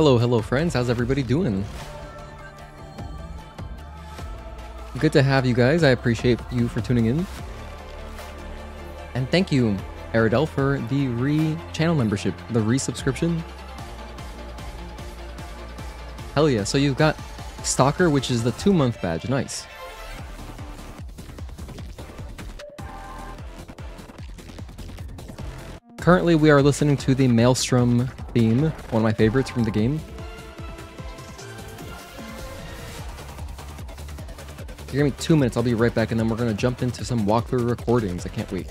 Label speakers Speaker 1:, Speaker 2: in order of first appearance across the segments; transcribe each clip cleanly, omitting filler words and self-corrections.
Speaker 1: Hello friends, how's everybody doing? Good to have you guys, I appreciate you for tuning in. And thank you, Aradel, for the channel membership, the resubscription. Hell yeah, so you've got Stalker, which is the 2-month badge, nice. Currently we are listening to the Maelstrom theme, one of my favorites from the game. Give me 2 minutes, I'll be right back, and then we're going to jump into some walkthrough recordings. I can't wait.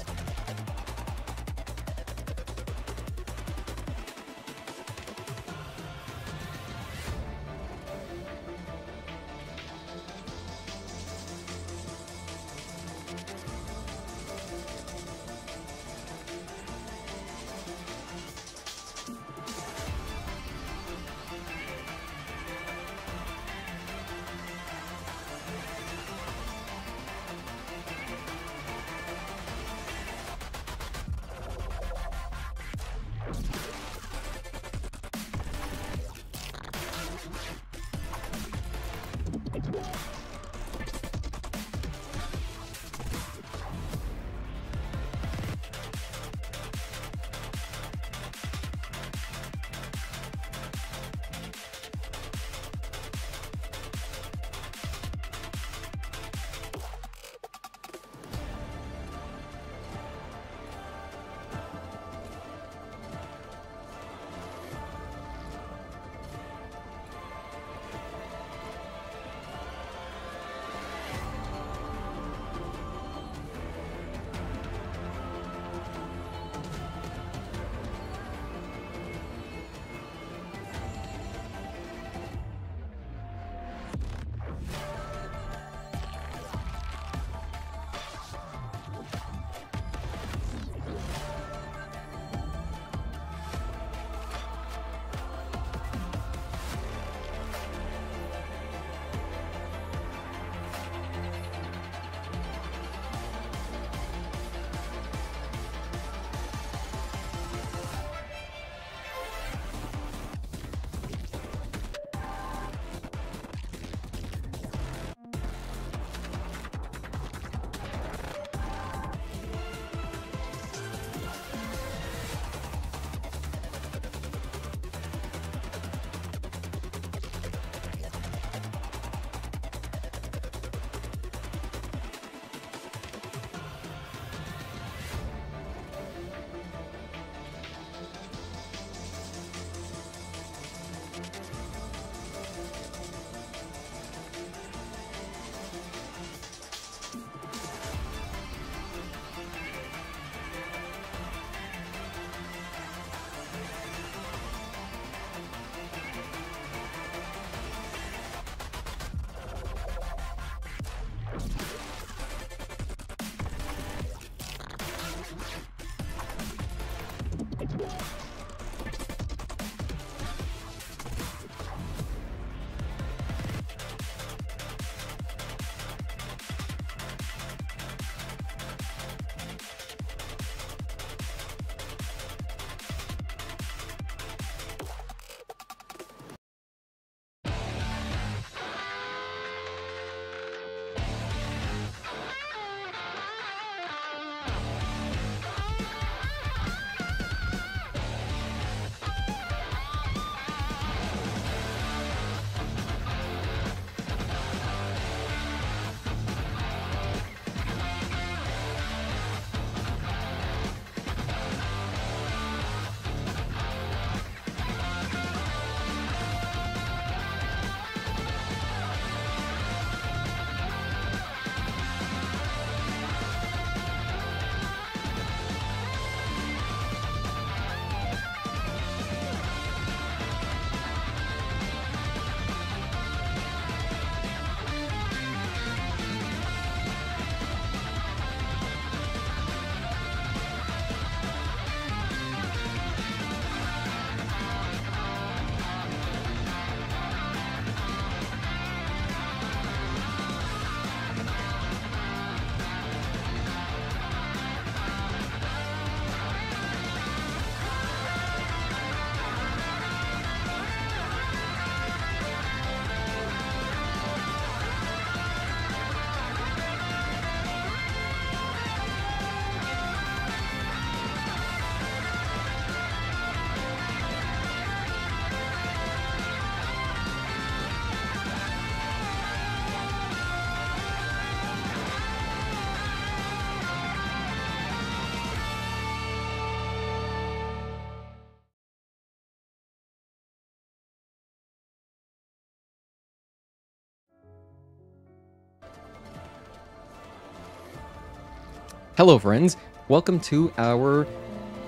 Speaker 1: Hello friends, welcome to our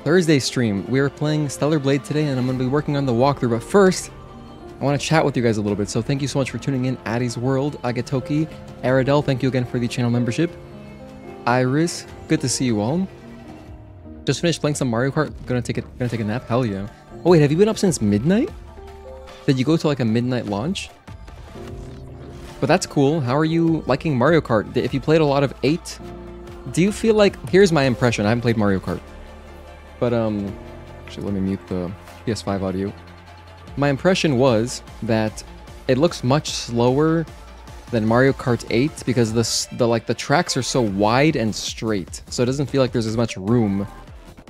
Speaker 1: Thursday stream. We are playing Stellar Blade today and I'm going to be working on the walkthrough, but first, I want to chat with you guys a little bit. So thank you so much for tuning in. Addie's World, Agatoki, Aradel, thank you again for the channel membership. Iris, good to see you all. Just finished playing some Mario Kart, gonna take a nap, hell yeah. Oh wait, have you been up since midnight? Did you go to like a midnight launch? But that's cool. How are you liking Mario Kart? If you played a lot of 8, do you feel like... Here's my impression. I haven't played Mario Kart. But, actually, let me mute the PS5 audio. My impression was that it looks much slower than Mario Kart 8 because the tracks are so wide and straight. So it doesn't feel like there's as much room.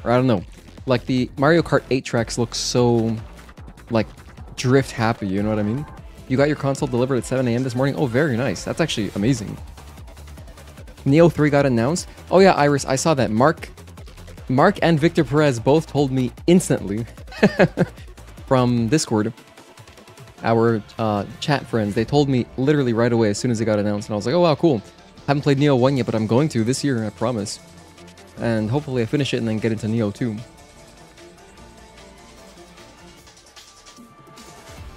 Speaker 1: Or I don't know. Like, the Mario Kart 8 tracks look so, like, drift happy, you know what I mean? You got your console delivered at 7 a.m. this morning? Oh, very nice. That's actually amazing. Neo 3 got announced. Oh yeah, Iris, I saw that. Mark and Victor Perez both told me instantly from Discord, our chat friends. They told me literally right away as soon as it got announced. And I was like, oh wow, cool. Haven't played Neo 1 yet, but I'm going to this year, I promise. And hopefully I finish it and then get into Neo 2.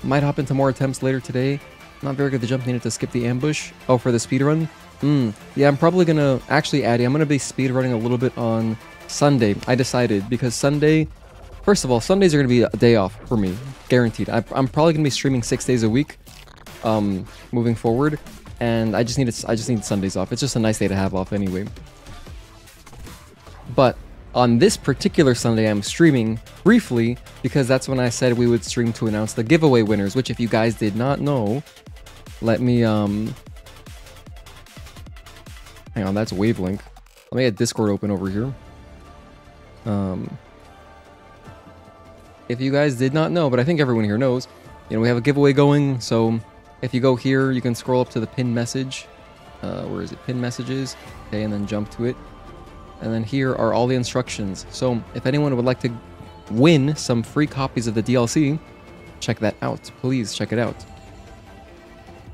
Speaker 1: Might hop into more attempts later today. Not very good to jump, needed to skip the ambush. Oh, for the speedrun? Yeah, I'm probably gonna... Actually, Addy, I'm gonna be speedrunning a little bit on Sunday. I decided, because Sunday... First of all, Sundays are gonna be a day off for me. Guaranteed. I'm probably gonna be streaming 6 days a week, moving forward. And I just need Sundays off. It's just a nice day to have off anyway. But... on this particular Sunday, I'm streaming briefly because that's when I said we would stream to announce the giveaway winners, which if you guys did not know, let me, hang on, that's Wavelink. Let me get Discord open over here. If you guys did not know, but I think everyone here knows, you know, we have a giveaway going, so if you go here, you can scroll up to the pinned message. Where is it? Pinned messages. Okay, and then jump to it. And then here are all the instructions. So if anyone would like to win some free copies of the DLC, check that out. Please check it out.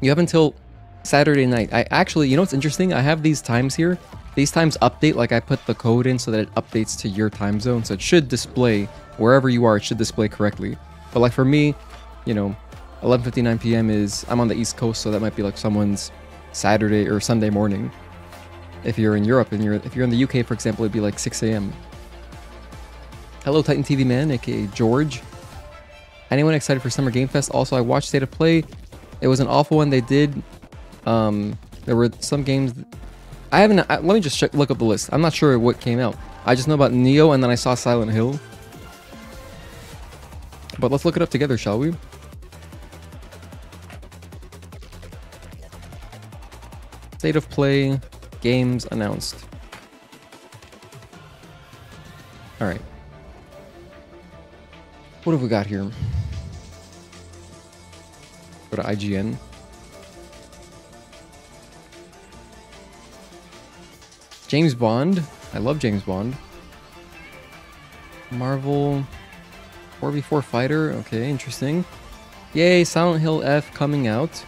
Speaker 1: You have until Saturday night. I actually, you know what's interesting? I have these times here. These times update, like I put the code in so that it updates to your time zone. So it should display, wherever you are, it should display correctly. But like for me, you know, 11:59 p.m. is, I'm on the East Coast, so that might be like someone's Saturday or Sunday morning. If you're in Europe, and if you're in the UK, for example, it'd be like 6 a.m. Hello, Titan TV Man, aka George. Anyone excited for Summer Game Fest? Also, I watched State of Play. It was an awful one. They did. There were some games. I haven't. Let me just look up the list. I'm not sure what came out. I just know about Neo, and then I saw Silent Hill. But let's look it up together, shall we? State of Play. Games announced. Alright. What have we got here? Go to IGN. James Bond. I love James Bond. Marvel 4v4 Fighter. Okay, interesting. Yay, Silent Hill F coming out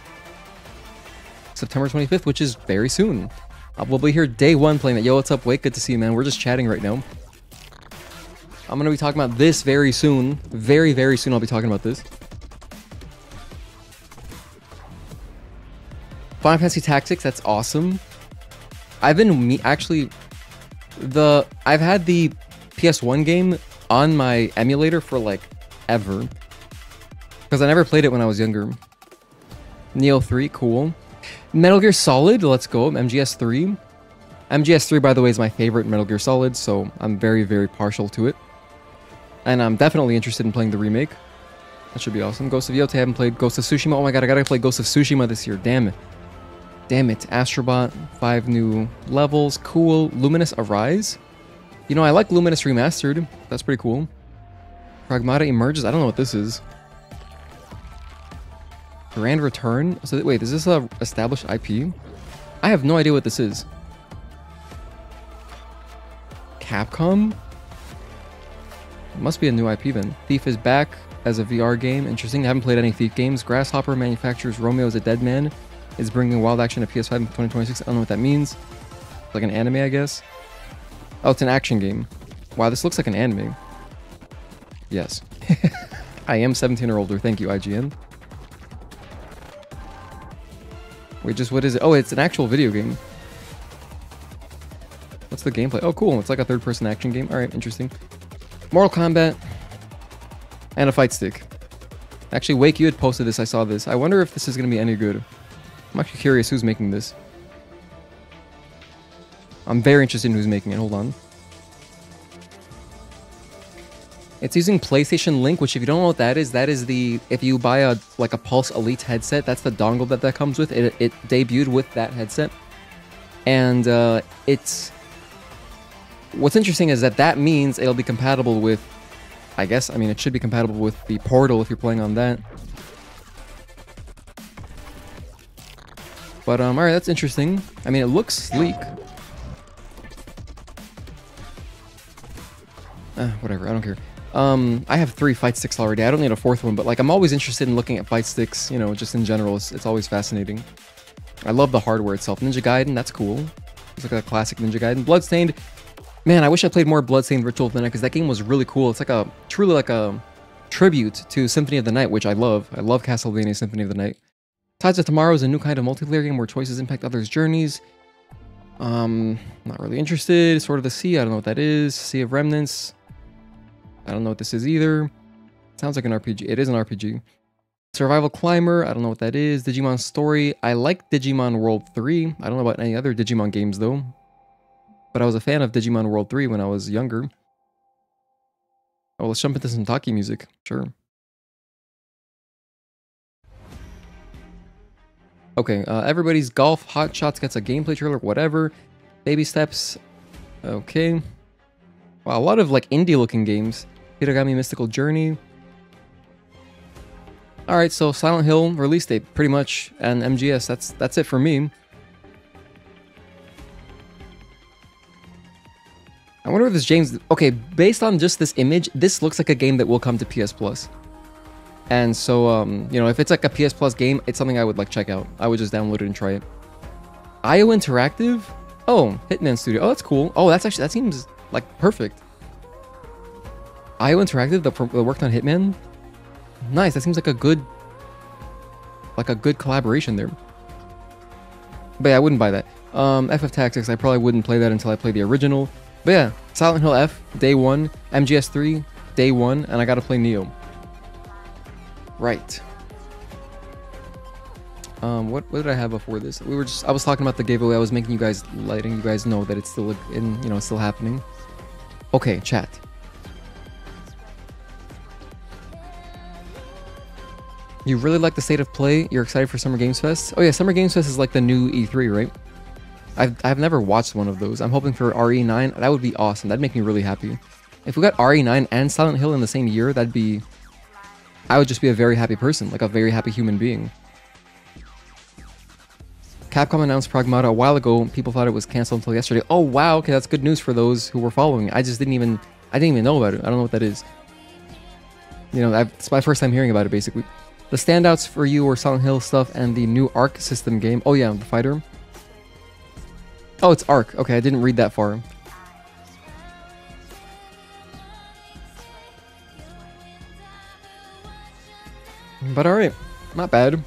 Speaker 1: September 25th, which is very soon. We'll be here day 1 playing that. Yo, what's up, Wake? Good to see you, man. We're just chatting right now. I'm going to be talking about this very soon. Very, very soon I'll be talking about this. Final Fantasy Tactics, that's awesome. I've been... Actually, I've had the PS1 game on my emulator for, like, ever. Because I never played it when I was younger. Neo 3, cool. Metal Gear Solid, let's go. MGS3. MGS3, by the way, is my favorite Metal Gear Solid, so I'm very, very partial to it. And I'm definitely interested in playing the remake. That should be awesome. Ghost of Yote, I haven't played Ghost of Tsushima. Oh my god, I gotta play Ghost of Tsushima this year. Damn it. Damn it. Astrobot, 5 new levels. Cool. Luminous Arise. You know, I like Luminous Remastered. That's pretty cool. Pragmata Emerges. I don't know what this is. Grand Return? So wait, is this a established IP? I have no idea what this is. Capcom? It must be a new IP then. Thief is back as a VR game. Interesting. I haven't played any Thief games. Grasshopper manufactures Romeo is a Dead Man. Is bringing wild action to PS5 in 2026. I don't know what that means. Like an anime, I guess. Oh, it's an action game. Wow, this looks like an anime. Yes. I am 17 or older. Thank you, IGN. Wait, just what is it? Oh, it's an actual video game. What's the gameplay? Oh, cool. It's like a third-person action game. All right, interesting. Mortal Kombat. And a fight stick. Actually, Wake, you had posted this. I saw this. I wonder if this is going to be any good. I'm actually curious who's making this. I'm very interested in who's making it. Hold on. It's using PlayStation Link, which if you don't know what that is the, if you buy a Pulse Elite headset, that's the dongle that comes with it. It debuted with that headset. And what's interesting is that means it'll be compatible with, I guess, I mean, it should be compatible with the Portal if you're playing on that. But, alright, that's interesting. I mean, it looks sleek. Whatever, I don't care. I have 3 fight sticks already. I don't need a 4th one, but like I'm always interested in looking at fight sticks, you know, just in general. It's always fascinating. I love the hardware itself. Ninja Gaiden, that's cool. It's like a classic Ninja Gaiden. Bloodstained. Man, I wish I played more Bloodstained Ritual of the Night because that game was really cool. It's like truly like a tribute to Symphony of the Night, which I love. I love Castlevania Symphony of the Night. Tides of Tomorrow is a new kind of multiplayer game where choices impact others' journeys. Not really interested. Sword of the Sea, I don't know what that is. Sea of Remnants. I don't know what this is either. Sounds like an RPG. It is an RPG. Survival Climber. I don't know what that is. Digimon Story. I like Digimon World 3. I don't know about any other Digimon games though. But I was a fan of Digimon World 3 when I was younger. Oh, let's jump into some Taki music. Sure. Okay, Everybody's Golf Hot Shots gets a gameplay trailer, whatever. Baby Steps. Okay. Wow, a lot of like indie looking games. Hiragami Mystical Journey. Alright, so Silent Hill release date, pretty much, and MGS, that's it for me. I wonder if this James... Okay, based on just this image, this looks like a game that will come to PS Plus. And so, you know, if it's like a PS Plus game, it's something I would like check out. I would just download it and try it. IO Interactive? Oh, Hitman Studio. Oh, that's cool. Oh, that's actually... That seems like perfect. IO Interactive that worked on Hitman? Nice, that seems like a good collaboration there. But yeah, I wouldn't buy that. FF Tactics, I probably wouldn't play that until I play the original. But yeah, Silent Hill F, day 1. MGS 3, day 1. And I gotta play Neo. Right. What did I have before this? I was talking about the giveaway. I was letting you guys know that it's still it's still happening. Okay, chat. You really like the state of play? You're excited for Summer Games Fest? Oh yeah, Summer Games Fest is like the new E3, right? I've never watched one of those. I'm hoping for RE9. That would be awesome. That'd make me really happy. If we got RE9 and Silent Hill in the same year, I would just be a very happy person, like a very happy human being. Capcom announced Pragmata a while ago. People thought it was canceled until yesterday. Oh wow, okay, that's good news for those who were following. I didn't even know about it. I don't know what that is. You know, it's my first time hearing about it, basically. The standouts for you were Silent Hill stuff and the new Arc system game. Oh yeah, the fighter. Oh, it's Arc. Okay, I didn't read that far. But alright, not bad.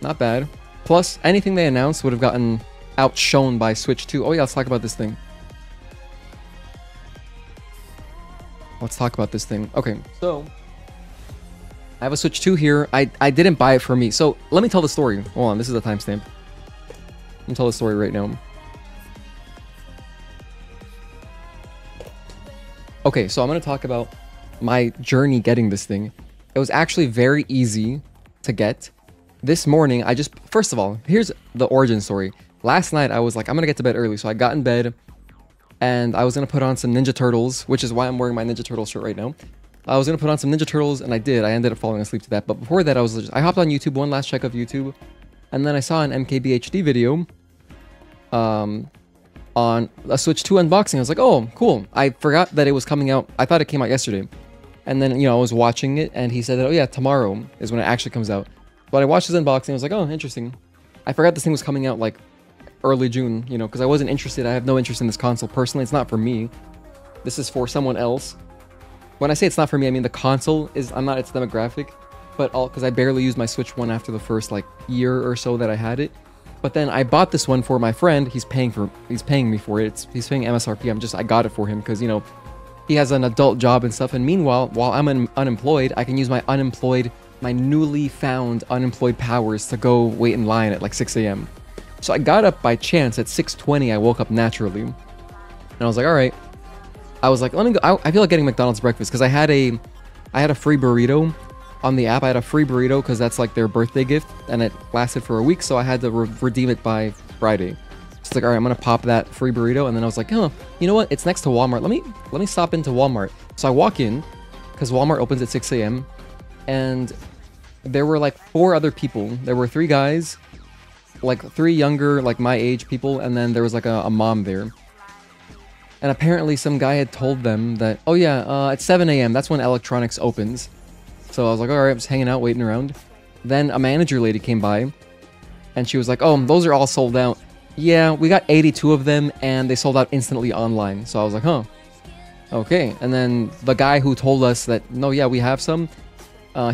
Speaker 1: Not bad. Plus, anything they announced would have gotten outshone by Switch 2. Oh yeah, let's talk about this thing. Okay, so... I have a Switch 2 here. I didn't buy it for me. So, let me tell the story. Hold on, this is a timestamp. Let me tell the story right now. Okay, so I'm going to talk about my journey getting this thing. It was actually very easy to get. This morning, first of all, here's the origin story. Last night, I was like, I'm going to get to bed early. So I got in bed and I was going to put on some Ninja Turtles, which is why I'm wearing my Ninja Turtle shirt right now. I was going to put on some Ninja Turtles and I did. I ended up falling asleep to that. But before that, I hopped on YouTube, one last check of YouTube. And then I saw an MKBHD video on a Switch 2 unboxing. I was like, oh, cool. I forgot that it was coming out. I thought it came out yesterday. And then, I was watching it and he said that, oh yeah, tomorrow is when it actually comes out. But I watched his unboxing. I was like, oh, interesting. I forgot this thing was coming out like early June, you know, because I wasn't interested. I have no interest in this console personally. It's not for me. This is for someone else. When I say it's not for me, I mean the console is, I'm not its demographic, but all because I barely used my Switch 1 after the first like year or so that I had it. But then I bought this one for my friend. He's paying me for it. He's paying MSRP. I got it for him because, you know, he has an adult job and stuff. And meanwhile, while I'm unemployed, I can use my newly found unemployed powers to go wait in line at like 6 a.m. So I got up by chance at 6:20. I woke up naturally, and I was like, all right. I was like, let me go. I feel like getting McDonald's breakfast because I had a free burrito on the app. I had a free burrito because that's like their birthday gift, and it lasted for a week, so I had to redeem it by Friday. So it's like, all right, I'm gonna pop that free burrito, and then I was like, oh, you know what? It's next to Walmart. Let me stop into Walmart. So I walk in because Walmart opens at 6 a.m. and there were like 4 other people. There were 3 guys, like 3 younger, like my age people, and then there was like a mom there. And apparently some guy had told them that, oh yeah, at 7 a.m. that's when electronics opens. So I was like, all right, I'm just hanging out, waiting around. Then a manager lady came by, and she was like, oh, those are all sold out. Yeah, we got 82 of them, and they sold out instantly online. So I was like, huh, okay. And then the guy who told us that, no, yeah, we have some,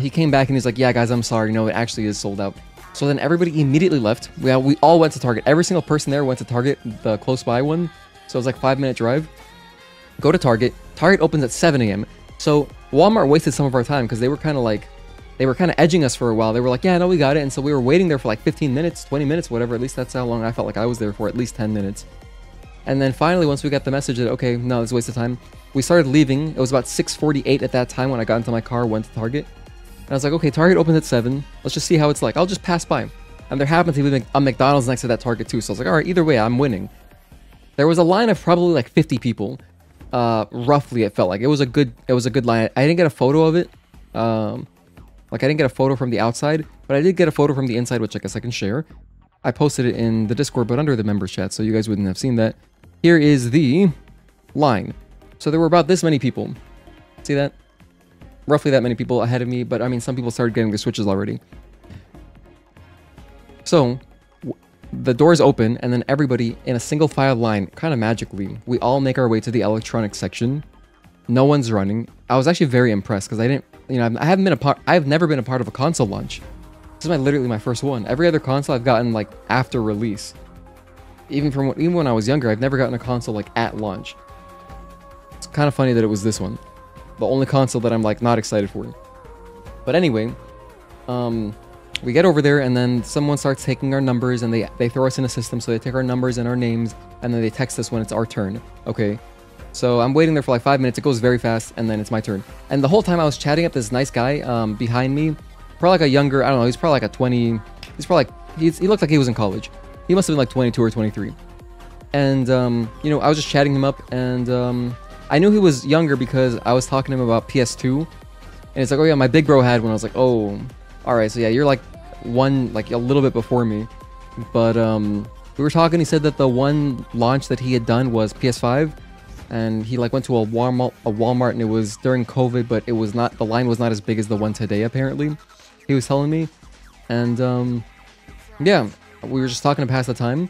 Speaker 1: he came back and he's like, yeah, guys, I'm sorry, no, it actually is sold out. So then everybody immediately left. We all went to Target. Every single person there went to Target, the close by one. So it was like 5-minute drive. Go to Target. Target opens at 7 a.m. So Walmart wasted some of our time because they were kind of edging us for a while. They were like, yeah, no, we got it. And so we were waiting there for like 15 minutes, 20 minutes, whatever. At least that's how long I felt like I was there for, at least 10 minutes. And then finally, once we got the message that, okay, no, it's a waste of time, we started leaving. It was about 6:48 at that time when I got into my car, went to Target. And I was like, okay, Target opens at 7. Let's just see how it's like. I'll just pass by. And there happened to be a McDonald's next to that Target too. So I was like, all right, either way, I'm winning. There was a line of probably like 50 people. Roughly, it felt like it was a good line. I didn't get a photo of it. Like I didn't get a photo from the outside, but I did get a photo from the inside, which I guess I can share. I posted it in the Discord, but under the members chat, so you guys wouldn't have seen that. Here is the line. So there were about this many people. See that? Roughly that many people ahead of me, but I mean, some people started getting their Switches already. So the doors open, and then everybody in a single file line, kind of magically, we all make our way to the electronics section. No one's running. I was actually very impressed because I didn't, you know, I've never been a part of a console launch. This is literally my first one. Every other console I've gotten like after release. Even when I was younger, I've never gotten a console like at launch. It's kind of funny that it was this one, the only console that I'm like not excited for. But anyway, we get over there, and then someone starts taking our numbers, and they throw us in a system. So they take our numbers and our names, and then they text us when it's our turn. Okay. So I'm waiting there for like 5 minutes. It goes very fast, and then it's my turn. And the whole time I was chatting up this nice guy behind me, probably like a younger, I don't know, he's probably like a 20, he's probably like, he looked like he was in college. He must have been like 22 or 23. And, you know, I was just chatting him up, and I knew he was younger because I was talking to him about PS2. And it's like, oh yeah, my big bro had one. I was like, oh, all right, so yeah, you're like like a little bit before me. But we were talking, he said that the one launch that he had done was PS5. And he like went to a Walmart, and it was during COVID, but it was not, the line was not as big as the one today, apparently. He was telling me. And yeah, we were just talking to pass the time.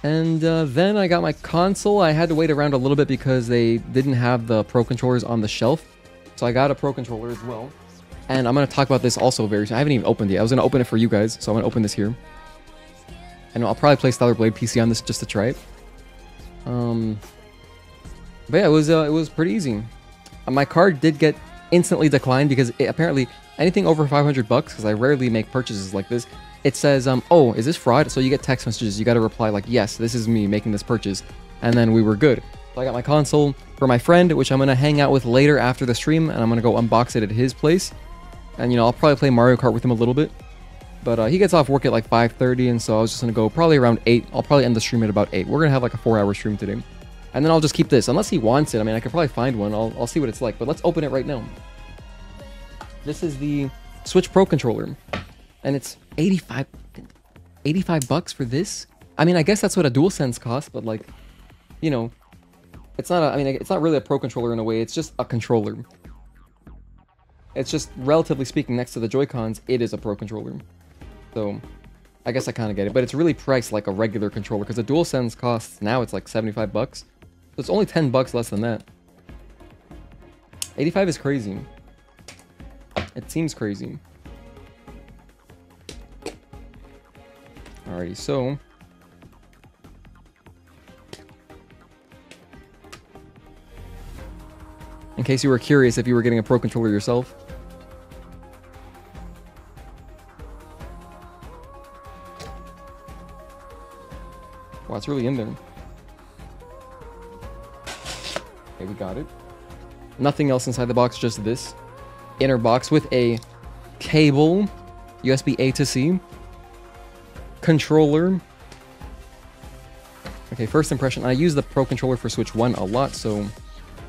Speaker 1: And then I got my console. I had to wait around a little bit because they didn't have the Pro controllers on the shelf. So I got a Pro controller as well. And I'm going to talk about this also very soon. I haven't even opened it. I was going to open it for you guys, so I'm going to open this here. And I'll probably play Stellar Blade PC on this just to try it. But yeah, it was pretty easy. My card did get instantly declined because apparently anything over 500 bucks, because I rarely make purchases like this, it says, oh, is this fraud? So you get text messages. You got to reply like, yes, this is me making this purchase. And then we were good. So I got my console for my friend, which I'm going to hang out with later after the stream, and I'm going to go unbox it at his place. And, you know, I'll probably play Mario Kart with him a little bit. But he gets off work at like 5:30, and so I was just going to go probably around 8. I'll probably end the stream at about 8. We're going to have like a 4-hour stream today. And then I'll just keep this, unless he wants it. I mean, I could probably find one. I'll see what it's like, but let's open it right now. This is the Switch Pro controller, and it's 85 bucks for this. I mean, I guess that's what a DualSense costs, but like, you know, it's not I mean, it's not really a Pro controller in a way. It's just a controller. It's just, relatively speaking, next to the Joy-Cons, it is a Pro controller. So, I guess I kind of get it, but it's really priced like a regular controller because the DualSense costs now it's like 75 bucks. So it's only 10 bucks less than that. 85 is crazy. It seems crazy. Alrighty, so in case you were curious if you were getting a Pro controller yourself. Wow, it's really in there. Okay, we got it. Nothing else inside the box, just this inner box with a cable, USB A to C, controller. Okay, first impression. I use the Pro controller for Switch 1 a lot, so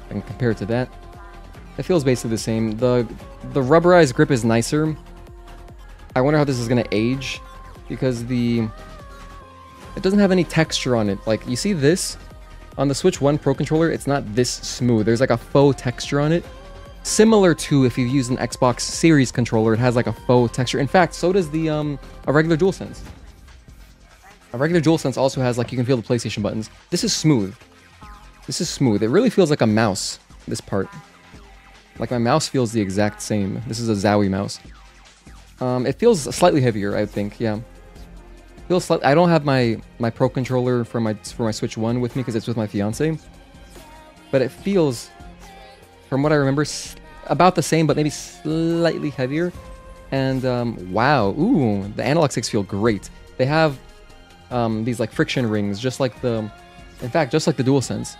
Speaker 1: I can compare it to that. It feels basically the same. The rubberized grip is nicer. I wonder how this is going to age, because it doesn't have any texture on it. Like, you see this? On the Switch 1 Pro controller, it's not this smooth. There's like a faux texture on it. Similar to if you use an Xbox Series controller, it has like a faux texture. In fact, so does the a regular DualSense. A regular DualSense also has, like, you can feel the PlayStation buttons. This is smooth. This is smooth. It really feels like a mouse, this part. Like, my mouse feels the exact same. This is a Zowie mouse. It feels slightly heavier, I think, yeah. Feels slightly. I don't have my Pro controller for my Switch 1 with me because it's with my fiance. But it feels, from what I remember, about the same, but maybe slightly heavier. And, wow. Ooh, the analog sticks feel great. They have these, like, friction rings, just like the DualSense.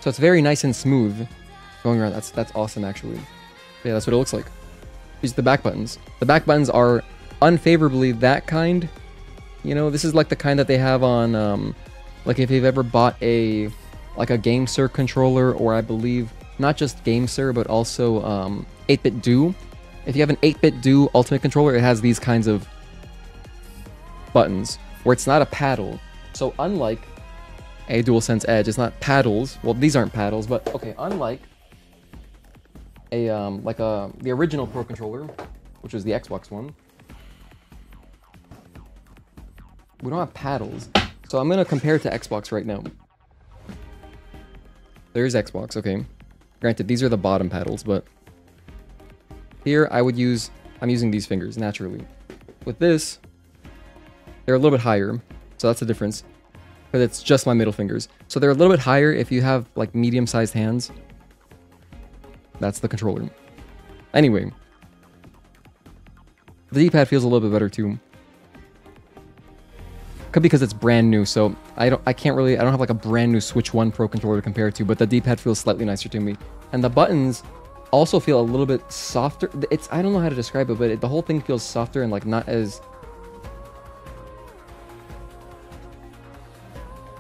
Speaker 1: So it's very nice and smooth going around. That's awesome, actually. Yeah, that's what it looks like. These are the back buttons. The back buttons are unfavorably that kind. You know, this is like the kind that they have on, like, if you've ever bought a GameSir controller, or I believe not just GameSir, but also 8-Bit Do. If you have an 8-Bit Do Ultimate controller, it has these kinds of buttons where it's not a paddle. So unlike a DualSense Edge, it's not paddles. Well, these aren't paddles, but okay, unlike a the original Pro controller, which was the Xbox one, we don't have paddles. So I'm gonna compare it to Xbox right now. There's Xbox, okay. Granted, these are the bottom paddles, but here I'm using these fingers naturally. With this, they're a little bit higher, so that's the difference. But it's just my middle fingers. So they're a little bit higher if you have, like, medium-sized hands. That's the controller. Anyway, the D-pad feels a little bit better too. Could be because it's brand new, so I don't have like a brand new Switch 1 Pro controller to compare it to, but the D-pad feels slightly nicer to me. And the buttons also feel a little bit softer. I don't know how to describe it, but the whole thing feels softer and, like, not as,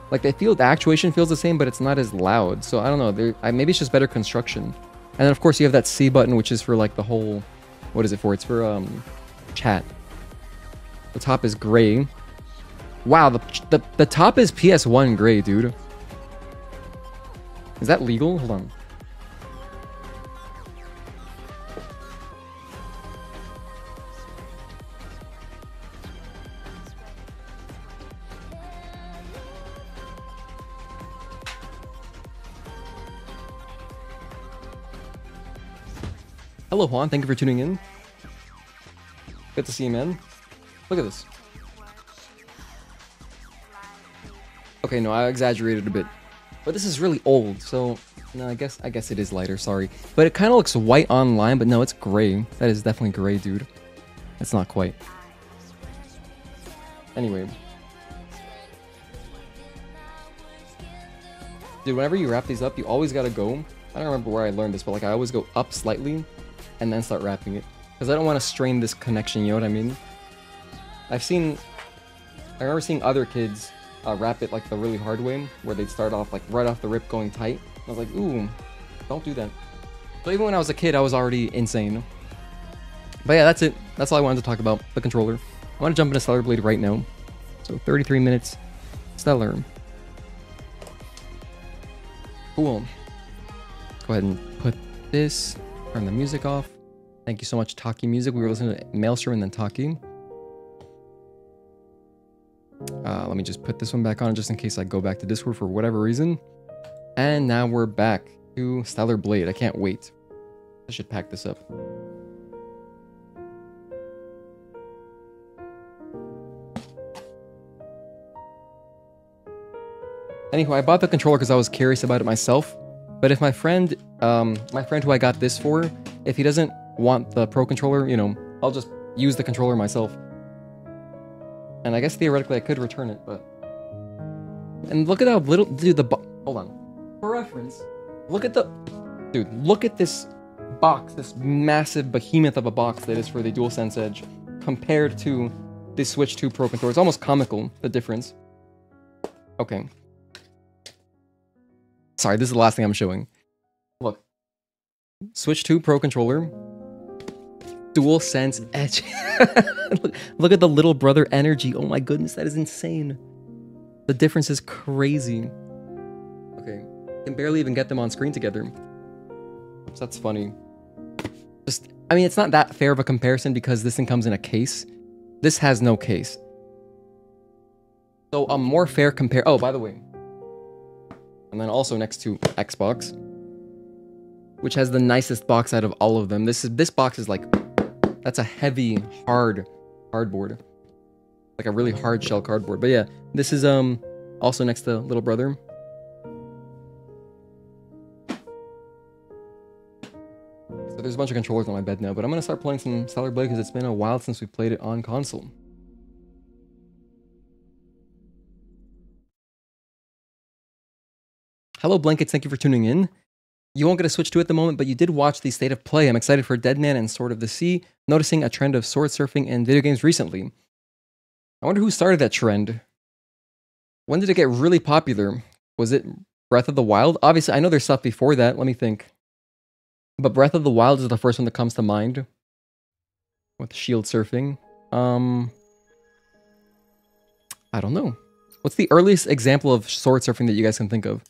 Speaker 1: like, the actuation feels the same, but it's not as loud. So I don't know. Maybe it's just better construction. And then, of course, you have that C button, which is for, like, the whole, what is it for? It's for chat. The top is gray. Wow, the top is PS1 gray, dude. Is that legal? Hold on. Hello, Juan. Thank you for tuning in. Good to see you, man. Look at this. Okay, no, I exaggerated a bit. But this is really old, so no, I guess it is lighter, sorry. But it kind of looks white online, but no, it's gray. That is definitely gray, dude. It's not quite. Anyway. Dude, whenever you wrap these up, you always gotta go. I don't remember where I learned this, but, like, I always go up slightly and then start wrapping it. Because I don't want to strain this connection, you know what I mean? I remember seeing other kids wrap it, like, the really hard way, where they'd start off, like, right off the rip going tight. I was like, ooh, don't do that. So even when I was a kid, I was already insane. But yeah, that's it. That's all I wanted to talk about, the controller. I want to jump into Stellar Blade right now. So 33 minutes, Stellar. Cool. Go ahead and put this, turn the music off. Thank you so much, Taki Music. We were listening to Maelstrom and then Taki. Let me just put this one back on just in case I go back to Discord for whatever reason. And now we're back to Stellar Blade. I can't wait. I should pack this up. Anyway, I bought the controller because I was curious about it myself. But if my friend who I got this for, if he doesn't want the Pro controller, you know, I'll just use the controller myself. And I guess theoretically I could return it, but... And look at how little... Dude, hold on. For reference, look at the... Dude, look at this box, this massive behemoth of a box that is for the DualSense Edge, compared to the Switch 2 Pro controller. It's almost comical, the difference. Okay. Sorry, this is the last thing I'm showing. Look. Switch 2 Pro controller. DualSense Edge. look at the little brother energy. Oh my goodness, that is insane. The difference is crazy. Okay. I can barely even get them on screen together. So that's funny. I mean, it's not that fair of a comparison because this thing comes in a case. This has no case. So a more fair compare... Oh, by the way. And then also next to Xbox, which has the nicest box out of all of them. This box is like... That's a heavy, hard cardboard. Like a really hard shell cardboard. But yeah, this is also next to little brother. So there's a bunch of controllers on my bed now, but I'm gonna start playing some Stellar Blade because it's been a while since we played it on console. Hello Blankets, thank you for tuning in. You won't get a Switch 2 at the moment, but you did watch the State of Play. I'm excited for Deadman and Sword of the Sea, noticing a trend of sword surfing in video games recently. I wonder who started that trend. When did it get really popular? Was it Breath of the Wild? Obviously, I know there's stuff before that. Let me think. But Breath of the Wild is the first one that comes to mind. With shield surfing. I don't know. What's the earliest example of sword surfing that you guys can think of?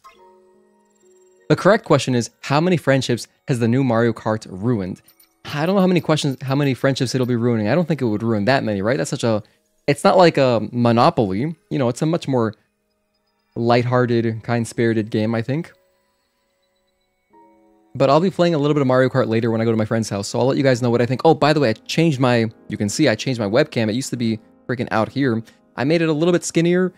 Speaker 1: The correct question is, how many friendships has the new Mario Kart ruined? I don't know how many friendships it'll be ruining. I don't think it would ruin that many, right? That's such a... It's not like a Monopoly. You know, it's a much more lighthearted, kind-spirited game, I think. But I'll be playing a little bit of Mario Kart later when I go to my friend's house, so I'll let you guys know what I think. Oh, by the way, I changed my... You can see I changed my webcam. It used to be freaking out here. I made it a little bit skinnier.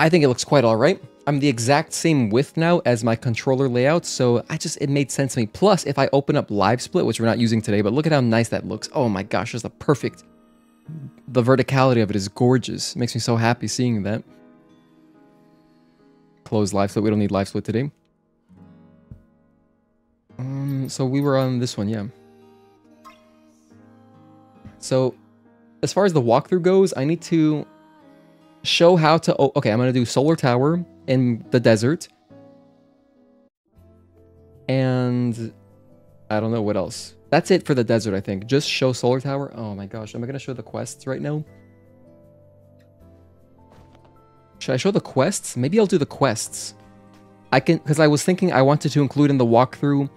Speaker 1: I think it looks quite alright. I'm the exact same width now as my controller layout, so it made sense to me. Plus, if I open up Live Split, which we're not using today, but look at how nice that looks. Oh my gosh, just the perfect... The verticality of it is gorgeous. It makes me so happy seeing that. Close Live Split. We don't need Live Split today. So we were on this one, yeah. So, as far as the walkthrough goes, I need to show how to... Oh, okay, I'm going to do Solar Tower in the desert. And I don't know what else. That's it for the desert, I think. Just show Solar Tower. Oh my gosh, am I going to show the quests right now? Should I show the quests? Maybe I'll do the quests. I can, because I was thinking I wanted to include in the walkthrough.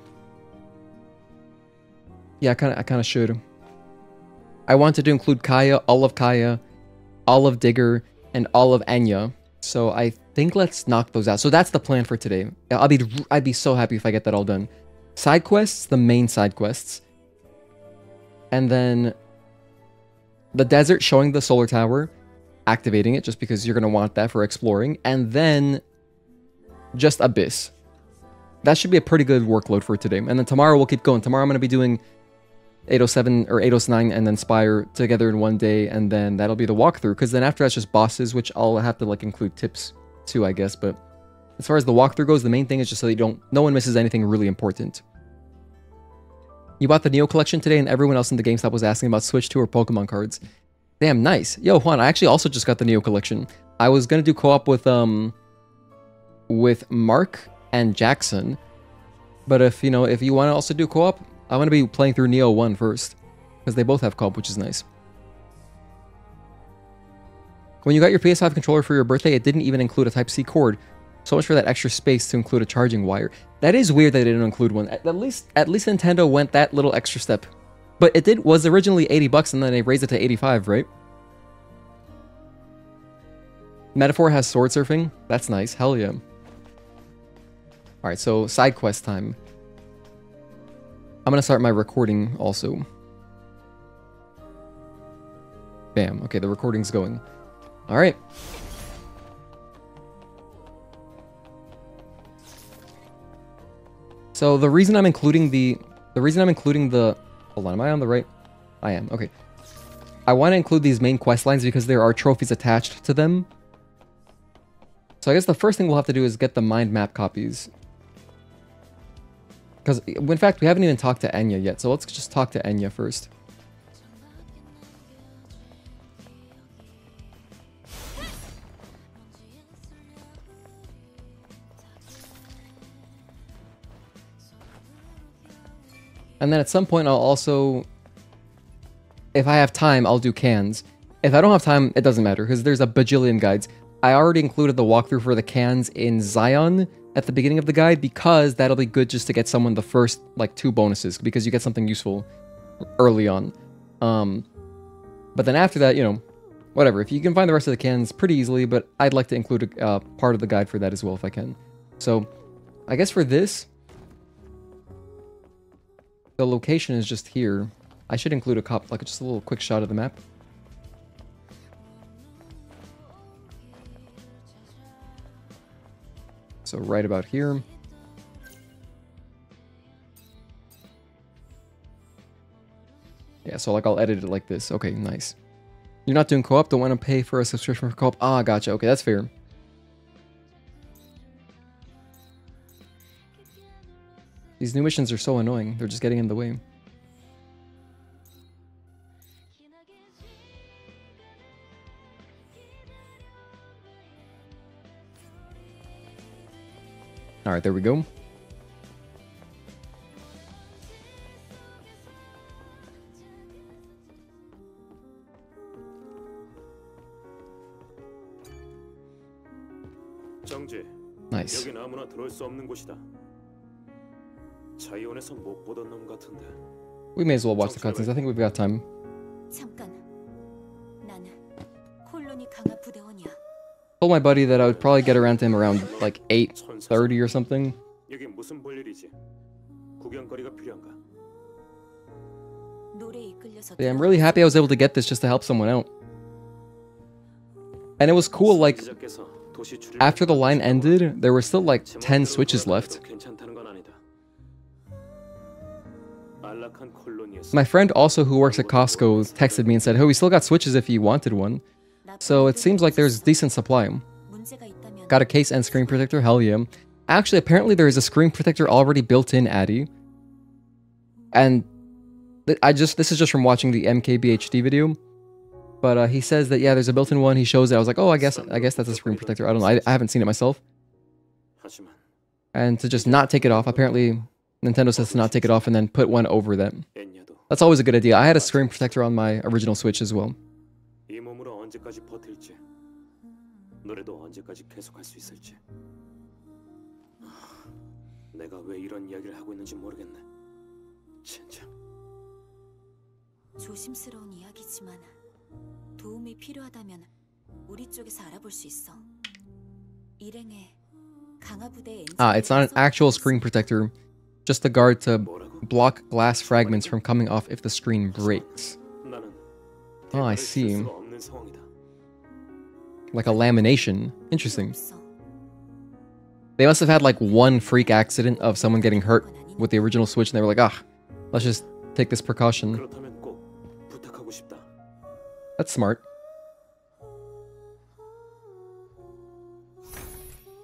Speaker 1: Yeah, I kind of should. I wanted to include Kaya, all of Digger, and all of Enya. So I think let's knock those out. So that's the plan for today. I'd be so happy if I get that all done. Side quests, the main side quests. And then the desert showing the solar tower, activating it just because you're going to want that for exploring. And then just Abyss. That should be a pretty good workload for today. And then tomorrow we'll keep going. Tomorrow I'm going to be doing 807 or 809 and then Spire together in one day, and then that'll be the walkthrough, because then after that's just bosses, which I'll have to like include tips too, I guess. But as far as the walkthrough goes, the main thing is just so you no one misses anything really important. You bought the Neo collection today, and everyone else in the GameStop was asking about Switch 2 or Pokemon cards. Damn, nice. Yo, Juan, I actually also just got the Neo collection. I was gonna do co-op with Mark and Jackson, but if you want to also do co-op, I'm going to be playing through Neo 1 first, because they both have co-op, which is nice. When you got your PS5 controller for your birthday, it didn't even include a Type-C cord. So much for that extra space to include a charging wire. That is weird that they didn't include one. At least Nintendo went that little extra step. But it was originally $80 and then they raised it to 85, right? Metaphor has sword surfing. That's nice. Hell yeah. Alright, so side quest time. I'm gonna start my recording also. Bam. Okay, the recording's going. Alright. So the reason I'm including the hold on, am I on the right? I am. Okay. I want to include these main quest lines because there are trophies attached to them. So I guess the first thing we'll have to do is get the mind map copies. Because, in fact, we haven't even talked to Enya yet, so let's just talk to Enya first. And then at some point I'll also, if I have time, I'll do cans. If I don't have time, it doesn't matter, because there's a bajillion guides. I already included the walkthrough for the cans in Zion at the beginning of the guide, because that'll be good just to get someone the first, like, 2 bonuses, because you get something useful early on. But then after that, you know, whatever. If you can find the rest of the cans pretty easily, but I'd like to include a part of the guide for that as well if I can. So, I guess for this, the location is just here. I should include just a little quick shot of the map. So right about here. Yeah, so like I'll edit it like this. Okay, nice. You're not doing co-op? Don't want to pay for a subscription for co-op? Ah, gotcha. Okay, that's fair. These new missions are so annoying. They're just getting in the way. Alright, there we go. Nice. We may as well watch the cutscenes. I think we've got time. Told my buddy that I would probably get around to him around like 8:30 or something. Yeah, I'm really happy I was able to get this just to help someone out. And it was cool, like, after the line ended, there were still like 10 switches left. My friend also who works at Costco texted me and said, "Oh, we still got switches if you wanted one." So it seems like there's decent supply. Got a case and screen protector? Hell yeah. Actually, apparently there is a screen protector already built in, Addy. And this is just from watching the MKBHD video. But he says that, yeah, there's a built-in one. He shows it. I was like, oh, I guess that's a screen protector. I don't know. I haven't seen it myself. And to just not take it off. Apparently, Nintendo says to not take it off and then put one over that. That's always a good idea. I had a screen protector on my original Switch as well. It's not an actual screen protector, just a guard to block glass fragments from coming off if the screen breaks. Oh, I see. Like a lamination. Interesting. They must have had like one freak accident of someone getting hurt with the original Switch, and they were like, let's just take this precaution. That's smart.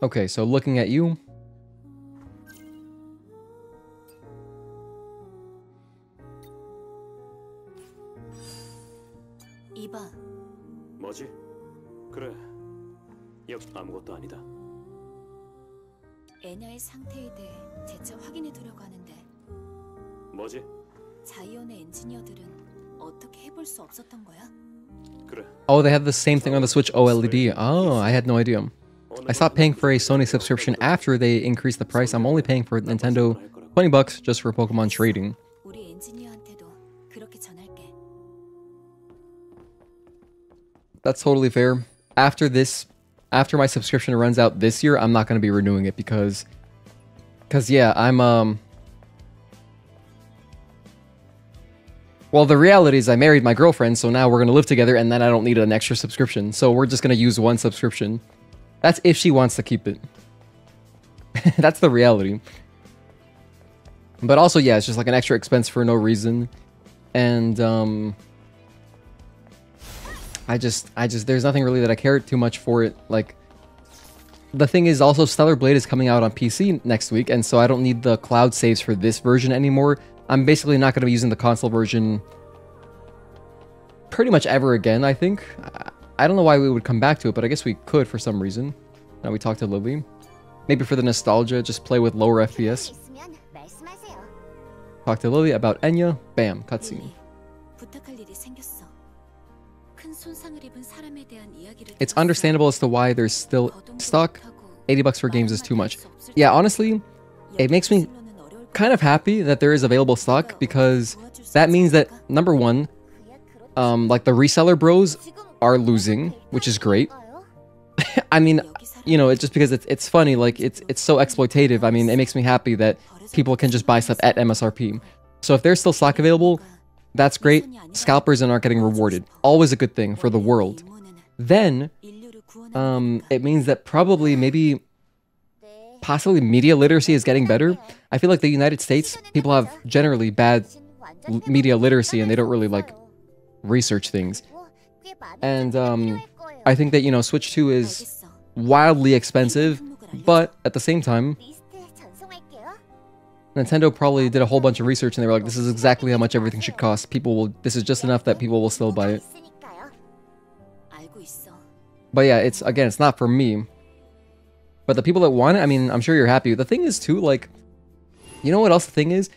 Speaker 1: Okay, so looking at you.
Speaker 2: 뭐지? 그래. 아무것도 아니다.
Speaker 3: 에냐의 상태에 대해 재차 확인해 두려고 하는데.
Speaker 2: 뭐지?
Speaker 3: 자이언의 엔지니어들은 어떻게 해볼 수 없었던 거야?
Speaker 2: 그래.
Speaker 1: Oh, they have the same thing on the Switch OLED. Oh, I had no idea. I stopped paying for a Sony subscription after they increased the price. I'm only paying for Nintendo $20 just for Pokemon trading.
Speaker 3: 우리 엔지니어한테도 그렇게 전할게.
Speaker 1: That's totally fair. After this, after my subscription runs out this year, I'm not going to be renewing it because yeah, well, the reality is I married my girlfriend, so now we're going to live together, and then I don't need an extra subscription. So we're just going to use one subscription. That's if she wants to keep it. That's the reality. But also, yeah, it's just like an extra expense for no reason. And, I just, there's nothing really that I care too much for it. Like, the thing is also Stellar Blade is coming out on PC next week, and so I don't need the cloud saves for this version anymore. I'm basically not going to be using the console version pretty much ever again, I think. I don't know why we would come back to it, but I guess we could for some reason. Now we talked to Lily. Maybe for the nostalgia, just play with lower FPS. Talk to Lily about Enya. Bam, cutscene. It's understandable as to why there's still stock. $80 for games is too much. Yeah, honestly, it makes me kind of happy that there is available stock, because that means that, number one, like the reseller bros are losing, which is great. I mean, you know, it's just because it's funny, like it's so exploitative. I mean, it makes me happy that people can just buy stuff at MSRP. So if there's still stock available, that's great. Scalpers aren't getting rewarded. Always a good thing for the world. Then, it means that probably, maybe, possibly media literacy is getting better. I feel like the United States, people have generally bad media literacy and they don't really, like, research things. And, I think that, you know, Switch 2 is wildly expensive, but at the same time, Nintendo probably did a whole bunch of research and they were like, this is exactly how much everything should cost. This is just enough that people will still buy it. But yeah, again, it's not for me. But the people that want it, I mean, I'm sure you're happy. The thing is too, like, you know what else the thing is?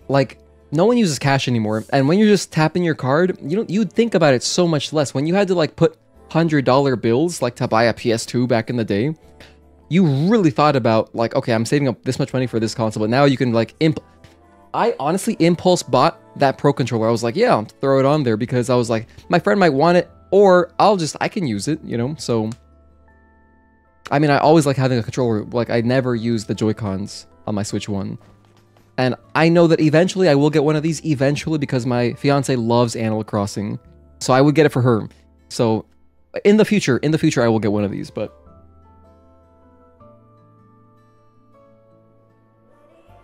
Speaker 1: Like, no one uses cash anymore. And when you're just tapping your card, you'd think about it so much less. When you had to like put $100 bills, like to buy a PS2 back in the day, you really thought about like, okay, I'm saving up this much money for this console, but now you can like I honestly impulse bought that Pro Controller. I was like, yeah, I'll throw it on there because I was like, my friend might want it, or I can use it, you know? So, I mean, I always like having a controller. Like, I never use the Joy-Cons on my Switch 1. And I know that eventually I will get one of these eventually because my fiance loves Animal Crossing. So I would get it for her. So, in the future, I will get one of these, but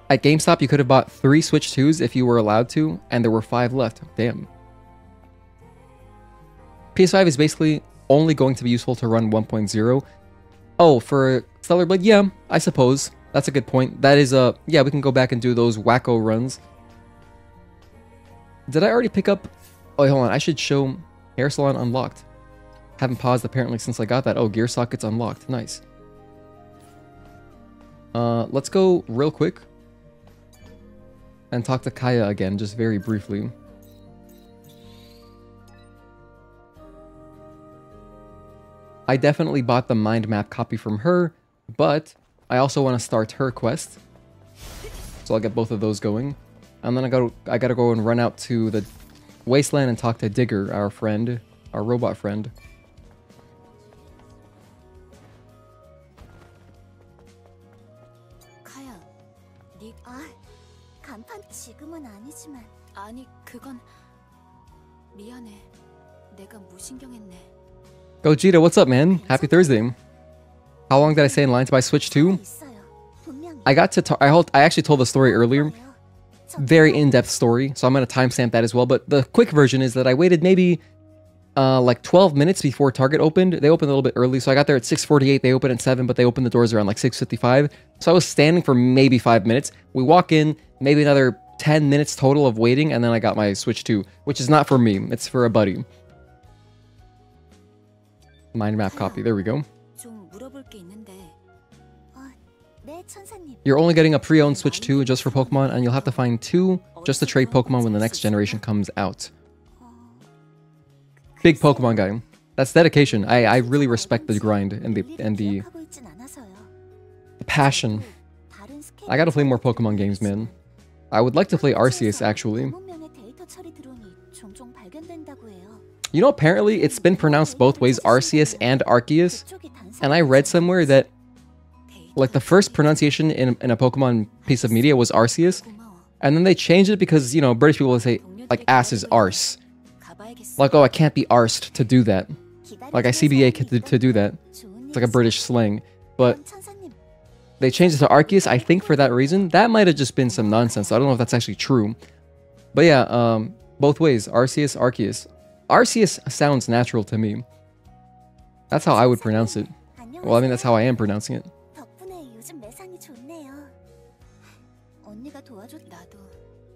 Speaker 1: at GameStop, you could have bought 3 Switch 2s if you were allowed to, and there were 5 left. Damn. PS5 is basically only going to be useful to run 1.0. Oh, for Stellar Blade? Yeah, I suppose. That's a good point. That is yeah, we can go back and do those wacko runs. Did I already pick up... Oh, wait, hold on. I should show Hair Salon unlocked. Haven't paused apparently since I got that. Oh, gear sockets unlocked. Nice. Let's go real quick and talk to Kaya again, just very briefly. I definitely bought the mind map copy from her, but I also want to start her quest. So I'll get both of those going. And then I gotta go and run out to the wasteland and talk to Digger, our friend, our robot friend.
Speaker 3: 지금은 아니지만 아니 그건 미안해. 내가 무신경했네.
Speaker 1: Gogeta, what's up, man? Happy Thursday. How long did I stay in line to buy Switch 2? I got to I actually told the story earlier. Very in-depth story, so I'm going to timestamp that as well. But the quick version is that I waited maybe like 12 minutes before Target opened. They opened a little bit early, so I got there at 6:48. They opened at 7, but they opened the doors around like 6:55. So I was standing for maybe 5 minutes. We walk in, maybe another 10 minutes total of waiting, and then I got my Switch 2, which is not for me. It's for a buddy. Mind map copy. There we go. You're only getting a pre-owned Switch 2 just for Pokemon, and you'll have to find 2 just to trade Pokemon when the next generation comes out. Big Pokemon guy. That's dedication. I really respect the grind and the passion. I gotta play more Pokemon games, man. I would like to play Arceus, actually. You know, apparently it's been pronounced both ways, Arceus and Arceus. And I read somewhere that like the first pronunciation in a Pokemon piece of media was Arceus, and then they changed it because, you know, British people would say like ass is arse. Like, oh, I can't be arsed to do that. Like I CBA to do that. It's like a British slang. But they changed it to Arceus, I think for that reason. That might have just been some nonsense. I don't know if that's actually true. But yeah, both ways. Arceus, Arceus. Arceus sounds natural to me. That's how I would pronounce it. Well, I mean, that's how I am pronouncing it.
Speaker 3: 덕분에 요즘 매상이 좋네요. 언니가 도와줬 나도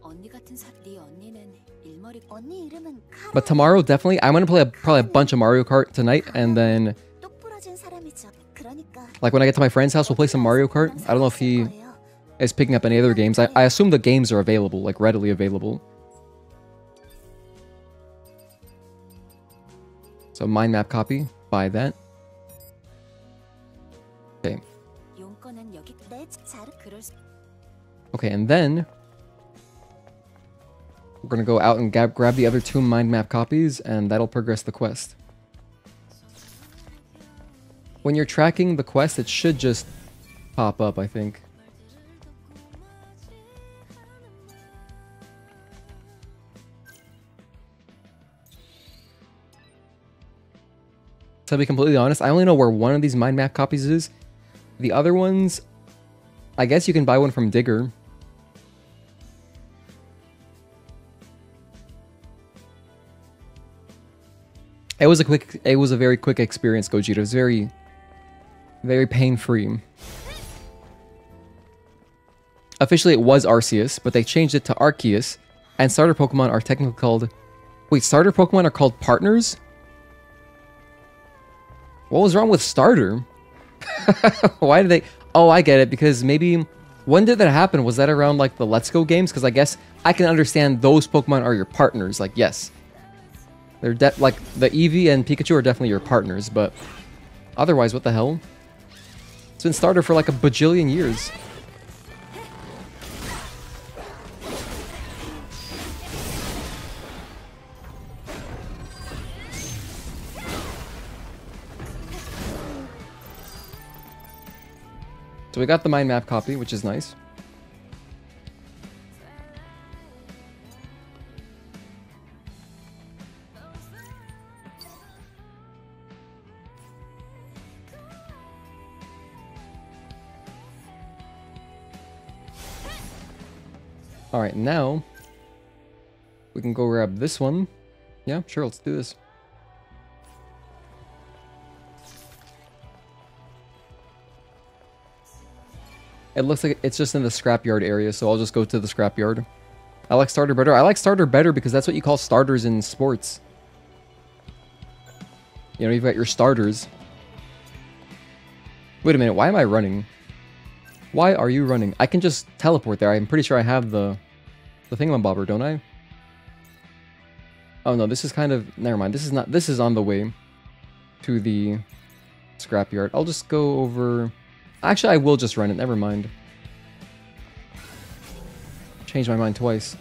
Speaker 3: 언니 같은 네 언니는 일머리 언니 이름은 카라.
Speaker 1: But tomorrow, definitely, I'm gonna play probably a bunch of Mario Kart tonight, and then
Speaker 3: 똑부러진 사람이죠. 그러니까
Speaker 1: like when I get to my friend's house, we'll play some Mario Kart. I don't know if he is picking up any other games. I assume the games are available, like readily available. So mind map copy, buy that. Okay.
Speaker 3: 용건은 여기 내 자르 그럴 수.
Speaker 1: Okay, and then we're gonna go out and grab the other 2 mind map copies, and that'll progress the quest. When you're tracking the quest, it should just pop up, I think. To be completely honest, I only know where one of these mind map copies is. The other ones, I guess you can buy one from Digger. It was a very quick experience, Gogeta. It was very pain-free. Officially, it was Arceus, but they changed it to Arceus, and starter Pokemon are technically called... Wait, starter Pokemon are called partners? What was wrong with starter? Why did they... Oh, I get it, because maybe... When did that happen? Was that around, like, the Let's Go games? Because I guess I can understand those Pokemon are your partners. Like, yes. They're like, the Eevee and Pikachu are definitely your partners, but... Otherwise, what the hell? It's been starter for, like, a bajillion years. So we got the mind map copy, which is nice. Alright, now we can go grab this one. Yeah, sure, let's do this. It looks like it's just in the scrapyard area, so I'll just go to the scrapyard. I like starter better. I like starter better because that's what you call starters in sports. You know, you've got your starters. Wait a minute, why am I running? Why are you running? I can just teleport there. I'm pretty sure I have the thingamabobber, don't I? Oh no, this is kind of... Never mind, this is not... This is on the way to the scrapyard. I'll just go over... Actually, I will just run it. Never mind. Changed my mind twice.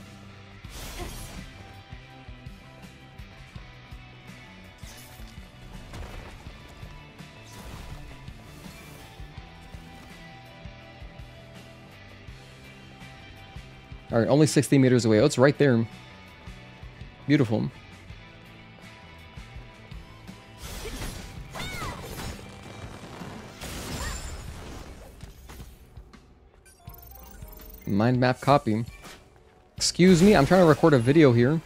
Speaker 1: Alright, only 60 meters away. Oh, it's right there. Beautiful. Mind map copy. Excuse me, I'm trying to record a video here.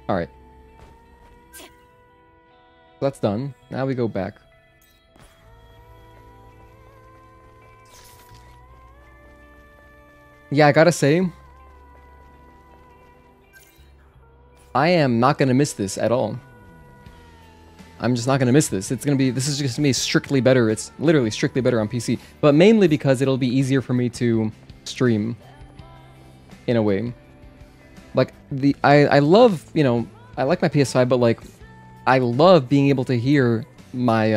Speaker 1: Alright. That's done. Now we go back. Yeah, I gotta say, I am not going to miss this at all. I'm just not going to miss this. It's going to be... This is just going to be strictly better. It's literally strictly better on PC. But mainly because it'll be easier for me to stream. In a way. Like, I love, you know... I like my PS5, but like... I love being able to hear my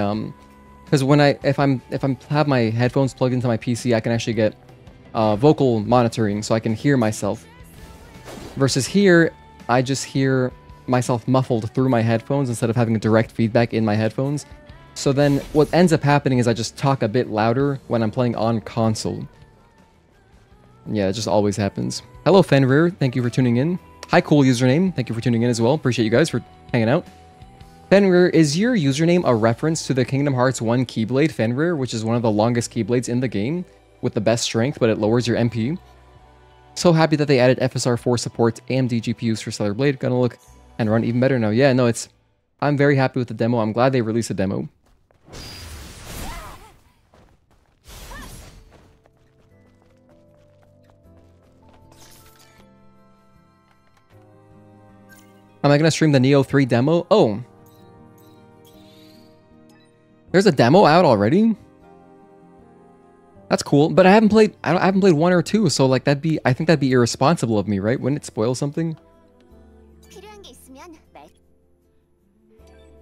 Speaker 1: Because when if I'm have my headphones plugged into my PC, I can actually get vocal monitoring, so I can hear myself. Versus here, I just hear myself muffled through my headphones instead of having a direct feedback in my headphones. So then what ends up happening is I just talk a bit louder when I'm playing on console. Yeah, it just always happens. Hello, Fenrir. Thank you for tuning in. Hi, cool username. Thank you for tuning in as well. Appreciate you guys for hanging out. Fenrir, is your username a reference to the Kingdom Hearts 1 Keyblade Fenrir, which is one of the longest Keyblades in the game, with the best strength, but it lowers your MP? So happy that they added FSR 4 support AMD GPUs for Stellar Blade. Gonna look and run even better now. Yeah, no, I'm very happy with the demo. I'm glad they released a demo. Am I gonna stream the Neo 3 demo? Oh. There's a demo out already? That's cool, but I haven't played 1 or 2, so like I think that'd be irresponsible of me, right? Wouldn't it spoil something?
Speaker 3: 필요한 게 있으면 말.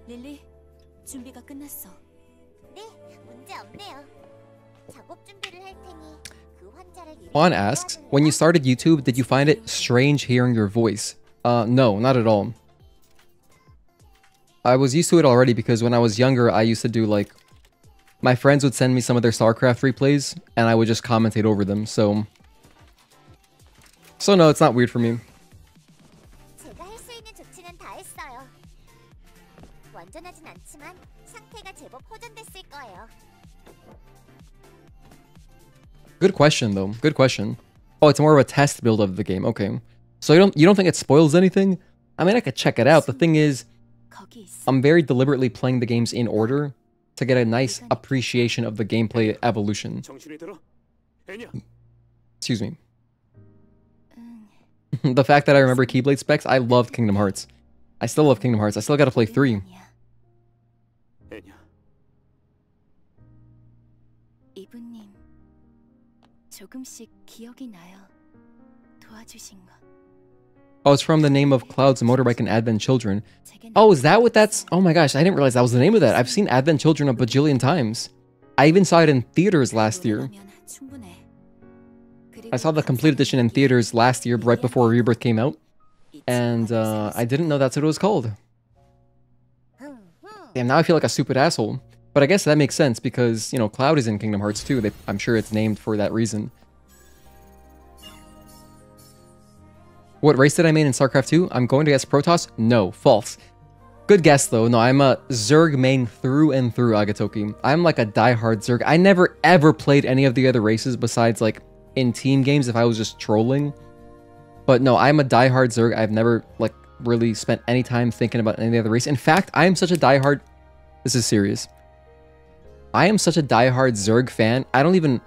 Speaker 3: 릴리, 준비가 끝났어. 네, 문제 없네요. 작업 준비를 할 테니 그 환자를
Speaker 1: Juan asks, when you started YouTube, did you find it strange hearing your voice? No, not at all. I was used to it already because when I was younger, I used to do like... My friends would send me some of their StarCraft replays, and I would just commentate over them, so... So no, it's not weird for me.
Speaker 3: 제가 할 수 있는 조치는 다 했어요. 완전하진 않지만 상태가 제법 호전됐을 거예요.
Speaker 1: Good question, though. Good question. Oh, it's more of a test build of the game. Okay. So you don't think it spoils anything? I mean, I could check it out. The thing is, I'm very deliberately playing the games in order to get a nice appreciation of the gameplay evolution. Excuse me. The fact that I remember Keyblade specs, I loved Kingdom Hearts. I still love Kingdom Hearts. I still gotta play 3.
Speaker 3: 이분님, 조금씩 기억이 나요. 도와주신 거.
Speaker 1: Oh, it's from the name of Cloud's Motorbike and Advent Children. Oh, is that what that's... Oh my gosh, I didn't realize that was the name of that. I've seen Advent Children a bajillion times. I even saw it in theaters last year. I saw the complete edition in theaters last year, right before Rebirth came out. And I didn't know that's what it was called. Damn, now I feel like a stupid asshole. But I guess that makes sense because, you know, Cloud is in Kingdom Hearts too. I'm sure it's named for that reason. What race did I main in StarCraft 2? I'm going to guess Protoss? No, false. Good guess though. No, I'm a Zerg main through and through, Agatoki. I'm like a diehard Zerg. I never ever played any of the other races besides like in team games if I was just trolling. But no, I'm a diehard Zerg. I've never like really spent any time thinking about any other race. In fact, I am such a diehard... This is serious. I am such a diehard Zerg fan. I don't even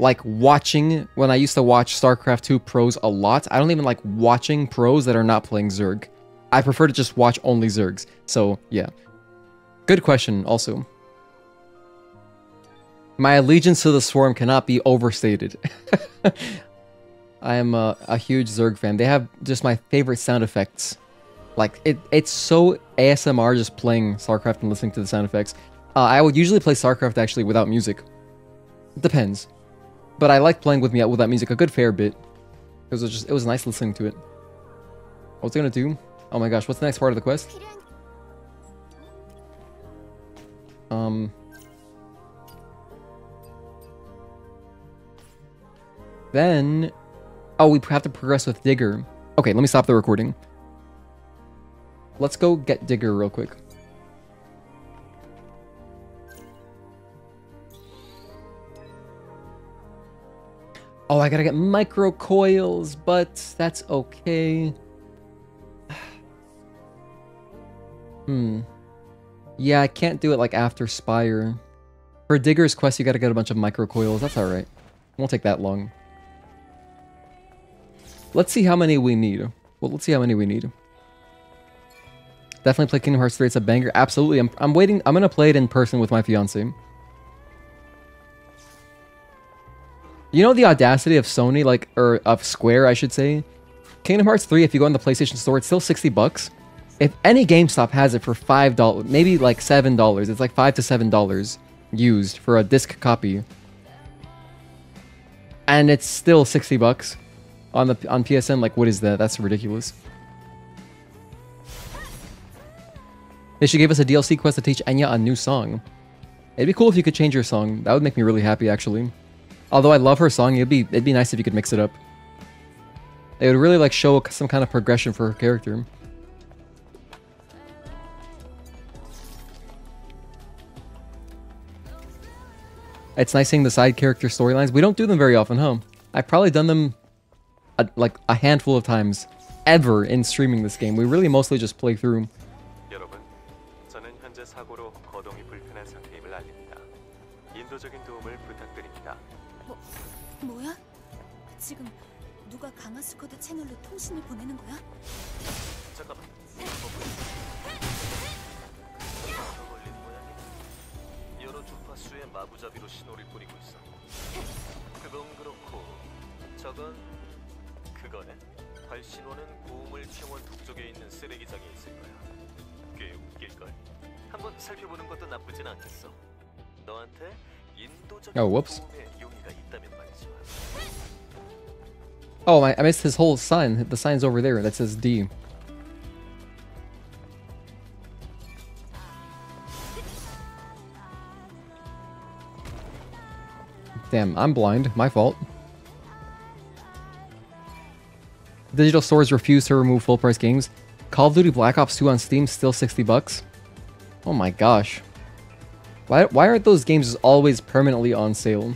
Speaker 1: like watching... When I used to watch StarCraft 2 pros a lot, I don't even like watching pros that are not playing Zerg. I prefer to just watch only Zergs. So, yeah. Good question, also. My allegiance to the Swarm cannot be overstated. I am a huge Zerg fan. They have just my favorite sound effects. Like, it's so ASMR just playing StarCraft and listening to the sound effects. I would usually play StarCraft actually without music. It depends. But I like playing without music a good fair bit. It was nice listening to it. What's it gonna do? Oh my gosh, what's the next part of the quest? Then... Oh, we have to progress with Digger. Okay, let me stop the recording. Let's go get Digger real quick. Oh, I gotta get micro coils, but that's okay. Yeah, I can't do it like after Spire. For Digger's quest, you gotta get a bunch of micro coils. That's alright. Won't take that long. Let's see how many we need. Well, let's see how many we need. Definitely play Kingdom Hearts 3. It's a banger. Absolutely. I'm waiting. I'm gonna play it in person with my fiance. You know the audacity of Sony, like, or of Square, I should say? Kingdom Hearts 3, if you go in the PlayStation Store, it's still 60 bucks. If any GameStop has it for $5, maybe like $7, it's like $5 to $7. used for a disc copy. And it's still $60 on PSN. Like, what is that? That's ridiculous. They should give us a DLC quest to teach Enya a new song. It'd be cool if you could change your song. That would make me really happy, actually. Although I love her song, it'd be nice if you could mix it up. It would really like show some kind of progression for her character. It's nice seeing the side character storylines. We don't do them very often, huh? I've probably done them like a handful of times ever in streaming this game. We really mostly just play through.
Speaker 4: 여러분, 저는 현재 사고로 거동이 불편한 상태임을 알립니다. 인도적인 도움을 부탁드립니다.
Speaker 3: 뭐야? 지금 누가 강화 스쿼드 채널로 통신을 보내는 거야?
Speaker 4: 잠깐만. 걸린 모양이네. 여러 주파수의 마구잡이로 신호를 뿌리고 있어. 그건 그렇고, 그거는 발신호는 고우물 평원 북쪽에 있는 쓰레기장에 있을 거야. 꽤 웃길 걸. 한번 살펴보는 것도 나쁘진 않겠어. 너한테 인도적인
Speaker 1: Oh, whoops.
Speaker 4: 도움의 용의가 있다면 말이지.
Speaker 1: Oh, I missed his whole sign. The sign's over there that says D. Damn, I'm blind. My fault. Digital stores refuse to remove full price games. Call of Duty Black Ops 2 on Steam still $60. Oh my gosh. Why aren't those games always permanently on sale?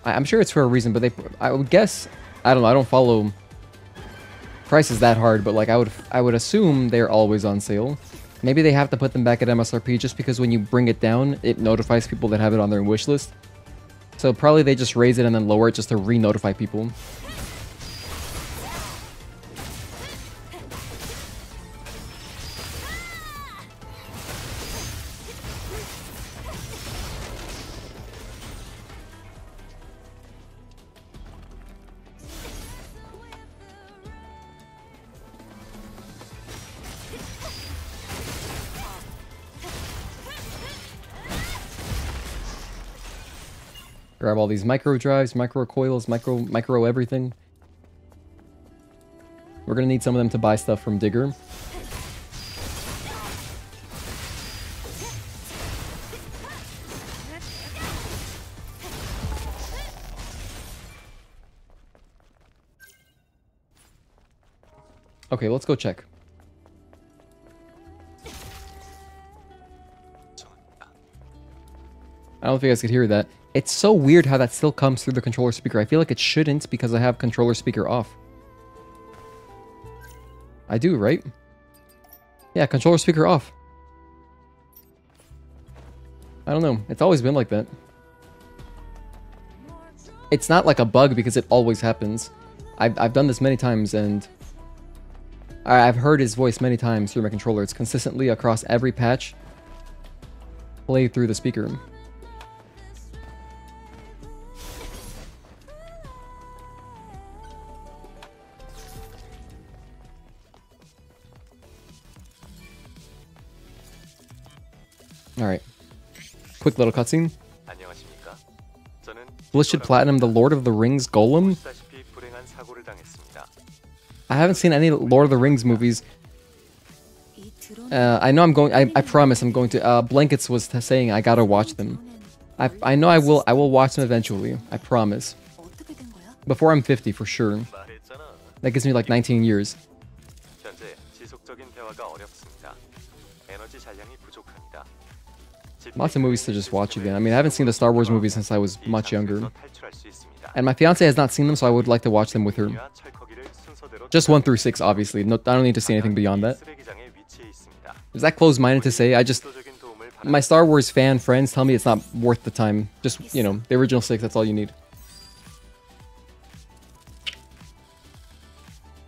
Speaker 1: I'm sure it's for a reason, but I would guess, I don't know, I don't follow prices that hard, but like I would assume they're always on sale. Maybe they have to put them back at MSRP just because when you bring it down, it notifies people that have it on their wish list. So probably they just raise it and then lower it just to re-notify people. Grab all these micro drives, micro coils, micro everything. We're gonna need some of them to buy stuff from Digger. Okay, let's go check. I don't know if you guys could hear that. It's so weird how that still comes through the controller speaker. I feel like it shouldn't because I have controller speaker off. I do, right? Yeah, controller speaker off. I don't know. It's always been like that. It's not like a bug because it always happens. I've done this many times and I've heard his voice many times through my controller. It's consistently across every patch played through the speaker. Alright. Quick little cutscene.
Speaker 4: 안녕하십니까? 저는
Speaker 1: Blizzard Platinum, the Lord of the Rings Golem?
Speaker 4: 보시다시피 불행한 사고를 당했습니다.
Speaker 1: I haven't seen any Lord of the Rings movies.
Speaker 3: 이 드론
Speaker 1: I know I'm going, I promise I'm going to, Blankets was saying I gotta watch them. I know I will watch them eventually. I promise.
Speaker 3: 어떻게 된 거야?
Speaker 1: Before I'm 50 for sure.
Speaker 4: 말했잖아.
Speaker 1: That gives me like 19 years.
Speaker 4: 현재 지속적인 대화가 어렵습니다. 에너지 잔량이 부족합니다.
Speaker 1: Lots of movies to just watch again. I mean, I haven't seen the Star Wars movies since I was much younger.
Speaker 4: 탈출할 수 있습니다.
Speaker 1: And my fiance has not seen them, so I would like to watch them with her.
Speaker 4: 철커기를 순서대로
Speaker 1: Just 1 through 6, obviously. No, I don't need to see anything beyond that.
Speaker 4: 쓰레기장에 위치해 있습니다.
Speaker 1: Is that closed-minded to say?
Speaker 4: 인도적인 도움을
Speaker 1: My Star Wars fan friends tell me it's not worth the time. Just, you know, the original 6, that's all you need.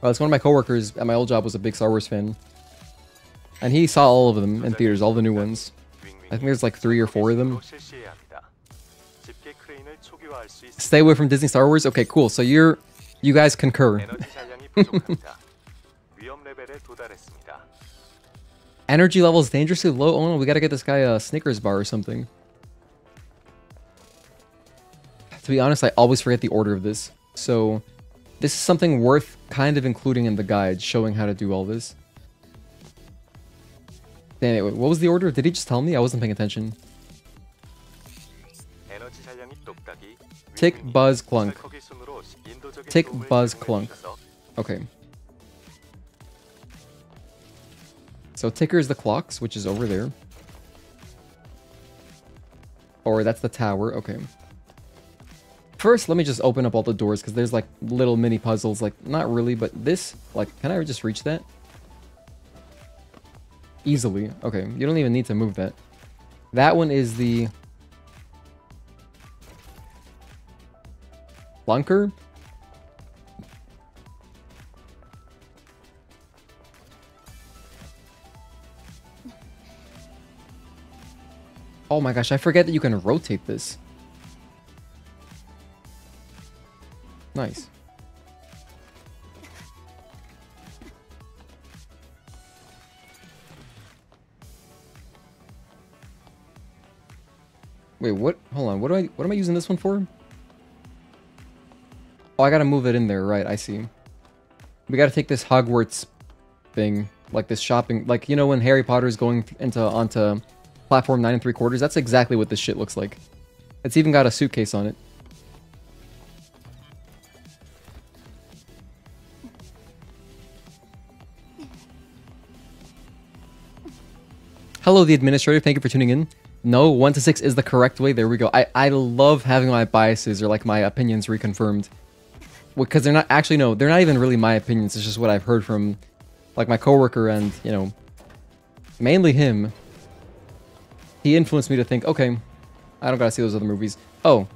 Speaker 1: Well, it's one of my coworkers at my old job was a big Star Wars fan. And he saw all of them in theaters, all the new ones. I think there's like 3 or 4 of them.
Speaker 4: 실시해야 합니다. 집게 크레인을 초기화할 수 있습니다.
Speaker 1: Stay away from Disney Star Wars? Okay, cool. So you guys concur.
Speaker 4: 에너지 잔량이 부족합니다. 위험 레벨에 도달했습니다.
Speaker 1: Energy level is dangerously low. Oh no, we gotta get this guy a Snickers bar or something. To be honest, I always forget the order of this. So this is something worth kind of including in the guide, showing how to do all this. Anyway, what was the order? Did he just tell me? I wasn't paying attention. Tick, buzz, clunk. Tick, buzz, clunk. Okay. So ticker is the clocks, which is over there. Or that's the tower. Okay. First, let me just open up all the doors, because there's like little mini puzzles. Like, not really, but this, like, can I just reach that? Easily. Okay, you don't even need to move that. That one is the clunker. Oh my gosh, I forget that you can rotate this. Nice. Wait, what? Hold on. What am I using this one for? Oh, I gotta move it in there. Right, I see. We gotta take this Hogwarts thing, like this shopping, like, you know, when Harry Potter is going onto platform 9 3/4. That's exactly what this shit looks like. It's even got a suitcase on it. Hello, the administrator. Thank you for tuning in. No, 1 to 6 is the correct way. There we go. I love having my biases or like my opinions reconfirmed. Because they're not actually, no, they're not even really my opinions. It's just what I've heard from like my coworker and, you know, mainly him. He influenced me to think, okay, I don't gotta see those other movies. Oh,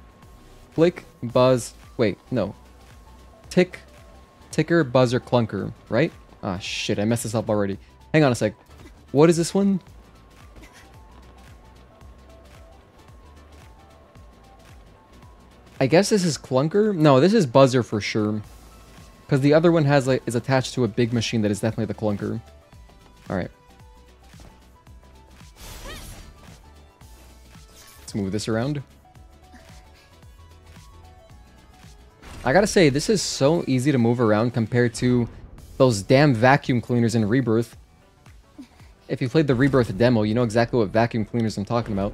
Speaker 1: flick, buzz, wait, no. Tick, ticker, buzzer, clunker, right? Ah, shit, I messed this up already. Hang on a sec. What is this one? I guess this is clunker? No, this is buzzer for sure. Because the other one has like is attached to a big machine that is definitely the clunker. Alright. Let's move this around. I gotta say, this is so easy to move around compared to those damn vacuum cleaners in Rebirth. If you played the Rebirth demo, you know exactly what vacuum cleaners I'm talking about.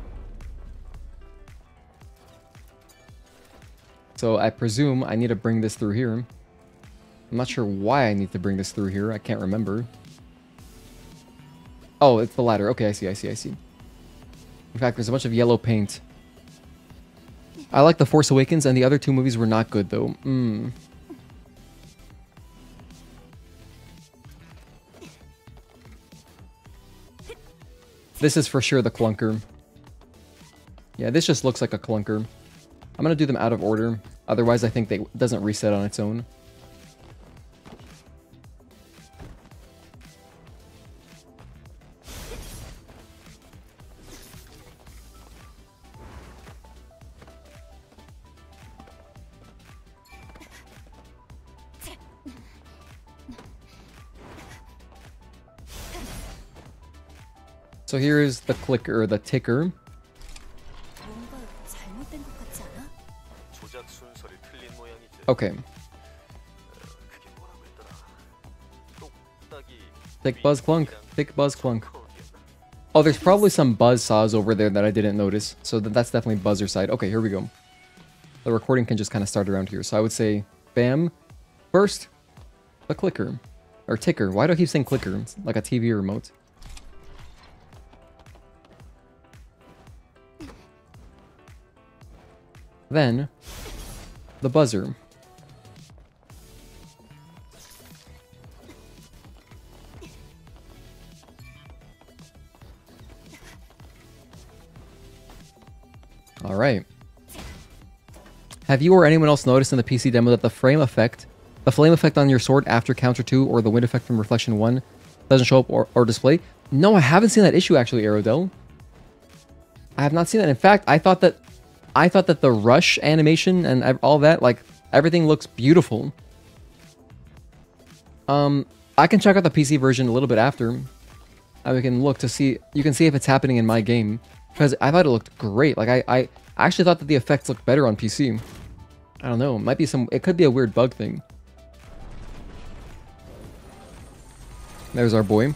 Speaker 1: So I presume I need to bring this through here. I'm not sure why I need to bring this through here. I can't remember. Oh, it's the ladder. Okay, I see. In fact, there's a bunch of yellow paint. I like The Force Awakens, and the other two movies were not good, though. This is for sure the clunker. Yeah, this just looks like a clunker. I'm gonna do them out of order. Otherwise, I think it doesn't reset on its own. So here is the clicker, or the ticker. Okay. Tick, buzz, clunk. Tick, buzz, clunk. Oh, there's probably some buzz saws over there that I didn't notice. So that's definitely buzzer side. Okay, here we go. The recording can just kind of start around here. So I would say, bam. First, the clicker. Or ticker. Why do I keep saying clicker? It's like a TV remote. Then, the buzzer. Alright. Have you or anyone else noticed in the PC demo that the flame effect on your sword after counter 2 or the wind effect from reflection 1 doesn't show up or display? No, I haven't seen that issue actually, Aerodel. I have not seen that. In fact, I thought that the rush animation and all that, like, everything looks beautiful. I can check out the PC version a little bit after. And we can look to see, you can see if it's happening in my game. Because I thought it looked great. Like, I actually thought that the effects looked better on PC. I don't know. It might be it could be a weird bug thing. There's our boy.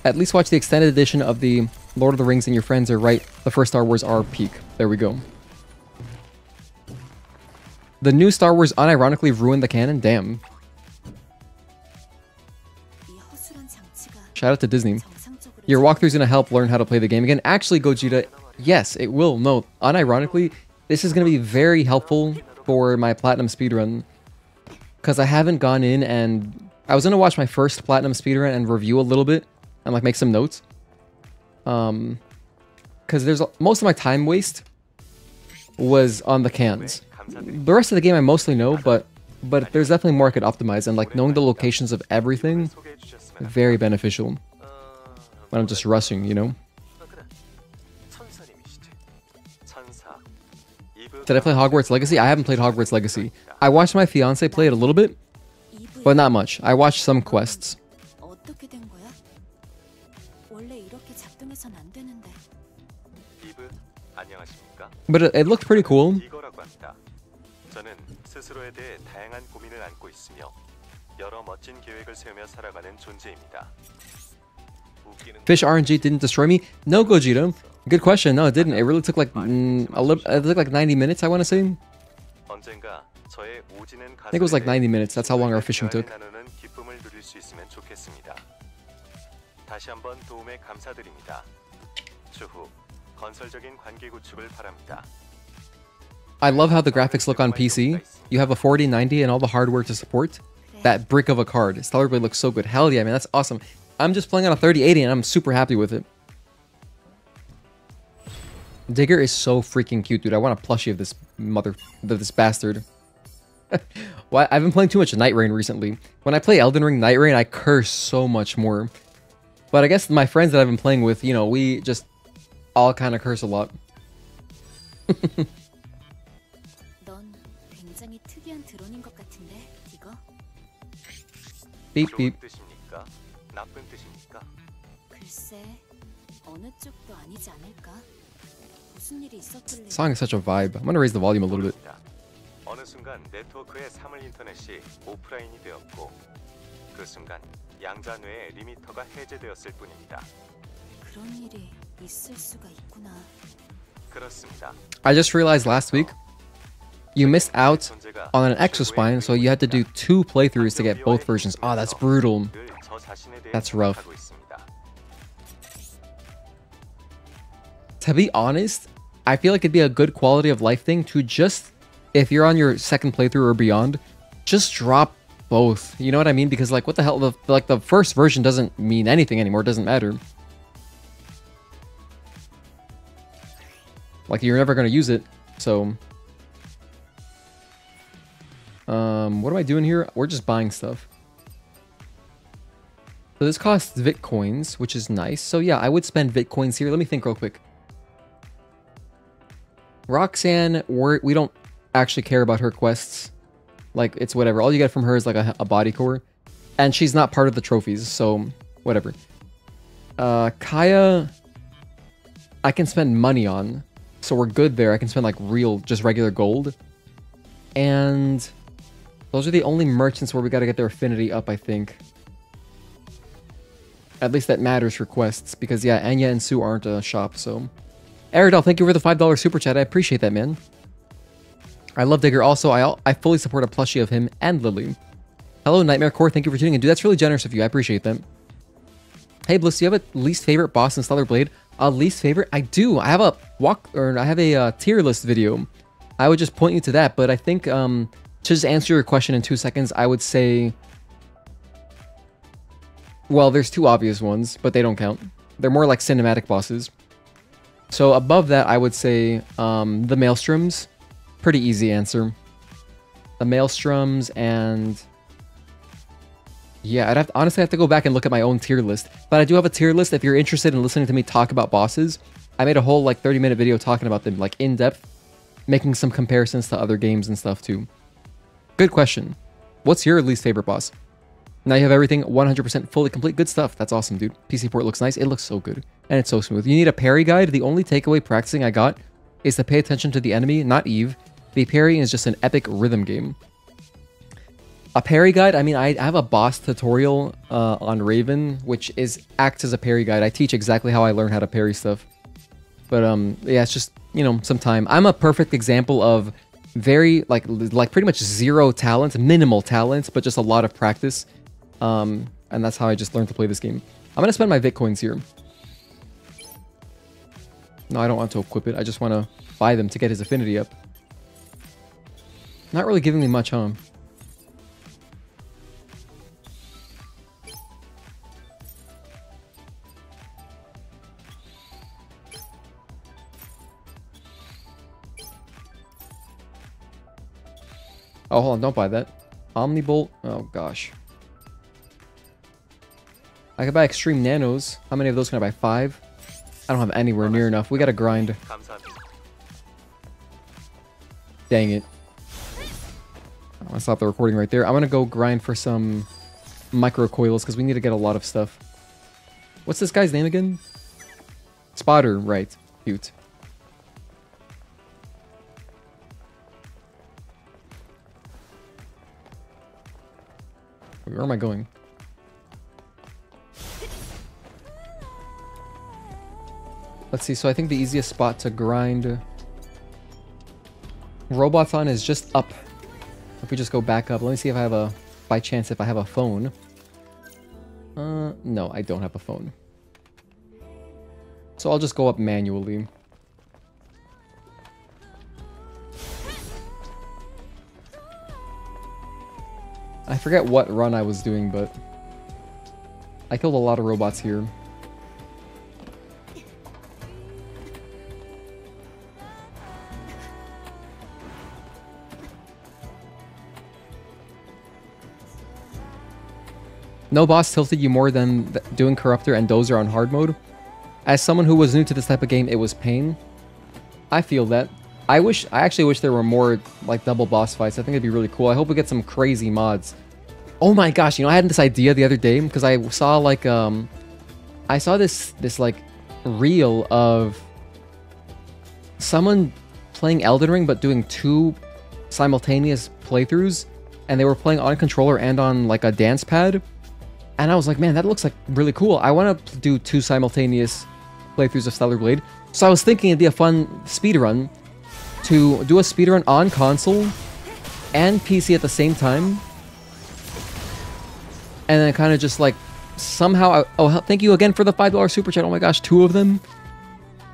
Speaker 1: At least watch the extended edition of the Lord of the Rings and your friends are right. The first Star Wars are peak. There we go. The new Star Wars unironically ruined the canon? Damn. Shout out to Disney. Your walkthrough's gonna help learn how to play the game again. Actually, Gogeta, yes, it will. No, unironically, this is gonna be very helpful for my platinum speedrun. Because I haven't gone in and... I was gonna watch my first platinum speedrun and review a little bit. And like make some notes. Because there's... Most of my time waste was on the cans. The rest of the game I mostly know, but there's definitely more I could optimize. And like knowing the locations of everything, very beneficial. When I'm just rushing, you know? Did I play Hogwarts Legacy? I haven't played Hogwarts Legacy. I watched my fiance play it a little bit, but not much. I watched some quests. But it looked pretty cool. Fish RNG didn't destroy me? No, Gogeta. Good question. No, it didn't. It really took like a little. It took like 90 minutes, I want to say. I think it was like 90 minutes. That's how long our fishing took. I love how the graphics look on PC. You have a 4090 and all the hardware to support. That brick of a card. Stellar Blade looks so good. Hell yeah, man. That's awesome. I'm just playing on a 3080 and I'm super happy with it. Digger is so freaking cute, dude. I want a plushie of this bastard. Well, I've been playing too much Night Rain recently. When I play Elden Ring Night Rain, I curse so much more. But I guess my friends that I've been playing with, you know, we just all kind of curse a lot. Beep beep. Song is such a vibe. I'm gonna raise the volume a little bit. I just realized last week you missed out on an Exospine, so you had to do 2 playthroughs to get both versions. Oh, that's brutal. That's rough. To be honest, I feel like it'd be a good quality of life thing to just, if you're on your second playthrough or beyond, just drop both. You know what I mean? Because like, what the hell? The first version doesn't mean anything anymore. It doesn't matter. Like, you're never going to use it. So, what am I doing here? We're just buying stuff. So this costs Vitcoins, which is nice. So yeah, I would spend Vitcoins here. Let me think real quick. Roxanne, we don't actually care about her quests. Like, it's whatever. All you get from her is like a body core. And she's not part of the trophies, so whatever. Kaya, I can spend money on. So we're good there. I can spend like just regular gold. And those are the only merchants where we got to get their affinity up, I think. At least that matters for quests. Because yeah, Enya and Sue aren't a shop, so... Aerodel, thank you for the $5 super chat. I appreciate that, man. I love Digger. Also, I fully support a plushie of him and Lily. Hello, Nightmare Core. Thank you for tuning in. Dude, that's really generous of you. I appreciate that. Hey, Bliss, do you have a least favorite boss in Stellar Blade? A least favorite? I do. I have a tier list video. I would just point you to that, but I think to just answer your question in 2 seconds, I would say... Well, there's 2 obvious ones, but they don't count. They're more like cinematic bosses. So above that, I would say the Maelstroms. Pretty easy answer. The Maelstroms and... Yeah, honestly have to go back and look at my own tier list. But I do have a tier list if you're interested in listening to me talk about bosses. I made a whole like 30-minute video talking about them, like in depth, making some comparisons to other games and stuff too. Good question. What's your least favorite boss? Now you have everything 100% fully complete. Good stuff. That's awesome, dude. PC port looks nice. It looks so good. And it's so smooth. You need a parry guide. The only takeaway practicing I got is to pay attention to the enemy, not Eve. The parry is just an epic rhythm game. A parry guide, I mean, I have a boss tutorial on Raven, which acts as a parry guide. I teach exactly how I learn how to parry stuff. But yeah, it's just, you know, some time. I'm a perfect example of very, like pretty much zero talent, minimal talent, but just a lot of practice. And that's how I just learned to play this game. I'm going to spend my Bitcoins here. No, I don't want to equip it. I just want to buy them to get his affinity up. Not really giving me much, huh? Oh, hold on. Don't buy that. Omnibolt. Oh, gosh. I could buy Extreme Nanos. How many of those can I buy? 5? I don't have anywhere near enough. We gotta grind. Dang it. I'm gonna stop the recording right there. I'm gonna go grind for some microcoils because we need to get a lot of stuff. What's this guy's name again? Spotter, right. Cute. Where am I going? Let's see, so I think the easiest spot to grind robots on is just up. If we just go back up, let me see if I have a, by chance, if I have a phone. No, I don't have a phone. So I'll just go up manually. I forget what run I was doing, but I killed a lot of robots here. No boss tilted you more than doing Corruptor and Dozer on hard mode. As someone who was new to this type of game, it was pain. I feel that. I actually wish there were more like double boss fights. I think it'd be really cool. I hope we get some crazy mods. Oh my gosh, you know, I had this idea the other day because I saw like I saw this like reel of someone playing Elden Ring but doing 2 simultaneous playthroughs, and they were playing on controller and on like a dance pad. And I was like, man, that looks like really cool. I want to do 2 simultaneous playthroughs of Stellar Blade. So I was thinking it'd be a fun speedrun to do a speedrun on console and PC at the same time. And then kind of just like somehow... oh, thank you again for the $5 super chat. Oh my gosh, 2 of them.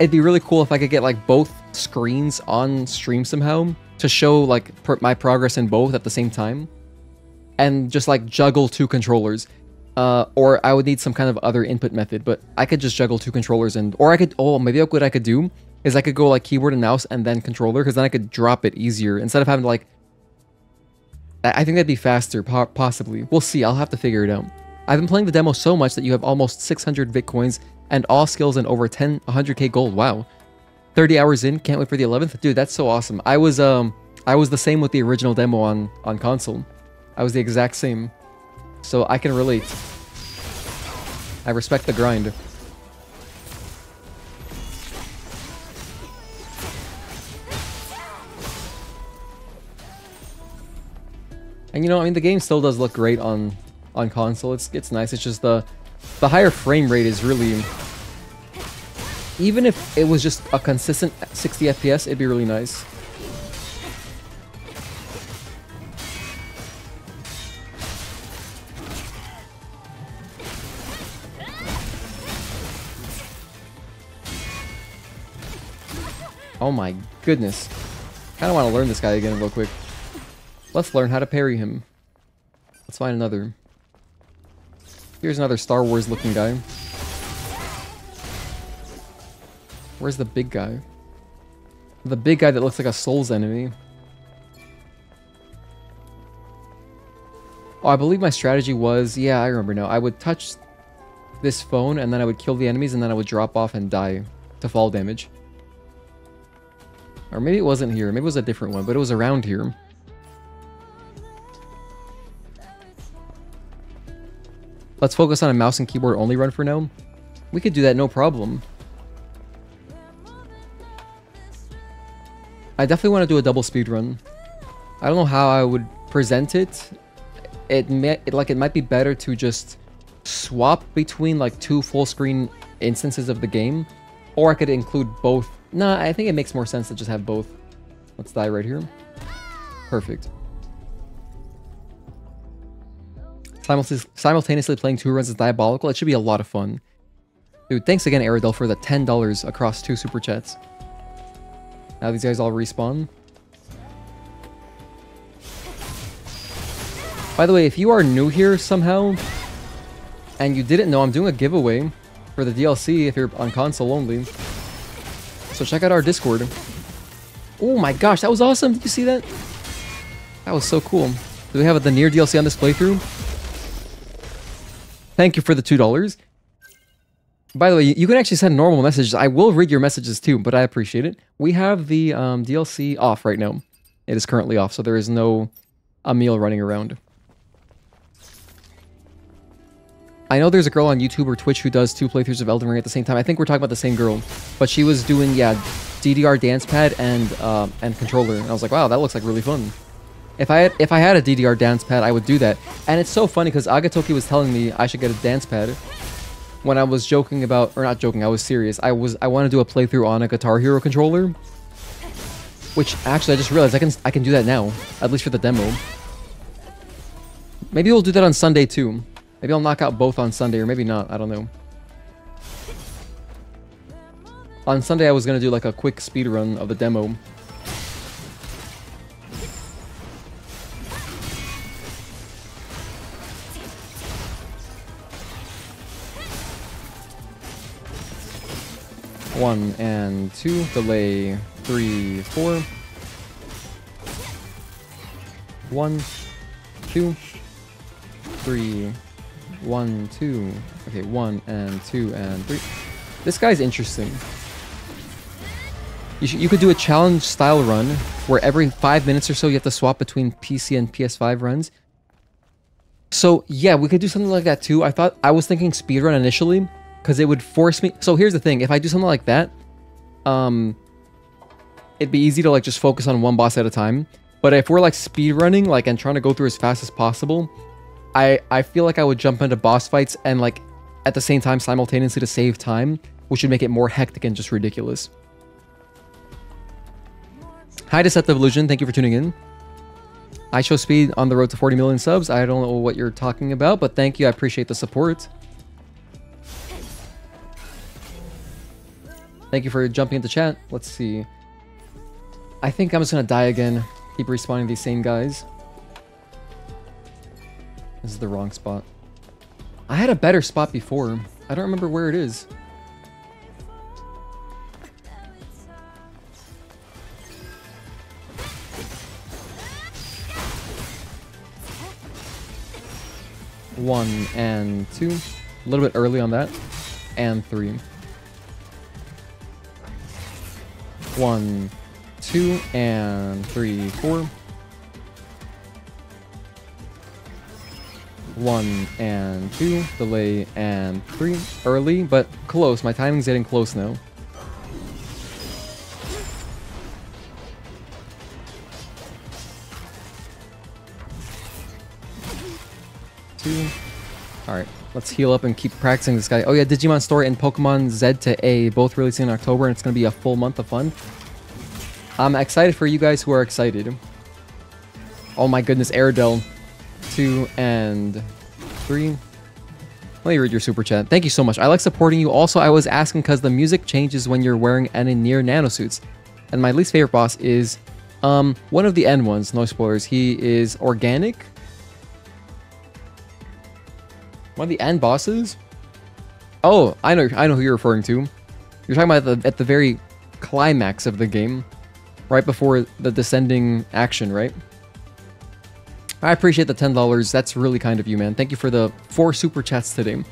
Speaker 1: It'd be really cool if I could get like both screens on stream somehow to show like my progress in both at the same time. And just like juggle 2 controllers. Or I would need some kind of other input method, but I could just juggle 2 controllers and... or I could... oh, maybe what I could do is I could go like keyboard and mouse and then controller, because then I could drop it easier instead of having to like... I think that'd be faster, possibly. We'll see, I'll have to figure it out. I've been playing the demo so much that you have almost 600 Bitcoins and all skills and over 100k gold. Wow. 30 hours in, can't wait for the 11th. Dude, that's so awesome. I was the same with the original demo on console. I was the exact same. So I can relate. I respect the grind. And you know, I mean, the game still does look great on console. It's nice. It's just the higher frame rate is really... even if it was just a consistent 60 FPS, it'd be really nice. Oh my goodness. Kind of want to learn this guy again real quick. Let's learn how to parry him. Let's find another. Here's another Star Wars looking guy. Where's the big guy? The big guy that looks like a Souls enemy. Oh, I believe my strategy was... yeah, I remember now. I would touch this phone and then I would kill the enemies and then I would drop off and die to fall damage. Or maybe it wasn't here. Maybe it was a different one, but it was around here. let's focus on a mouse and keyboard only run for now. We could do that, no problem. I definitely want to do a double speed run. I don't know how I would present it. It might be better to just swap between like 2 full screen instances of the game, or I could include both. Nah, I think it makes more sense to just have both. Let's die right here. Perfect. Simultaneously playing 2 runs is diabolical. It should be a lot of fun. Dude, thanks again, Aerodel, for the $10 across 2 super chats. Now these guys all respawn. By the way, if you are new here somehow, and you didn't know, I'm doing a giveaway for the DLC if you're on console only. So check out our Discord. Oh my gosh, that was awesome. Did you see that? That was so cool. Do we have the Nier DLC on this playthrough? Thank you for the $2. By the way, you can actually send normal messages. I will read your messages too, but I appreciate it. We have the DLC off right now. It is currently off, so there is no Emil running around. I know there's a girl on YouTube or Twitch who does 2 playthroughs of Elden Ring at the same time. I think we're talking about the same girl. But she was doing, yeah, DDR dance pad and controller. And I was like, wow, that looks like really fun. If I had a DDR dance pad, I would do that. And it's so funny because Agatoki was telling me I should get a dance pad when I was joking about, or not joking, I was serious. I want to do a playthrough on a Guitar Hero controller, which actually I just realized I can do that now, at least for the demo. Maybe we'll do that on Sunday too. Maybe I'll knock out both on Sunday, or maybe not. I don't know. On Sunday, I was going to do like a quick speed run of the demo. One and 2, delay 3, 4. 1, 2, 3. 1, 2. Okay, 1 and 2 and 3. This guy's interesting. You could do a challenge style run where every 5 minutes or so you have to swap between PC and PS5 runs. So yeah, we could do something like that too. I was thinking speedrun initially because it would force me. So here's the thing: if I do something like that, it'd be easy to like just focus on one boss at a time. But if we're like speedrunning, like and trying to go through as fast as possible, I feel like I would jump into boss fights and like at the same time simultaneously to save time, which would make it more hectic and just ridiculous. Hi Deceptive Illusion, thank you for tuning in. I show speed on the road to 40 million subs. I don't know what you're talking about, but thank you. I appreciate the support. Thank you for jumping into chat. Let's see. I think I'm just gonna die again. Keep respawning these same guys. This is the wrong spot. I had a better spot before. I don't remember where it is. One and 2. A little bit early on that. And 3. 1, 2, and 3, 4. 1 and 2, delay and 3. Early, but close. My timing's getting close now. Alright, let's heal up and keep practicing this guy. Oh yeah, Digimon Story and Pokemon Z to A, both releasing in October, and it's going to be a full month of fun. I'm excited for you guys who are excited. Oh my goodness, Airdel. 2 and 3. Let me read your super chat. Thank you so much. I like supporting you. Also, I was asking because the music changes when you're wearing any Nier nanosuits. And my least favorite boss is one of the N ones. No spoilers. He is organic. One of the end bosses? Oh, I know who you're referring to. You're talking about at the very climax of the game, right before the descending action, right? I appreciate the $10. That's really kind of you, man. Thank you for the 4 super chats today.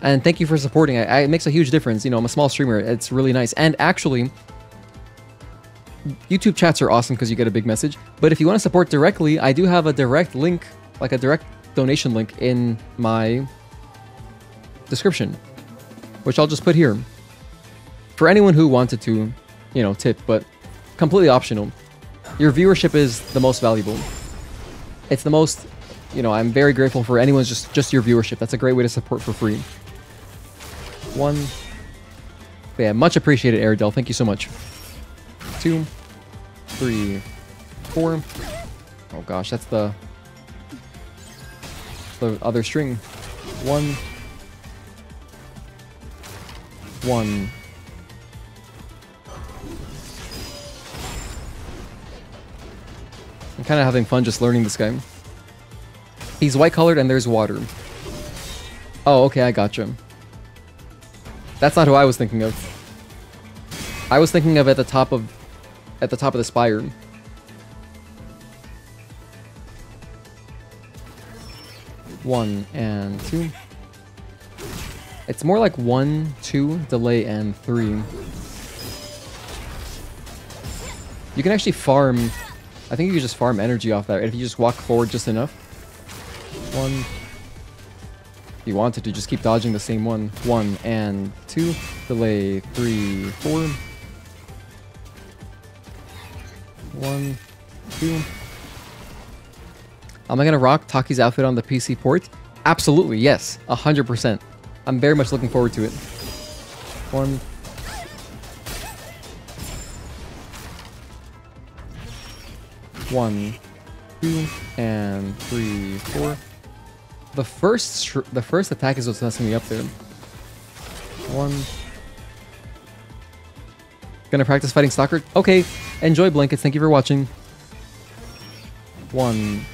Speaker 1: And thank you for supporting. It makes a huge difference. You know, I'm a small streamer. It's really nice. And actually, YouTube chats are awesome because you get a big message. But if you want to support directly, I do have a direct link, like a direct donation link in my description, which I'll just put here. For anyone who wanted to, you know, tip, but completely optional. Your viewership is the most valuable. It's the most, you know, I'm very grateful for anyone's just your viewership. That's a great way to support for free. 1. Yeah, much appreciated, Airedale. Thank you so much. 2, 3, 4. Oh gosh, that's the other string. 1. 1. I'm kind of having fun just learning this guy. He's white colored and there's water. Oh, okay, I gotcha. That's not who I was thinking of. I was thinking of at the top of the spire. One and 2. It's more like 1, 2, delay, and 3. You can actually farm. I think you can just farm energy off that if you just walk forward just enough. 1. If you wanted to, just keep dodging the same one. 1 and 2. Delay 3, 4. 1, 2. Am I gonna rock Taki's outfit on the PC port? Absolutely, yes. 100%. I'm very much looking forward to it. 1. 1, 2, and 3, 4. The first attack is what's messing me up there. 1. Gonna practice fighting Stalker? Okay. Enjoy, Blankets. Thank you for watching. 1,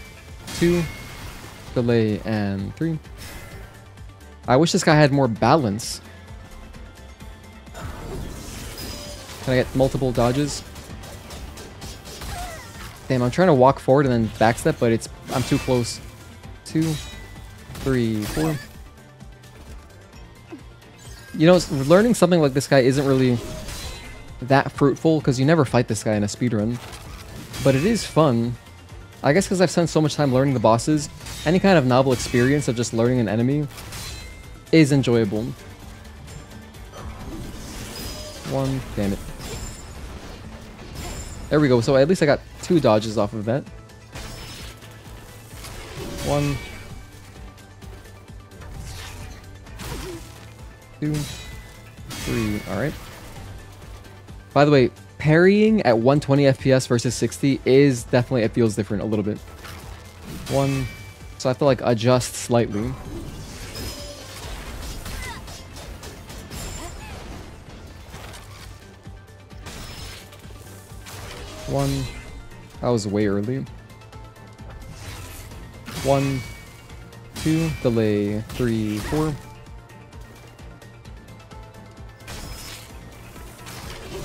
Speaker 1: 2, delay, and 3. I wish this guy had more balance. Can I get multiple dodges? Damn, I'm trying to walk forward and then backstep, but I'm too close. 2, 3, 4. You know, learning something like this guy isn't really that fruitful because you never fight this guy in a speedrun. But it is fun. I guess because I've spent so much time learning the bosses, any kind of novel experience of just learning an enemy is enjoyable. 1, damn it. There we go, so at least I got 2 dodges off of that. 1, 2, 3, alright. By the way, parrying at 120 FPS versus 60 is definitely, it feels different a little bit. 1, so I have to like adjust slightly. 1, that was way early. 1, 2, delay, 3, 4.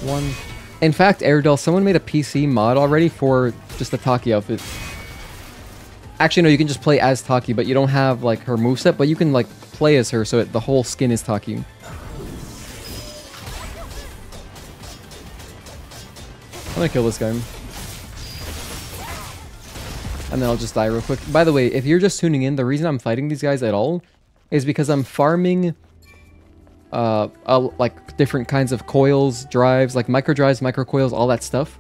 Speaker 1: 1. In fact, Airedale, someone made a PC mod already for just the Taki outfit. Actually, no, you can just play as Taki, but you don't have like her moveset, but you can like play as her so the whole skin is Taki. I'm gonna kill this guy. And then I'll just die real quick. By the way, if you're just tuning in, the reason I'm fighting these guys at all is because I'm farming like different kinds of coils, drives, like micro drives, micro coils, all that stuff,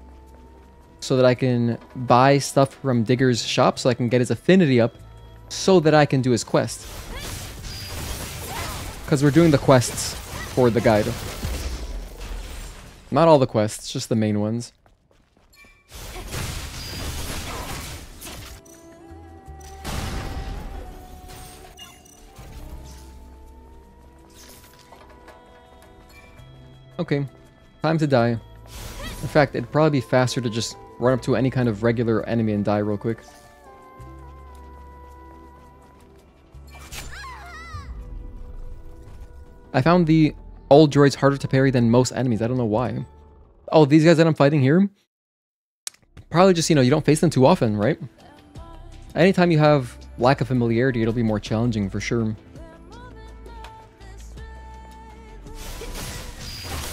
Speaker 1: so that I can buy stuff from Digger's shop so I can get his affinity up so that I can do his quest. Because we're doing the quests for the guide. Not all the quests, just the main ones. Okay, time to die. In fact, it'd probably be faster to just run up to any kind of regular enemy and die real quick. I found the old droids harder to parry than most enemies. I don't know why. Oh, these guys that I'm fighting here? Probably just, you know, you don't face them too often, right? Anytime you have lack of familiarity, it'll be more challenging for sure.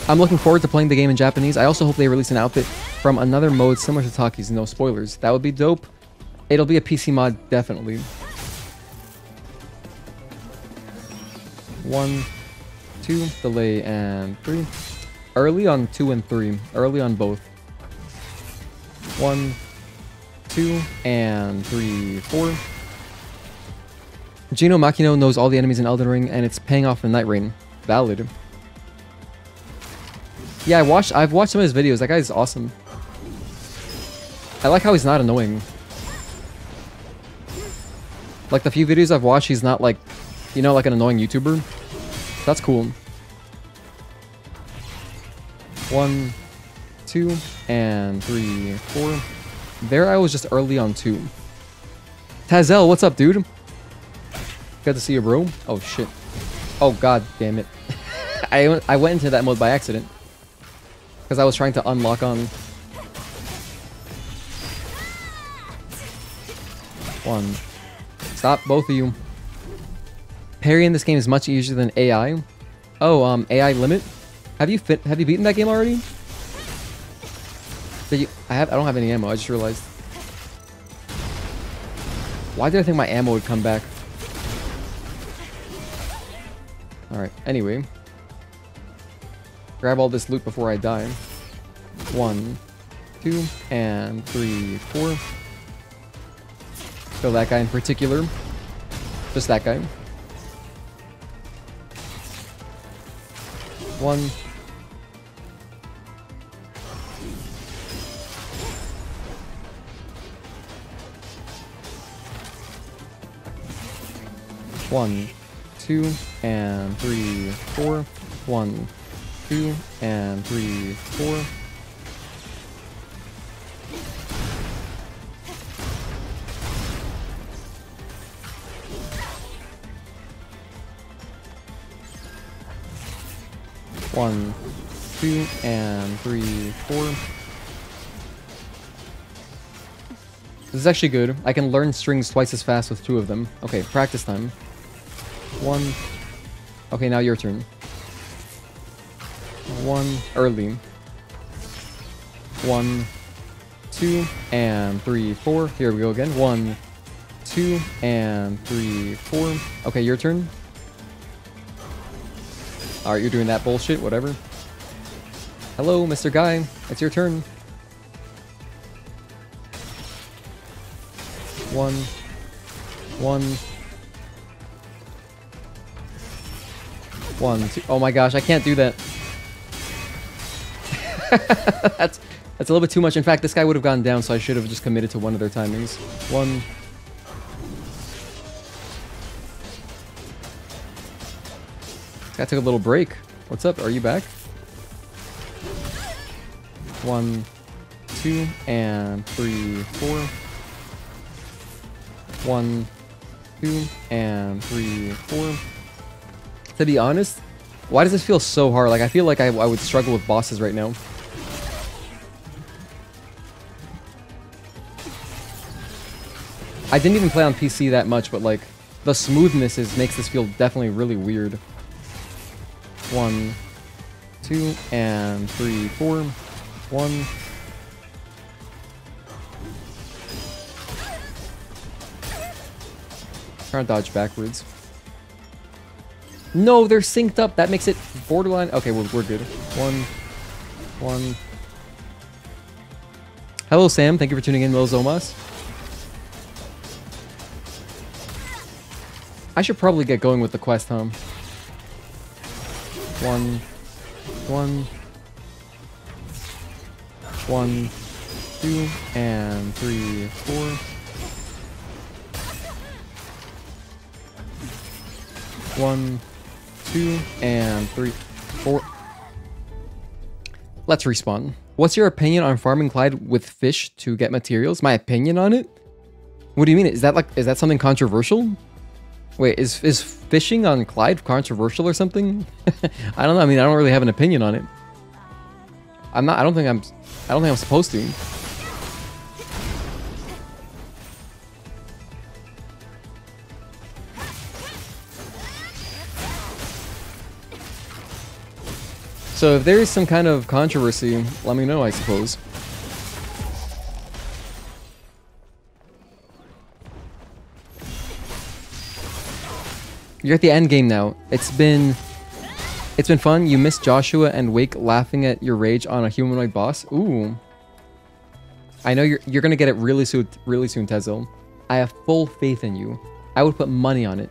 Speaker 1: I'm looking forward to playing the game in Japanese. I also hope they release an outfit from another mode similar to Taki's. No spoilers. That would be dope. It'll be a PC mod, definitely. 1, 2, delay, and 3. Early on 2 and 3. Early on both. 1, 2, and 3, 4. Gino Makino knows all the enemies in Elden Ring, and it's paying off in Night Rain. Valid. Yeah, I've watched some of his videos. That guy's awesome. I like how he's not annoying. Like the few videos I've watched, he's not like, you know, like an annoying YouTuber. That's cool. 1, 2, and 3, 4. There I was just early on 2. Tazel, what's up, dude? Good to see you, bro. Oh, shit. Oh, god damn it. I went into that mode by accident. Because I was trying to unlock on... 1. Stop, both of you. Parry in this game is much easier than AI. Oh, AI limit? Have you beaten that game already? I don't have any ammo, I just realized. Why did I think my ammo would come back? Alright, anyway. Grab all this loot before I die. 1, 2, and 3, 4. Kill that guy in particular. Just that guy. 1. 1, 2, and 3, 4. 1, 2, and 3, 4. One, 2, and 3, 4. This is actually good. I can learn strings twice as fast with 2 of them. Okay, practice time. 1. Okay, now your turn. 1, early. 1, 2, and 3, 4. Here we go again. 1, 2, and 3, 4. Okay, your turn. Alright, you're doing that bullshit, whatever. Hello, Mr. Guy. It's your turn. 1, 1, 1, 2. Oh my gosh, I can't do that. That's a little bit too much. In fact, this guy would have gone down, so I should have just committed to one of their timings. 1. I took a little break. What's up? Are you back? 1, 2, and 3, 4. 1, 2, and 3, 4. To be honest, why does this feel so hard? Like, I feel like I would struggle with bosses right now. I didn't even play on PC that much, but like, the smoothness makes this feel definitely really weird. 1, 2, and 3, 4. 1. Trying to dodge backwards. No, they're synced up. That makes it borderline. Okay, we're good. 1, 1. Hello, Sam. Thank you for tuning in, Los Omas. I should probably get going with the quest, huh? 1, 1, 1, 2, and 3, 4. 1, 2, and 3, 4. Let's respawn. What's your opinion on farming Clyde with fish to get materials? My opinion on it? What do you mean? Is that something controversial? Wait, is fishing on Clyde controversial or something? I don't know. I mean, I don't really have an opinion on it. I don't think I'm supposed to. So if there is some kind of controversy, let me know, I suppose. You're at the end game now. It's been fun. You missed Joshua and Wake laughing at your rage on a humanoid boss. Ooh. I know you're gonna get it really soon, Tezo. I have full faith in you. I would put money on it.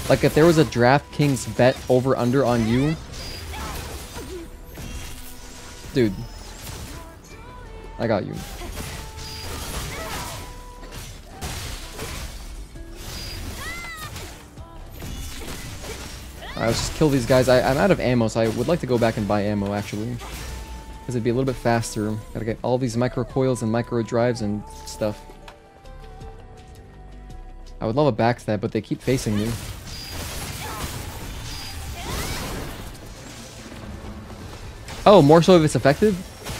Speaker 1: Like if there was a DraftKings bet over under on you, dude. I got you. Alright, let's just kill these guys. I'm out of ammo, so I would like to go back and buy ammo, actually. Because it'd be a little bit faster. Gotta get all these micro coils and micro drives and stuff. I would love a backstab, but they keep facing me. Oh, more so if it's effective?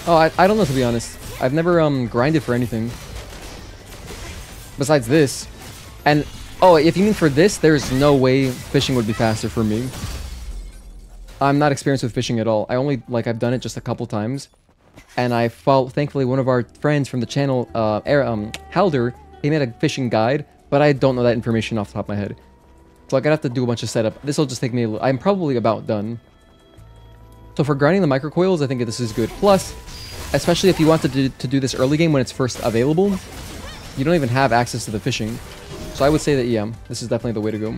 Speaker 1: Oh, I don't know, to be honest. I've never grinded for anything. Besides this. And, oh, if you mean for this, there's no way fishing would be faster for me. I'm not experienced with fishing at all. I only, like, I've done it just a couple times. And I followed, thankfully, one of our friends from the channel, Halder, he made a fishing guide, but I don't know that information off the top of my head. So I'm gonna have to do a bunch of setup. This will just take me I'm probably about done. So for grinding the microcoils, I think this is good. Plus, especially if you want to do this early game when it's first available, you don't even have access to the fishing. So I would say that, yeah, this is definitely the way to go.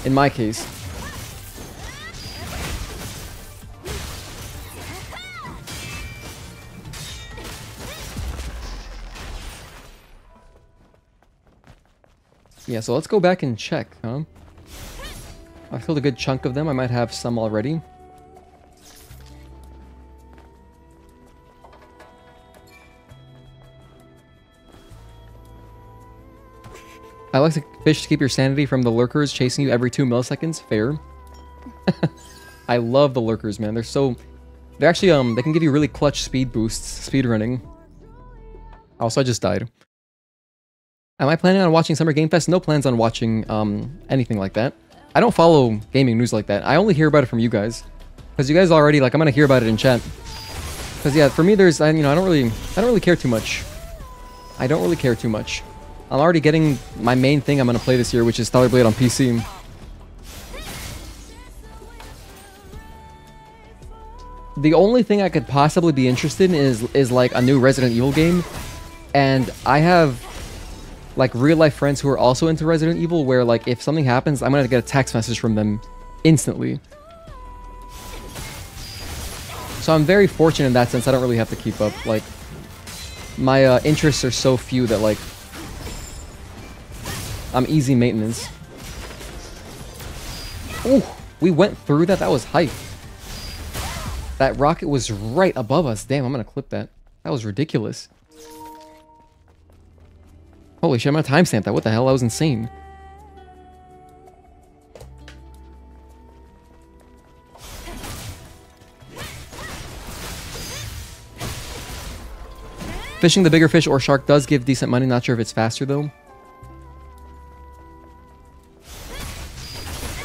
Speaker 1: In my case. Yeah, so let's go back and check, huh? I killed a good chunk of them. I might have some already. I like to fish to keep your sanity from the lurkers chasing you every 2 milliseconds. Fair. I love the lurkers, man. They're actually, they can give you really clutch speed boosts, speedrunning. Also, I just died. Am I planning on watching Summer Game Fest? No plans on watching, anything like that. I don't follow gaming news like that. I only hear about it from you guys. Because you guys already, like, I'm gonna hear about it in chat. Because, yeah, for me, there's, you know, I don't really care too much. I don't really care too much. I'm already getting my main thing I'm gonna play this year, which is Stellar Blade on PC. The only thing I could possibly be interested in is like, a new Resident Evil game. And I have like real-life friends who are also into Resident Evil, where like if something happens, I'm gonna get a text message from them instantly. So I'm very fortunate in that sense. I don't really have to keep up. Like, my interests are so few that like I'm easy maintenance. Ooh, we went through that. That was hype. That rocket was right above us. Damn, I'm gonna clip that. That was ridiculous. Holy shit, I'm gonna timestamp that. What the hell? That was insane. Fishing the bigger fish or shark does give decent money. Not sure if it's faster, though.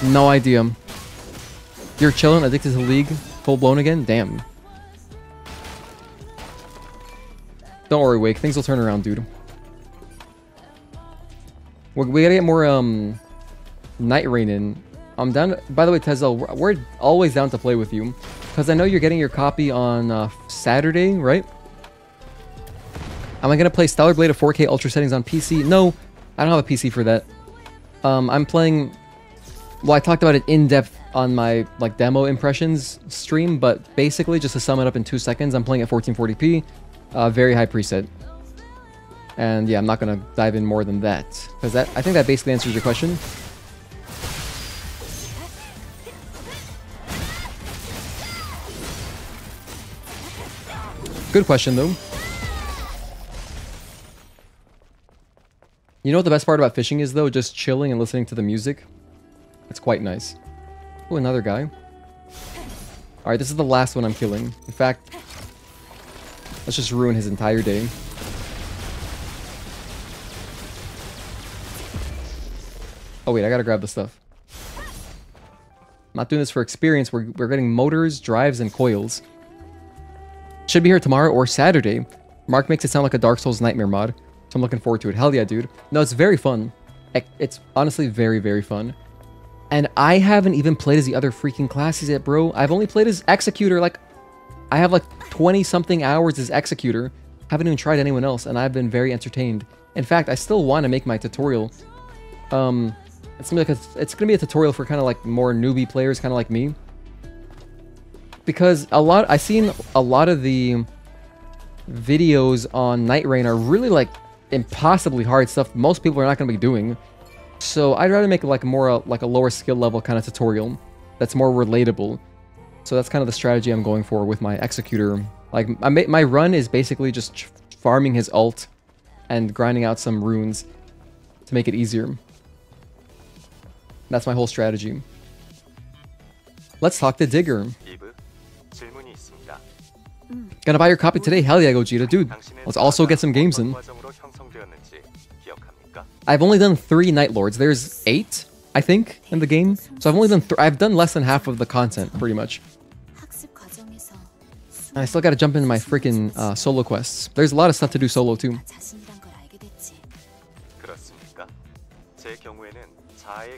Speaker 1: No idea. You're chilling, addicted to League, full-blown again? Damn. Don't worry, Wake. Things will turn around, dude. We gotta get more, Night Rain in. I'm down... By the way, Tezel, we're always down to play with you. Because I know you're getting your copy on, Saturday, right? Am I gonna play Stellar Blade at 4K Ultra settings on PC? No, I don't have a PC for that. I'm playing... Well, I talked about it in depth on my like demo impressions stream, but basically, just to sum it up in 2 seconds, I'm playing at 1440p, very high preset. And yeah, I'm not gonna dive in more than that, because I think that basically answers your question. Good question, though. You know what the best part about fishing is, though? Just chilling and listening to the music. It's quite nice. Oh, another guy. Alright, this is the last one I'm killing. In fact, let's just ruin his entire day. Oh wait, I gotta grab the stuff. I'm not doing this for experience. We're getting motors, drives, and coils. Should be here tomorrow or Saturday. Mark makes it sound like a Dark Souls nightmare mod. So I'm looking forward to it. Hell yeah, dude. No, it's very fun. It's honestly very, very fun. And I haven't even played as the other freaking classes yet, bro. I've only played as Executor. Like, I have like 20-something hours as Executor. Haven't even tried anyone else, and I've been very entertained. In fact, I still want to make my tutorial. It's gonna be a tutorial for kind of like more newbie players, kind of like me. Because I've seen a lot of the videos on Night Rain are really like impossibly hard stuff most people are not gonna be doing. So I'd rather make like more like a lower skill level kind of tutorial that's more relatable. So that's kind of the strategy I'm going for with my Executor. Like my run is basically just farming his ult and grinding out some runes to make it easier. That's my whole strategy. Let's talk to Digger. Gonna buy your copy today? Hell yeah, Gogeta. Dude, let's also get some games in. I've only done 3 Night Lords. There's 8, I think, in the game. So I've only done I've done less than half of the content, pretty much. And I still gotta jump into my freaking solo quests. There's a lot of stuff to do solo, too.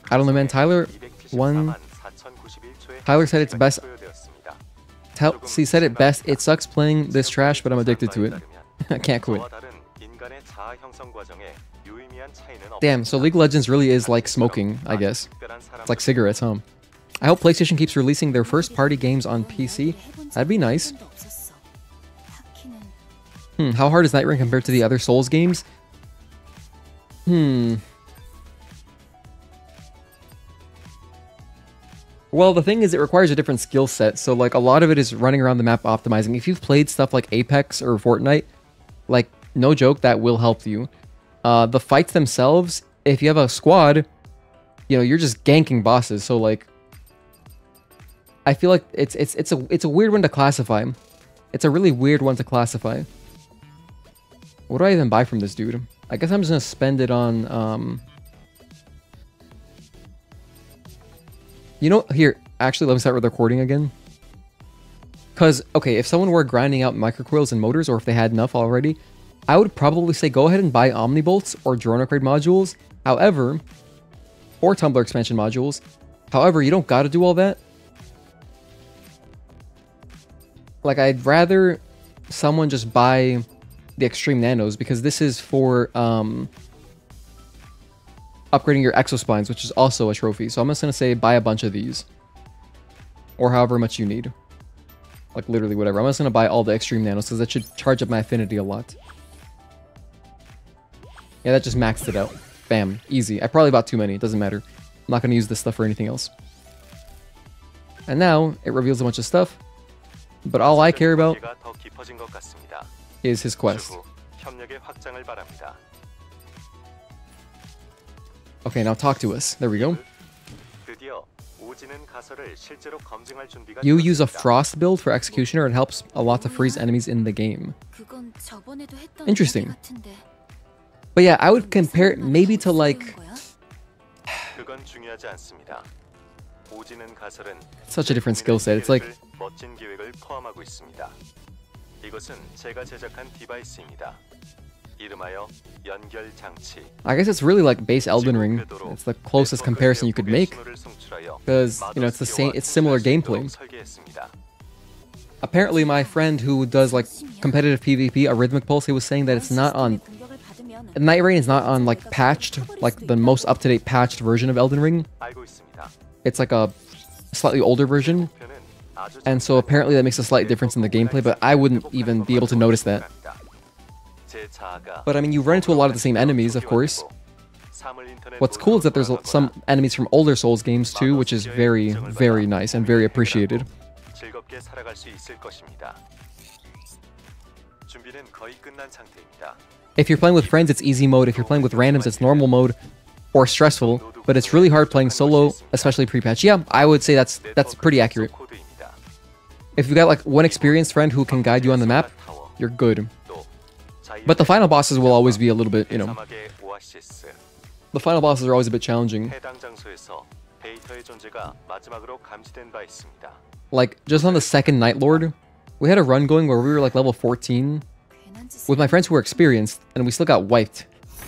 Speaker 1: I don't know, man. Tyler said it's best. He said it best. It sucks playing this trash, but I'm addicted to it. I can't quit. Damn, so League of Legends really is like smoking, I guess. It's like cigarettes, huh? I hope PlayStation keeps releasing their first-party games on PC. That'd be nice. How hard is Night Rain compared to the other Souls games? Well, the thing is, it requires a different skill set, so like a lot of it is running around the map optimizing. If you've played stuff like Apex or Fortnite, like, no joke, that will help you. The fights themselves, if you have a squad, you know, you're just ganking bosses, so like, I feel like it's a weird one to classify. It's a really weird one to classify. What do I even buy from this dude? I guess I'm just gonna spend it on, you know, here, actually, let me start with recording again. Because, okay, if someone were grinding out microcoils and motors, or if they had enough already, I would probably say go ahead and buy Omnibolts or drone upgrade modules. However, or Tumblr expansion modules. However, you don't gotta do all that. Like, I'd rather someone just buy the Extreme Nanos, because this is for upgrading your exospines, which is also a trophy. So I'm just gonna say buy a bunch of these, or however much you need. Like literally whatever. I'm just gonna buy all the Extreme Nanos because that should charge up my affinity a lot. Yeah, that just maxed it out. Bam, easy. I probably bought too many. It doesn't matter. I'm not gonna use this stuff for anything else. And now it reveals a bunch of stuff, but all I care about is his quest. Okay, now talk to us. There we go. You use a frost build for Executioner. It helps a lot to freeze enemies in the game. Interesting. But yeah, I would compare it maybe to like... Such a different skill set. It's like... I guess it's really like base Elden Ring. It's the closest comparison you could make, because you know it's the same. It's similar gameplay. Apparently, my friend who does like competitive PvP, a Rhythmic Pulse, he was saying that it's not on. Night Rain is not on like patched, like the most up-to-date patched version of Elden Ring. It's like a slightly older version, and so apparently that makes a slight difference in the gameplay. But I wouldn't even be able to notice that. But I mean, you run into a lot of the same enemies, of course. What's cool is that there's some enemies from older Souls games too, which is very, very nice and very appreciated. If you're playing with friends, it's easy mode. If you're playing with randoms, it's normal mode or stressful. But it's really hard playing solo, especially pre-patch. Yeah, I would say that's pretty accurate. If you got like one experienced friend who can guide you on the map, you're good. But the final bosses will always be a little bit, you know... The final bosses are always a bit challenging. Like, just on the second Night Lord, we had a run going where we were like level 14 with my friends who were experienced, and we still got wiped.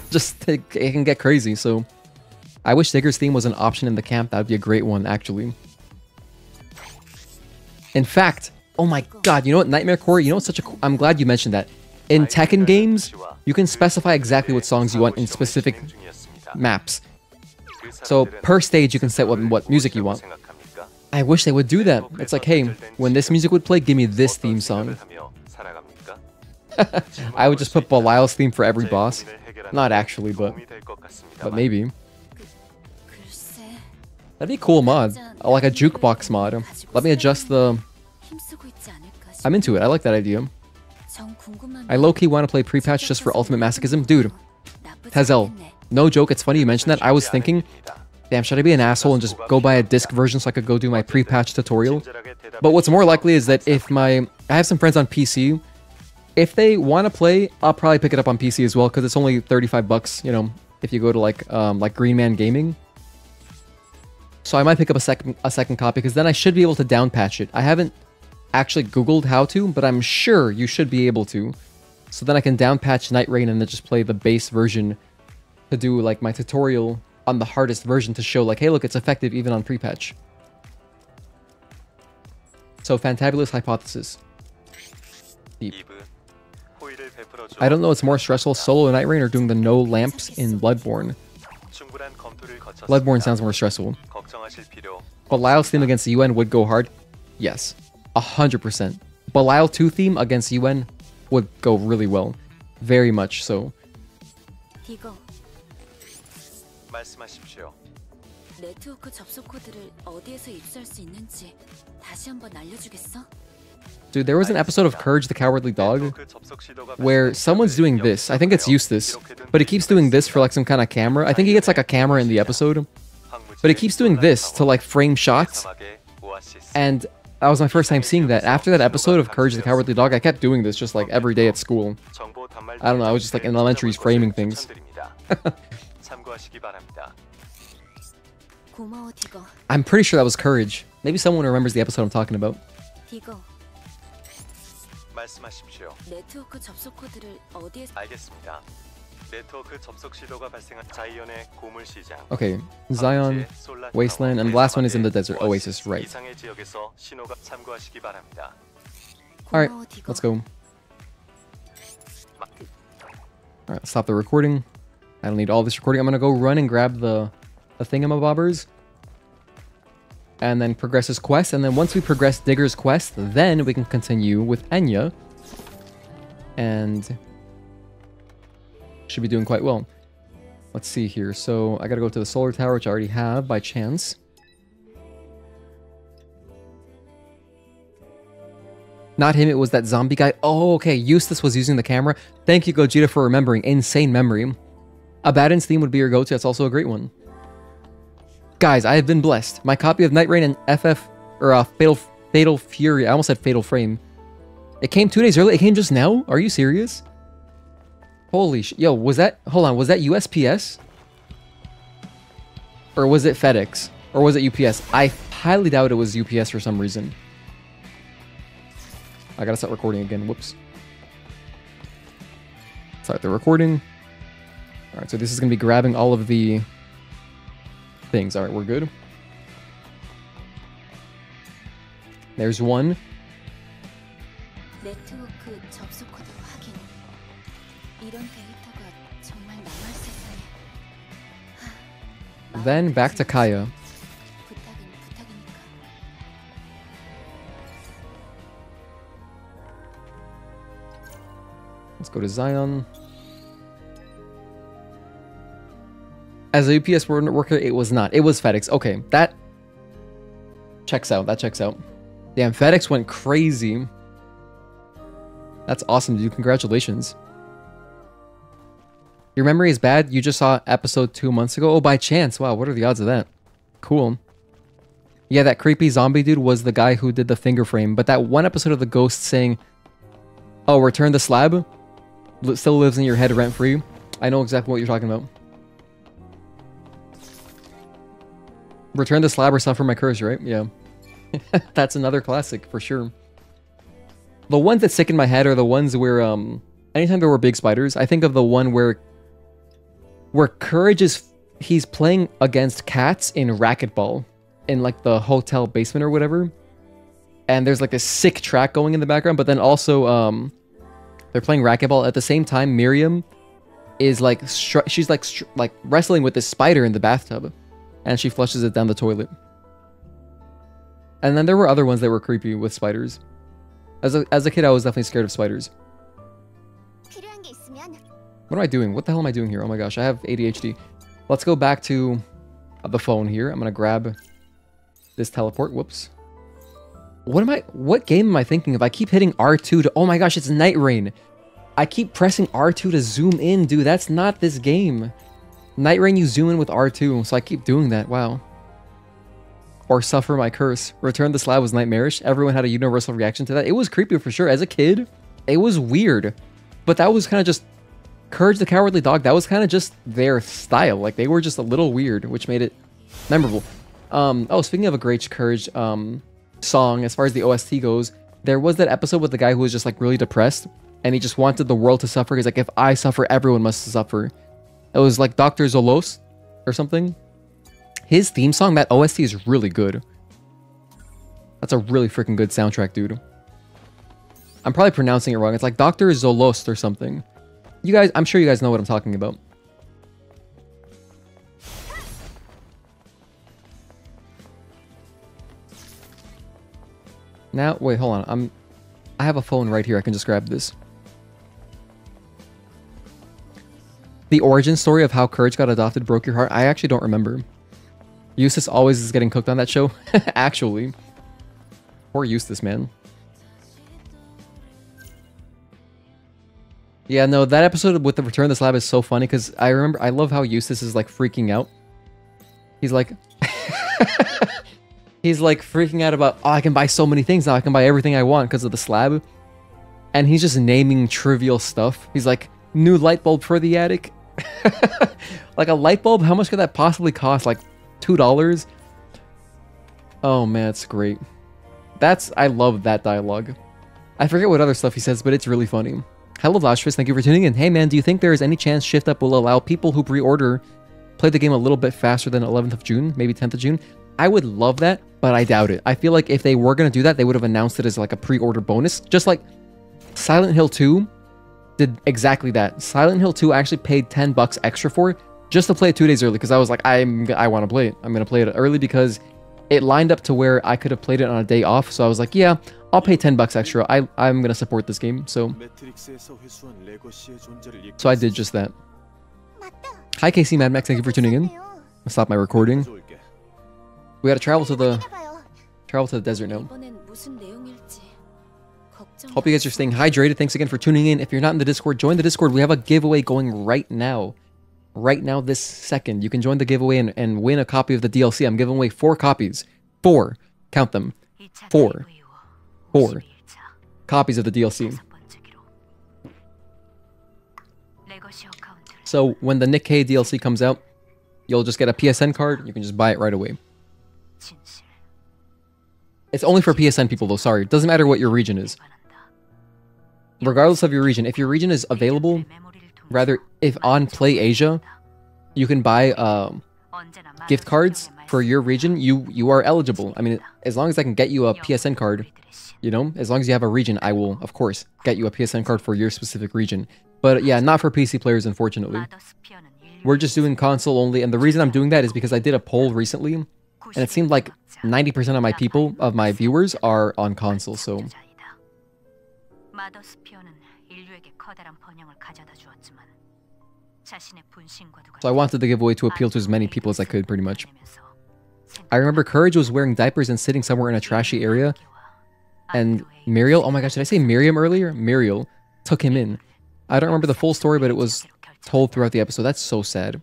Speaker 1: Just, it can get crazy, so... I wish Digger's theme was an option in the camp. That would be a great one, actually. In fact, oh my god, you know what, Nightmare Core, you know what's such a cool... I'm glad you mentioned that. In Tekken games, you can specify exactly what songs you want in specific maps. So per stage, you can set what music you want. I wish they would do that. It's like, hey, when this music would play, give me this theme song. I would just put Belial's theme for every boss. Not actually, but maybe. That'd be a cool mod. Like a jukebox mod. Let me adjust the... I'm into it. I like that idea. I low-key want to play pre-patch just for ultimate masochism. Dude, Hazel, no joke, it's funny you mentioned that. I was thinking, damn, should I be an asshole and just go buy a disc version so I could go do my pre-patch tutorial? But what's more likely is that if I have some friends on PC, if they want to play, I'll probably pick it up on PC as well, because it's only 35 bucks, you know, if you go to like Green Man Gaming. So I might pick up a second copy, because then I should be able to down patch it. I haven't actually Googled how to, but I'm sure you should be able to. So then I can down patch Night Rain and then just play the base version to do like my tutorial on the hardest version to show like, hey look, it's effective even on pre-patch. So fantabulous hypothesis. Deep. I don't know what's more stressful, solo Night Rain or doing the no lamps in Bloodborne. Bloodborne sounds more stressful. Belial's theme against the UN would go hard. Yes. 100%. Belial 2 theme against UN would go really well. Very much so. Dude, there was an episode of Courage the Cowardly Dog where someone's doing this. I think it's Eustace, but he keeps doing this for like some kind of camera. I think he gets like a camera in the episode, but he keeps doing this to like frame shots. And that was my first time seeing that. After that episode of Courage the Cowardly Dog, I kept doing this just like every day at school. I don't know, I was just like in elementaries framing things. I'm pretty sure that was Courage. Maybe someone remembers the episode I'm talking about. Okay, Zion, Wasteland, and the last one is in the desert, Oasis, right. Alright, let's go. Alright, stop the recording. I don't need all this recording. I'm gonna go run and grab the thingamabobbers. And then progress his quest, and then once we progress Digger's quest, then we can continue with Enya. And should be doing quite well. Let's see here. So I gotta go to the solar tower, which I already have by chance. Not him, it was that zombie guy. Oh, okay. Eustace was using the camera. Thank you, Gogeta, for remembering. Insane memory. Abaddon's theme would be your go-to. That's also a great one. Guys, I have been blessed. My copy of Night Rain and Fatal Fury. I almost said Fatal Frame. It came 2 days early. It came just now? Are you serious? Holy sh... Yo, was that... Hold on, was that USPS? Or was it FedEx? Or was it UPS? I highly doubt it was UPS for some reason. I gotta start recording again. Whoops. Start the recording. Alright, so this is gonna be grabbing all of the things. Alright, we're good. There's one. Then back to Kaya. Let's go to Zion. As a UPS worker, it was not. It was FedEx. Okay, that checks out. That checks out. Damn, FedEx went crazy. That's awesome, dude. Congratulations. Your memory is bad? You just saw episode 2 months ago? Oh, by chance. Wow, what are the odds of that? Cool. Yeah, that creepy zombie dude was the guy who did the finger frame. But that one episode of The Ghost saying, oh, return the slab? Still lives in your head rent-free. I know exactly what you're talking about. Return the slab or suffer my curse, right? Yeah. That's another classic, for sure. The ones that stick in my head are the ones where, anytime there were big spiders, I think of the one where Courage is he's playing against cats in racquetball in like the hotel basement or whatever. And there's like this sick track going in the background, but then also they're playing racquetball at the same time. Miriam is like she's like wrestling with this spider in the bathtub, and she flushes it down the toilet. And then there were other ones that were creepy with spiders. As a kid, I was definitely scared of spiders. What am I doing? What the hell am I doing here? Oh my gosh, I have ADHD. Let's go back to the phone here. I'm gonna grab this teleport. Whoops. What game am I thinking of? I keep hitting R2 to, oh my gosh, it's Night Rain. I keep pressing R2 to zoom in, dude. That's not this game. Night Rain, you zoom in with R2, so I keep doing that. Wow. Or Suffer My Curse. Return the Slab was nightmarish. Everyone had a universal reaction to that. It was creepy for sure. As a kid, it was weird. But that was kind of just Courage the Cowardly Dog. That was kind of just their style. Like, they were just a little weird, which made it memorable. Oh, speaking of a great Courage song, as far as the OST goes, there was that episode with the guy who was just like really depressed, and he just wanted the world to suffer. He's like, if I suffer, everyone must suffer. It was like Dr. Zolos or something. His theme song, that OST is really good. That's a really freaking good soundtrack, dude. I'm probably pronouncing it wrong. It's like Dr. Zolost or something. You guys, I'm sure you guys know what I'm talking about. Now, wait, hold on. I have a phone right here. I can just grab this. The origin story of how Courage got adopted broke your heart. I actually don't remember. Eustace always is getting cooked on that show. Actually. Poor Eustace, man. Yeah, no, that episode with the Return of the Slab is so funny because I love how Eustace is like freaking out. He's like... He's like freaking out about, oh, I can buy so many things now. I can buy everything I want because of the slab. And he's just naming trivial stuff. He's like, new light bulb for the attic. Like a light bulb? How much could that possibly cost? Like $2? Oh man, it's great. I love that dialogue. I forget what other stuff he says, but it's really funny. Hello, Vlashvis. Thank you for tuning in. Hey man, do you think there is any chance Shift Up will allow people who pre-order play the game a little bit faster than 11th of June? Maybe 10th of June? I would love that, but I doubt it. I feel like if they were going to do that, they would have announced it as like a pre-order bonus. Just like Silent Hill 2 did exactly that. Silent Hill 2 actually paid $10 extra for it just to play it 2 days early because I was like, I want to play it. I'm going to play it early because it lined up to where I could have played it on a day off. So I was like, yeah, I'll pay $10 extra. I'm going to support this game. So I did just that. Hi, KC Mad Max. Thank you for tuning in. I'll stop my recording. We gotta travel to the desert now. Hope you guys are staying hydrated. Thanks again for tuning in. If you're not in the Discord, join the Discord. We have a giveaway going right now. Right now, this second. You can join the giveaway and win a copy of the DLC. I'm giving away 4 copies. 4. Count them. 4 copies of the DLC. So when the Nick K DLC comes out, you'll just get a PSN card. You can just buy it right away. It's only for PSN people though, sorry. It doesn't matter what your region is. Regardless of your region, if your region is available, rather, if on Play Asia, you can buy gift cards for your region, you are eligible. I mean, as long as I can get you a PSN card, you know, as long as you have a region, I will, of course, get you a PSN card for your specific region. But yeah, not for PC players, unfortunately. We're just doing console only, and the reason I'm doing that is because I did a poll recently, and it seemed like 90% of my people, of my viewers, are on console, so... So I wanted the giveaway to appeal to as many people as I could, pretty much. I remember Courage was wearing diapers and sitting somewhere in a trashy area, and Muriel, oh my gosh, did I say Miriam earlier? Muriel took him in. I don't remember the full story, but it was told throughout the episode. That's so sad.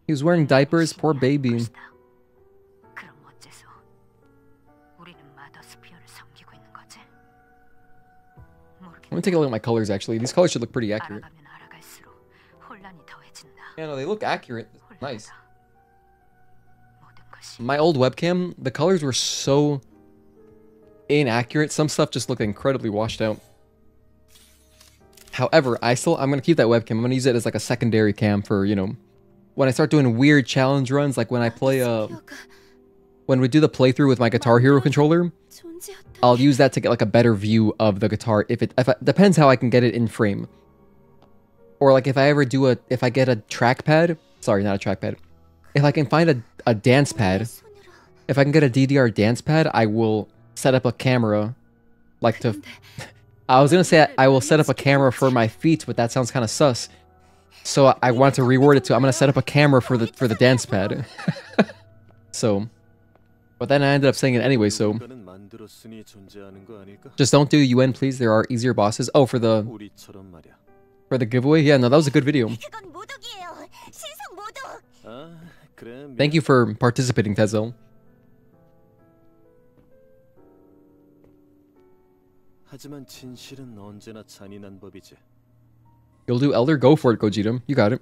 Speaker 1: He was wearing diapers, poor baby. Let me take a look at my colors, actually. These colors should look pretty accurate. Yeah, no, they look accurate. Nice. My old webcam, the colors were so inaccurate. Some stuff just looked incredibly washed out. However, I'm going to keep that webcam. I'm going to use it as like a secondary cam for, you know, when I start doing weird challenge runs, like when I play when we do the playthrough with my Guitar Hero controller, I'll use that to get like a better view of the guitar. If it depends how I can get it in frame. Or like if I get a trackpad, sorry, not a trackpad. If I can find a dance pad, if I can get a DDR dance pad, I will set up a camera, like to. I was gonna say I will set up a camera for my feet, but that sounds kind of sus. So I want to reword it to I'm gonna set up a camera for the dance pad. So, but then I ended up saying it anyway. So just don't do UN, please. There are easier bosses. Oh, for the giveaway. Yeah, no, that was a good video. Thank you for participating, Tezo. You'll do Elder? Go for it, Gogeta. You got it.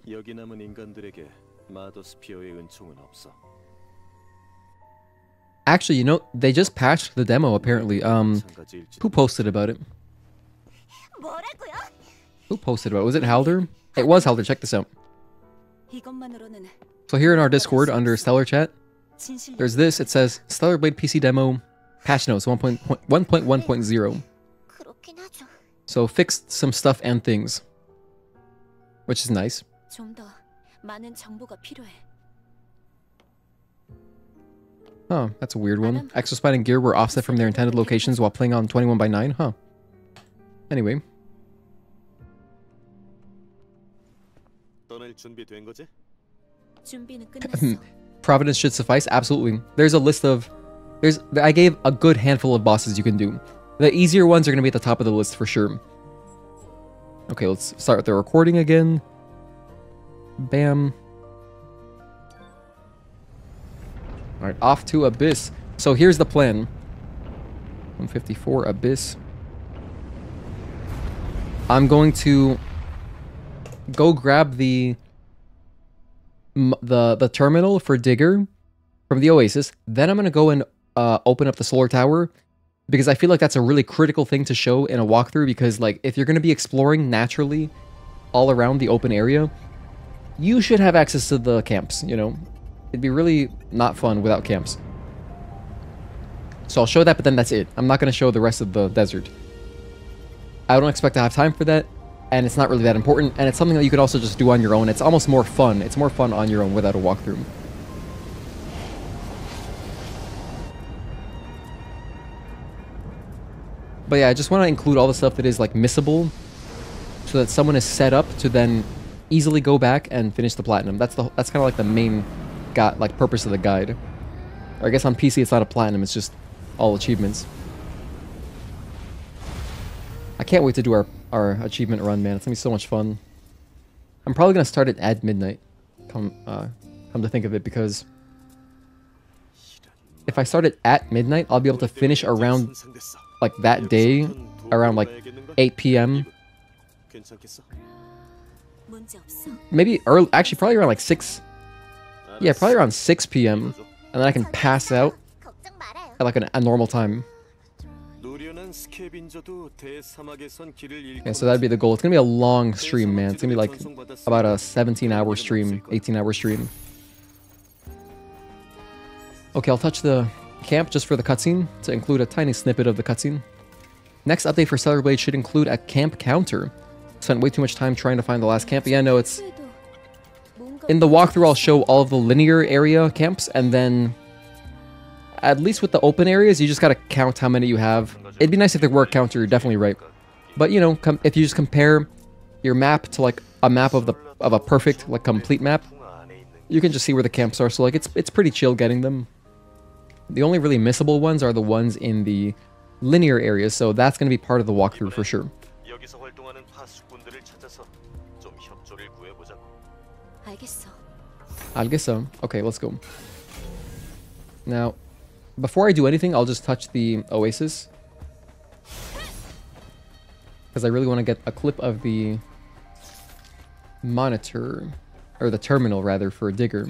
Speaker 1: Actually, you know, they just patched the demo, apparently. Who posted about it? Who posted about it? Was it Halder? It was Halder. Check this out. So here in our Discord, under Stellar Chat, there's this. It says, Stellar Blade PC demo, patch notes 1.1.0. So fixed some stuff and things, which is nice. Oh, that's a weird one. Exospine and gear were offset from their intended locations while playing on 21:9. Huh. Anyway. Providence should suffice. Absolutely. There's a list of. I gave a good handful of bosses you can do. The easier ones are going to be at the top of the list for sure. Okay, let's start with the recording again. Bam. Alright, off to Abyss. So here's the plan. 154 Abyss. I'm going to go grab the terminal for Digger from the Oasis. Then I'm going to go and open up the Solar Tower, because I feel like that's a really critical thing to show in a walkthrough, because like if you're going to be exploring naturally all around the open area, you should have access to the camps, you know? It'd be really not fun without camps. So I'll show that, but then that's it. I'm not going to show the rest of the desert. I don't expect to have time for that, and it's not really that important, and it's something that you could also just do on your own. It's almost more fun. It's more fun on your own without a walkthrough. But yeah, I just want to include all the stuff that is like missable, so that someone is set up to then easily go back and finish the platinum. That's kind of like the main purpose of the guide. Or I guess on PC it's not a platinum, it's just all achievements. I can't wait to do our achievement run, man. It's gonna be so much fun. I'm probably gonna start it at midnight. Come to think of it, because if I start it at midnight, I'll be able to finish around like that day around like 8 p.m. Maybe early, actually probably around like 6. Yeah, probably around 6 p.m. And then I can pass out at like a normal time. Yeah, so that'd be the goal. It's gonna be a long stream, man. It's gonna be like about a 17-hour stream, 18-hour stream. Okay, I'll touch the camp just for the cutscene to include a tiny snippet of the cutscene. Next update for Stellar Blade should include a camp counter. Spent way too much time trying to find the last camp. Yeah, no, it's... In the walkthrough, I'll show all of the linear area camps, and then... At least with the open areas, you just gotta count how many you have. It'd be nice if there were a counter, you're definitely right. But, you know, if you just compare your map to, like, a map of a perfect, like, complete map, you can just see where the camps are. So, like, it's pretty chill getting them. The only really missable ones are the ones in the linear areas, so that's going to be part of the walkthrough for sure. 알겠어. Okay, let's go. Now, before I do anything, I'll just touch the Oasis, because I really want to get a clip of the monitor, or the terminal rather, for Digger.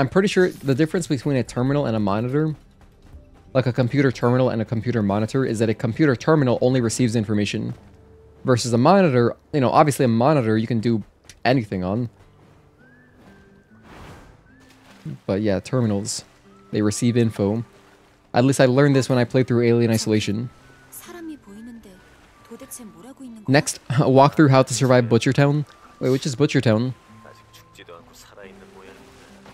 Speaker 1: I'm pretty sure the difference between a terminal and a monitor, like a computer terminal and a computer monitor, is that a computer terminal only receives information, Versus a monitor, you know, obviously a monitor you can do anything on. But yeah, terminals. They receive info. At least I learned this when I played through Alien Isolation.
Speaker 3: 사람이 보이는데 도대체 뭐라고 있는 거야?
Speaker 1: Next, walk through how to survive Butchertown. Wait, which is Butchertown?
Speaker 4: 아직 죽지도 않고 살아있는 모양입니다.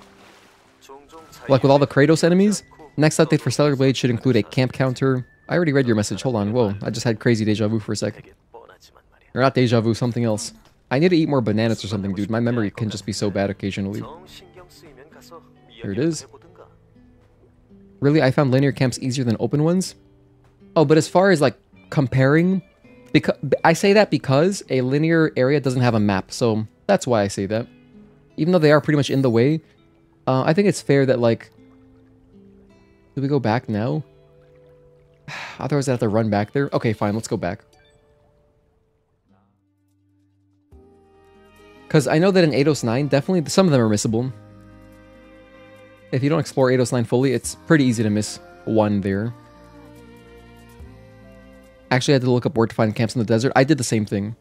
Speaker 4: 종종
Speaker 1: Like with all the Kratos enemies? Next update for Stellar Blade should include a camp counter. I already read your message. Hold on. Whoa, I just had crazy deja vu for a sec.
Speaker 4: 되게 뻔하지만 말이야.
Speaker 1: Or not deja vu, something else. I need to eat more bananas or something, dude. My memory can just be so bad occasionally.
Speaker 4: 정 신경 쓰이면 가서
Speaker 1: Here it is.
Speaker 4: 해보든가.
Speaker 1: Really, I found linear camps easier than open ones? Oh, but as far as like comparing, because I say that because a linear area doesn't have a map, so that's why I say that. Even though they are pretty much in the way, I think it's fair that like, do we go back now? Otherwise I have to run back there. Okay, fine, let's go back. Because I know that in Eidos 9, definitely some of them are missable. If you don't explore Eidos 9 fully, it's pretty easy to miss one there. Actually, I had to look up where to find camps in the desert. I did the same thing.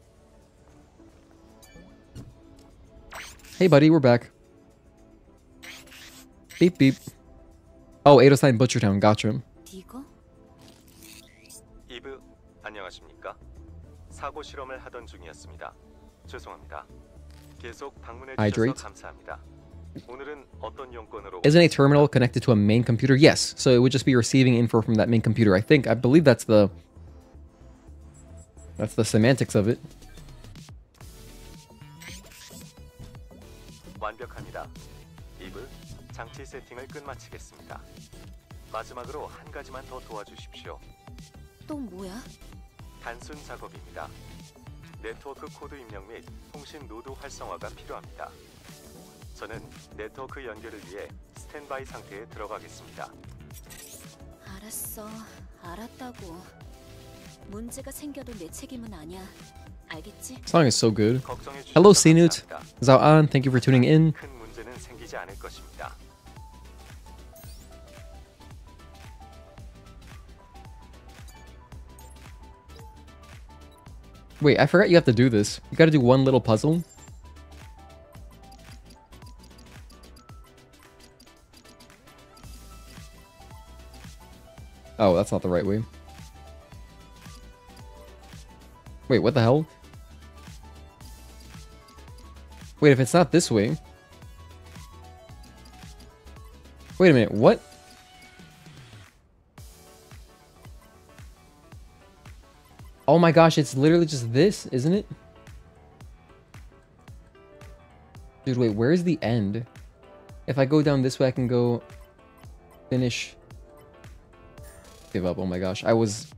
Speaker 1: Hey, buddy, we're back. Beep, beep. Oh, 809 Butchertown, gotcha.
Speaker 3: 이거?
Speaker 5: 이브, 안녕하십니까? 사고 실험을 하던 중이었습니다. 죄송합니다. 계속 방문해 주셔서
Speaker 1: Hydrate.
Speaker 5: 감사합니다. 오늘은 어떤 용건으로
Speaker 1: Isn't a terminal connected to a main computer? Yes, so it would just be receiving info from that main computer. I believe that's the semantics of it.
Speaker 5: 완벽합니다. 이브, 장치 세팅을 끝마치겠습니다. 마지막으로 한 가지만 더 도와주십시오.
Speaker 3: 또 뭐야?
Speaker 5: 단순 작업입니다. 네트워크 코드 입력 및 통신 노드 활성화가 필요합니다. 저는 네트워크 연결을 위해 스탠바이 상태에 들어가겠습니다.
Speaker 3: 알았어. 알았다고. 문제가 생겨도 내 책임은 아니야. 알겠지?
Speaker 1: Song is so good.
Speaker 5: 걱정해 주셔서
Speaker 1: Hello, Sinut.
Speaker 5: 감사합니다.
Speaker 1: Zhao An, thank you for tuning in.
Speaker 5: 큰 문제는 생기지 않을 것입니다.
Speaker 1: Wait, I forgot you have to do this. You gotta do one little puzzle. Oh, that's not the right way. Wait, what the hell? Wait, if it's not this way... Wait a minute, what? Oh my gosh, it's literally just this, isn't it? Dude, wait, where's the end? If I go down this way, I can go... Finish... Give up, oh my gosh. I was...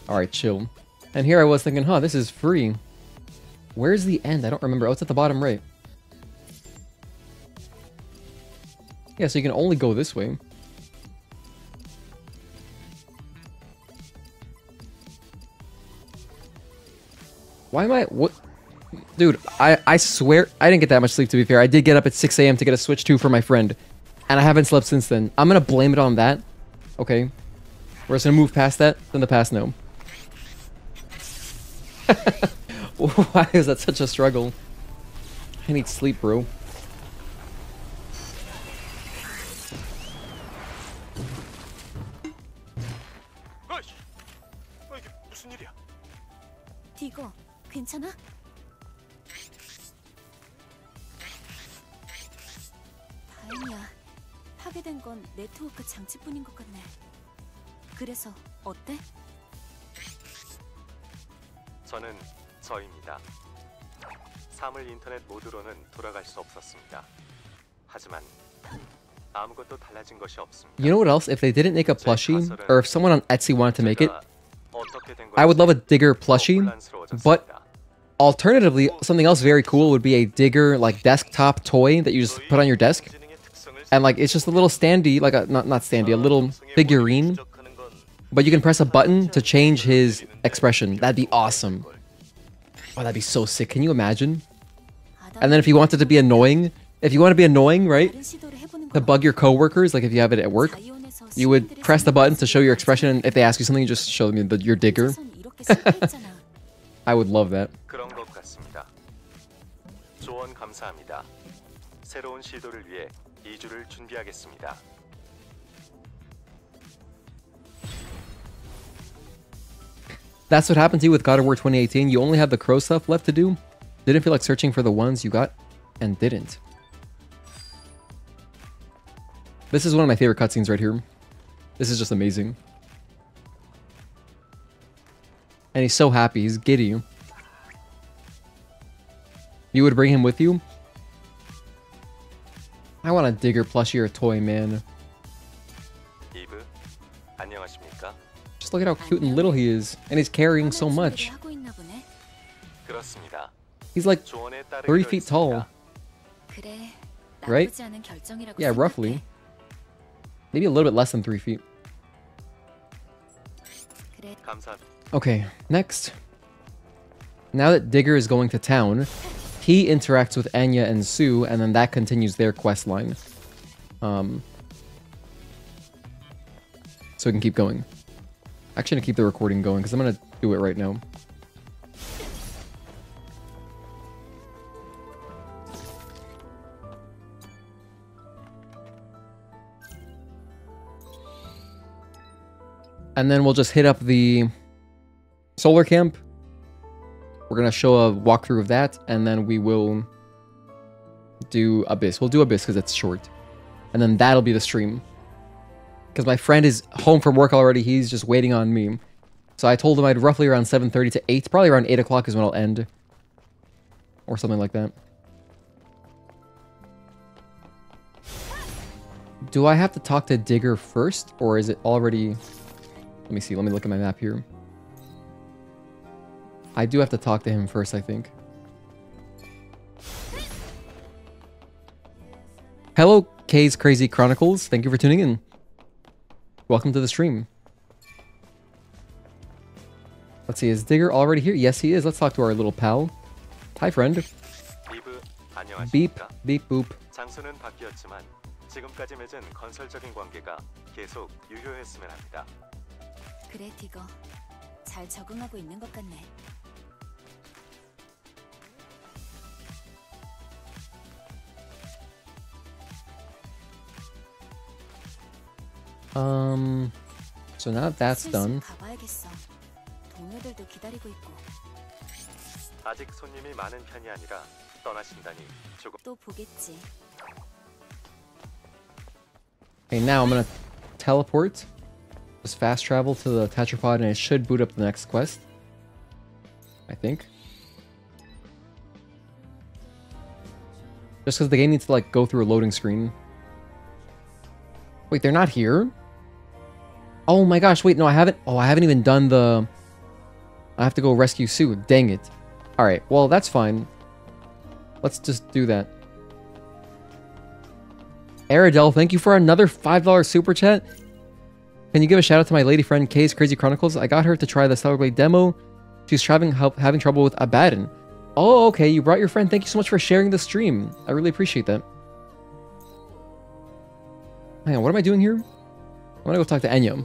Speaker 1: Alright, chill. And here I was thinking, huh, this is free. Where's the end? I don't remember. Oh, it's at the bottom right. Yeah, so you can only go this way. Why am I... What? Dude, I swear... I didn't get that much sleep, to be fair. I did get up at 6 a.m. to get a Switch 2 for my friend. And I haven't slept since then. I'm gonna blame it on that. Okay. We're just gonna move past that. Then the past no. Why is that such a struggle? I need sleep, bro.
Speaker 5: 이게 무슨 일이야?
Speaker 3: 디거, 괜찮아? 다행이야. 파괴된 건 네트워크 장치뿐인 것 같네. 그래서 어때?
Speaker 5: 저는 저입니다. 사물 인터넷 모드로는 돌아갈 수 없었습니다. 하지만 아무것도 달라진 것이 없습니다.
Speaker 1: You know what else? If they didn't make a plushie, or if someone on Etsy wanted to make it,
Speaker 5: 어떻게 된
Speaker 1: I would love a
Speaker 5: 건지
Speaker 1: digger
Speaker 5: 더
Speaker 1: plushie,
Speaker 5: 혼란스러워졌습니다.
Speaker 1: but alternatively, something else very cool would be a digger, like, desktop toy that you just put on your desk. And, like, it's just a little standee, like a, not standee, a little figurine. But you can press a button to change his expression. That'd be awesome. Oh, that'd be so sick. Can you imagine? And then if you wanted to be annoying, if you want to be annoying, right?
Speaker 3: 다른 시도를 해보는
Speaker 1: To
Speaker 3: 건
Speaker 1: bug your coworkers, like if you have it at work,
Speaker 3: 자이온에서
Speaker 1: you would press the button to show your
Speaker 3: 시민들의
Speaker 1: expression, and if they ask you something, you just show them your digger.
Speaker 3: 혼자서는 이렇게 실패했잖아.
Speaker 1: I would love that.
Speaker 5: 그런 것 같습니다. 조언 감사합니다. 새로운 시도를 위해 2주를 준비하겠습니다.
Speaker 1: That's what happened to you with God of War 2018. You only have the crow stuff left to do. Didn't feel like searching for the ones you got and didn't. This is one of my favorite cutscenes right here. This is just amazing. And he's so happy. He's giddy. You would bring him with you? I want a digger plushie or a toy, man.
Speaker 5: 이브, 안녕하십니까?
Speaker 1: Just look at how cute and little he is. And he's carrying so much.
Speaker 5: 그렇습니다.
Speaker 1: He's like
Speaker 5: 조언에
Speaker 1: 3
Speaker 5: 따르기로
Speaker 1: feet tall. Right? Yeah, roughly. Maybe a little bit less than 3 feet.
Speaker 5: 감사합니다.
Speaker 1: Okay, next. Now that Digger is going to town, he interacts with Enya and Sue, and then that continues their quest line. So we can keep going. Actually, I'm gonna keep the recording going because I'm gonna do it right now. And then we'll just hit up the solar camp. We're gonna show a walkthrough of that, and then we will do Abyss. We'll do Abyss because it's short. And then that'll be the stream. Because my friend is home from work already. He's just waiting on me. So I told him I'd roughly around 7:30 to 8. Probably around 8 o'clock is when I'll end. Or something like that. Do I have to talk to Digger first? Or is it already... Let me see. Let me look at my map here. I do have to talk to him first, I think. Hello, K's Crazy Chronicles. Thank you for tuning in. Welcome to the stream. Let's see, is Digger already here? Yes, he is. Let's talk to our little pal. Hi, friend.
Speaker 5: 이브, 안녕하십니까?
Speaker 1: Beep, beep, boop.
Speaker 5: 장소는 바뀌었지만 지금까지 맺은 건설적인 관계가 계속 유효했으면 합니다.
Speaker 3: 그래, 디거. 잘 적응하고 있는 것 같네.
Speaker 1: So now that's done.
Speaker 3: 가봐야겠어. 동료들도 기다리고 있고.
Speaker 5: 아직 손님이 많은 편이 아니라 떠나신다니 조금
Speaker 3: 또 보겠지.
Speaker 1: Okay, now I'm gonna teleport. Just fast travel to the tetrapod and it should boot up the next quest. I think. Just because the game needs to like go through a loading screen. Wait, they're not here? Oh my gosh, wait, no, I haven't even done the... I have to go rescue Sue. Dang it. Alright, well, that's fine. Let's just do that. Aradel, thank you for another $5 super chat. Can you give a shout out to my lady friend K's Crazy Chronicles? I got her to try the Stellar Blade demo. She's having trouble with Abaddon. Oh, okay, you brought your friend. Thank you so much for sharing the stream. I really appreciate that. Hang on, what am I doing here? I'm gonna go talk to Enya.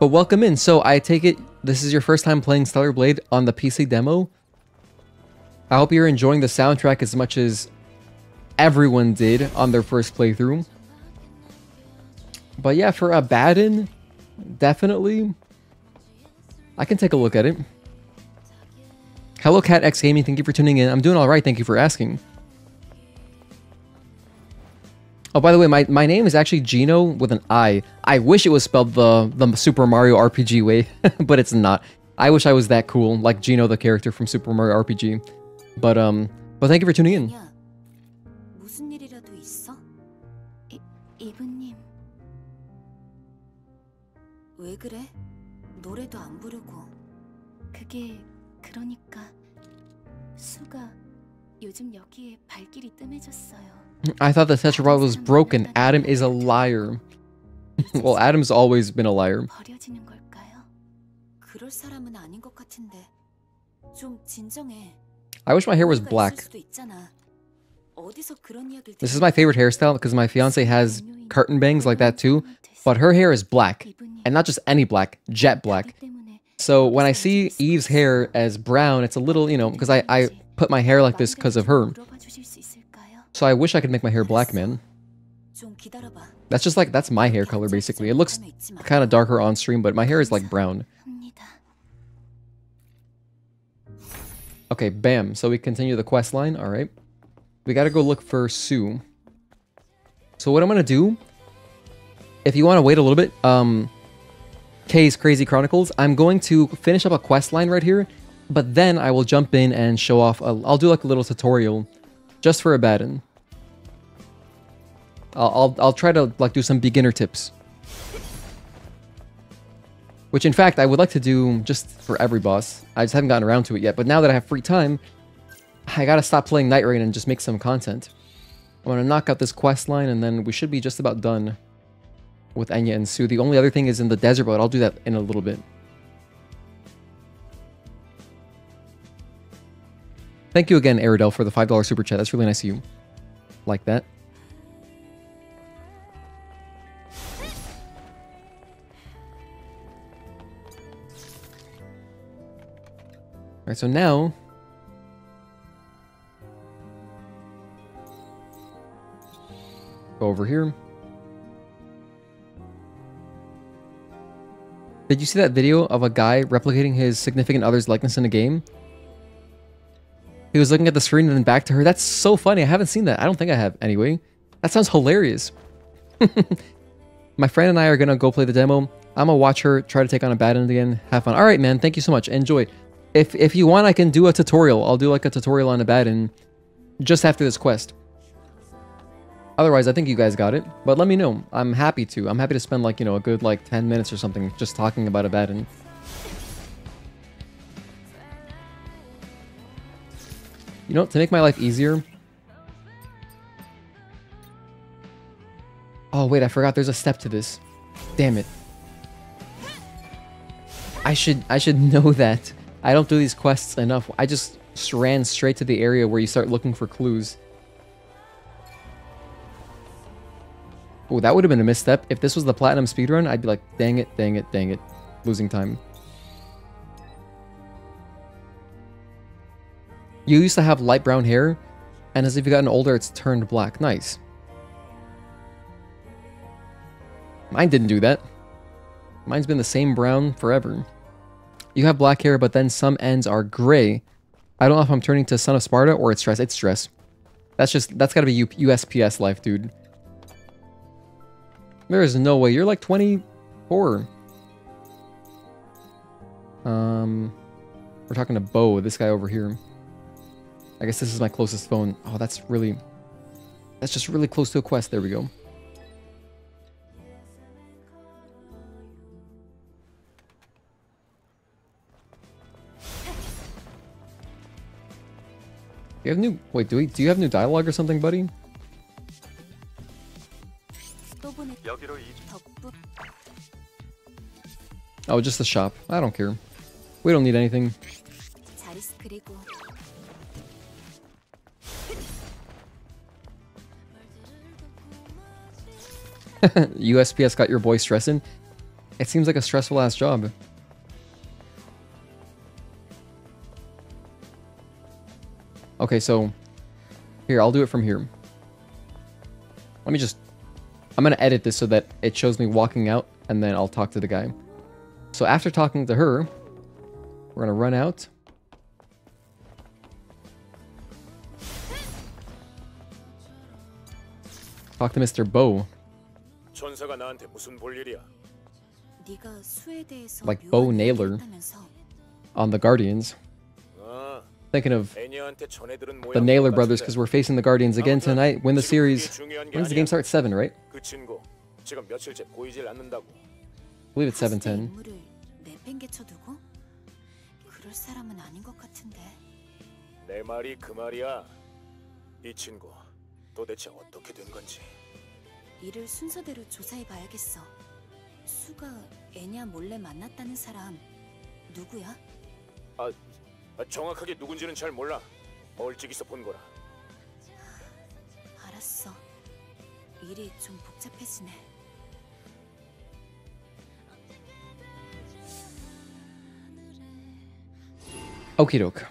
Speaker 1: But welcome in. So I take it this is your first time playing Stellar Blade on the PC demo. I hope you're enjoying the soundtrack as much as everyone did on their first playthrough. But yeah, for Abaddon, definitely, I can take a look at it. Hello, Cat X Gaming. Thank you for tuning in. I'm doing all right. Thank you for asking. Oh, by the way, my name is actually Gino with an I. I wish it was spelled the Super Mario RPG way, but it's not. I wish I was that cool, like Gino, the character from Super Mario RPG. But thank you for tuning in.
Speaker 3: 무슨 일이라도 있어? 이브님. 왜 그래? 노래도 안 부르고. 그게 그러니까 수가 요즘 여기에 발길이 뜸해졌어요.
Speaker 1: I thought the tetrapod was broken. Adam is a liar. Well, Adam's always been a liar.
Speaker 3: 버려지는 걸까요? 그럴 사람은 아닌 것 같은데. 좀 진정해.
Speaker 1: I wish my hair was black. This is my favorite hairstyle because my fiance has curtain bangs like that too, but her hair is black. And not just any black, jet black. So when I see Eve's hair as brown, it's a little, you know, because I put my hair like this because of her.
Speaker 3: 물어봐 주실 수 있을까요?
Speaker 1: So I wish I could make my hair black, man.
Speaker 3: 좀 기다려봐.
Speaker 1: That's just like, that's my hair color, basically. It looks kind of darker on stream, but my hair is like brown.
Speaker 3: 합니다.
Speaker 1: Okay, bam. So we continue the quest line. All right. We got to go look for Sue. So what I'm going to do, if you want to wait a little bit, K's Crazy Chronicles, I'm going to finish up a quest line right here, but then I will jump in and show off, I'll do like a little tutorial just for Abaddon. I'll try to like do some beginner tips. Which in fact, I would like to do just for every boss. I just haven't gotten around to it yet, but now that I have free time, I gotta stop playing Night Rain and just make some content. I'm gonna knock out this quest line and then we should be just about done with Enya and Sue. The only other thing is in the desert, but I'll do that in a little bit. Thank you again, Aerodel, for the $5 super chat. That's really nice of you. Like that. Alright, so now... go over here. Did you see that video of a guy replicating his significant other's likeness in a game? He was looking at the screen and then back to her. That's so funny. I haven't seen that. I don't think I have anyway. That sounds hilarious. My friend and I are going to go play the demo. I'm going to watch her try to take on Abaddon again. Have fun. All right, man. Thank you so much. Enjoy. If you want, I can do a tutorial. I'll do like a tutorial on Abaddon just after this quest. Otherwise, I think you guys got it. But let me know. I'm happy to. I'm happy to spend like, you know, a good like 10 minutes or something just talking about Abaddon. You know, to make my life easier... Oh, wait, I forgot there's a step to this. Damn it. I should know that. I don't do these quests enough. I just ran straight to the area where you start looking for clues. Oh, that would have been a misstep. If this was the platinum speedrun, I'd be like, dang it, dang it, dang it. Losing time. You used to have light brown hair, and as if you've gotten older, it's turned black. Nice. Mine didn't do that. Mine's been the same brown forever. You have black hair, but then some ends are gray. I don't know if I'm turning to Son of Sparta or it's stress. It's stress. That's gotta be USPS life, dude. There is no way. You're like 24. We're talking to Bo, this guy over here. I guess this is my closest phone. Oh, that's just really close to a quest. There we go. You have new... Wait, do you have new dialogue or something, buddy? Oh, just the shop. I don't care. We don't need anything. USPS got your boy stressing? It seems like a stressful ass job. Okay, so here, I'll do it from here. Let me just... I'm going to edit this so that it shows me walking out, and then I'll talk to the guy. So after talking to her, we're going to run out. Talk to Mr. Bo. Like Bo Naylor on the Guardians. Thinking of the Naylor brothers because we're facing the Guardians again tonight. Win the series. When does the game start? 7, right? I believe it's 7:10.
Speaker 2: 내 말이 그 말이야. 이 친구 도대체 어떻게 된 건지.
Speaker 3: 일을 순서대로 조사해 봐야겠어. 수가 애냐 몰래 만났다는 사람 누구야?
Speaker 2: 정확하게 누군지는 잘 몰라. 멀찍이서 본 거라.
Speaker 3: 알았어. 일이 좀 복잡해지네.
Speaker 1: Okie doke.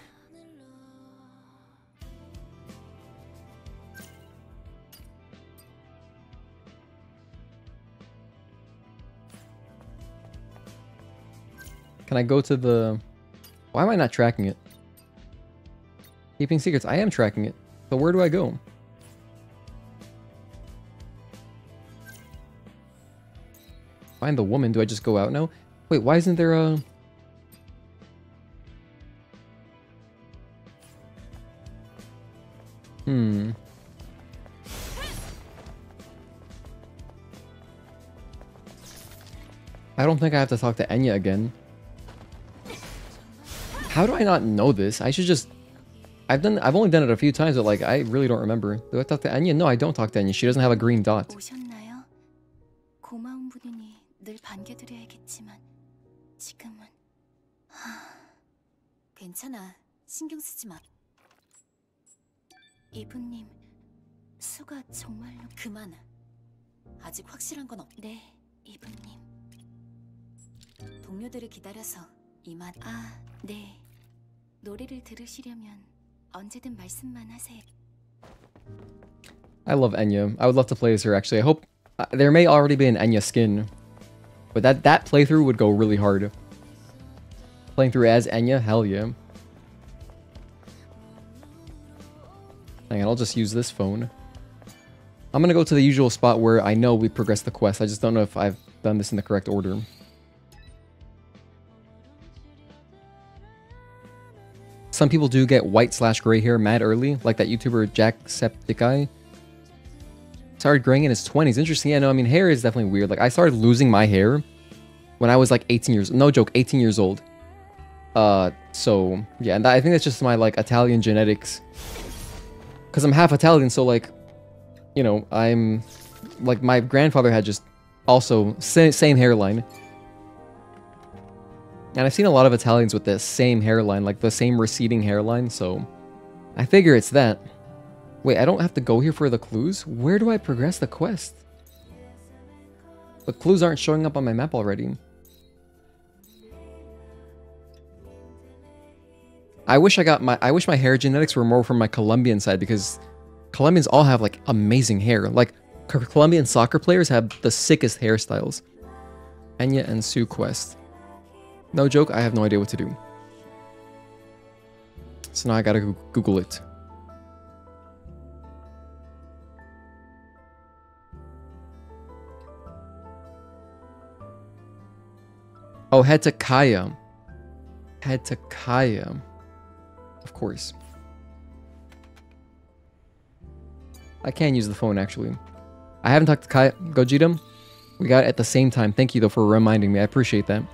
Speaker 1: Can I go to the... Why am I not tracking it? Keeping secrets. I am tracking it. So where do I go? Find the woman. Do I just go out now? Wait, why isn't there a... I don't think I have to talk to Enya again. How do I not know this? I should just... I've only done it a few times, but like, I really don't remember. Do I talk to Enya? No, I don't talk to Enya. She doesn't have a green dot.
Speaker 3: 오셨나요? 고마운 분이니 늘 반겨드려야겠지만 지금은 괜찮아. 신경 쓰지 마. 이분님, 수가 정말로 그만. 아직 확실한 건 없. 네, 이분님. 동료들을 기다려서 이만. 아, 네. 노래를 들으시려면 언제든 말씀만 하세요.
Speaker 1: I love Enya. I would love to play as her, actually. I hope... there may already be an Enya skin. But that playthrough would go really hard. Playing through as Enya? Hell yeah. Hang on, I'll just use this phone. I'm gonna go to the usual spot where I know we progressed the quest. I just don't know if I've done this in the correct order. Some people do get white/gray hair mad early, like that YouTuber Jacksepticeye. Started graying in his 20s. Interesting. Yeah, no, I mean, hair is definitely weird. Like, I started losing my hair when I was like 18 years... No joke, 18 years old. So, yeah, and I think that's just my, like, Italian genetics. Because I'm half Italian, so, like, you know, I'm... Like, my grandfather had just also same hairline. And I've seen a lot of Italians with the same hairline, like the same receding hairline, so I figure it's that. Wait, I don't have to go here for the clues? Where do I progress the quest? The clues aren't showing up on my map already. I wish my hair genetics were more from my Colombian side, because Colombians all have like amazing hair. Like Colombian soccer players have the sickest hairstyles. Enya and Sue quest. No joke, I have no idea what to do. So now I gotta Google it. Oh, head to Kaya. Head to Kaya. Of course. I can use the phone, actually. I haven't talked to Kaya. Gogeta. We got it at the same time. Thank you, though, for reminding me. I appreciate that.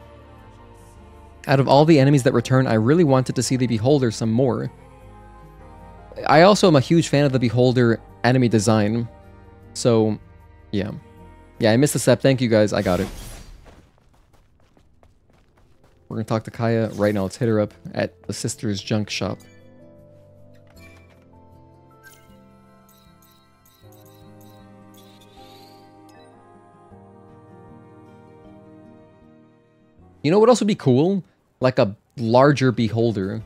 Speaker 1: Out of all the enemies that return, I really wanted to see the Beholder some more. I also am a huge fan of the Beholder enemy design. So, yeah. Yeah, I missed the step. Thank you, guys. I got it. We're gonna talk to Kaya right now. Let's hit her up at the sister's junk shop. You know what else would be cool? Like a larger Beholder.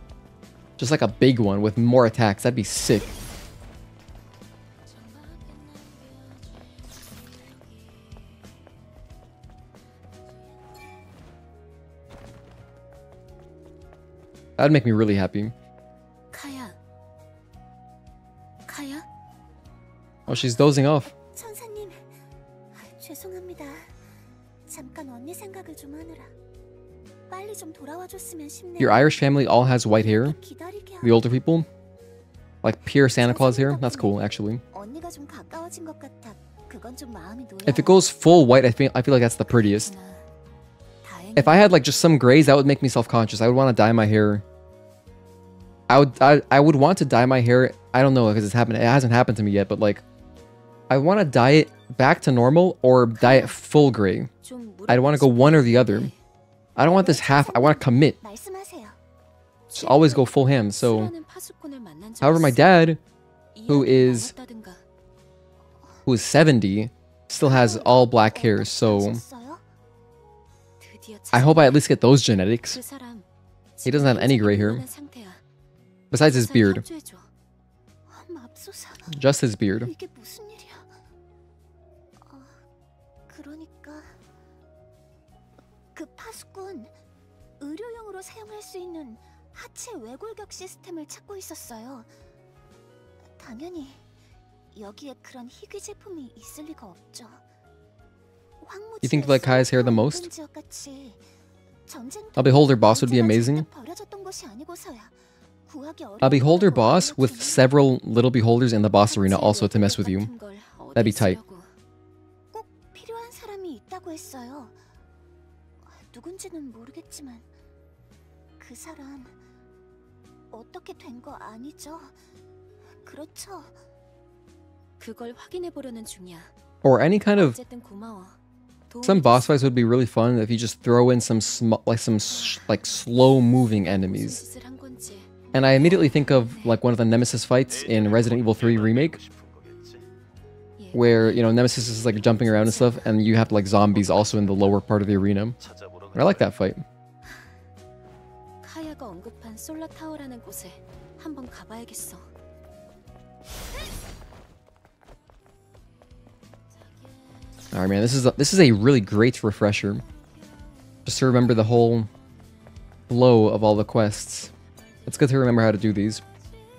Speaker 1: Just like a big one with more attacks. That'd be sick. That'd make me really happy.
Speaker 3: Kaya. Kaya?
Speaker 1: Oh, she's dozing off.
Speaker 3: 천사님, 죄송합니다. 잠깐 언니 생각을 좀 하느라. 빨리 좀 돌아와 줬으면 싶네요.
Speaker 1: Your Irish family all has white hair?
Speaker 3: 기다리게
Speaker 1: The older people? Like pure Santa Claus hair? That's cool, actually.
Speaker 3: 언니가 좀 가까워진 것 같아. 그건 좀 마음이 놓여.
Speaker 1: If it goes full white, I feel like that's the prettiest. If I had like just some grays, that would make me self-conscious. I would want to dye my hair. I would want to dye my hair. I don't know, because it hasn't happened to me yet, but like I want to dye it back to normal or dye it full gray. I'd want to go one or the other. I don't want this half. I want to commit. Just always go full ham. So, however, my dad, who is 70, still has all black hair. So, I hope I at least get those genetics. He doesn't have any gray hair. Besides his beard. Just his beard.
Speaker 3: 이게 무슨 일이야? 그러니까 그 파수꾼 의료용으로 사용할 수 있는 하체 외골격 시스템을 찾고 있었어요. 당연히 여기에 그런 희귀 제품이 있을 리가 없죠.
Speaker 1: You think you like Kai's hair the most? A beholder boss would be amazing. A beholder boss with several little beholders in the boss arena also to mess with you. That'd be tight.
Speaker 3: 꼭 필요한 사람이 있다고 했어요. 누군지는 모르겠지만 그 사람 어떻게 된 거 아니죠? 그렇죠? 그걸 확인해 보려는 중이야.
Speaker 1: Or any kind of
Speaker 3: 어쨌든 고마워.
Speaker 1: some boss fights would be really fun if you just throw in some slow moving enemies. And I immediately think of like one of the Nemesis fights in Resident Evil 3 Remake, where, you know, Nemesis is like jumping around and stuff, and you have like zombies also in the lower part of the arena. And I like that fight.
Speaker 3: 카야가 언급한 솔라 타워라는 곳에 한번 가봐야겠어.
Speaker 1: Alright, man, this is a really great refresher. Just to remember the whole flow of all the quests. It's good to remember how to do these.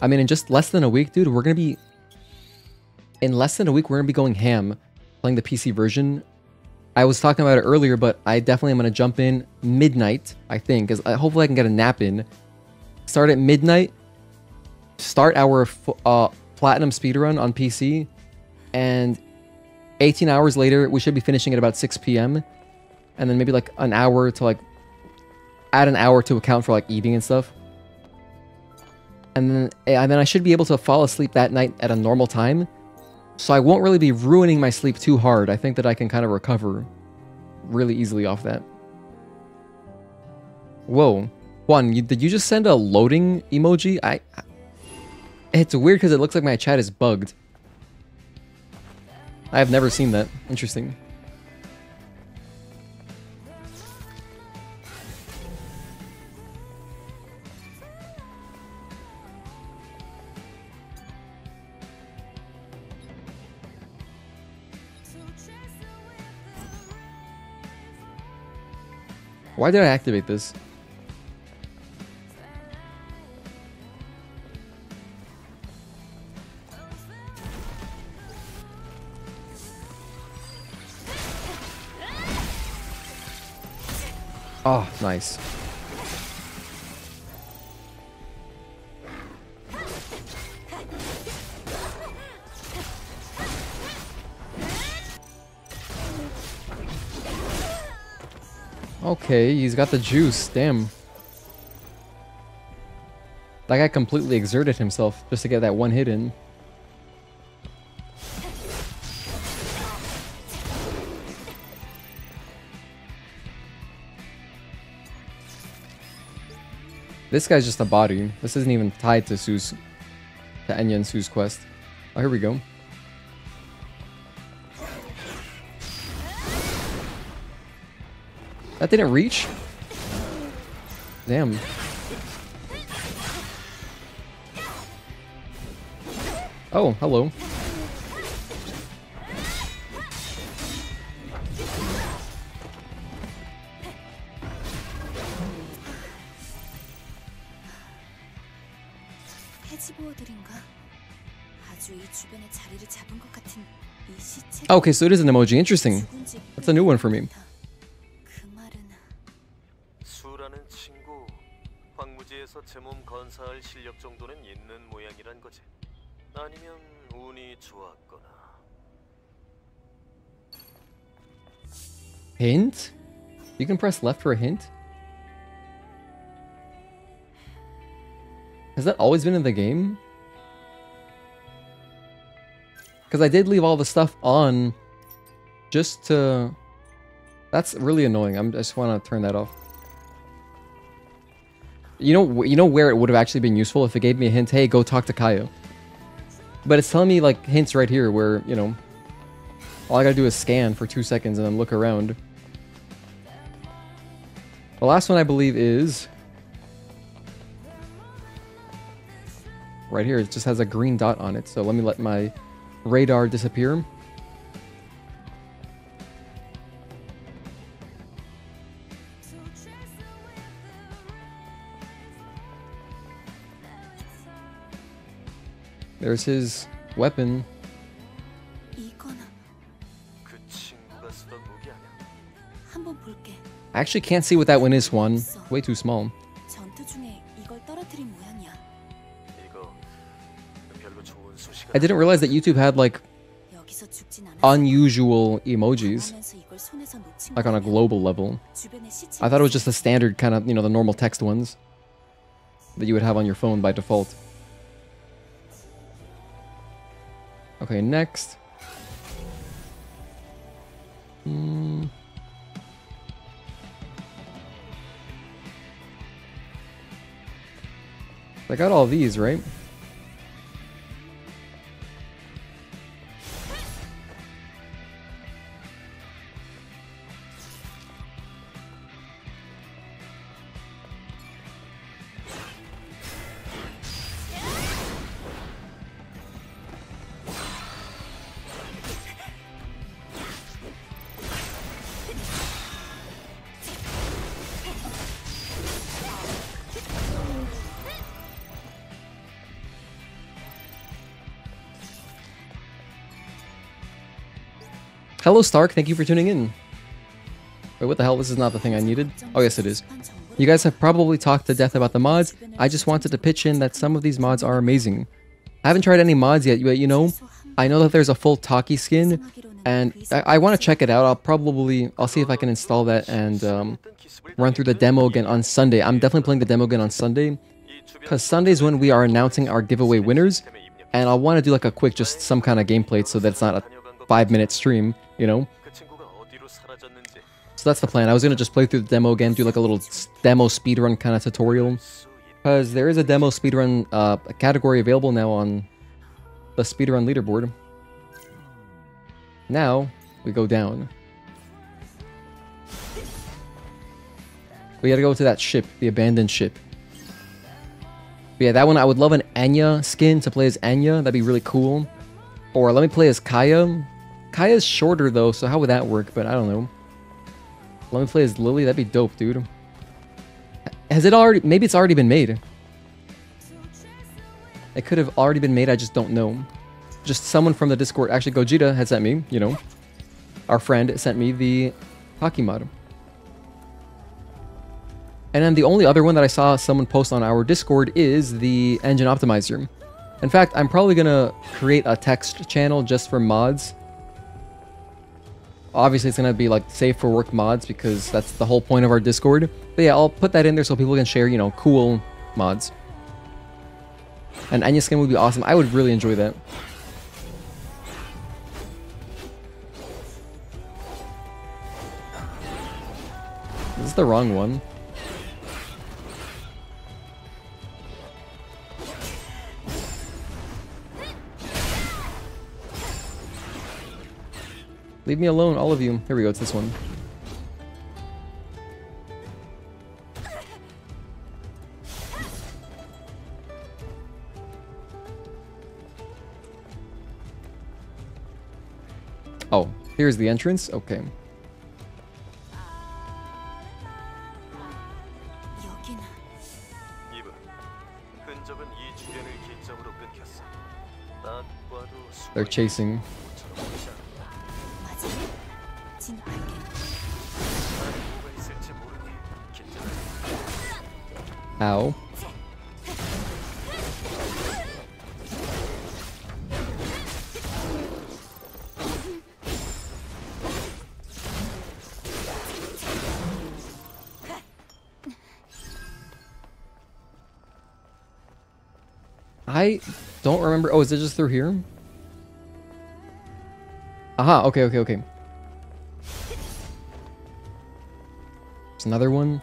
Speaker 1: I mean, in just less than a week, dude, we're gonna be... In less than a week, we're gonna be going ham, playing the PC version. I was talking about it earlier, but I definitely am gonna jump in midnight, I think, because hopefully I can get a nap in. Start at midnight, start our platinum speedrun on PC, and 18 hours later, we should be finishing at about 6 p.m. And then maybe like an hour to like... Add an hour to account for like eating and stuff. And then I should be able to fall asleep that night at a normal time. So I won't really be ruining my sleep too hard. I think that I can kind of recover really easily off that. Whoa. Juan, did you just send a loading emoji? It's weird because it looks like my chat is bugged. I have never seen that. Interesting. Why did I activate this? Oh, nice. Okay, he's got the juice, damn. That guy completely exerted himself just to get that one hit in. This guy's just a body. This isn't even tied to Enya and Sue's quest. Oh, here we go. That didn't reach? Damn. Oh, hello. Okay, so it is an emoji. Interesting. That's a new one for me.
Speaker 4: 수라는 친구, 황무지에서 제 몸 건사할 실력 정도는 있는 모양이란 거지. 아니면 운이 좋았거나.
Speaker 1: Hint? You can press left for a hint? Has that always been in the game? Because I did leave all the stuff on just to... That's really annoying. I just want to turn that off. You know where it would have actually been useful if it gave me a hint, hey, go talk to Kaya. But it's telling me like hints right here where, you know, all I gotta do is scan for 2 seconds and then look around. The last one I believe is right here. It just has a green dot on it. So let me let my radar disappear. There's his weapon.
Speaker 3: 이거나
Speaker 4: 그 친구가 쓰던 무기 아니야?
Speaker 3: 한번 볼게.
Speaker 1: I actually can't see what that one is, Juan. Way too small.
Speaker 3: 전투 중에 이걸 떨어뜨린 모양이야.
Speaker 4: 이거 별로 좋은 소식
Speaker 1: I didn't realize that YouTube had like
Speaker 3: 여기서 죽진 않았어.
Speaker 1: unusual emojis,
Speaker 3: 당하면서 이걸 손에서 놓친
Speaker 1: like on a
Speaker 3: 거면
Speaker 1: global level.
Speaker 3: 주변에 시체
Speaker 1: I thought it was just the standard kind of, you know, the normal text ones that you would have on your phone by default. Okay, next. I got all these, right? Hello, Stark. Thank you for tuning in. Wait, what the hell? This is not the thing I needed. Oh, yes, it is. You guys have probably talked to death about the mods. I just wanted to pitch in that some of these mods are amazing. I haven't tried any mods yet, but you know, I know that there's a full Taki skin, and I want to check it out. I'll see if I can install that and run through the demo again on Sunday. I'm definitely playing the demo again on Sunday, because Sunday's when we are announcing our giveaway winners, and I want to do like a quick, just some kind of gameplay so that it's not a 5-minute stream, you know? So that's the plan. I was going to just play through the demo again, do like a little demo speedrun kind of tutorial. Because there is a demo speedrun category available now on the speedrun leaderboard. Now, we go down. We gotta go to that ship, the abandoned ship. But yeah, that one, I would love an Enya skin to play as Enya. That'd be really cool. Or let me play as Kaya. Kaya's shorter though, so how would that work? But I don't know. Let me play as Lily. That'd be dope, dude. Has it already... Maybe it's already been made. It could have already been made, I just don't know. Just someone from the Discord... Actually, Gogeta had sent me, you know. Our friend sent me the Taki mod. And then the only other one that I saw someone post on our Discord is the engine optimizer. In fact, I'm probably gonna create a text channel just for mods. Obviously, it's gonna be like safe for work mods because that's the whole point of our Discord. But yeah, I'll put that in there so people can share, you know, cool mods. And Enya skin would be awesome. I would really enjoy that. This is the wrong one. Leave me alone, all of you. Here we go, it's this one. Oh, here's the entrance? Okay.
Speaker 3: 여기는
Speaker 4: 이브, 흔적은 이 주변을 기점으로 끊겼어. 딱 봐도
Speaker 1: They're chasing.
Speaker 3: 맞아. 진입할게.
Speaker 4: 뭐가 있을지 모르게 긴장해.
Speaker 1: Ow. I don't remember. Oh, is it just through here? Aha, okay. There's another one.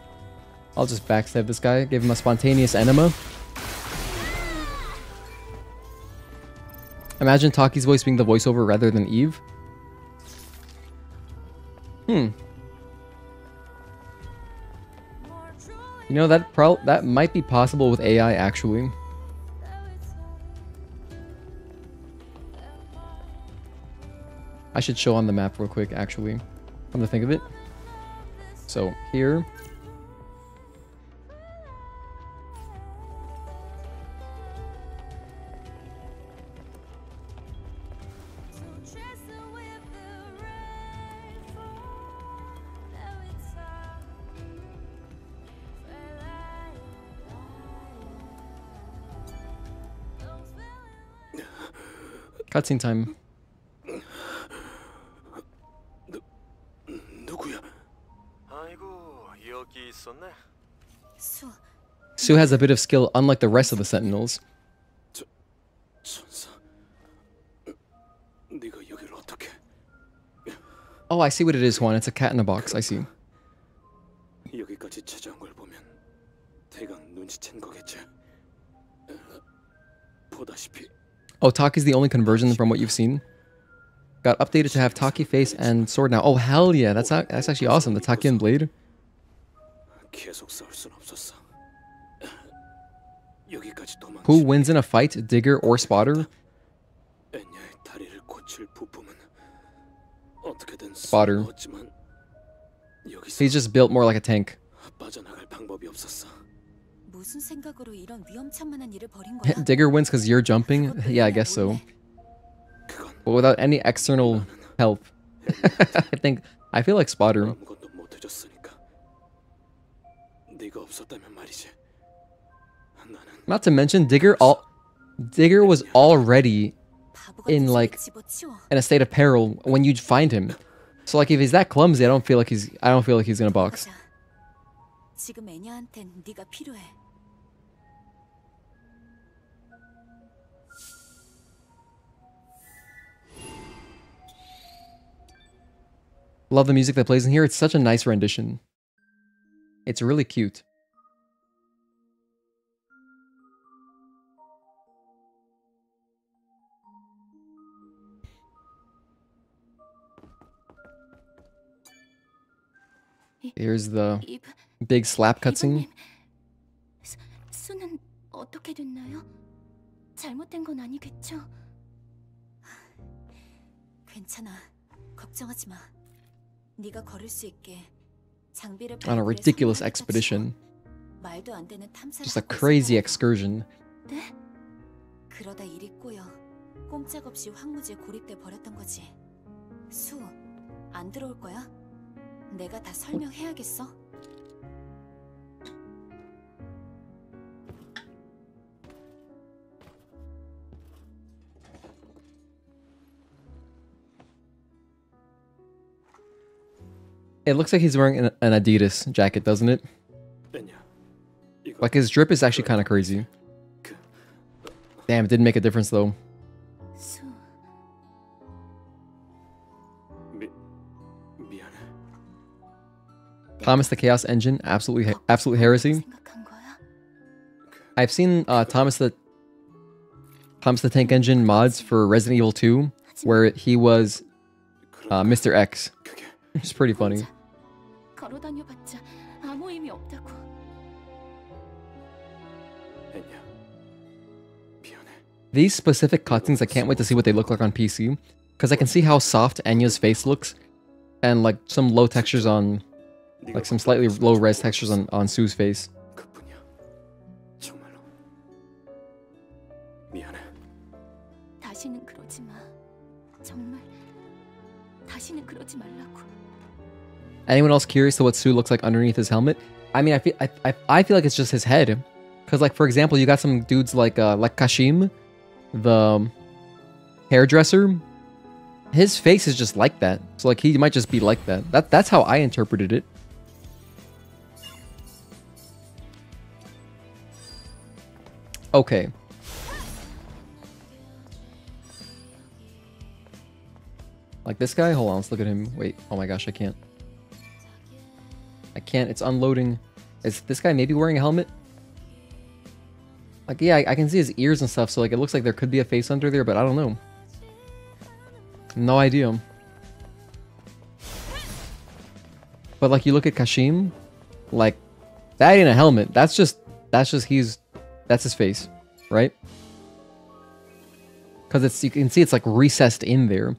Speaker 1: I'll just backstab this guy. Give him a spontaneous enema. Imagine Taki's voice being the voiceover rather than Eve. You know, that might be possible with AI, actually. I should show on the map real quick, actually. Come to think of it. So here. Cutscene time.
Speaker 2: 누구야?
Speaker 4: 아이고, 여기 있었네.
Speaker 3: 수,
Speaker 1: Sue has a bit of skill, unlike the rest of the Sentinels.
Speaker 2: 천사. 네가 여기를 어떻게?
Speaker 1: Oh, I see what it is, Juan. It's a cat in a box. I see.
Speaker 2: 여기까지 찾아온 걸 보면 대강 눈치챈 거겠지. 보다시피
Speaker 1: Oh, Taki's the only conversion from what you've seen. Got updated to have Taki face and sword now. Oh, hell yeah. That's actually awesome. The Taki and blade.
Speaker 2: 계속 싸울 순 없었어. 여기까지 도망치.
Speaker 1: Who wins in a fight, Digger or Spotter?
Speaker 2: 엔야의 다리를 고칠 부품은 어떻게든
Speaker 1: Spotter.
Speaker 2: 얻지만 여기서
Speaker 1: He's just built more like a tank.
Speaker 2: 빠져나갈 방법이 없었어.
Speaker 3: 무슨 생각으로 이런 위험천만한 일을 벌인 거야?
Speaker 1: Digger wins because you're jumping? Yeah, I guess so. But without any external help. I feel like Spotter.
Speaker 2: 아무것도 못 해줬으니까. 네가 없었다면 말이지. 나는
Speaker 1: Not to mention, Digger was already
Speaker 3: 바보
Speaker 1: in
Speaker 3: 같은
Speaker 1: like
Speaker 3: 소리 집어치워.
Speaker 1: in a state of peril when you find him. So like if he's that clumsy, I don't feel like he's gonna box.
Speaker 3: 맞아. 지금 애냐한텐 네가 필요해.
Speaker 1: Love the music that plays in here. It's such a nice rendition. It's really cute. Here's the
Speaker 3: 이
Speaker 1: big slap cutscene.
Speaker 3: 수는 어떻게 됐나요? 잘못된 건 아니겠죠? 괜찮아. 걱정하지 마. 네가 걸을 수 있게 장비를
Speaker 1: On a ridiculous expedition.
Speaker 3: 말도 안 되는 탐사를
Speaker 1: Just a
Speaker 3: 하고
Speaker 1: crazy
Speaker 3: 있었다고.
Speaker 1: excursion.
Speaker 3: 네? 그러다 일이 꼬여 꼼짝없이 황무지에 고립돼 버렸던 거지. 수, 안 들어올 거야? 내가 다 설명해야겠어.
Speaker 1: It looks like he's wearing an Adidas jacket, doesn't it?
Speaker 2: 엔야. 이거
Speaker 1: Like his drip is actually kind of crazy. Damn, it didn't make a difference though.
Speaker 3: 수,
Speaker 2: 미안해.
Speaker 1: Thomas the Chaos Engine, absolute heresy.
Speaker 3: 생각한 거야?
Speaker 1: I've seen Thomas the Tank Engine mods for Resident Evil 2, where he was Mr. X.
Speaker 2: 그게
Speaker 1: It's pretty funny.
Speaker 3: 걸어다녀봤자 아무 의미 없다고.
Speaker 2: 엔야. 미안해.
Speaker 1: These specific cutscenes, I can't wait to see what they look like on PC, because I can see how soft Enya's face looks, and like some low textures on, like some slightly low res textures on Sue's face.
Speaker 2: 그뿐이야. 정말로. 미안해.
Speaker 3: 다시는 그러지 마. 정말 다시는 그러지 말라고.
Speaker 1: Anyone else curious to what Sue looks like underneath his helmet? I mean, I feel like it's just his head, because like for example, you got some dudes like Kashim, the hairdresser. His face is just like that, so like he might just be like that. That's how I interpreted it. Okay. Like this guy? Hold on, let's look at him. Wait, oh my gosh, I can't. I can't, it's unloading. Is this guy maybe wearing a helmet? Like, yeah, I can see his ears and stuff, so like it looks like there could be a face under there, but I don't know. No idea. But like you look at Kashim, like that ain't a helmet. That's just that's his face, right? Because you can see it's like recessed in there.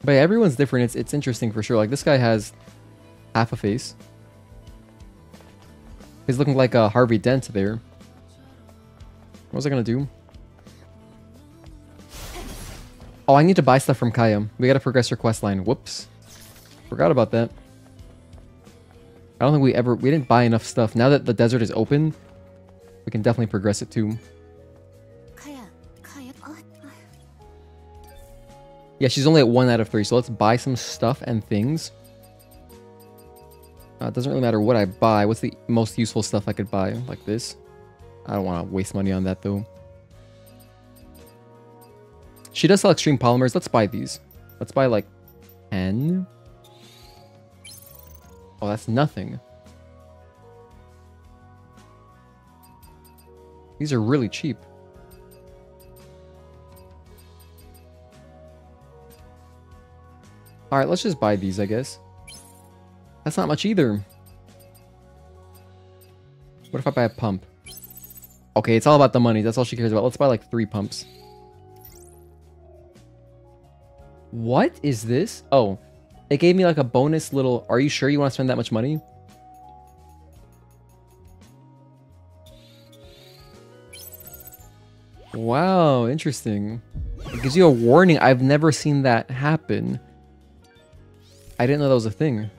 Speaker 1: But yeah, everyone's different. It's interesting for sure. Like this guy has half a face. He's looking like a Harvey Dent there. What was I gonna do? Oh, I need to buy stuff from Kaya. We gotta progress her quest line. Whoops. Forgot about that. I don't think we didn't buy enough stuff. Now that the desert is open, we can definitely progress it too. Yeah, she's only at 1 out of 3, so let's buy some stuff and things. It doesn't really matter what I buy. What's the most useful stuff I could buy? Like this? I don't want to waste money on that though. She does sell extreme polymers. Let's buy these. Let's buy like 10. Oh, that's nothing. These are really cheap. Alright, let's just buy these, I guess. That's not much either. What if I buy a pump? Okay, it's all about the money. That's all she cares about. Let's buy like 3 pumps. What is this? Oh, it gave me like a bonus little... Are you sure you want to spend that much money? Wow, interesting. It gives you a warning. I've never seen that happen. I didn't know that was a thing.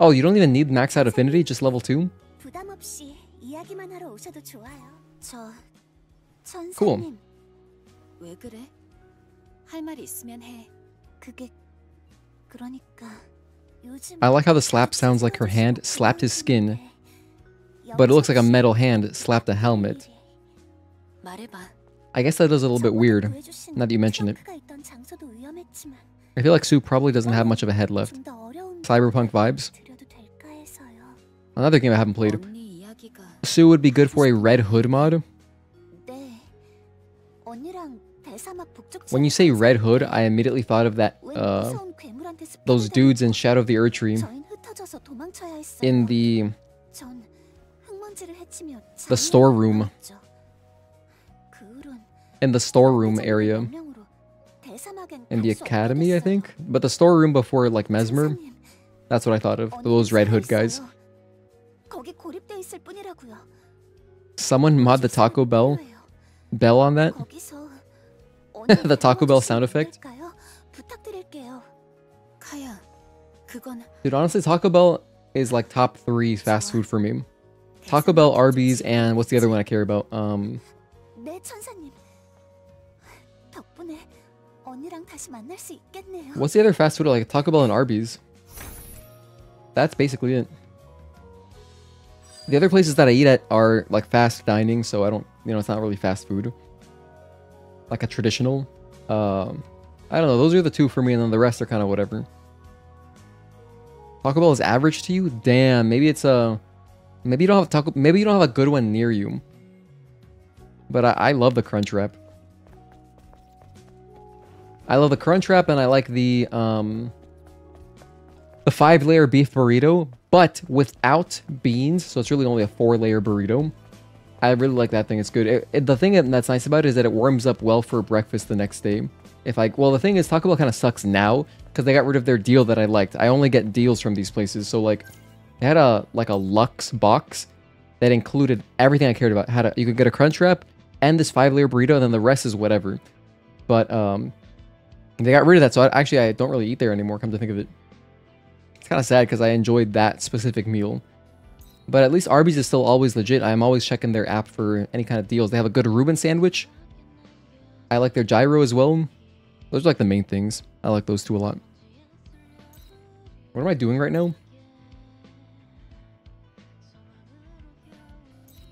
Speaker 1: Oh, you don't even need max out affinity, just level 2? Cool. I like how the slap sounds like her hand slapped his skin, but it looks like a metal hand slapped a helmet. I guess that is a little bit weird, now that you mention it. I feel like Sue probably doesn't have much of a head left. Cyberpunk vibes. Another game I haven't played. Sue would be good for a Red Hood mod. When you say Red Hood, I immediately thought of that, those dudes in Shadow of the Erdtree in the storeroom. In the storeroom area. In the academy, I think? But the storeroom before, like, Mesmer. That's what I thought of. Those Red Hood guys. Someone mod the Taco Bell on that? The Taco Bell sound effect? Dude, honestly, Taco Bell is like top 3 fast food for me. Taco Bell, Arby's, and what's the other one I care about? What's the other fast food? Like Taco Bell and Arby's. That's basically it. The other places that I eat at are like fast dining, so I don't, you know, it's not really fast food. Like a traditional. I don't know, those are the 2 for me, and then the rest are kind of whatever. Taco Bell is average to you? Damn, maybe it's a... Maybe you don't have a good one near you. But I love the Crunch Wrap. I love the Crunch Wrap, and I like the 5-layer beef burrito, but without beans, so it's really only a 4-layer burrito. I really like that thing. It's good. The thing that's nice about it is that it warms up well for breakfast the next day. Well, the thing is, Taco Bell kind of sucks now because they got rid of their deal that I liked. I only get deals from these places, so like they had a Lux box that included everything I cared about. You could get a Crunch Wrap and this 5-layer burrito, and then the rest is whatever. But they got rid of that, so I don't really eat there anymore. Come to think of it, it's kind of sad because I enjoyed that specific meal. But at least Arby's is still always legit. I'm always checking their app for any kind of deals. They have a good Reuben sandwich. I like their gyro as well. Those are like the main things. I like those 2 a lot. What am I doing right now?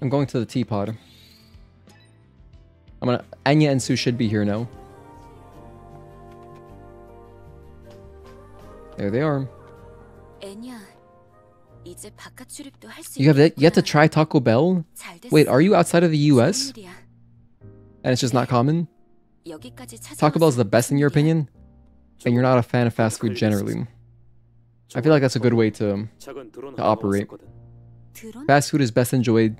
Speaker 1: I'm going to the teapot. Enya and Sue should be here now. There they are. You have to try Taco Bell? Wait, are you outside of the US? And it's just not common? Taco Bell is the best in your opinion? And you're not a fan of fast food generally. I feel like that's a good way to operate. Fast food is best enjoyed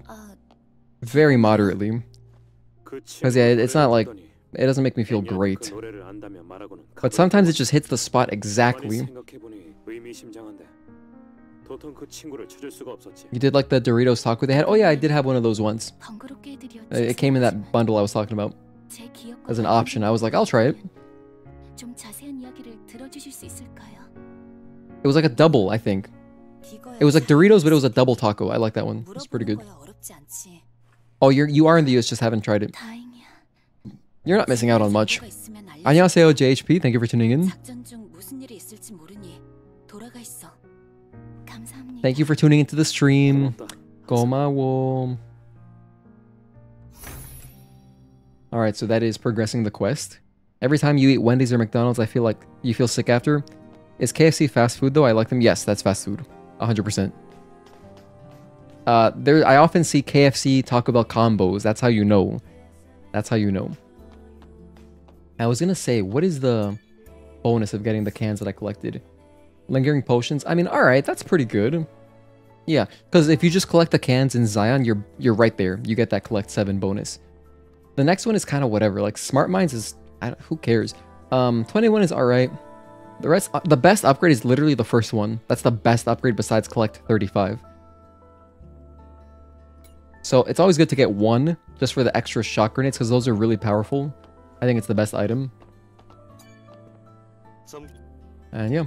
Speaker 1: very moderately. Because yeah, it's not like It doesn't make me feel great.
Speaker 2: 그 노래를 안다며 말하고는
Speaker 1: But sometimes it just hits the spot
Speaker 2: 가만히
Speaker 1: exactly.
Speaker 2: 생각해보니 의미심장한데 도통 그 친구를 찾을 수가 없었지.
Speaker 1: You did like the Doritos taco they had? Oh yeah, I did have one of those once.
Speaker 3: 번거롭게 해드렸지.
Speaker 1: It came in that bundle I was talking about
Speaker 3: 제 기억과
Speaker 1: as an option. I was like, I'll try it.
Speaker 3: 좀 자세한 이야기를 들어주실 수 있을까요?
Speaker 1: It was like a double, I think. It was like Doritos, but it was a double taco. I like that one. It's pretty good.
Speaker 3: 물어보는 거야 어렵지 않지.
Speaker 1: Oh, you are in the US, just haven't tried it.
Speaker 3: 다행이야.
Speaker 1: You're not missing out on much.
Speaker 3: 정보가 있으면 알려줘.
Speaker 1: 안녕하세요, JHP. Thank you for tuning in.
Speaker 3: 작전 중 무슨 일이 있을지 모르니 돌아가 있어. 감사합니다.
Speaker 1: Thank you for tuning into the stream.
Speaker 2: 고맙다.
Speaker 1: 고마워. Alright, so that is progressing the quest. Every time you eat Wendy's or McDonald's, I feel like you feel sick after. Is KFC fast food though? I like them. Yes, that's fast food. 100%. I often see KFC Taco Bell combos. That's how you know. That's how you know. I was gonna say, what is the bonus of getting the cans that I collected? Lingering potions. I mean, alright, that's pretty good. Yeah, because if you just collect the cans in Zion, you're right there. You get that collect 7 bonus. The next one is kind of whatever. Like Smart Mines is, who cares? 21 is alright. The rest, the best upgrade is literally the first one. That's the best upgrade besides collect 35. So it's always good to get 1 just for the extra shock grenades because those are really powerful. I think it's the best item. And yeah.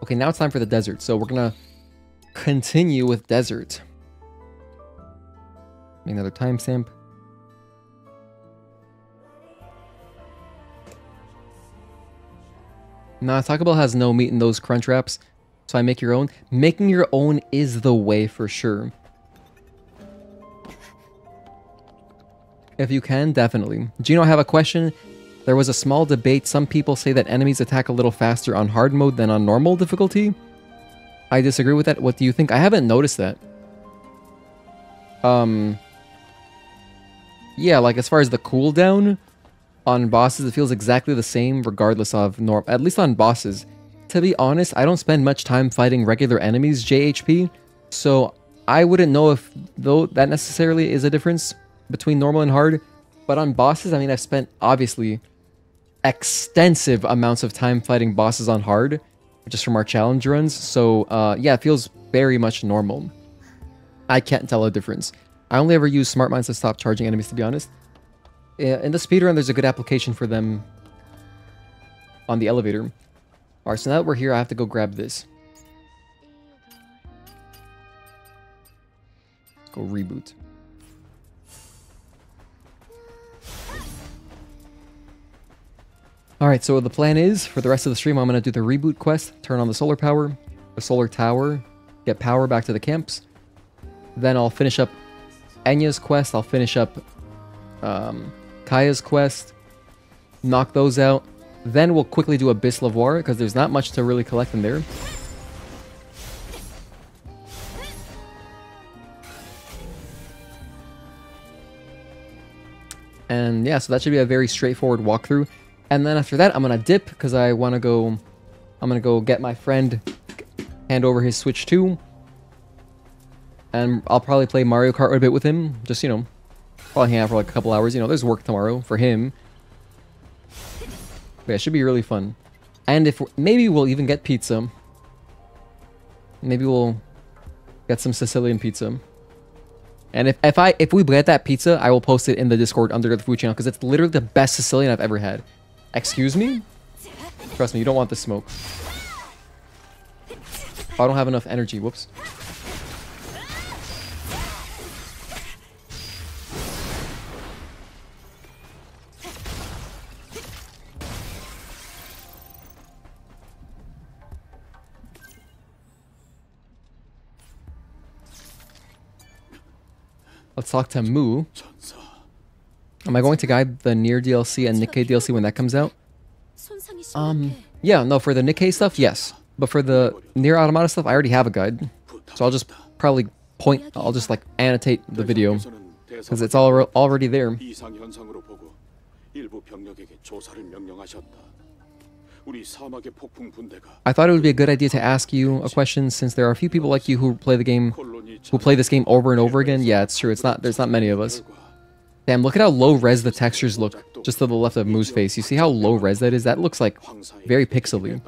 Speaker 1: Okay, now it's time for the desert. So we're gonna continue with desert. Make another timestamp. Nah, Taco Bell has no meat in those crunch wraps, so I make your own. Making your own is the way for sure. If you can, definitely. Gino, I have a question. There was a small debate. Some people say that enemies attack a little faster on hard mode than on normal difficulty. I disagree with that. What do you think? I haven't noticed that. Yeah, like as far as the cooldown on bosses, it feels exactly the same regardless of at least on bosses. To be honest, I don't spend much time fighting regular enemies, JHP, so I wouldn't know if that necessarily is a difference between normal and hard. But on bosses, I mean, I've spent obviously extensive amounts of time fighting bosses on hard, just from our challenge runs. So yeah, it feels very much normal. I can't tell a difference. I only ever use Smart Mines to stop charging enemies, to be honest. In the speedrun, there's a good application for them on the elevator. Alright, so now that we're here, I have to go grab this. Let's go reboot. Alright, so the plan is, for the rest of the stream, I'm going to do the reboot quest, turn on the solar power, the solar tower, get power back to the camps. Then I'll finish up Enya's quest, I'll finish up Kaya's quest, knock those out. Then we'll quickly do Abyss Levoire, because there's not much to really collect in there. And yeah, so that should be a very straightforward walkthrough. And then after that, I'm gonna dip, because I want to go... I'm gonna go get my friend, hand over his Switch 2. And I'll probably play Mario Kart a bit with him, just, you know, probably hang out for like a couple hours. You know, there's work tomorrow for him. But yeah, it should be really fun. And if maybe we'll even get pizza. Maybe we'll get some Sicilian pizza. And if we get that pizza, I will post it in the Discord under the food channel because it's literally the best Sicilian I've ever had. Excuse me? Trust me, you don't want the smoke. Oh, I don't have enough energy. Whoops. Let's talk to Moo. Am I going to guide the Nier DLC and Nikkei DLC when that comes out? Yeah, no, for the Nikkei stuff, yes. But for the Nier Automata stuff, I already have a guide. So I'll just probably I'll just like annotate the video. Because it's already there. I thought it would be a good idea to ask you a question since there are a few people like you who play this game over and over again. Yeah, it's true. There's not many of us. Damn, look at how low res the textures look. Just to the left of Moo's face. You see how low res that is? That looks like very pixely.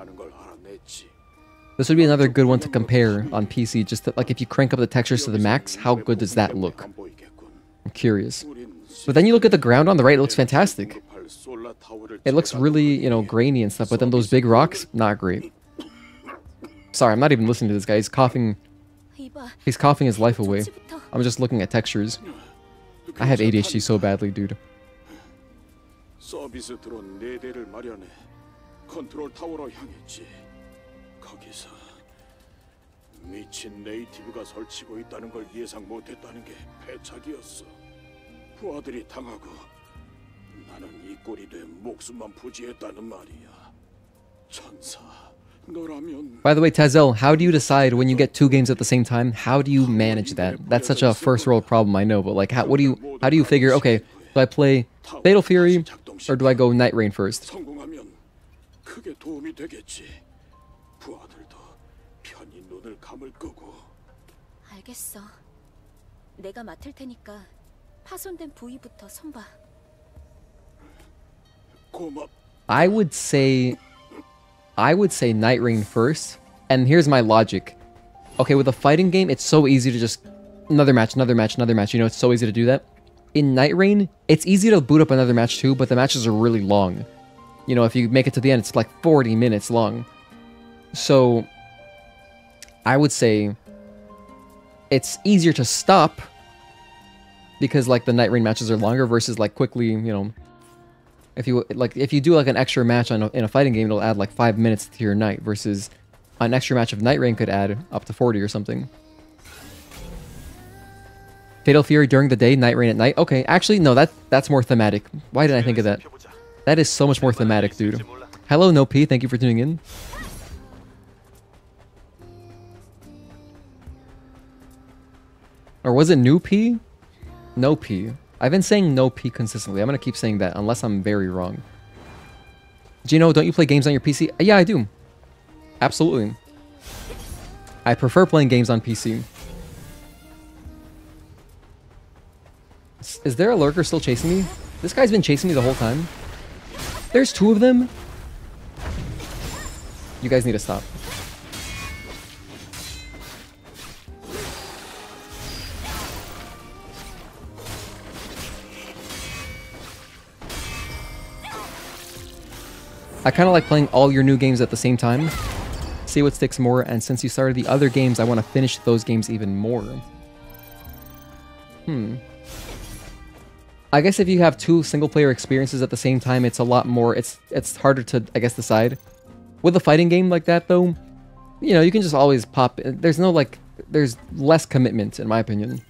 Speaker 1: This would be another good one to compare on PC. Just to, like if you crank up the textures to the max, how good does that look? I'm curious. But then you look at the ground on the right, it looks fantastic. It looks really, you know, grainy and stuff, but then those big rocks, not great. Sorry, I'm not even listening to this guy. He's coughing. He's coughing his life away. I'm just looking at textures. I have ADHD so badly, dude.
Speaker 2: 서비스 드론 4대를 마련해 컨트롤 타워로 향했지. 거기서 미친 네이티브가 설치고 있다는 걸 예상 못했다는 게 패착이었어. 부하들이 당하고 나는 이 꼴이 돼 목숨만 부지했다는 말이야. 천사, 너라면.
Speaker 1: By the way, Tazel, how do you decide when you get 2 games at the same time? How do you manage that? That's such a first world problem, I know, but like, how do you figure? Okay, do I play Fatal Fury or do I go Night Rain first?
Speaker 2: 성공하면 크게 도움이 되겠지. 부하들도 편히 눈을 감을 거고.
Speaker 3: 알겠어. 내가 맡을 테니까 파손된 부위부터 손봐.
Speaker 2: 고맙.
Speaker 1: I would say Night Rain first, and here's my logic. Okay, with a fighting game, it's so easy to just another match, you know, it's so easy to do that. In Night Rain, it's easy to boot up another match too, but the matches are really long. You know, if you make it to the end, it's like 40 minutes long. So, I would say it's easier to stop because like the Night Rain matches are longer versus like quickly, you know, if you do like an extra match in a fighting game, it'll add like 5 minutes to your night versus an extra match of Night Rain could add up to 40 or something. Fatal Fury during the day, Night Rain at night. Okay, actually, no, that's more thematic. Why did I think of that? That is so much more thematic, dude. Hello, No P. Thank you for tuning in. Or was it New P? No P. I've been saying No P consistently. I'm going to keep saying that unless I'm very wrong. Gino, don't you play games on your PC? Yeah, I do. Absolutely. I prefer playing games on PC. Is there a lurker still chasing me? This guy's been chasing me the whole time. There's 2 of them. You guys need to stop. I kind of like playing all your new games at the same time. See what sticks more, and since you started the other games, I want to finish those games even more. I guess if you have 2 single-player experiences at the same time, it's a lot more, it's harder to, I guess, decide. With a fighting game like that, though, you know, you can just always pop, there's no, like, there's less commitment, in my opinion.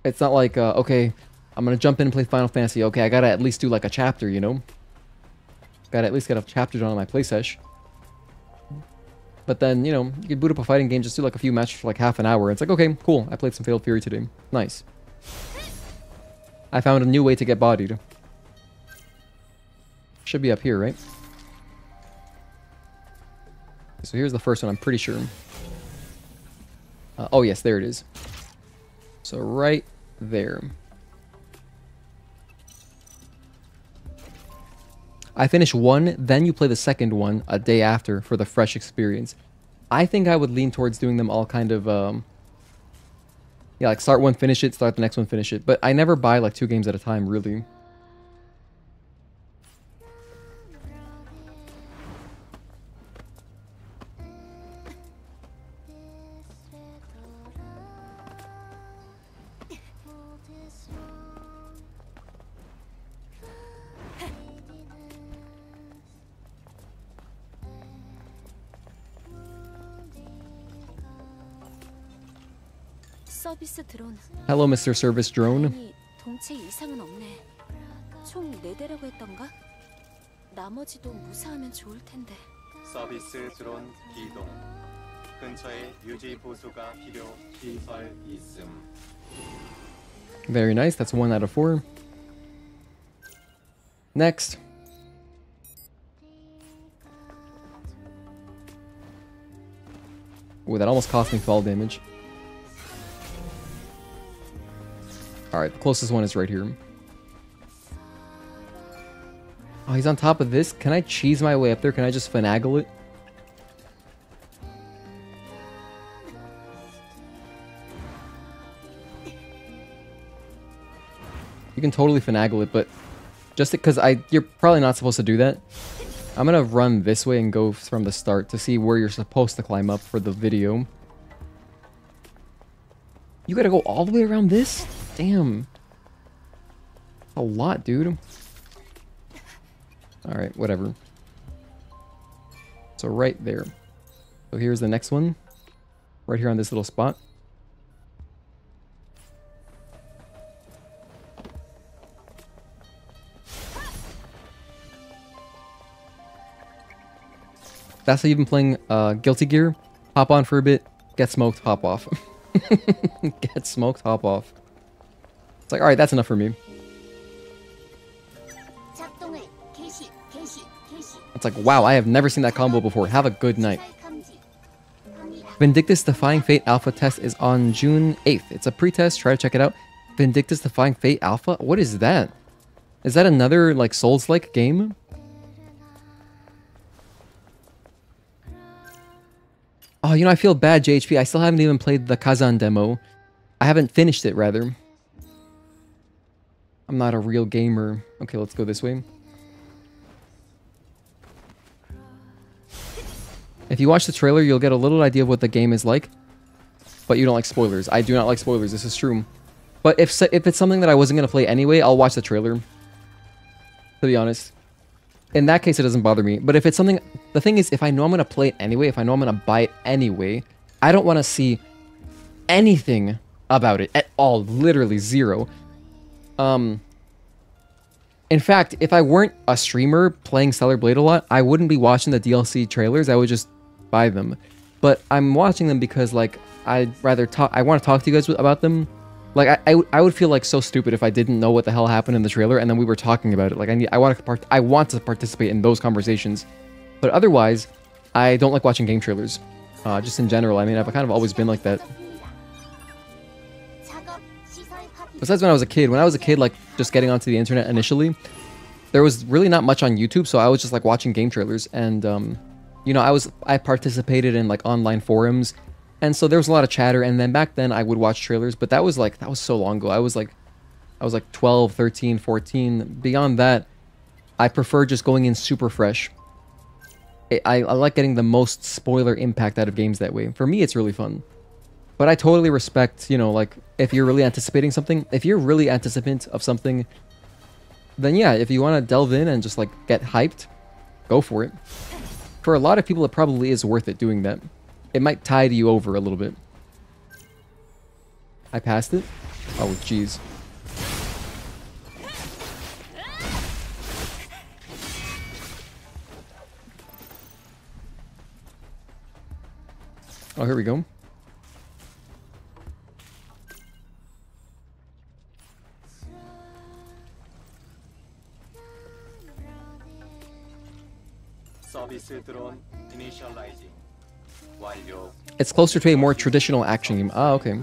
Speaker 1: It's not like, okay, I'm gonna jump in and play Final Fantasy, okay, I gotta at least do, like, a chapter, you know? Gotta at least get a chapter done on my play sesh. But then, you know, you can boot up a fighting game, just do, like, a few matches for, like, half an hour. It's like, okay, cool, I played some Fatal Fury today. Nice. I found a new way to get bodied. Should be up here, right? So here's the first one, I'm pretty sure. Oh yes, there it is. So right there. I finish one, then you play the second one a day after for the fresh experience. I think I would lean towards doing them all kind of... yeah, like start one, finish it, start the next one, finish it. But I never buy like 2 games at a time, really.
Speaker 3: 서비스 드론.
Speaker 1: Hello, Mr. Service Drone.
Speaker 3: 다행히 동체 이상은 없네. 총 4대라고 했던가? 나머지도 무사하면 좋을 텐데.
Speaker 5: 서비스 드론 기동. 근처에 유지 보수가 필요 시설 있음.
Speaker 1: Very nice. That's 1 out of 4. Next. Ooh, that almost cost me fall damage. Alright, the closest one is right here. Oh, he's on top of this? Can I cheese my way up there? Can I just finagle it? You can totally finagle it, but just because you're probably not supposed to do that. I'm gonna run this way and go from the start to see where you're supposed to climb up for the video. You gotta go all the way around this? Damn. A lot, dude. Alright, whatever. So right there. So here's the next one. Right here on this little spot. That's how you've been playing Guilty Gear. Hop on for a bit, get smoked, hop off. Get smoked, hop off. It's like, alright, that's enough for me. It's like, wow, I have never seen that combo before. Have a good night. Vindictus Defying Fate Alpha test is on June 8th. It's a pre-test. Try to check it out. Vindictus Defying Fate Alpha? What is that? Is that another, like, Souls-like game? Oh, you know, I feel bad, JHP. I still haven't even played the Kazan demo. I haven't finished it, rather. I'm not a real gamer. Okay, let's go this way. If you watch the trailer, you'll get a little idea of what the game is like. But you don't like spoilers. I do not like spoilers. This is true. But if it's something that I wasn't going to play anyway, I'll watch the trailer. To be honest. In that case, it doesn't bother me. But if it's something... The thing is, if I know I'm going to play it anyway, if I know I'm going to buy it anyway, I don't want to see anything about it at all. Literally zero. In fact, if I weren't a streamer playing Stellar Blade a lot, I wouldn't be watching the DLC trailers. I would just buy them. But I'm watching them because, like, I'd rather talk... I want to talk to you guys about them. Like, I would feel like so stupid if I didn't know what the hell happened in the trailer and then we were talking about it. Like, I want to participate in those conversations. But otherwise, I don't like watching game trailers. Just in general. I mean, I've kind of always been like that. Besides when I was a kid. When I was a kid, like, just getting onto the internet initially, there was really not much on YouTube, so I was just, like, watching game trailers. And, you know, I participated in, like, online forums. And so there was a lot of chatter, and then back then I would watch trailers, but that was so long ago. I was like 12, 13, 14. Beyond that, I prefer just going in super fresh. I like getting the most spoiler impact out of games that way. For me, it's really fun. But I totally respect, you know, like, if you're really anticipating something, if you're really anticipant of something, then yeah, if you want to delve in and just, like, get hyped, go for it. For a lot of people, it probably is worth it doing that. It might tide you over a little bit. I passed it? Oh, jeez. Oh, here we go. It's closer to a more traditional action game. Ah, okay.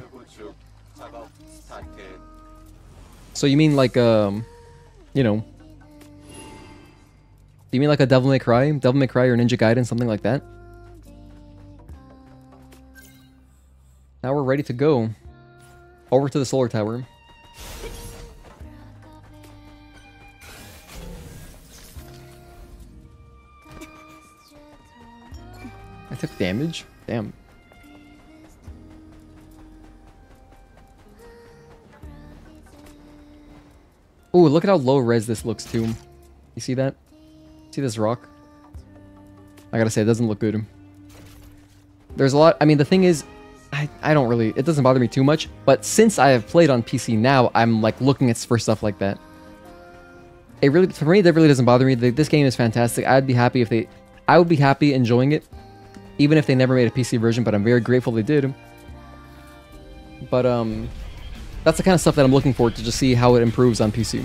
Speaker 1: So you mean like, you know... You mean like a Devil May Cry? Devil May Cry or Ninja Gaiden, something like that? Now we're ready to go. Over to the solar tower. I took damage? Damn. Ooh, look at how low res this looks too. You see that? See this rock? I gotta say, it doesn't look good. There's a lot... I mean, the thing is, I don't really... It doesn't bother me too much, but since I have played on PC now, I'm, like, looking for stuff like that. It really... For me, that really doesn't bother me. This game is fantastic. I'd be happy if they... I would be happy enjoying it, even if they never made a PC version, but I'm very grateful they did. But, that's the kind of stuff that I'm looking forward to just see how it improves on PC.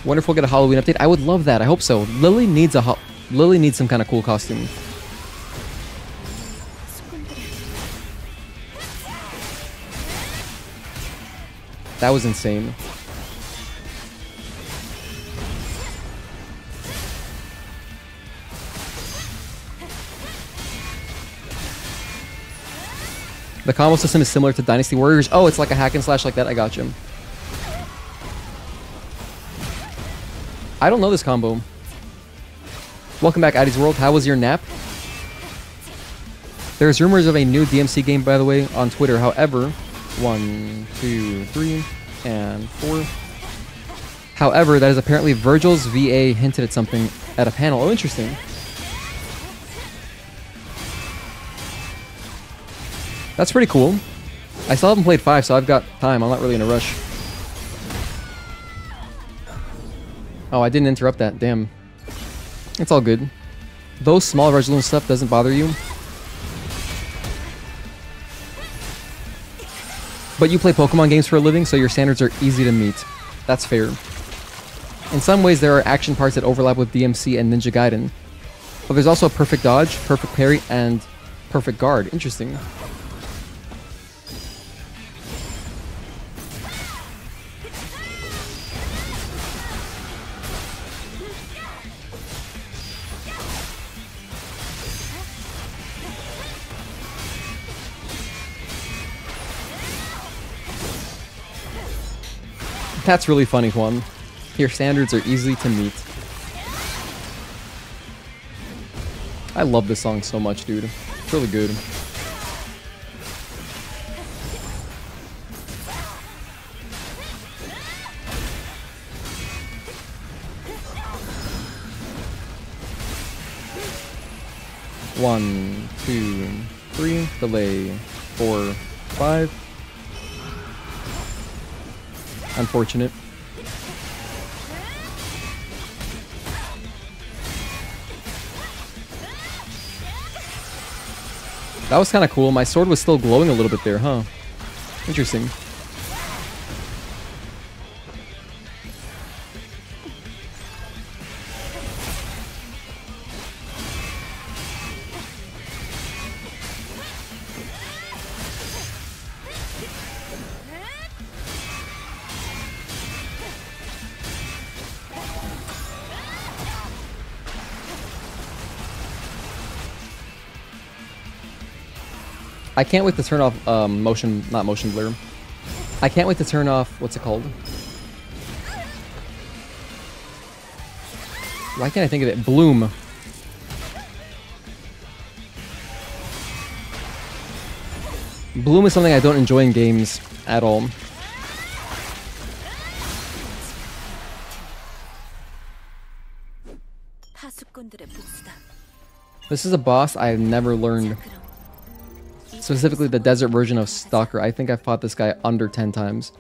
Speaker 1: Wonder if we'll get a Halloween update. I would love that. I hope so. Lily needs some kind of cool costume. That was insane. The combo system is similar to Dynasty Warriors. Oh, it's like a hack and slash like that. I got you. I don't know this combo. Welcome back, Addy's World. How was your nap? There's rumors of a new DMC game, by the way, on Twitter. However, 1, 2, 3, and 4. However, that is apparently Virgil's VA hinted at something at a panel. Oh, interesting. That's pretty cool. I still haven't played 5, so I've got time. I'm not really in a rush. Oh, I didn't interrupt that. Damn. It's all good. Those small resolution stuff doesn't bother you. But you play Pokemon games for a living, so your standards are easy to meet. That's fair. In some ways, there are action parts that overlap with DMC and Ninja Gaiden. But there's also a perfect dodge, perfect parry, and perfect guard. Interesting. That's really funny, Juan. Your standards are easy to meet. I love this song so much, dude. It's really good. One, two, three, delay, 4, 5. Unfortunate. That was kind of cool. My sword was still glowing a little bit there, huh? Interesting. I can't wait to turn off not motion blur. I can't wait to turn off, what's it called? Why can't I think of it? Bloom. Bloom is something I don't enjoy in games at all. This is a boss I've never learned. Specifically the desert version of Stalker. I think I've fought this guy under 10 times.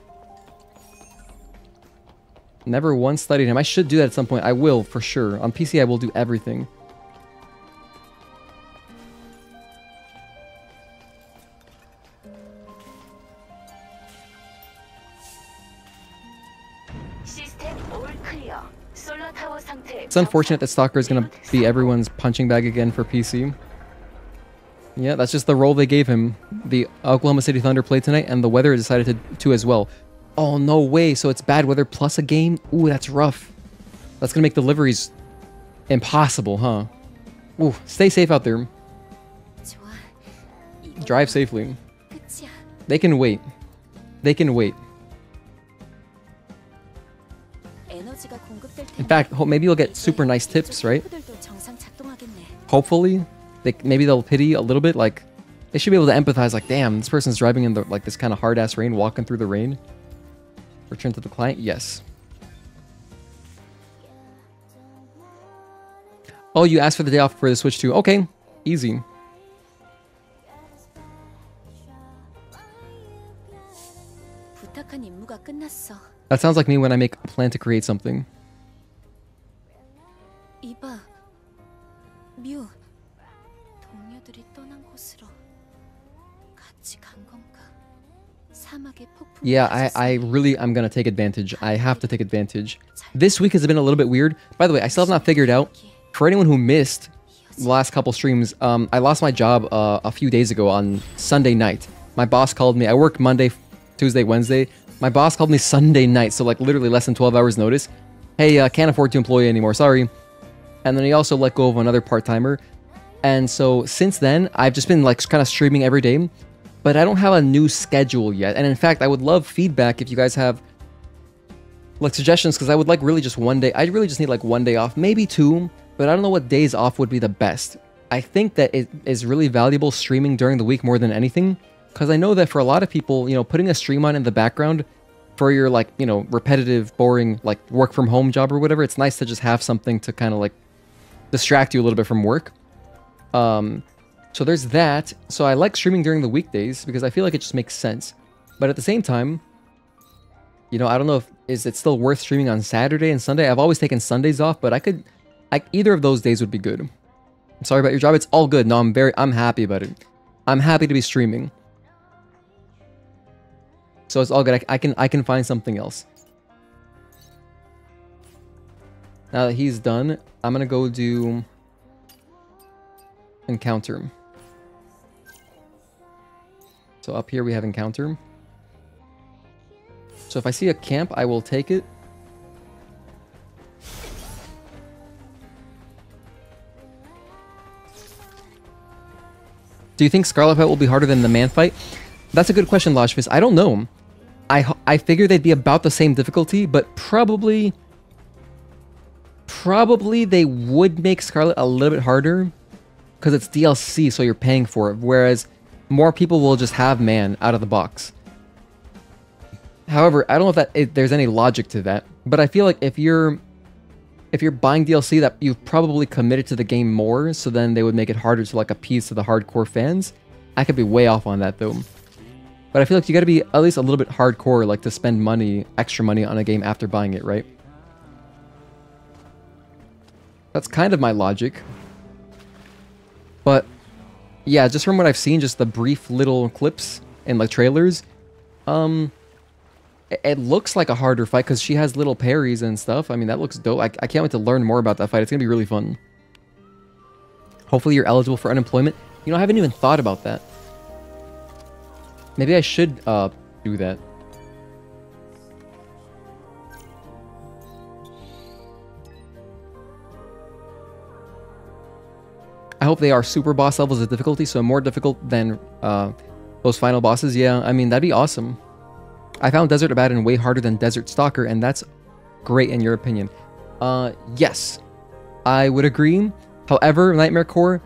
Speaker 1: Never once studied him. I should do that at some point. I will, for sure. On PC, I will do everything. It's unfortunate that Stalker is going to be everyone's punching bag again for PC. Yeah, that's just the role they gave him. The Oklahoma City Thunder played tonight, and the weather decided to as well. Oh, no way. So it's bad weather plus a game? Ooh, that's rough. That's going to make deliveries impossible, huh? Ooh, stay safe out there. Drive safely. They can wait. They can wait. In fact, maybe you'll get super nice tips, right? Hopefully. Maybe they'll pity a little bit, like, they should be able to empathize, like, damn, this person's driving in the, like, this kind of hard-ass rain, walking through the rain. Return to the client? Yes. Oh, you asked for the day off for the Switch too. Okay, easy. That sounds like me when I make a plan to create something. Yeah, I'm gonna take advantage. I have to take advantage. This week has been a little bit weird. By the way, I still have not figured out, for anyone who missed the last couple streams, I lost my job a few days ago on Sunday night. My boss called me. I worked Monday, Tuesday, Wednesday. My boss called me Sunday night, so like literally less than 12 hours notice. Hey, can't afford to employ you anymore, sorry. And then he also let go of another part-timer. And so since then, I've just been like kind of streaming every day, but I don't have a new schedule yet. And in fact, I would love feedback if you guys have like suggestions, because I would like really just one day. I really just need like one day off, maybe two, but I don't know what days off would be the best. I think that it is really valuable streaming during the week more than anything, because I know that for a lot of people, you know, putting a stream on in the background for your like, you know, repetitive, boring, like work from home job or whatever, it's nice to just have something to kind of like distract you a little bit from work. So there's that. So I like streaming during the weekdays because I feel like it just makes sense. But at the same time, you know, I don't know if is it still worth streaming on Saturday and Sunday. I've always taken Sundays off, but either of those days would be good. I'm sorry about your job. It's all good. No, I'm happy about it. I'm happy to be streaming. So it's all good. I can find something else. Now that he's done, I'm gonna go do encounter. So up here we have encounter. So if I see a camp, I will take it. Do you think Scarlet fight will be harder than the man fight? That's a good question, Lashvis. I don't know. I figure they'd be about the same difficulty, but probably they would make Scarlet a little bit harder because it's DLC, so you're paying for it. Whereas more people will just have man out of the box. However, I don't know if there's any logic to that, but I feel like if you're buying DLC, that you've probably committed to the game more, so then they would make it harder to like appease to the hardcore fans. I could be way off on that though. But I feel like you gotta be at least a little bit hardcore, like to spend money, extra money on a game after buying it, right? That's kind of my logic. But yeah, just from what I've seen, just the brief little clips and like trailers, it looks like a harder fight because she has little parries and stuff. I mean, that looks dope. I can't wait to learn more about that fight. It's gonna be really fun. Hopefully you're eligible for unemployment. You know, I haven't even thought about that. Maybe I should do that. I hope they are super boss levels of difficulty, so more difficult than those final bosses. Yeah, I mean, that'd be awesome. I found Desert Abaddon way harder than Desert Stalker, and that's great in your opinion. Yes, I would agree. However, Nightmare Core,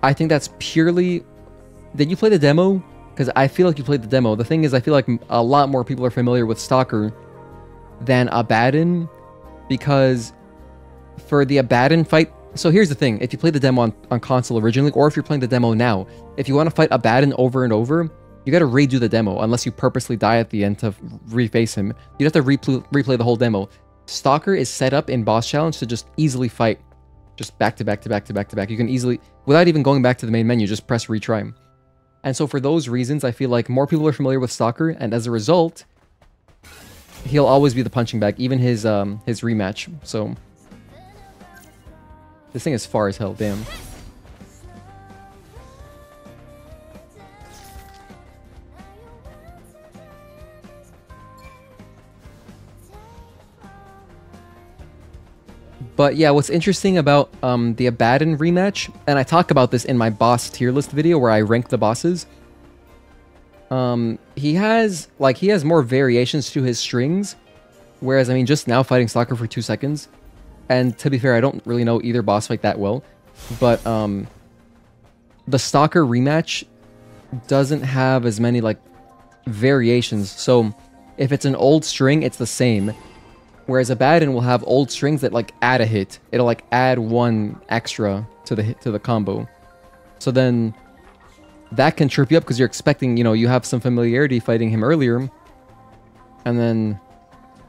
Speaker 1: I think that's purely... Did you play the demo? Because I feel like you played the demo. The thing is, I feel like a lot more people are familiar with Stalker than Abaddon, because for the Abaddon fight... So here's the thing. If you played the demo on console originally, or if you're playing the demo now, if you want to fight Abaddon over and over, you gotta redo the demo, unless you purposely die at the end to reface him. You'd have to replay the whole demo. Stalker is set up in boss challenge to just easily fight. Just back to back to back to back to back. You can easily, without even going back to the main menu, just press retry. And so for those reasons, I feel like more people are familiar with Stalker, and as a result, he'll always be the punching bag, even his rematch. So this thing is far as hell, damn. But yeah, what's interesting about the Abaddon rematch, and I talk about this in my boss tier list video where I rank the bosses. He has more variations to his strings, whereas I mean just now fighting Stalker for 2 seconds, and to be fair, I don't really know either boss fight that well, but the Stalker rematch doesn't have as many like variations. So if it's an old string, it's the same. Whereas Abaddon will have old strings that like add a hit. It'll like add one extra to the combo. So then that can trip you up because you're expecting, you know, you have some familiarity fighting him earlier, and then,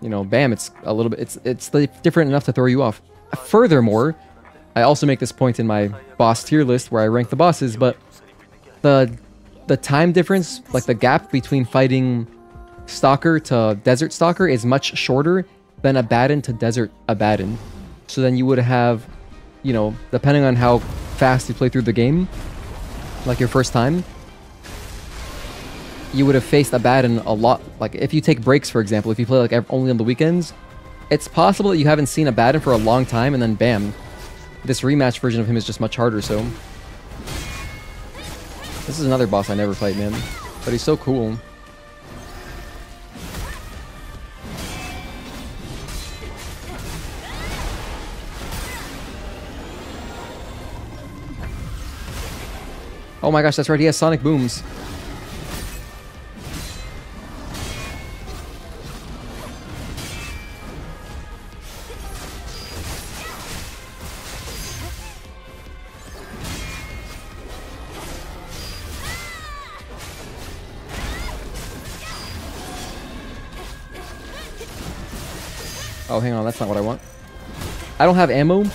Speaker 1: you know, bam, it's a little bit, it's different enough to throw you off. Furthermore, I also make this point in my boss tier list where I rank the bosses, but the time difference, like the gap between fighting Stalker to Desert Stalker, is much shorter than Abaddon to Desert Abaddon. So then you would have, you know, depending on how fast you play through the game, like your first time, you would have faced Abaddon a lot. Like, if you take breaks, for example, if you play like only on the weekends, it's possible that you haven't seen Abaddon for a long time, and then bam, this rematch version of him is just much harder. So this is another boss I never fight, man, but he's so cool. Oh my gosh, that's right, he has sonic booms. Oh, hang on, that's not what I want. I don't have ammo.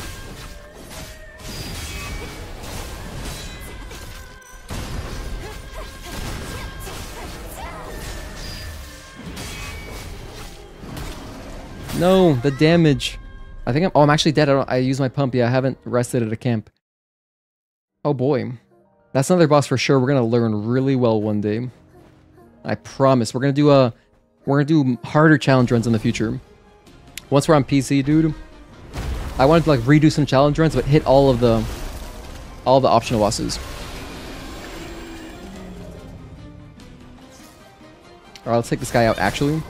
Speaker 1: No, the damage. I think I'm actually dead. I used my pump. Yeah, I haven't rested at a camp. Oh boy. That's another boss for sure. We're gonna learn really well one day. I promise. We're gonna do harder challenge runs in the future. Once we're on PC, dude. I wanted to like redo some challenge runs, but hit all the optional bosses. Alright, let's take this guy out actually.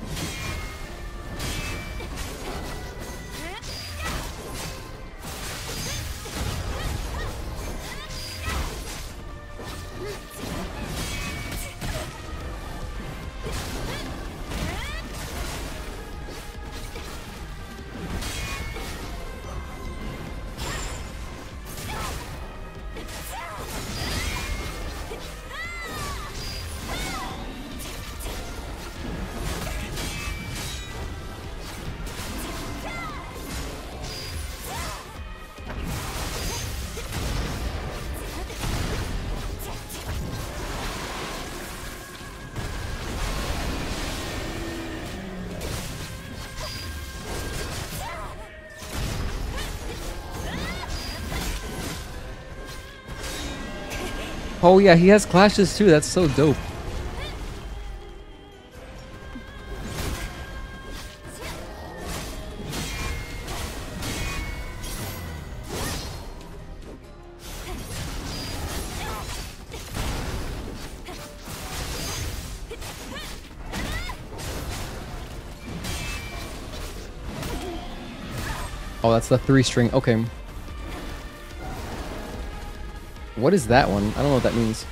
Speaker 1: Oh yeah, he has clashes too. That's so dope. Oh, that's the 3-string. Okay. What is that one? I don't know what that means.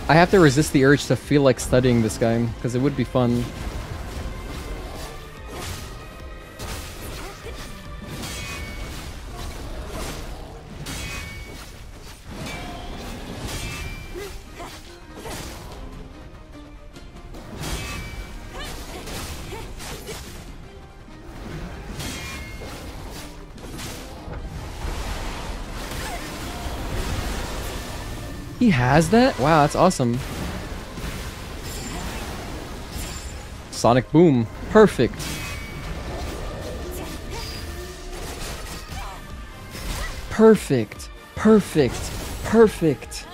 Speaker 1: I have to resist the urge to feel like studying this guy, because it would be fun. He has that? Wow, that's awesome. Sonic boom. Perfect. Perfect. Perfect. Perfect.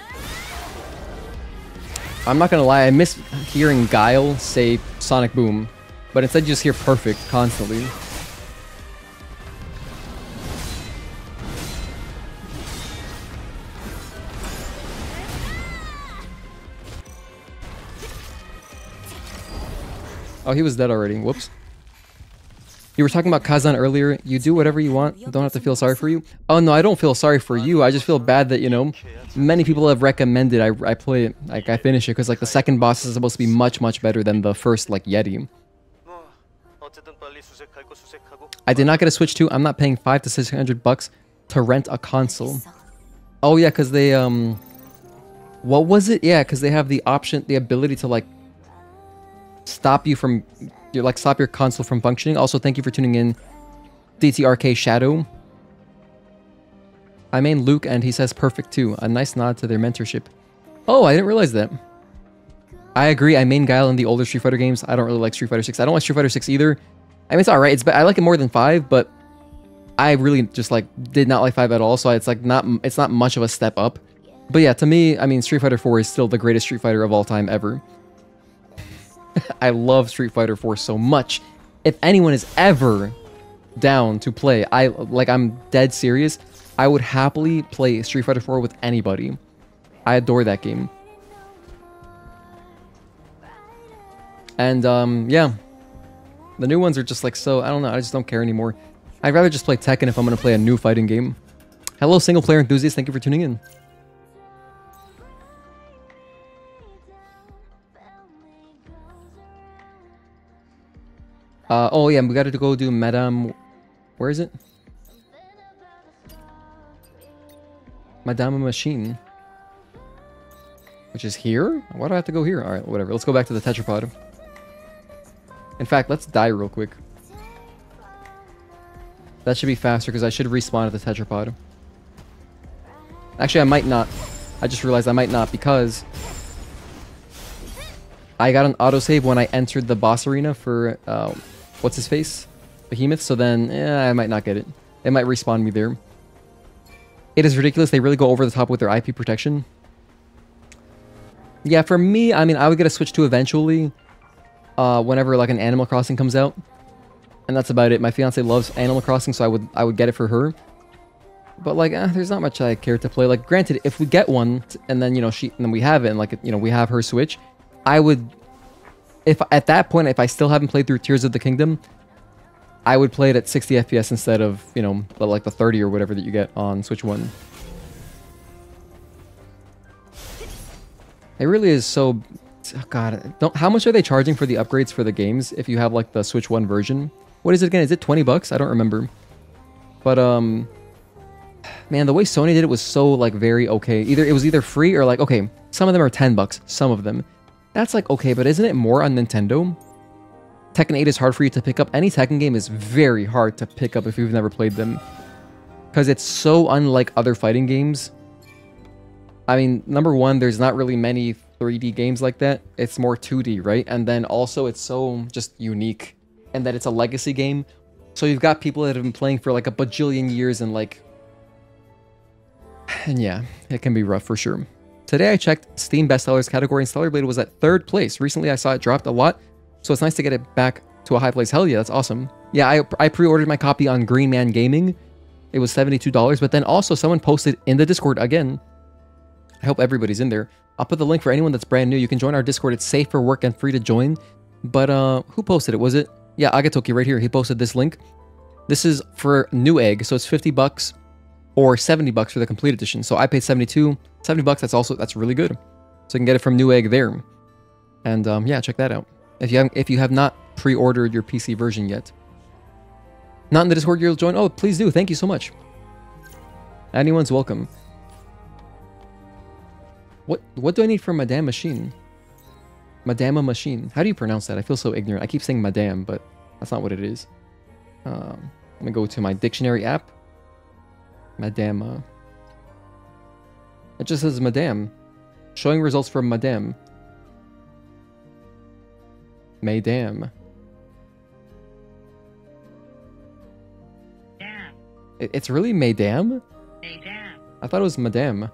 Speaker 1: I'm not gonna lie, I miss hearing Guile say Sonic boom, but instead you just hear perfect constantly. Oh, he was dead already. Whoops. You were talking about Kazan earlier. You do whatever you want. Don't have to feel sorry for you. Oh, no, I don't feel sorry for you. I just feel bad that, you know, many people have recommended I play it. Like, I finish it. Because, like, the second boss is supposed to be much, much better than the first, like, Yeti. I did not get a Switch 2. I'm not paying $500 to $600 to rent a console. Oh, yeah, because they, what was it? Yeah, because they have the option, the ability to, like, stop you from, stop your console from functioning. Also, thank you for tuning in, DTRK Shadow. I main Luke, and he says perfect too. A nice nod to their mentorship. Oh, I didn't realize that. I agree. I main Guile in the older Street Fighter games. I don't really like Street Fighter 6. I don't like Street Fighter 6 either. I mean, it's alright. I like it more than 5, but I really just like did not like 5 at all. So it's like it's not much of a step up. But yeah, to me, I mean, Street Fighter 4 is still the greatest Street Fighter of all time ever. I love Street Fighter 4 so much. If anyone is ever down to play, I'm dead serious. I would happily play Street Fighter 4 with anybody. I adore that game. And yeah, the new ones are just like so, I don't know, I just don't care anymore. I'd rather just play Tekken if I'm gonna play a new fighting game. Hello, single player enthusiasts, thank you for tuning in. Oh yeah, we gotta go do Madame... Where is it? Madame Machine. Which is here? Why do I have to go here? Alright, whatever. Let's go back to the Tetrapod. In fact, let's die real quick. That should be faster because I should respawn at the Tetrapod. Actually, I might not. I just realized I might not because I got an autosave when I entered the boss arena for what's his face? Behemoth, so then I might not get it. It might respawn me there. It is ridiculous. They really go over the top with their IP protection. Yeah, for me, I mean, I would get a Switch 2 eventually. Whenever like an Animal Crossing comes out. And that's about it. My fiance loves Animal Crossing, so I would get it for her. But like, there's not much I care to play. Like, granted, if we get one, and then, you know, and then we have it, and like, you know, we have her Switch, I would, if at that point, if I still haven't played through Tears of the Kingdom, I would play it at 60 FPS instead of, you know, like the 30 or whatever that you get on Switch 1. It really is so... Oh God, how much are they charging for the upgrades for the games if you have like the Switch 1 version? What is it again? Is it 20 bucks? I don't remember. But man, the way Sony did it was so like very okay. It was either free or like, okay, some of them are 10 bucks, some of them. That's like okay, but isn't it more on Nintendo? Tekken 8 is hard for you to pick up. Any Tekken game is very hard to pick up if you've never played them. Because it's so unlike other fighting games. I mean, number one, there's not really many 3D games like that. It's more 2D, right? And then also it's so just unique. And that it's a legacy game. So you've got people that have been playing for like a bajillion years and like... And yeah, it can be rough for sure. Today I checked Steam bestsellers category and Stellar Blade was at 3rd place. Recently I saw it dropped a lot. So it's nice to get it back to a high place. Hell yeah, that's awesome. Yeah, I pre-ordered my copy on Green Man Gaming. It was $72. But then also someone posted in the Discord again. I hope everybody's in there. I'll put the link for anyone that's brand new. You can join our Discord. It's safe for work and free to join. But who posted it? Was it? Yeah, Agatoki right here. He posted this link. This is for Newegg, so it's 50 bucks or 70 bucks for the complete edition. So I paid 72, 70 bucks. That's really good. So you can get it from Newegg there. And yeah, check that out. If you have not pre-ordered your PC version yet. Not in the Discord, you'll join. Oh, please do. Thank you so much. Anyone's welcome. What do I need for Madame Machine? Madame Machine. How do you pronounce that? I feel so ignorant. I keep saying Madame, but that's not what it is. Let me go to my dictionary app. Madame. It just says Madame. Showing results from Madame. Madame. It's really Madame? Madame. I thought it was Madame.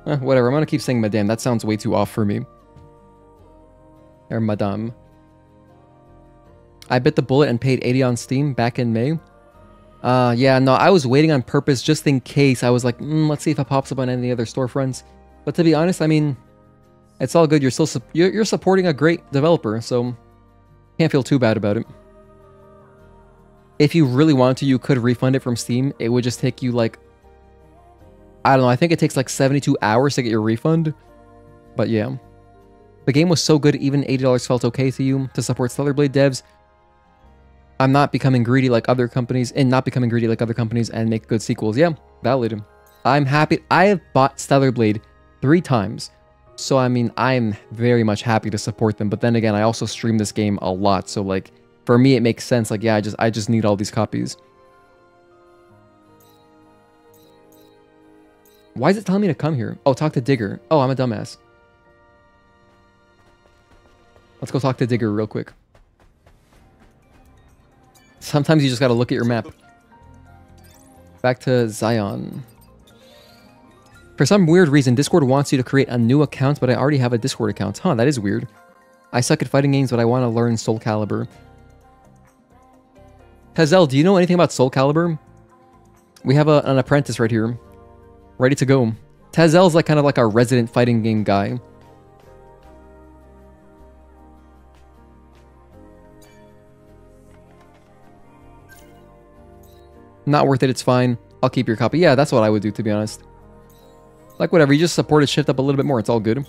Speaker 1: Whatever, I'm gonna keep saying Madame. That sounds way too off for me. Or Madame. I bit the bullet and paid 80 on Steam back in May. Yeah, no, I was waiting on purpose just in case. I was like, let's see if it pops up on any other storefronts. But to be honest, I mean, it's all good. You're still you're supporting a great developer, so can't feel too bad about it. If you really wanted to, you could refund it from Steam. It would just take you like, I don't know, I think it takes like 72 hours to get your refund. But yeah. The game was so good, even $80 felt okay to you to support Stellar Blade devs. I'm not becoming greedy like other companies and make good sequels. Yeah, valid. I'm happy. I have bought Stellar Blade 3 times. So, I mean, I'm very much happy to support them. But then again, I also stream this game a lot. So, like, for me, it makes sense. Like, yeah, I just need all these copies. Why is it telling me to come here? Oh, talk to Digger. Oh, I'm a dumbass. Let's go talk to Digger real quick. Sometimes you just gotta look at your map. Back to Zion. For some weird reason, Discord wants you to create a new account, but I already have a Discord account. Huh, that is weird. I suck at fighting games, but I want to learn Soul Calibur. Hazel, do you know anything about Soul Calibur? We have an apprentice right here. Ready to go. Tazel's like kind of like our resident fighting game guy. Not worth it, it's fine. I'll keep your copy. Yeah, that's what I would do, to be honest. Like, whatever, you just support it, shift up a little bit more, it's all good.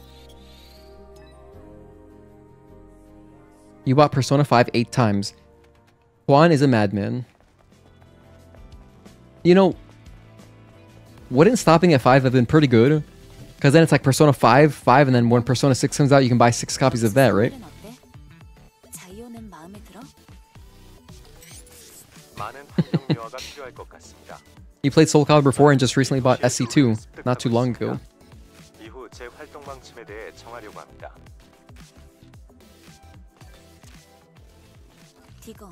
Speaker 1: You bought Persona 5 8 times. Juan is a madman. You know, wouldn't stopping at 5 have been pretty good? Because then it's like Persona 5, 5, and then when Persona 6 comes out, you can buy 6 copies of that, right? You played Soul Calibur 4 and just recently bought SC2, not too long ago.
Speaker 3: 디거,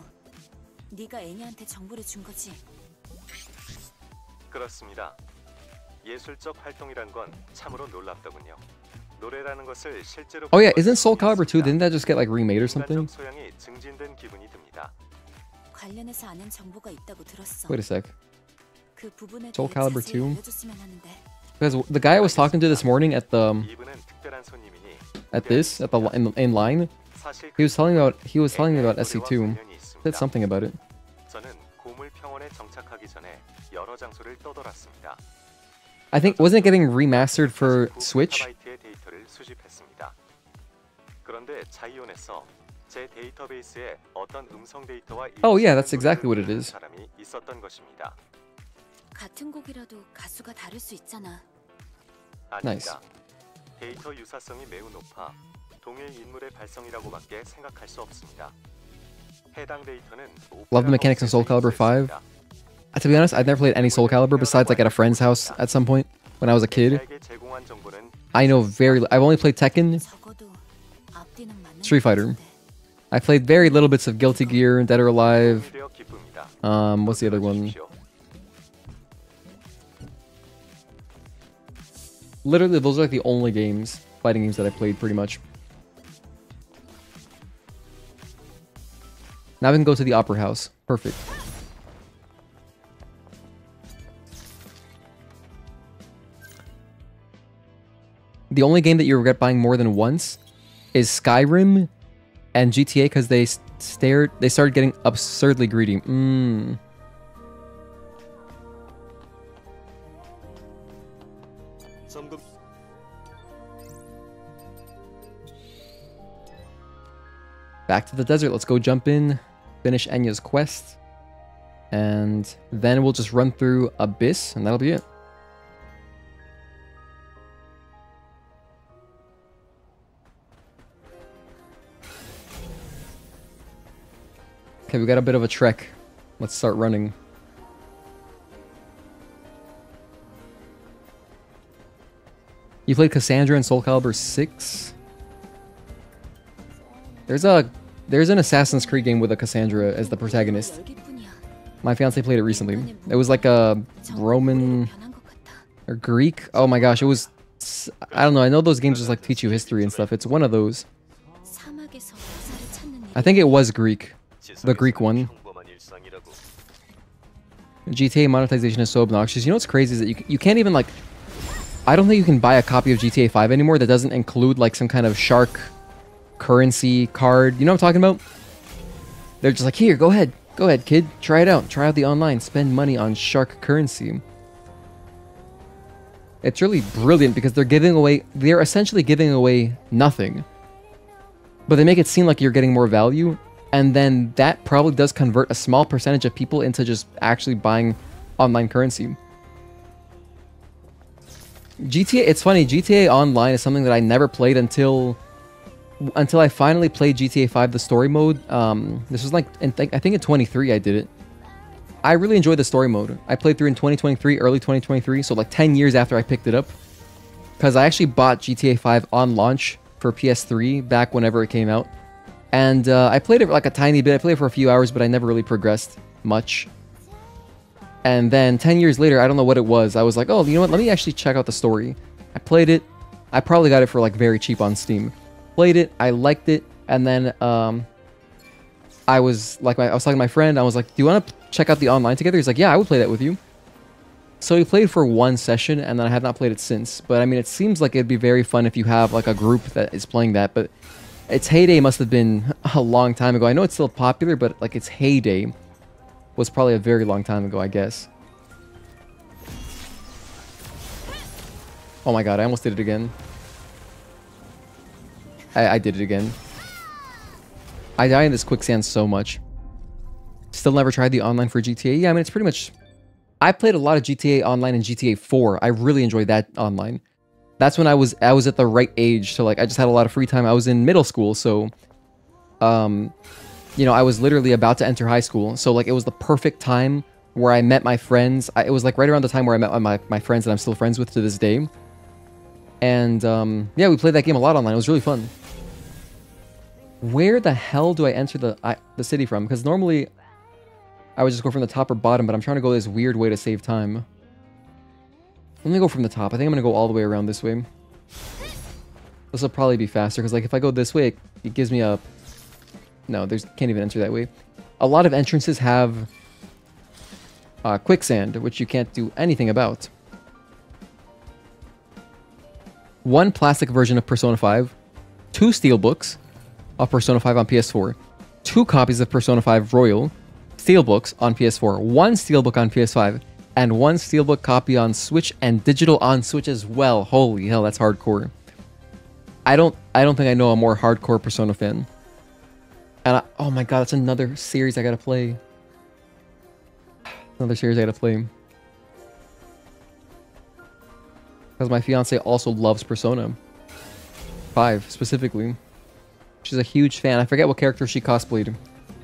Speaker 3: 네가 애냐한테 정보를 준 거지?
Speaker 5: 그렇습니다. 예술적 활동이란 건 참으로 놀랍더군요. 노래라는 것을 실제로
Speaker 1: Oh yeah, isn't Soul Calibur 2, didn't that just get like remade or something?
Speaker 5: 소양이 증진된 기분이 듭니다.
Speaker 3: 관련해서 아는 정보가 있다고 들었어.
Speaker 1: Wait a sec.
Speaker 3: 그 부분에
Speaker 1: Soul
Speaker 3: 대해
Speaker 1: Calibur
Speaker 3: 자세히
Speaker 1: 2?
Speaker 3: 알려줬으면 하는데.
Speaker 1: Because the guy I was talking to this morning at the
Speaker 5: 이분은 특별한 손님이니
Speaker 1: in line, he was telling me about SC2. Said something about it.
Speaker 5: 저는 고물 평원에 정착하기 전에 여러 장소를 떠돌았습니다.
Speaker 1: I think wasn't it getting remastered for Switch?
Speaker 5: 바이트의 데이터를 수집했습니다. 그런데 자이온에서 제 데이터베이스에 어떤 음성 데이터와
Speaker 1: Oh yeah, that's exactly what it is.
Speaker 5: 사람이 있었던 것입니다.
Speaker 3: 같은 곡이라도 가수가 다를 수 있잖아.
Speaker 1: Nice.
Speaker 5: 아닙니다. 데이터 유사성이 매우 높아 동일 인물의 발성이라고밖에 생각할 수 없습니다. 해당 데이터는
Speaker 1: Love the mechanics in Soul Calibur 5. To be honest, I've never played any Soul Calibur besides like at a friend's house at some point when I was a kid. I know I've only played Tekken,
Speaker 3: 적어도 앞뒤는 맞는
Speaker 1: Street Fighter.
Speaker 3: 것 같은데.
Speaker 1: I played very little bits of Guilty Gear, Dead or Alive. What's the other one? Literally, those are like the only fighting games that I played pretty much. Now we can go to the Opera House. Perfect. The only game that you regret buying more than once is Skyrim and GTA because they started getting absurdly greedy. Back to the desert. Let's go jump in, finish Enya's quest, and then we'll just run through Abyss, and that'll be it. Okay, we got a bit of a trek. Let's start running. You played Cassandra in Soul Calibur 6? There's an Assassin's Creed game with a Cassandra as the protagonist. My fiance played it recently. It was like a Roman or Greek. Oh my gosh, it was, I don't know. I know those games just like teach you history and stuff. It's one of those. I think it was Greek. The Greek one. GTA monetization is so obnoxious. You know what's crazy is that you can't even like, I don't think you can buy a copy of GTA 5 anymore that doesn't include like some kind of shark currency card. You know what I'm talking about? They're just like, here, go ahead, kid, try it out. Try out the online, spend money on shark currency. It's really brilliant because they're essentially giving away nothing. But they make it seem like you're getting more value, and then that probably does convert a small percentage of people into just actually buying online currency. It's funny, GTA Online is something that I never played until I finally played GTA 5, the story mode. This was like, I think in 23 I did it. I really enjoyed the story mode. I played through in 2023, early 2023, so like 10 years after I picked it up. Because I actually bought GTA 5 on launch for PS3 back whenever it came out. And I played it like a tiny bit. I played it for a few hours, but I never really progressed much. And then 10 years later, I don't know what it was. I was like, oh, you know what? Let me actually check out the story. I played it. I probably got it for like very cheap on Steam. Played it. I liked it. And then I was talking to my friend. I was like, do you want to check out the online together? He's like, yeah, I would play that with you. So we played for one session, and then I have not played it since. But I mean, it seems like it'd be very fun if you have like a group that is playing that. But its heyday must have been a long time ago. I know it's still popular, but like its heyday was probably a very long time ago, I guess. Oh my god, I almost did it again. I did it again. I die in this quicksand so much. Still never tried the online for GTA. Yeah, I mean, it's pretty much... I played a lot of GTA Online and GTA 4. I really enjoyed that online. That's when I was at the right age to like, I just had a lot of free time. I was in middle school, so... you know, I was literally about to enter high school. So like, it was the perfect time where I met my friends. It was like right around the time where I met my friends that I'm still friends with to this day. And yeah, we played that game a lot online. It was really fun. Where the hell do I enter the city from? Because normally I would just go from the top or bottom, but I'm trying to go this weird way to save time. Let me go from the top. I think I'm going to go all the way around this way. This will probably be faster, because like if I go this way, it gives me a... No, can't even enter that way. A lot of entrances have quicksand, which you can't do anything about. One plastic version of Persona 5, 2 steelbooks of Persona 5 on PS4, 2 copies of Persona 5 Royal steelbooks on PS4, 1 steelbook on PS5, and 1 steelbook copy on Switch and digital on Switch as well. Holy hell, that's hardcore. I don't think I know a more hardcore Persona fan. And oh my god, that's another series I gotta play. Another series I gotta play. Because my fiance also loves Persona 5 specifically. She's a huge fan. I forget what character she cosplayed.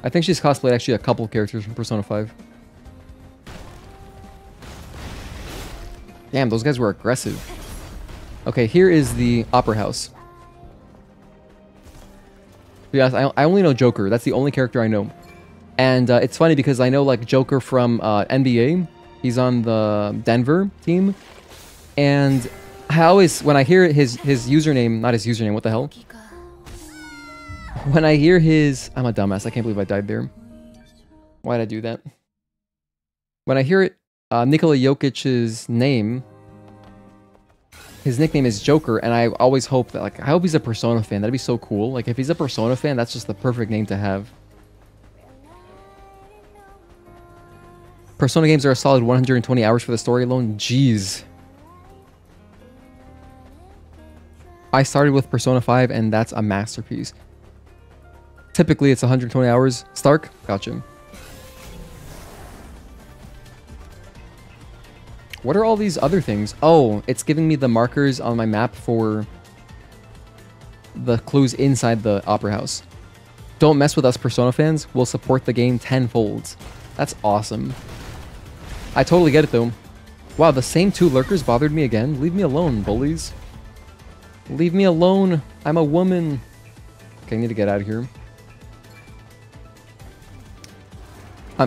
Speaker 1: I think she's cosplayed actually a couple characters from Persona 5. Damn, those guys were aggressive. Okay, here is the Opera House. Yes, I only know Joker. That's the only character I know. And it's funny because I know like Joker from NBA. He's on the Denver team. And I always, when I hear his username, not his username, what the hell? When I hear his... I'm a dumbass. I can't believe I died there. Why'd I do that? When I hear it, Nikola Jokic's name, his nickname is Joker, and I always hope that, like, I hope he's a Persona fan. That'd be so cool. Like, if he's a Persona fan, that's just the perfect name to have. Persona games are a solid 120 hours for the story alone. Jeez. I started with Persona 5, and that's a masterpiece. Typically, it's 120 hours. Stark? Gotcha. What are all these other things? Oh, it's giving me the markers on my map for the clues inside the Opera House. Don't mess with us, Persona fans. We'll support the game tenfold. That's awesome. I totally get it, though. Wow, the same 2 lurkers bothered me again. Leave me alone, bullies. Leave me alone. I'm a woman. Okay, I need to get out of here.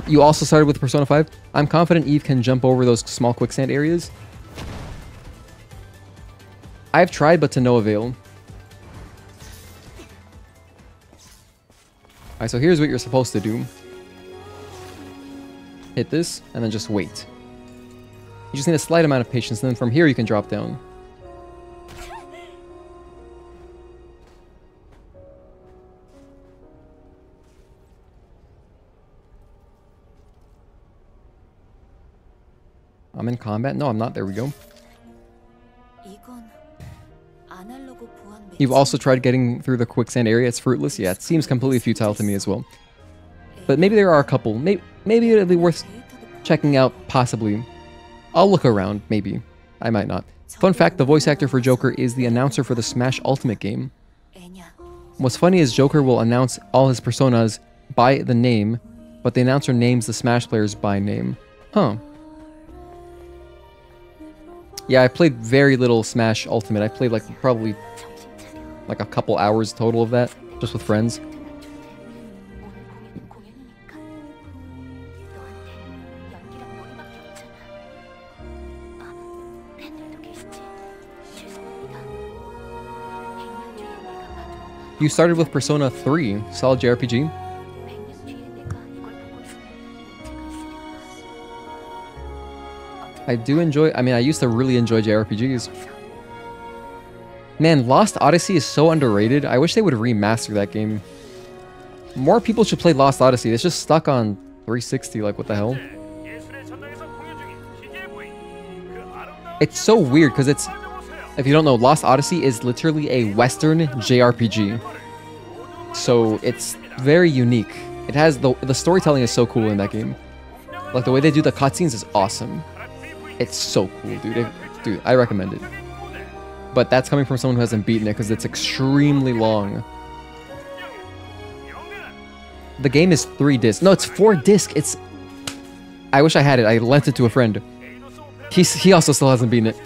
Speaker 1: You also started with Persona 5. I'm confident Eve can jump over those small quicksand areas. I've tried, but to no avail. Alright, so here's what you're supposed to do. Hit this, and then just wait. You just need a slight amount of patience, and then from here you can drop down. I'm in combat? No, I'm not. There we go. You've also tried getting through the quicksand area. It's fruitless. Yeah, it seems completely futile to me as well. But maybe there are a couple. Maybe it'd be worth checking out, possibly. I'll look around, maybe. I might not. Fun fact, the voice actor for Joker is the announcer for the Smash Ultimate game. What's funny is Joker will announce all his personas by the name, but the announcer names the Smash players by name. Huh. Yeah, I played very little Smash Ultimate. I played like probably like a couple hours total of that, just with friends. You started with Persona 3, solid JRPG. I do enjoy, I mean, I used to really enjoy JRPGs. Man, Lost Odyssey is so underrated. I wish they would remaster that game. More people should play Lost Odyssey. It's just stuck on 360, like what the hell? It's so weird because it's, if you don't know, Lost Odyssey is literally a Western JRPG. So it's very unique. It has, the storytelling is so cool in that game. Like the way they do the cutscenes is awesome. It's so cool, dude. Dude, I recommend it. But that's coming from someone who hasn't beaten it because it's extremely long. The game is 3 discs. No, it's 4 discs. It's... I wish I had it. I lent it to a friend. He also still hasn't beaten it.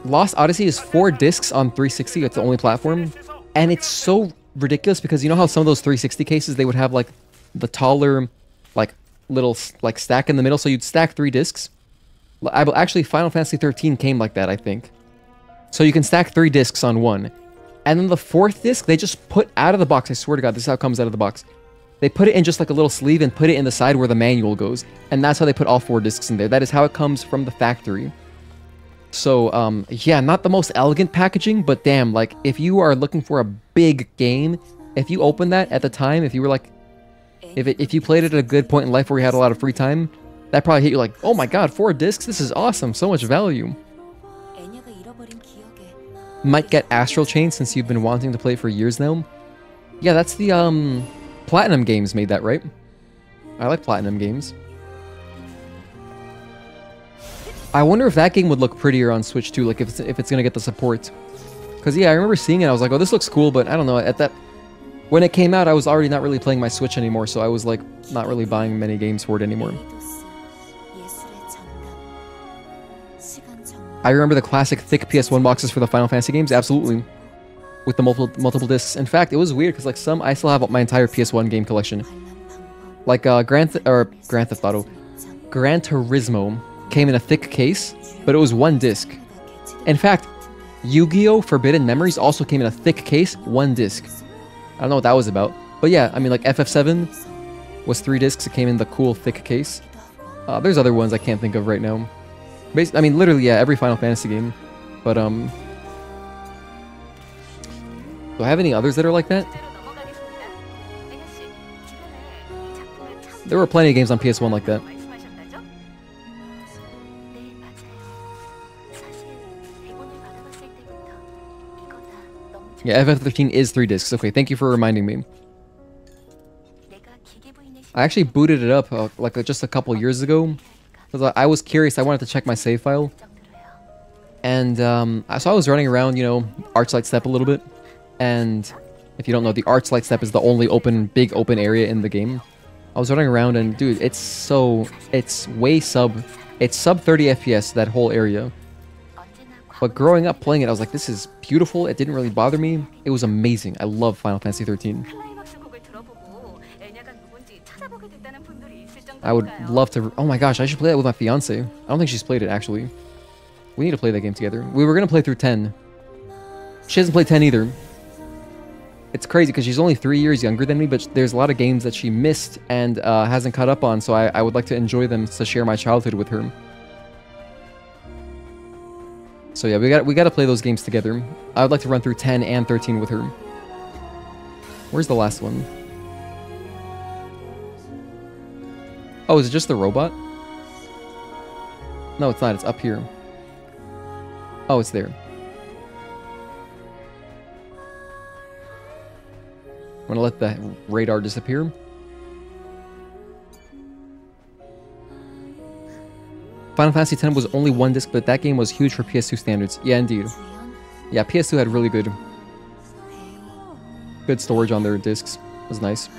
Speaker 1: Lost Odyssey is 4 discs on 360. It's the only platform. And it's so ridiculous because you know how some of those 360 cases, they would have like the taller, like little like stack in the middle. So you'd stack 3 discs. Actually, Final Fantasy 13 came like that, I think. So you can stack 3 discs on one. And then the 4th disc, they just put out of the box. I swear to God, this is how it comes out of the box. They put it in just like a little sleeve and put it in the side where the manual goes. And that's how they put all 4 discs in there. That is how it comes from the factory. So, yeah, not the most elegant packaging, but damn, like, if you are looking for a big game, if you open that at the time, if you were like, if you played it at a good point in life where you had a lot of free time, that probably hit you like, oh my God, 4 discs? This is awesome. So much value. Might get Astral Chain since you've been wanting to play it for years now. Yeah, that's the, Platinum Games made that, right? I like Platinum Games. I wonder if that game would look prettier on Switch too, like if it's gonna get the support. Cause yeah, I remember seeing it, I was like, oh, this looks cool, but I don't know, at that... When it came out, I was already not really playing my Switch anymore, so I was like, not really buying many games for it anymore. I remember the classic thick PS1 boxes for the Final Fantasy games, absolutely. With the multiple discs. In fact, it was weird because like I still have my entire PS1 game collection. Like Gran Turismo came in a thick case, but it was 1 disc. In fact, Yu-Gi-Oh! Forbidden Memories also came in a thick case, 1 disc. I don't know what that was about, but yeah, I mean like FF7 was 3 discs. It came in the cool thick case. There's other ones I can't think of right now. I mean, literally, yeah, every Final Fantasy game. But do I have any others that are like that? There were plenty of games on PS1 like that. Yeah, FF13 is 3 discs. Okay, thank you for reminding me. I actually booted it up like just a couple years ago. Because I was curious, I wanted to check my save file. And so I was running around, you know, Archlight Steppe a little bit. And if you don't know, the Archlight Steppe is the only big open area in the game. I was running around and dude, it's sub 30 FPS, that whole area. But growing up playing it, I was like, this is beautiful. It didn't really bother me. It was amazing. I love Final Fantasy 13. I would love to... Oh my gosh, I should play that with my fiance. I don't think she's played it, actually. We need to play that game together. We were going to play through 10. She hasn't played 10 either. It's crazy because she's only 3 years younger than me, but there's a lot of games that she missed and hasn't caught up on, so I would like to enjoy them to share my childhood with her. So yeah, we got to play those games together. I would like to run through 10 and 13 with her. Where's the last one? Oh, is it just the robot? No, it's not. It's up here. Oh, it's there. I'm gonna let the radar disappear. Final Fantasy X was only 1 disc, but that game was huge for PS2 standards. Yeah, indeed. Yeah, PS2 had really good storage on their discs. It was nice.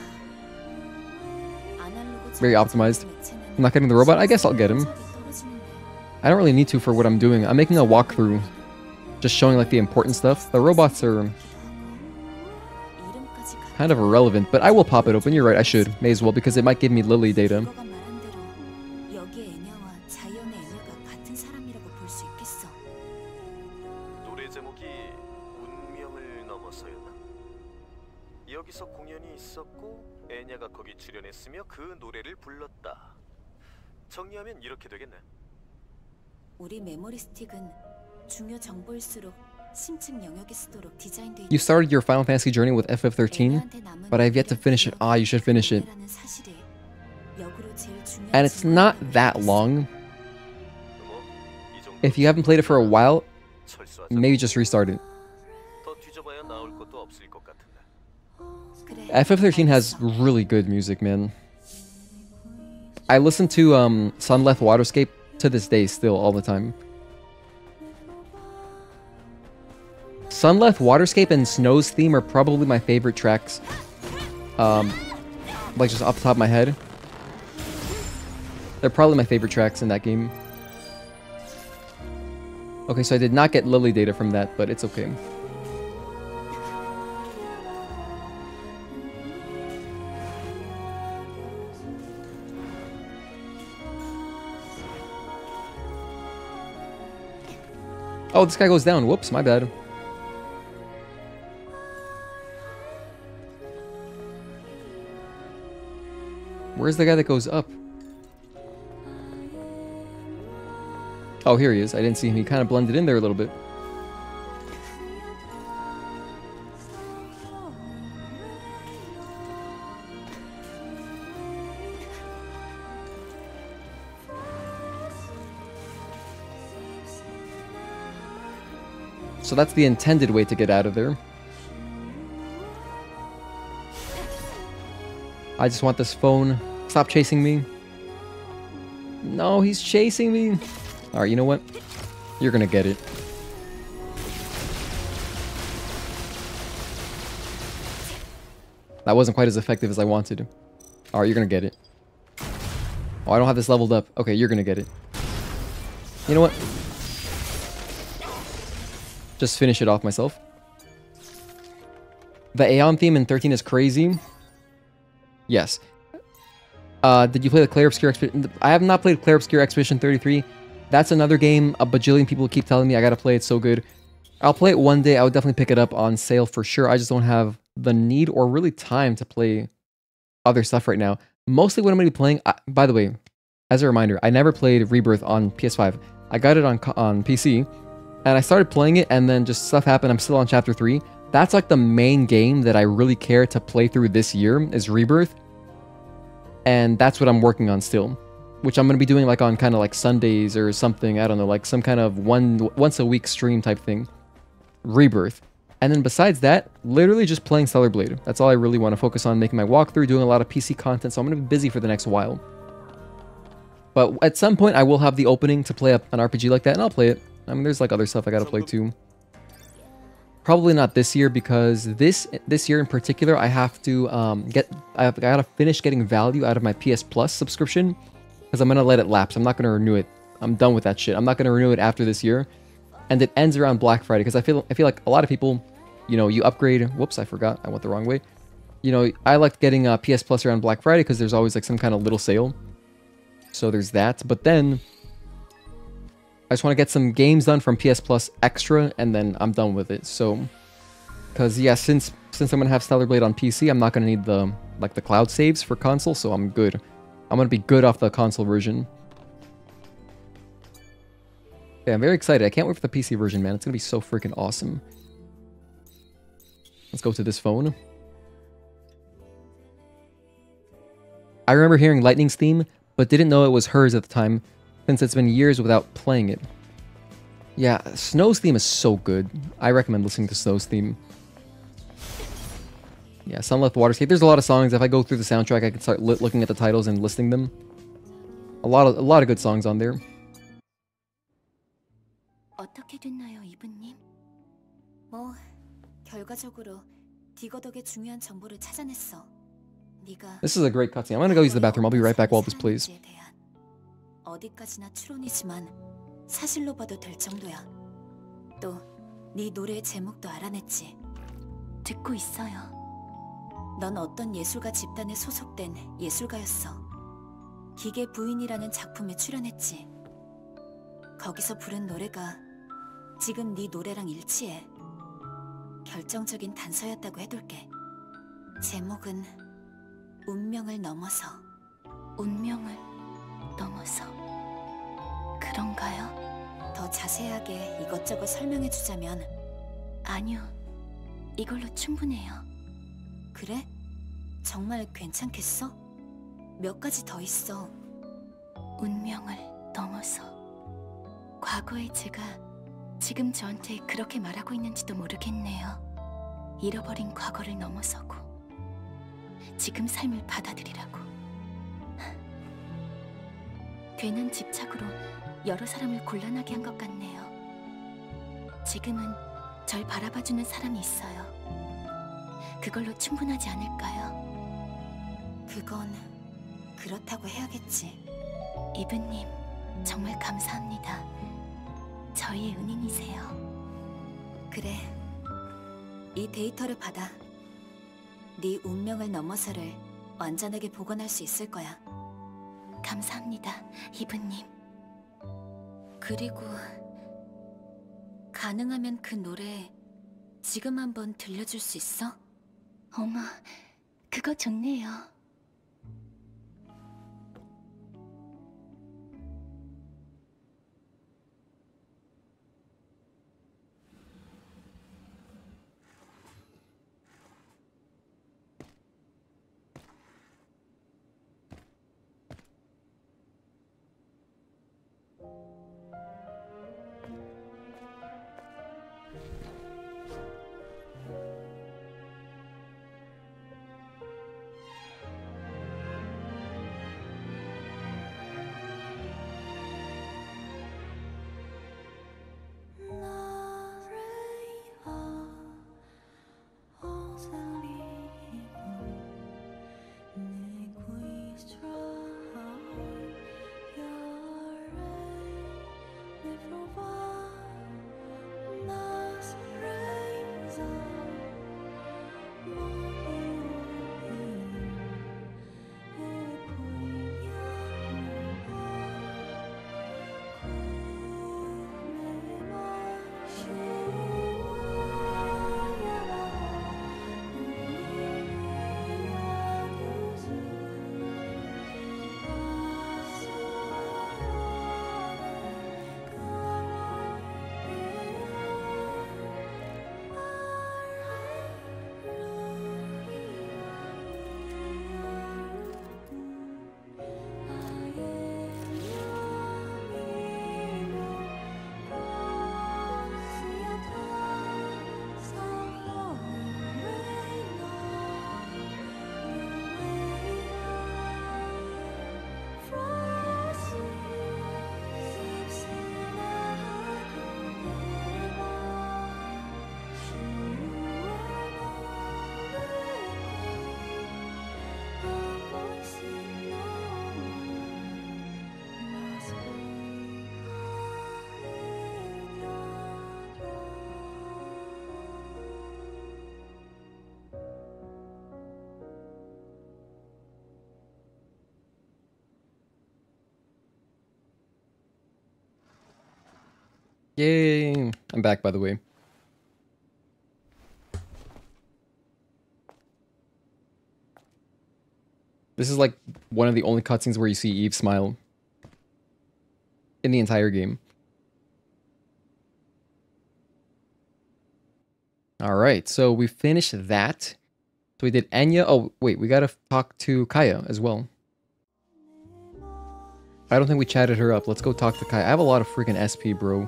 Speaker 1: Very optimized. I'm not getting the robot. I guess I'll get him. I don't really need to for what I'm doing. I'm making a walkthrough, just showing like the important stuff. The robots are kind of irrelevant, but I will pop it open. You're right, I should. May as well, because it might give me Lily data.
Speaker 4: 여기서 공연이 있었고 에냐가 거기 출연했으며 그 노래를 불렀다. 정리하면 이렇게 되겠네.
Speaker 3: 우리 메모리 스틱은 중요 정보일수록 심층 영역에 쓰도록 디자인돼
Speaker 1: You started your Final Fantasy journey with FF13, but I've yet to finish it. Ah, you should finish it. And it's not that long. If you haven't played it for a while, maybe just restart it.
Speaker 4: 더 뒤져봐야 나올 것도 없을 것 같은데.
Speaker 1: FF13 has really good music, man. I listen to Sunleth Waterscape to this day still all the time. Sunleth Waterscape and Snow's theme are probably my favorite tracks. Like just off the top of my head. They're probably my favorite tracks in that game. Okay, so I did not get Lily data from that, but it's okay. Oh, this guy goes down. Whoops, my bad. Where's the guy that goes up? Oh, here he is. I didn't see him. He kind of blended in there a little bit. So that's the intended way to get out of there. I just want this phone. Stop chasing me. No, he's chasing me. Alright, you know what? You're gonna get it. That wasn't quite as effective as I wanted. Alright, you're gonna get it. Oh, I don't have this leveled up. Okay, you're gonna get it. You know what? Just finish it off myself. The Aeon theme in 13 is crazy. Yes. Did you play the Clair Obscure Expedition? I have not played Clair Obscure Expedition 33. That's another game a bajillion people keep telling me I gotta play. It's so good. I'll play it one day. I would definitely pick it up on sale for sure. I just don't have the need or really time to play other stuff right now. Mostly what I'm going to be playing... by the way, as a reminder, I never played Rebirth on PS5. I got it on PC, and I started playing it, and then just stuff happened. I'm still on Chapter 3. That's like the main game that I really care to play through this year, is Rebirth. And that's what I'm working on still. Which I'm going to be doing like on kind of like Sundays or something. I don't know, like some kind of once a week stream type thing. Rebirth. And then besides that, literally just playing Stellar Blade. That's all I really want to focus on, making my walkthrough, doing a lot of PC content. So I'm going to be busy for the next while. But at some point, I will have the opening to play an RPG like that, and I'll play it. I mean, there's like other stuff I got to play too. Probably not this year, because this year in particular, I have to I gotta finish getting value out of my PS Plus subscription, because I'm gonna let it lapse. I'm not gonna renew it. I'm done with that shit. I'm not gonna renew it after this year, and it ends around Black Friday, because I feel like a lot of people, you know, you upgrade. Whoops, I forgot. I went the wrong way. You know, I like getting PS Plus around Black Friday because there's always like some kind of little sale. So there's that. But then I just want to get some games done from PS Plus Extra, and then I'm done with it. So, because yeah, since I'm gonna have Stellar Blade on PC, I'm not gonna need the cloud saves for console, so I'm good. I'm gonna be good off the console version. Yeah, I'm very excited. I can't wait for the PC version, man. It's gonna be so freaking awesome. Let's go to this phone. I remember hearing Lightning's theme, but didn't know it was hers at the time, since it's been years without playing it. Yeah, Snow's theme is so good. I recommend listening to Snow's theme. Yeah, Sunleth Waterscape. There's a lot of songs. If I go through the soundtrack, I can start looking at the titles and listing them. A lot of good songs on there.
Speaker 3: 어떻게 됐나요, 이분님? 뭐 결과적으로 디거 덕에 중요한 정보를 찾아냈어. 네가
Speaker 1: This is a great cutscene. I'm gonna go use the bathroom. I'll be right back while this plays.
Speaker 3: 어디까지나 추론이지만 사실로 봐도 될 정도야. 또 네 노래의 제목도 알아냈지. 듣고 있어요. 넌 어떤 예술가 집단에 소속된 예술가였어. 기계 부인이라는 작품에 출연했지. 거기서 부른 노래가 지금 네 노래랑 일치해. 결정적인 단서였다고 해둘게. 제목은 운명을 넘어서.
Speaker 6: 운명을 넘어서 그런가요?
Speaker 3: 더 자세하게 이것저것 설명해주자면.
Speaker 6: 아니요, 이걸로 충분해요.
Speaker 3: 그래? 정말 괜찮겠어? 몇 가지 더 있어.
Speaker 6: 운명을 넘어서 과거의 제가 지금 저한테 그렇게 말하고 있는지도 모르겠네요. 잃어버린 과거를 넘어서고 지금 삶을 받아들이라고. 괜한 집착으로 여러 사람을 곤란하게 한 것 같네요. 지금은 절 바라봐주는 사람이 있어요. 그걸로 충분하지 않을까요?
Speaker 3: 그건 그렇다고 해야겠지.
Speaker 6: 이브님, 정말 감사합니다. 저희의 은인이세요.
Speaker 3: 그래. 이 데이터를 받아. 네 운명을 넘어서를 완전하게 복원할 수 있을 거야.
Speaker 6: 감사합니다, 이브님.
Speaker 3: 그리고 가능하면 그 노래 지금 한번 들려줄 수 있어?
Speaker 6: 어머, 그거 좋네요.
Speaker 1: Yay! I'm back, by the way. This is like one of the only cutscenes where you see Eve smile in the entire game. Alright, so we finished that. So we did Enya. Oh, wait, we gotta talk to Kaya as well. I don't think we chatted her up. Let's go talk to Kaya. I have a lot of freaking SP, bro.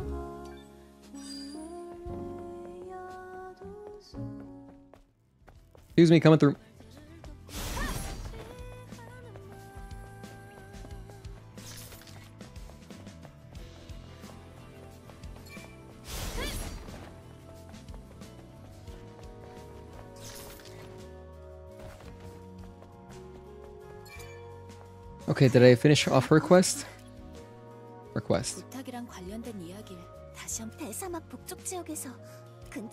Speaker 1: Excuse me, coming through. Okay, did I finish off her quest? Request.
Speaker 3: 부탁이랑 관련된 이야기를 다시 한
Speaker 6: 대사막 북쪽 지역에서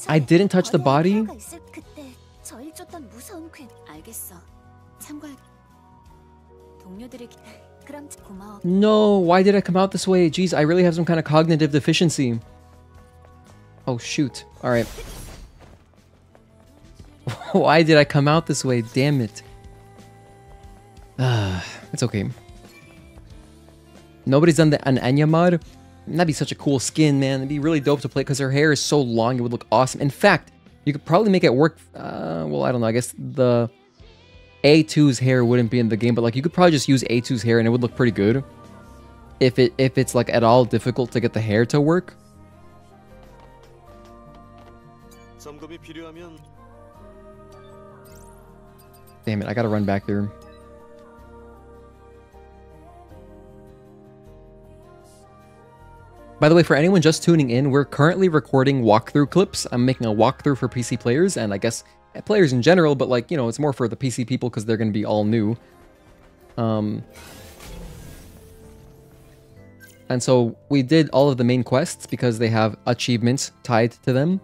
Speaker 1: I didn't touch the body?
Speaker 6: 그때 저일 쫓던 무서운 괴.
Speaker 3: 알겠어. 참고할. 동료들이 그럼 고마워.
Speaker 1: No, why did I come out this way? Jeez, I really have some kind of cognitive deficiency. Oh shoot. Alright. Why did I come out this way? Damn it. It's okay. Nobody's done an Enya mod? That'd be such a cool skin, man. It'd be really dope to play because her hair is so long. It would look awesome. In fact, you could probably make it work. Well, I don't know. I guess the A2's hair wouldn't be in the game, but like you could probably just use A2's hair and it would look pretty good. If it's like at all difficult to get the hair to work. Damn it, I gotta run back there. By the way, for anyone just tuning in, we're currently recording walkthrough clips. I'm making a walkthrough for PC players, and I guess players in general, but like, you know, it's more for the PC people because they're going to be all new. And so we did all of the main quests because they have achievements tied to them.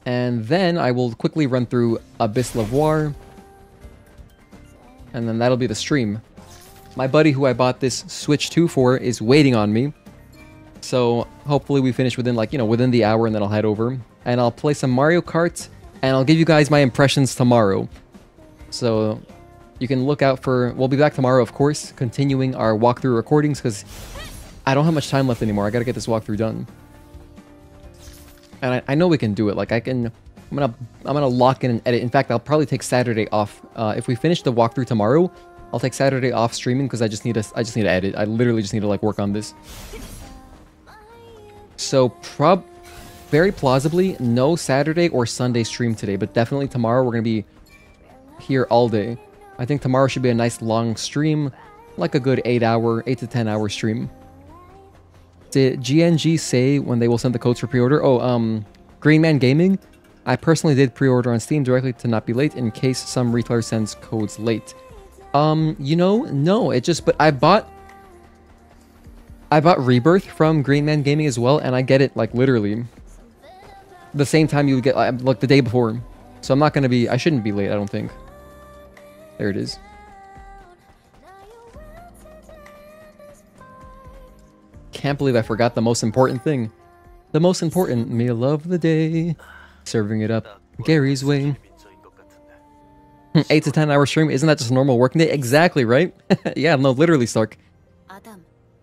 Speaker 1: And then I will quickly run through Abyss Levoire. And then that'll be the stream. My buddy who I bought this Switch 2 for is waiting on me. So hopefully we finish within like, you know, within the hour and then I'll head over. And I'll play some Mario Kart and I'll give you guys my impressions tomorrow. So you can look out for, we'll be back tomorrow, of course, continuing our walkthrough recordings because I don't have much time left anymore. I gotta get this walkthrough done. And I know we can do it. Like I'm gonna lock in and edit. In fact, I'll probably take Saturday off. If we finish the walkthrough tomorrow, I'll take Saturday off streaming because I just need to edit. I literally just need to like work on this. So very plausibly no Saturday or Sunday stream today, but definitely tomorrow we're gonna be here all day. I think tomorrow should be a nice long stream, like a good 8 to 10 hour stream. Did GNG say when they will send the codes for pre-order? Oh, Green Man Gaming. I personally did pre-order on Steam directly to not be late in case some retailer sends codes late. You know, no, it just, but I bought Rebirth from Green Man Gaming as well, and I get it like literally the same time you would get like the day before. So I'm not gonna be, I shouldn't be late, I don't think. There it is. Can't believe I forgot the most important thing. The most important meal of the day. Serving it up Gary's way. 8 to 10 hour stream, isn't that just a normal working day? Exactly, right? Yeah, no, literally, Stark. I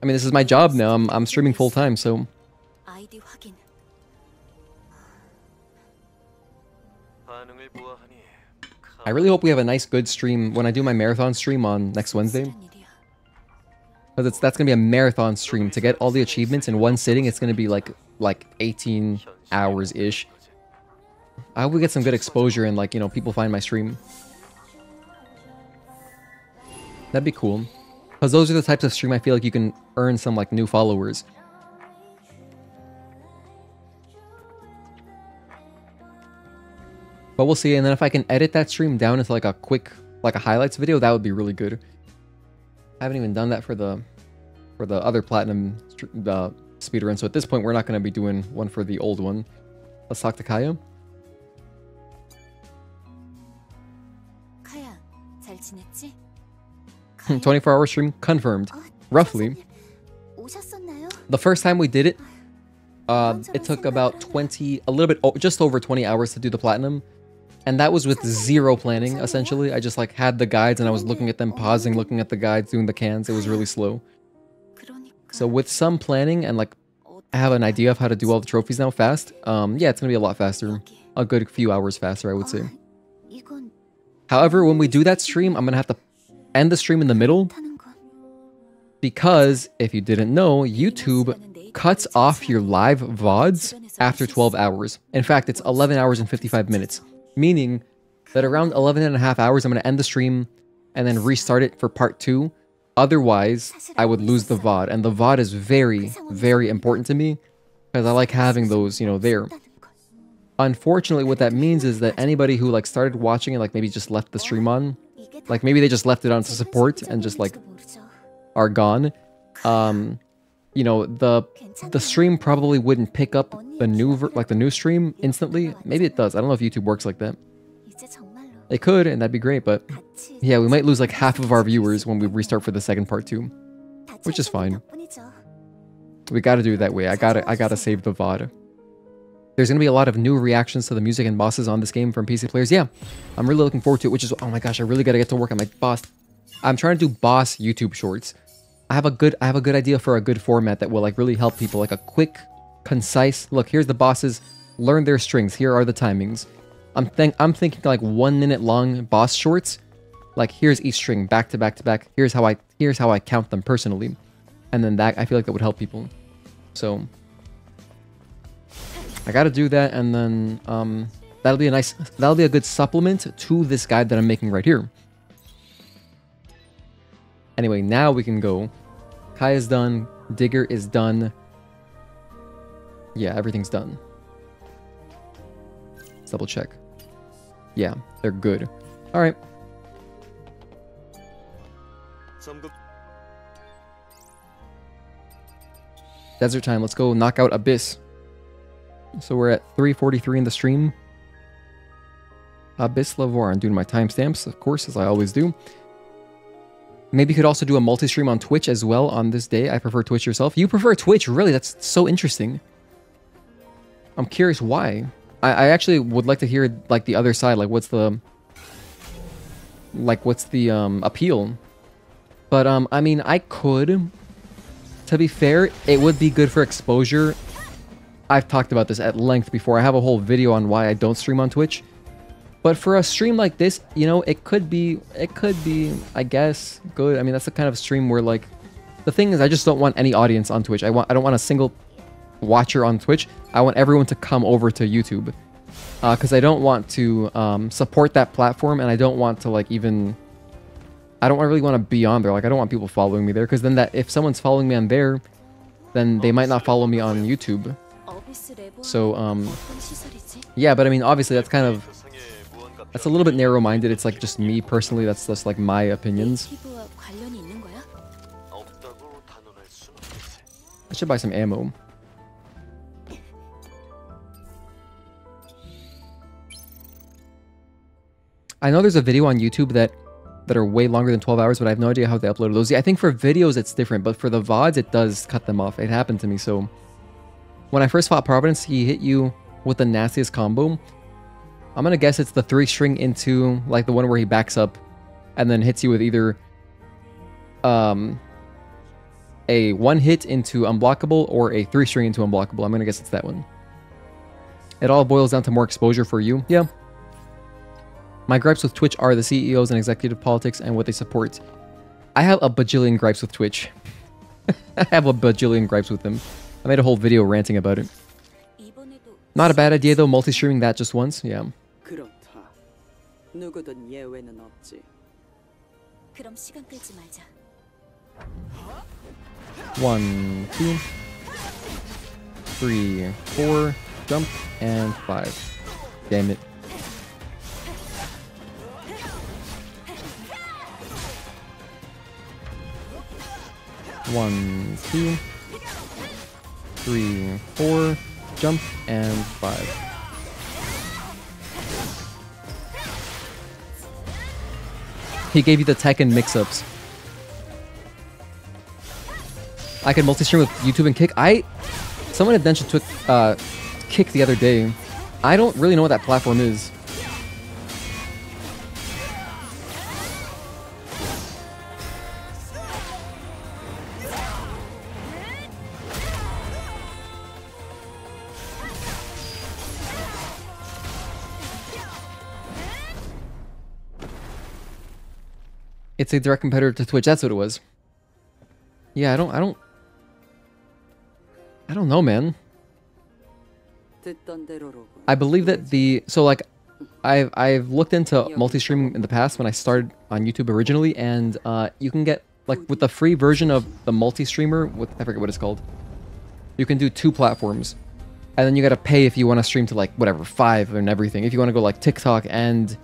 Speaker 1: mean, this is my job now. I'm streaming full time, so. I really hope we have a nice, good stream when I do my marathon stream on next Wednesday. Because that's gonna be a marathon stream. To get all the achievements in one sitting, it's gonna be like 18 hours ish. I hope we get some good exposure and like, you know, people find my stream. That'd be cool. Because those are the types of stream I feel like you can earn some like new followers. But we'll see. And then if I can edit that stream down into like a quick, like a highlights video, that would be really good. I haven't even done that for the other platinum speedrun. So at this point, we're not going to be doing one for the old one. Let's talk to Kaya. 24-hour stream confirmed. Roughly. The first time we did it, it took about just over 20 hours to do the platinum. And that was with zero planning, essentially. I just like had the guides and I was looking at them, pausing, looking at the guides, doing the cans. It was really slow. So with some planning and like I have an idea of how to do all the trophies now fast, yeah, it's gonna be a lot faster. A good few hours faster, I would say. However, when we do that stream, I'm gonna have to end the stream in the middle. Because, if you didn't know, YouTube cuts off your live VODs after 12 hours. In fact, it's 11 hours and 55 minutes. Meaning that around 11 and a half hours, I'm going to end the stream and then restart it for part 2. Otherwise, I would lose the VOD. And the VOD is very, very important to me because I like having those, you know, there. Unfortunately, what that means is that anybody who like started watching it, like maybe just left the stream on, like maybe they just left it on to support and just like are gone. You know, the stream probably wouldn't pick up the new stream instantly. Maybe it does. I don't know if YouTube works like that. It could, and that'd be great, but yeah, we might lose like half of our viewers when we restart for the second part too, which is fine. We gotta do it that way. I gotta save the VOD. There's gonna be a lot of new reactions to the music and bosses on this game from PC players. Yeah, I'm really looking forward to it, which is, oh my gosh, I really gotta get to work on my boss. I'm trying to do boss YouTube shorts. I have a good idea for a good format that will like really help people, like a quick, concise, look, here's the bosses, learn their strings, here are the timings. I'm thinking like 1 minute long boss shorts. Like here's each string back to back to back. Here's how I count them personally. And then that, I feel like that would help people. So I gotta do that, and then that'll be a good supplement to this guide that I'm making right here. Anyway, now we can go. Kai is done. Digger is done. Yeah, everything's done. Let's double check. Yeah, they're good. All right. Desert time. Let's go knock out Abyss. So we're at 3:43 in the stream. Abyss Levoire. I'm doing my timestamps, of course, as I always do. Maybe you could also do a multi-stream on Twitch as well on this day. I prefer Twitch yourself. You prefer Twitch? Really? That's so interesting. I'm curious why. I actually would like to hear like the other side. Like what's the appeal? But I mean, I could. To be fair, it would be good for exposure. I've talked about this at length before. I have a whole video on why I don't stream on Twitch. But for a stream like this, you know, it could be, I guess, good. I mean, that's the kind of stream where, like, the thing is, I just don't want any audience on Twitch. I don't want a single watcher on Twitch. I want everyone to come over to YouTube. Because I don't want to support that platform, and I don't want to, like, even... I don't really want to be on there. Like, I don't want people following me there, because then that if someone's following me on there, then they might not follow me on YouTube. So, yeah, but I mean, obviously, that's kind of... That's a little bit narrow-minded. It's like just me personally. That's just like my opinions. I should buy some ammo. I know there's a video on YouTube that are way longer than 12 hours, but I have no idea how they upload those. Yeah, I think for videos it's different, but for the VODs it does cut them off. It happened to me. So when I first fought Providence, he hit you with the nastiest combo. I'm gonna guess it's the 3-string into like the one where he backs up and then hits you with either a 1-hit into unblockable or a 3-string into unblockable. I'm gonna guess it's that one. It all boils down to more exposure for you. Yeah. My gripes with Twitch are the CEOs and executive politics and what they support. I have a bajillion gripes with Twitch. I have a bajillion gripes with them. I made a whole video ranting about it. Not a bad idea though, multi-streaming that just once. Yeah.
Speaker 7: 누구든 예외는 없지.
Speaker 3: 그럼 시간 끌지 말자.
Speaker 1: 1, 2, 3, 4, jump, and 5. Damn it. One, 2, 3, 4, jump, and 5. He gave you the Tekken mix-ups. I could multi-stream with YouTube and Kick. Someone had mentioned Kick the other day. I don't really know what that platform is. It's a direct competitor to Twitch. That's what it was. Yeah, I don't know, man. I believe that so like I've looked into multi-streaming in the past when I started on YouTube originally, and you can get like with the free version of the multi-streamer with, I forget what it's called. You can do 2 platforms, and then you gotta pay if you want to stream to like whatever 5 and everything. If you want to go like TikTok and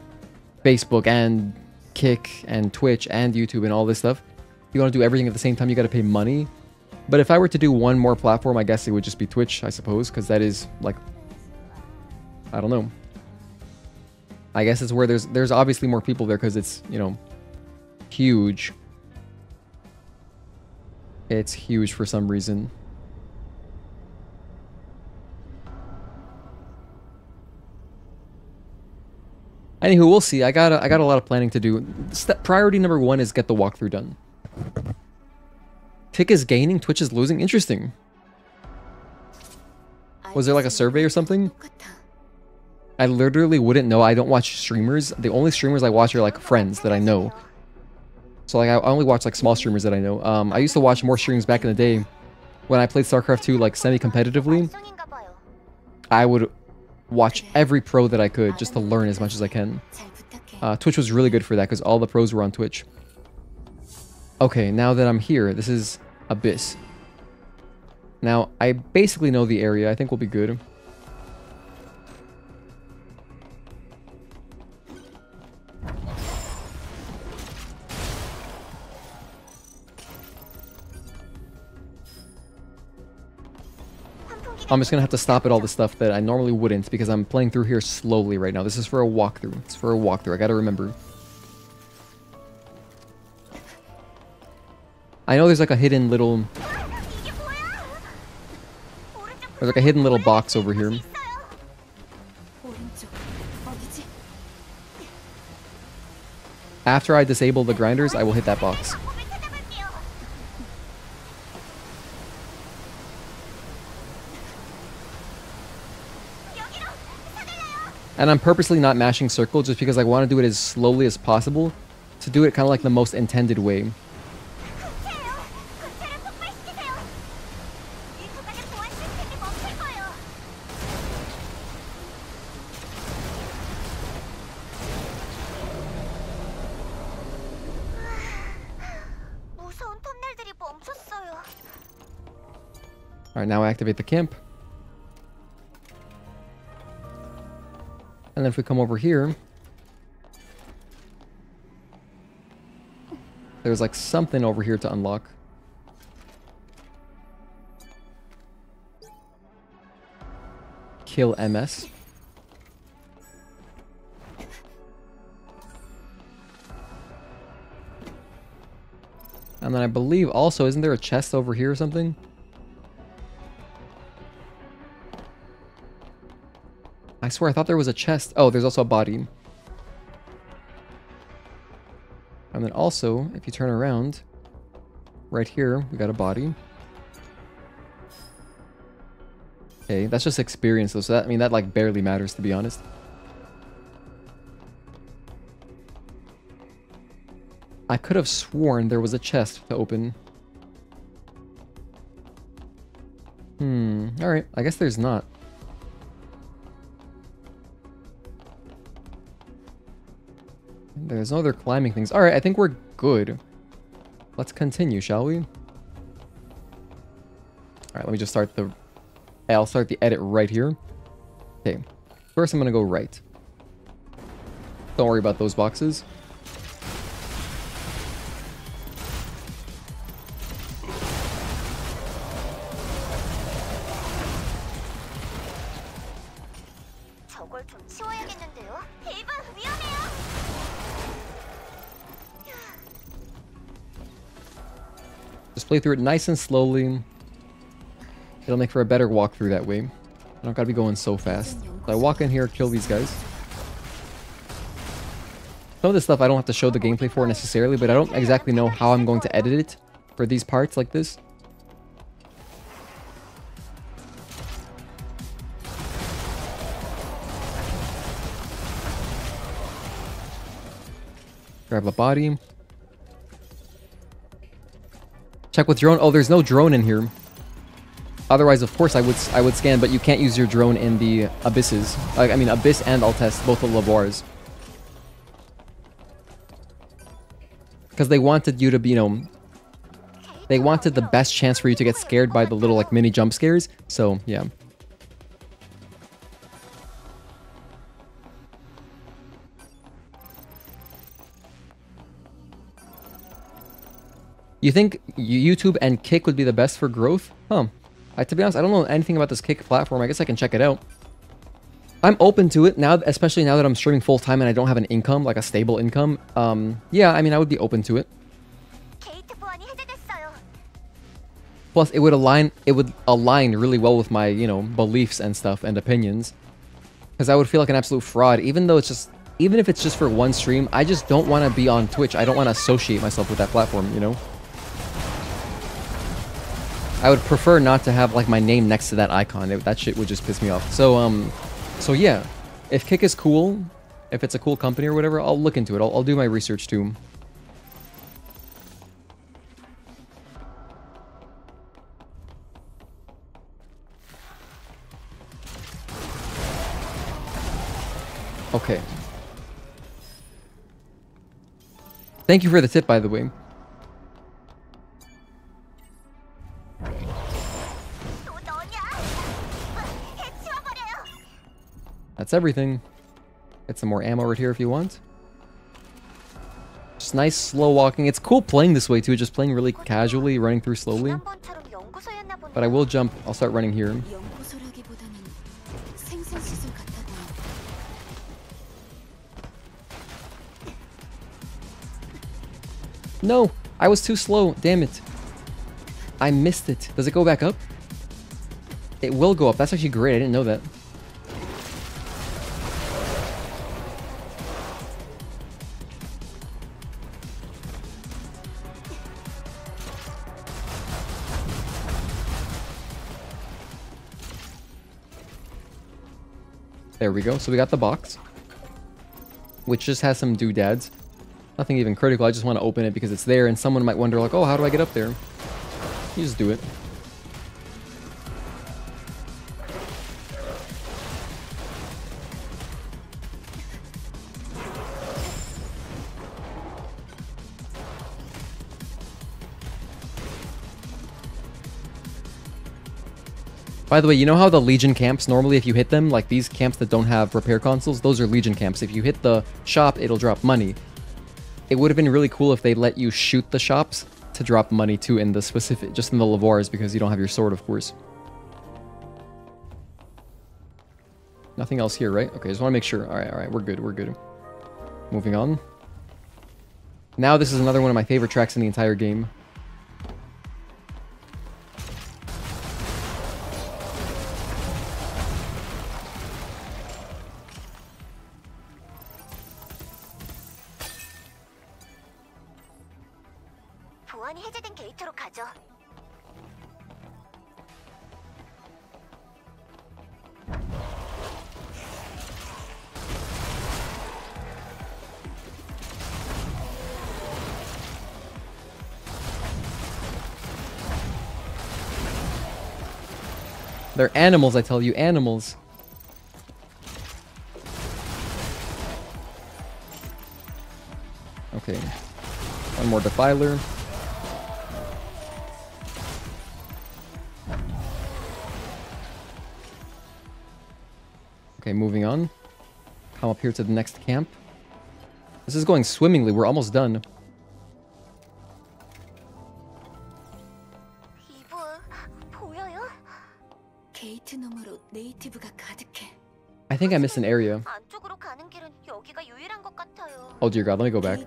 Speaker 1: Facebook and Kick and Twitch and YouTube and all this stuff, if you want to do everything at the same time, you got to pay money. But if I were to do one more platform, I guess it would just be Twitch, I suppose, because that is like, I don't know. I guess it's where there's obviously more people there because it's, you know, huge. It's huge for some reason. Anywho, we'll see. I got a lot of planning to do. Priority number 1 is get the walkthrough done. Tick is gaining, Twitch is losing. Interesting. Was there like a survey or something? I literally wouldn't know. I don't watch streamers. The only streamers I watch are like friends that I know. So like I only watch like small streamers that I know. I used to watch more streams back in the day when I played StarCraft 2 like semi-competitively. I would watch every pro that I could just to learn as much as I can. Twitch was really good for that because all the pros were on Twitch. Okay, now that I'm here, this is Abyss. Now, I basically know the area. I think we'll be good. I'm just gonna have to stop at all the stuff that I normally wouldn't because I'm playing through here slowly right now. This is for a walkthrough. It's for a walkthrough. I gotta remember. I know there's like a hidden little... There's like a hidden little box over here. After I disable the grinders, I will hit that box. And I'm purposely not mashing circle just because I want to do it as slowly as possible to do it kind of like the most intended way. Alright, now I activate the camp. And then if we come over here, there's like something over here to unlock. Kill MS. And then I believe also, isn't there a chest over here or something? I swear I thought there was a chest. Oh, there's also a body. And then also, if you turn around, right here, we got a body. Okay, that's just experience though, so that, I mean, that like barely matters to be honest. I could have sworn there was a chest to open. Alright, I guess there's not. There's no other climbing things. Alright, I think we're good. Let's continue, shall we? Alright, let me just start the... I'll start the edit right here. Okay, first I'm gonna go right. Don't worry about those boxes. Just play through it nice and slowly. It'll make for a better walkthrough that way. I don't gotta be going so fast. So I walk in here, kill these guys. Some of this stuff I don't have to show the gameplay for necessarily, but I don't exactly know how I'm going to edit it for these parts like this. Grab a body. Check with drone. Oh, there's no drone in here. Otherwise, of course, I would scan, but you can't use your drone in the abysses. I mean, Abyss and Altest, both the Levoirs. Because they wanted you to be, you know... They wanted the best chance for you to get scared by the little, like, mini jump scares. So, yeah. You think YouTube and Kick would be the best for growth? Huh. To be honest, I don't know anything about this Kick platform. I guess I can check it out. I'm open to it now, especially now that I'm streaming full time and I don't have an income, like a stable income. Yeah, I mean, I would be open to it. Plus, it would align really well with my, you know, beliefs and stuff and opinions. Because I would feel like an absolute fraud, even though it's just even if it's just for one stream, I just don't want to be on Twitch. I don't want to associate myself with that platform, you know? I would prefer not to have like my name next to that icon. That shit would just piss me off. So yeah, if Kick is cool, if it's a cool company or whatever, I'll look into it. I'll do my research too. Okay. Thank you for the tip, by the way. That's everything. Get some more ammo right here if you want. Just nice slow walking. It's cool playing this way too, just playing really casually, running through slowly. But I will jump. I'll start running here. No! I was too slow. Damn it. I missed it. Does it go back up? It will go up. That's actually great. I didn't know that. There we go. So we got the box, which just has some doodads. Nothing even critical. I just want to open it because it's there, and someone might wonder, like, oh, how do I get up there? You just do it. By the way, you know how the Legion camps, normally if you hit them, like these camps that don't have repair consoles, those are Legion camps. If you hit the shop, it'll drop money. It would have been really cool if they let you shoot the shops to drop money too in the specific, just in the Levoires, because you don't have your sword, of course. Nothing else here, right? Okay, just want to make sure. Alright, we're good, we're good. Moving on. Now this is another one of my favorite tracks in the entire game. They're animals, I tell you, animals. Okay. One more defiler. Okay, moving on. Come up here to the next camp. This is going swimmingly. We're almost done. I think I missed an area. Oh dear god, let me go back.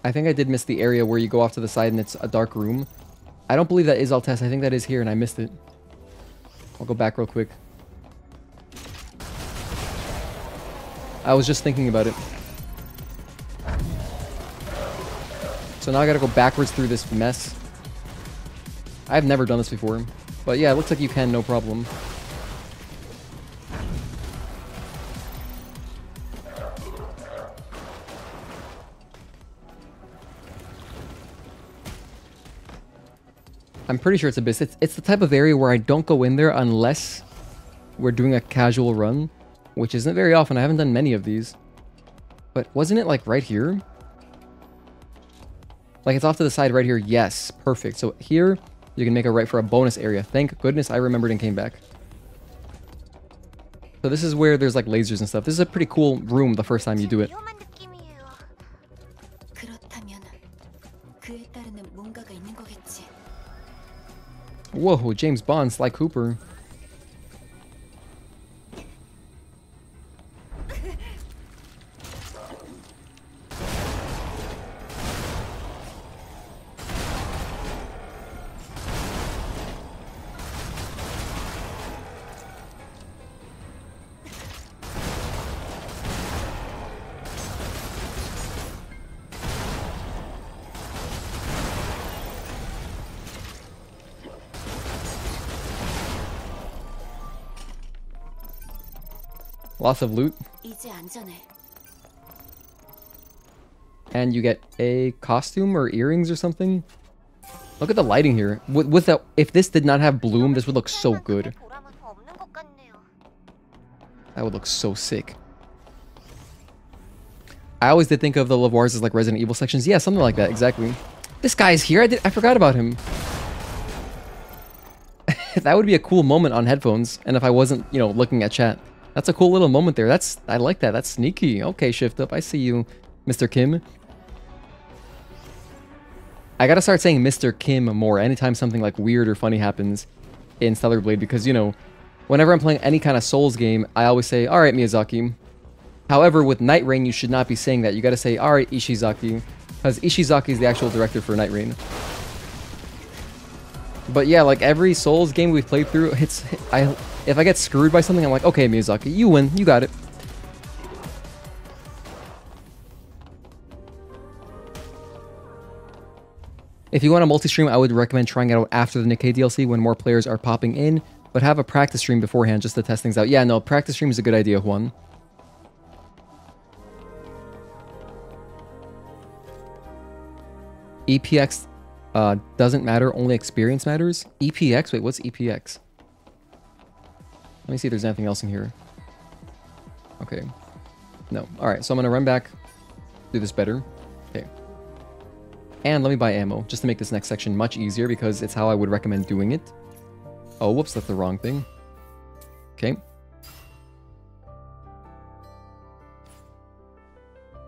Speaker 1: I think I did miss the area where you go off to the side and it's a dark room. I don't believe that is Altesse. I think that is here and I missed it. I'll go back real quick. I was just thinking about it. So now I gotta go backwards through this mess. I've never done this before. But yeah, it looks like you can, no problem. I'm pretty sure it's Abyss. It's the type of area where I don't go in there unless we're doing a casual run, which isn't very often. I haven't done many of these. But wasn't it like right here? Like it's off to the side right here. Yes, perfect. So here, you can make a right for a bonus area. Thank goodness I remembered and came back. So this is where there's like lasers and stuff. This is a pretty cool room the first time you do it. Whoa, James Bond, Sly Cooper. Lots of loot.
Speaker 3: 이제 안전해.
Speaker 1: And you get a costume or earrings or something. Look at the lighting here. With the, if this did not have bloom, this would look so good. That would look so sick. I always did think of the Levoirs as like Resident Evil sections. Yeah, something like that, exactly. This guy's here. I forgot about him. That would be a cool moment on headphones. And if I wasn't, you know, looking at chat. That's a cool little moment there. I like that. That's sneaky. Okay, Shift Up. I see you, Mr. Kim. I gotta start saying Mr. Kim more anytime something like weird or funny happens in Stellar Blade because, you know, whenever I'm playing any kind of Souls game, I always say, alright, Miyazaki. However, with Night Rain, you should not be saying that. You gotta say, alright, Ishizaki. Because Ishizaki is the actual director for Night Rain. But yeah, like every Souls game we've played through, if I get screwed by something, I'm like, okay, Miyazaki, you win. You got it. If you want a multi-stream, I would recommend trying it out after the Nikkei DLC when more players are popping in, but have a practice stream beforehand just to test things out. Yeah, no, practice stream is a good idea, Juan. EPX doesn't matter, only experience matters? EPX? Wait, what's EPX? Let me see if there's anything else in here. Okay. No. Alright, so I'm gonna run back, do this better. Okay. And let me buy ammo, just to make this next section much easier, because it's how I would recommend doing it. Oh, whoops, that's the wrong thing. Okay.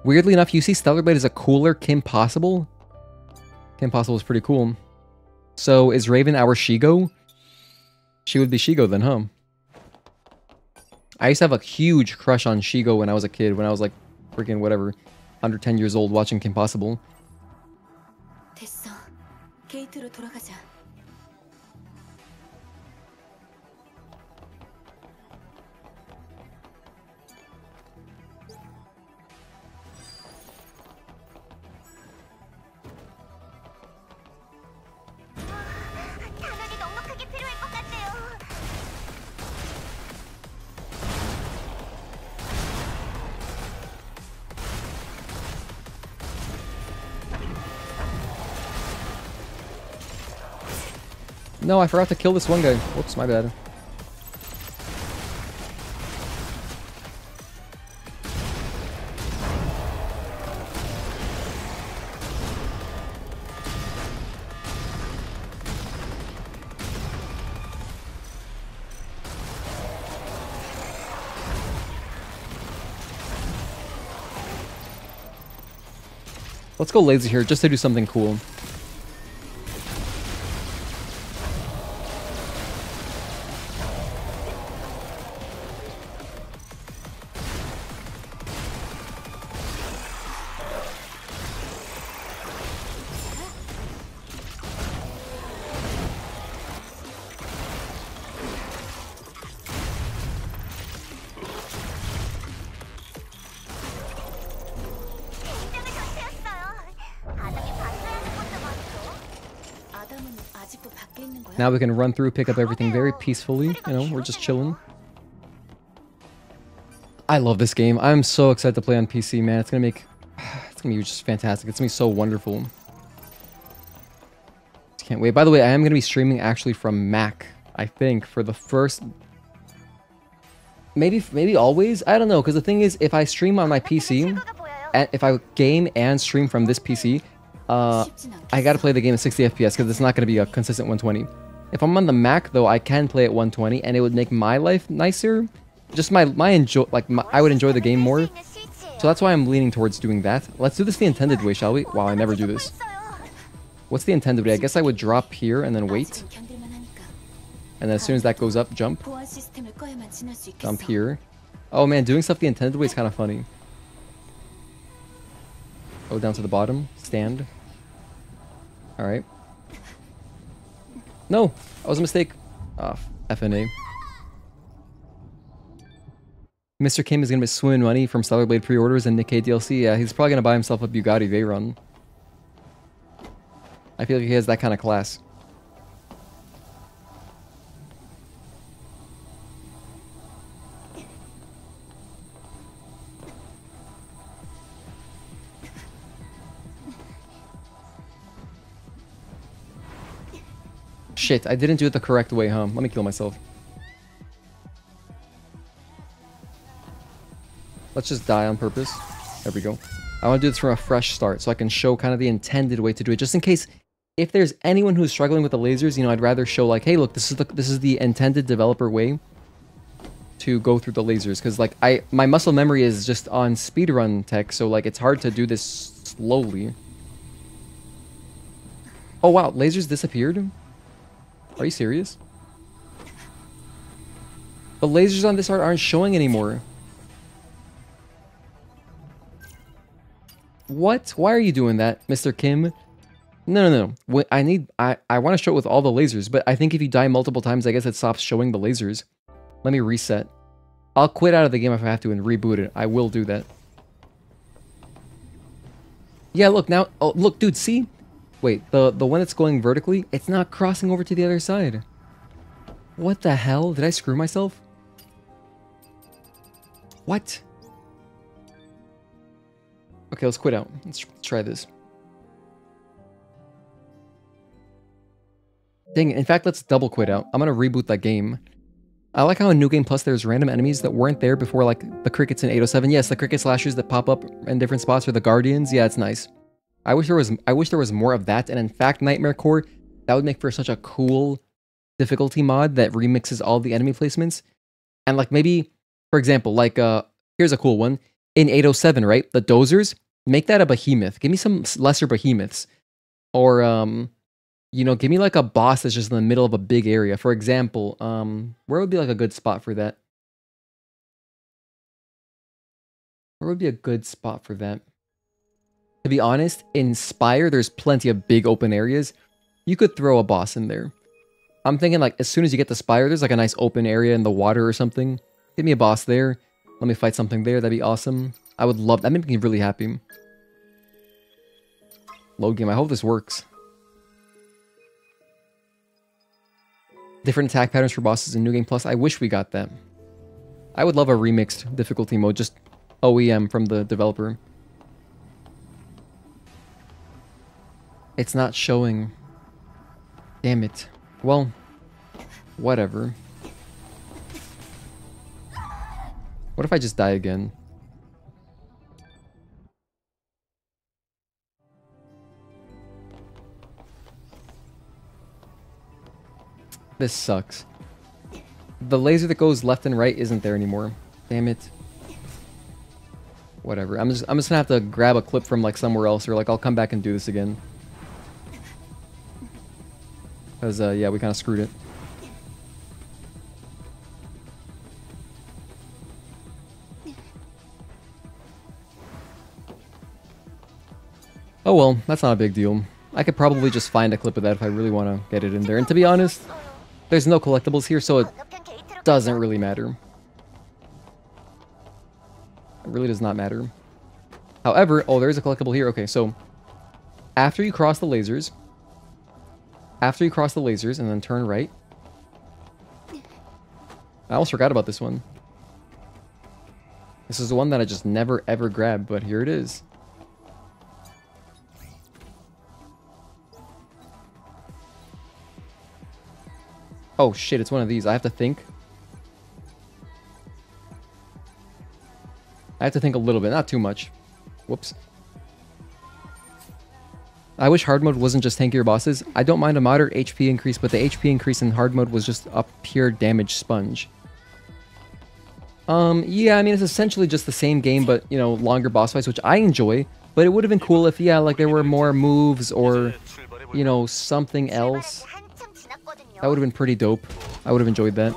Speaker 1: Weirdly enough, you see Stellar Blade is a cooler Kim Possible. Kim Possible is pretty cool. So, is Raven our Shigo? She would be Shigo then, huh? I used to have a huge crush on Shigo when I was a kid, when I was like, freaking whatever, under 10 years old watching Kim Possible.
Speaker 3: 됐어. 게이트로 돌아가자.
Speaker 6: 단원이 넉넉하게 필요할 것 같네요.
Speaker 1: No, I forgot to kill this one guy. Whoops, my bad. Let's go laser here just to do something cool.
Speaker 6: 굉장히 상태였어요. 아담이 봤어야 하는 것도 많죠.
Speaker 3: 아담은 아직도 밖에 있는 거야?
Speaker 1: Now we can run through, pick up everything very peacefully. You know, we're just chilling. I love this game. I'm so excited to play on PC, man. It's gonna be just fantastic. It's gonna be so wonderful. Just can't wait. By the way, I am gonna be streaming actually from Mac, I think, for the first... Maybe always? I don't know, because the thing is, if I stream on my PC, and if I game and stream from this PC, I gotta play the game at 60 FPS, because it's not gonna be a consistent 120. If I'm on the Mac, though, I can play at 120, and it would make my life nicer. Just I would enjoy the game more. So that's why I'm leaning towards doing that. Let's do this the intended way, shall we? Wow, I never do this. What's the intended way? I guess I would drop here and then wait. And then as soon as that goes up, jump.
Speaker 3: 보안 시스템을 꺼야만 지날 수 있겠어.
Speaker 1: Jump here. Oh man, doing stuff the intended way is kind of funny. Go down to the bottom. Stand. Alright. No! That was a mistake. Ah, FNA. Mr. Kim is going to be swimming money from Stellar Blade pre-orders and Nikkei DLC. Yeah, he's probably going to buy himself a Bugatti Veyron. I feel like he has that kind of class. Shit, I didn't do it the correct way, huh? Let me kill myself. Let's just die on purpose. There we go. I want to do this from a fresh start so I can show kind of the intended way to do it. Just in case, if there's anyone who's struggling with the lasers, you know, I'd rather show like, hey, look, this is the intended developer way to go through the lasers. Because like my muscle memory is just on speedrun tech, so like it's hard to do this slowly. Oh wow, lasers disappeared? Are you serious? The lasers on this art aren't showing anymore. What? Why are you doing that, Mr. Kim? No. I want to show it with all the lasers, but I think if you die multiple times, I guess it stops showing the lasers. Let me reset. I'll quit out of the game if I have to and reboot it. I will do that. Yeah, look now. Oh, look, dude, see? Wait, the one that's going vertically, it's not crossing over to the other side. What the hell? Did I screw myself? What? Okay, let's quit out. Let's try this. Dang it. In fact, let's double quit out. I'm gonna reboot that game. I like how in New Game Plus there's random enemies that weren't there before, like the crickets in 807. Yes, the cricket slashers that pop up in different spots are the guardians. Yeah, it's nice. I wish there was more of that. And in fact, Nightmare Core, that would make for such a cool difficulty mod that remixes all the enemy placements. And like maybe, for example, like here's a cool one. In 807, right? The dozers, make that a behemoth. Give me some lesser behemoths. Or you know, give me like a boss that's just in the middle of a big area. For example, where would be like a good spot for that? Where would be a good spot for that? To be honest, in Spire, there's plenty of big open areas. You could throw a boss in there. I'm thinking like as soon as you get to Spire, there's like a nice open area in the water or something. Give me a boss there. Let me fight something there. That'd be awesome. I would love that. That'd make me really happy. Load game. I hope this works. Different attack patterns for bosses in New Game Plus. I wish we got that. I would love a remixed difficulty mode. Just OEM from the developer. It's not showing. Damn it. Well, whatever. What if I just die again? This sucks. The laser that goes left and right isn't there anymore. Damn it. Whatever. I'm just gonna have to grab a clip from like somewhere else, or like I'll come back and do this again. Cause yeah, we kind of screwed it. Oh well, that's not a big deal. I could probably just find a clip of that if I really want to get it in there. And to be honest, there's no collectibles here, so it doesn't really matter. It really does not matter. However, oh, there's a collectible here. Okay, so after you cross the lasers, and then turn right. I almost forgot about this one. This is the one that I just never ever grabbed, but here it is. Oh shit, it's one of these. I have to think. I have to think a little bit, not too much. Whoops. I wish hard mode wasn't just tankier bosses. I don't mind a moderate HP increase, but the HP increase in hard mode was just a pure damage sponge. Yeah, I mean, it's essentially just the same game, but, you know, longer boss fights, which I enjoy. But it would have been cool if, yeah, like there were more moves or, you know, something else. That would have been pretty dope. I would have enjoyed that.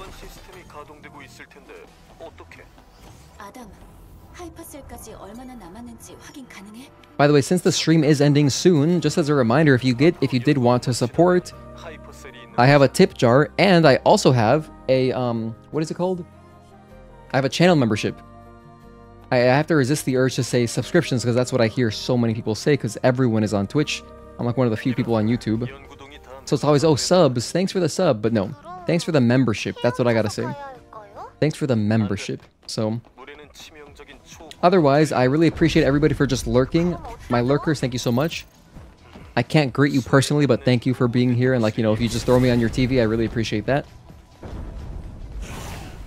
Speaker 1: By the way, since the stream is ending soon, just as a reminder, if you did want to support, I have a tip jar, and I also have a what is it called? I have a channel membership. I have to resist the urge to say subscriptions because that's what I hear so many people say because everyone is on Twitch. I'm like one of the few people on YouTube. So it's always, oh, subs, thanks for the sub, but no. Thanks for the membership, that's what I gotta say. Thanks for the membership. So, otherwise, I really appreciate everybody for just lurking. My lurkers, thank you so much. I can't greet you personally, but thank you for being here. And like, you know, if you just throw me on your TV, I really appreciate that.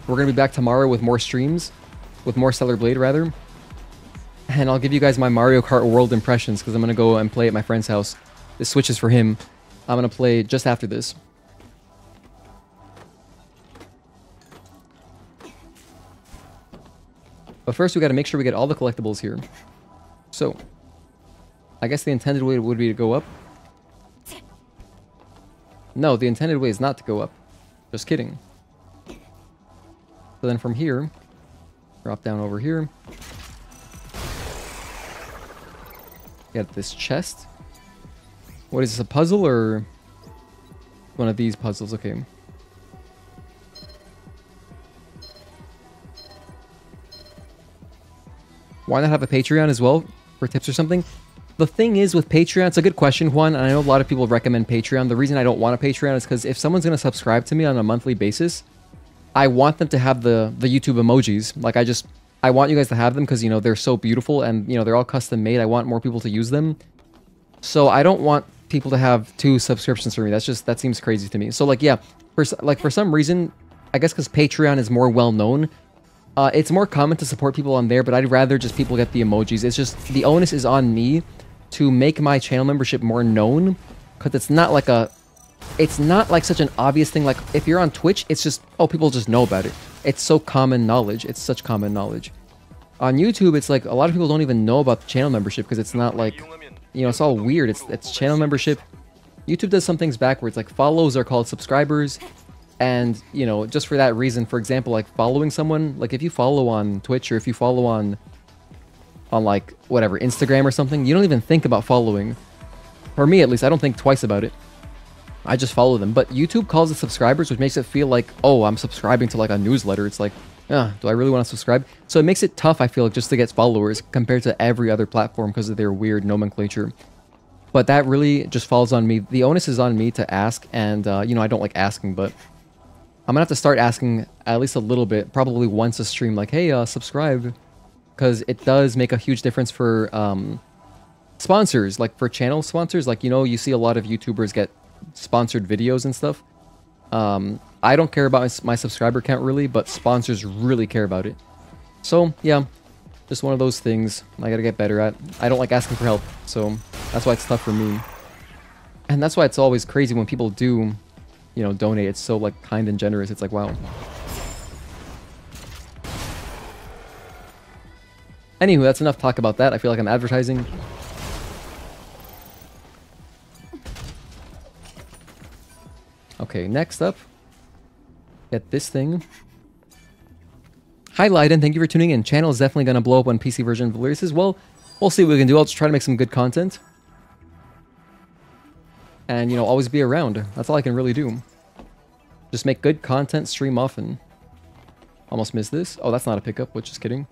Speaker 1: We're going to be back tomorrow with more streams. With more Stellar Blade, rather. And I'll give you guys my Mario Kart World impressions, because I'm going to go and play at my friend's house. This Switch is for him. I'm going to play just after this. But first, we got to make sure we get all the collectibles here. So, I guess the intended way would be to go up. No, the intended way is not to go up. Just kidding. So then from here, drop down over here. Get this chest. What is this, a puzzle or one of these puzzles? Okay. Why not have a Patreon as well for tips or something? The thing is with Patreon, it's a good question, Juan, and I know a lot of people recommend Patreon. The reason I don't want a Patreon is because if someone's going to subscribe to me on a monthly basis, I want them to have the YouTube emojis. Like, I want you guys to have them because, you know, they're so beautiful and, you know, they're all custom made. I want more people to use them. So I don't want people to have 2 subscriptions for me. That seems crazy to me. So, like, yeah, for some reason, I guess because Patreon is more well-known, it's more common to support people on there, but I'd rather just people get the emojis. It's just, the onus is on me to make my channel membership more known, because it's not like such an obvious thing. Like, if you're on Twitch, it's just, oh, people just know about it. It's so common knowledge. It's such common knowledge. On YouTube, it's like, a lot of people don't even know about the channel membership, because it's not like, you know, it's all weird. It's channel membership. YouTube does some things backwards. Like, follows are called subscribers. And, you know, just for that reason, for example, like following someone, like if you follow on Twitch or if you follow on like, whatever, Instagram or something, you don't even think about following. For me, at least, I don't think twice about it. I just follow them. But YouTube calls it subscribers, which makes it feel like, oh, I'm subscribing to like a newsletter. It's like, do I really want to subscribe? So it makes it tough, I feel like, just to get followers compared to every other platform because of their weird nomenclature. But that really just falls on me. The onus is on me to ask, and, you know, I don't like asking, but I'm gonna have to start asking at least a little bit, probably once a stream, like, hey, subscribe. Because it does make a huge difference for sponsors, like for channel sponsors. Like, you know, you see a lot of YouTubers get sponsored videos and stuff. I don't care about my subscriber count really, but sponsors really care about it. So, yeah, just one of those things I gotta get better at. I don't like asking for help, so that's why it's tough for me. And that's why it's always crazy when people do, you know, donate. It's so, like, kind and generous. It's like, wow. Anywho, that's enough talk about that. I feel like I'm advertising. Okay, next up. Get this thing. Hi, Leiden. Thank you for tuning in. Channel is definitely going to blow up when PC version of releases. Well, we'll see what we can do. I'll just try to make some good content. And, you know, always be around. That's all I can really do. Just make good content, stream often. Almost missed this. Oh, that's not a pickup, which is kidding.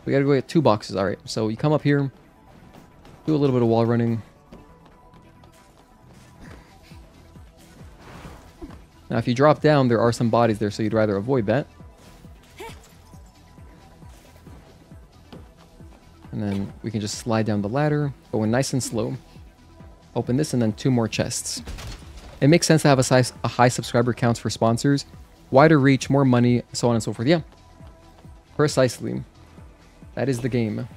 Speaker 1: We gotta go get 2 boxes. Alright, so you come up here. Do a little bit of wall running. Now, if you drop down, there are some bodies there, so you'd rather avoid that. And then we can just slide down the ladder, going nice and slow. Open this, and then 2 more chests. It makes sense to have a high subscriber counts for sponsors. Wider reach, more money, so on and so forth. Yeah. Precisely. That is the game.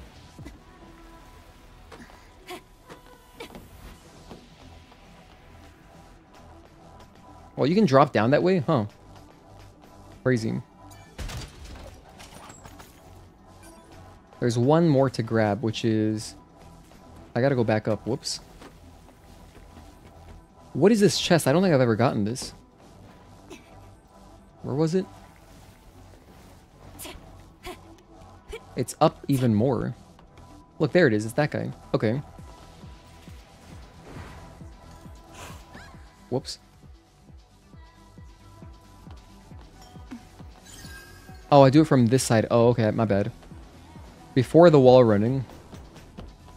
Speaker 1: Well, you can drop down that way? Huh. Crazy. There's one more to grab, which is... I gotta go back up. Whoops. What is this chest? I don't think I've ever gotten this. Where was it? It's up even more. Look, there it is. It's that guy. Okay. Whoops. Oh, I do it from this side. Oh, okay. My bad. Before the wall running.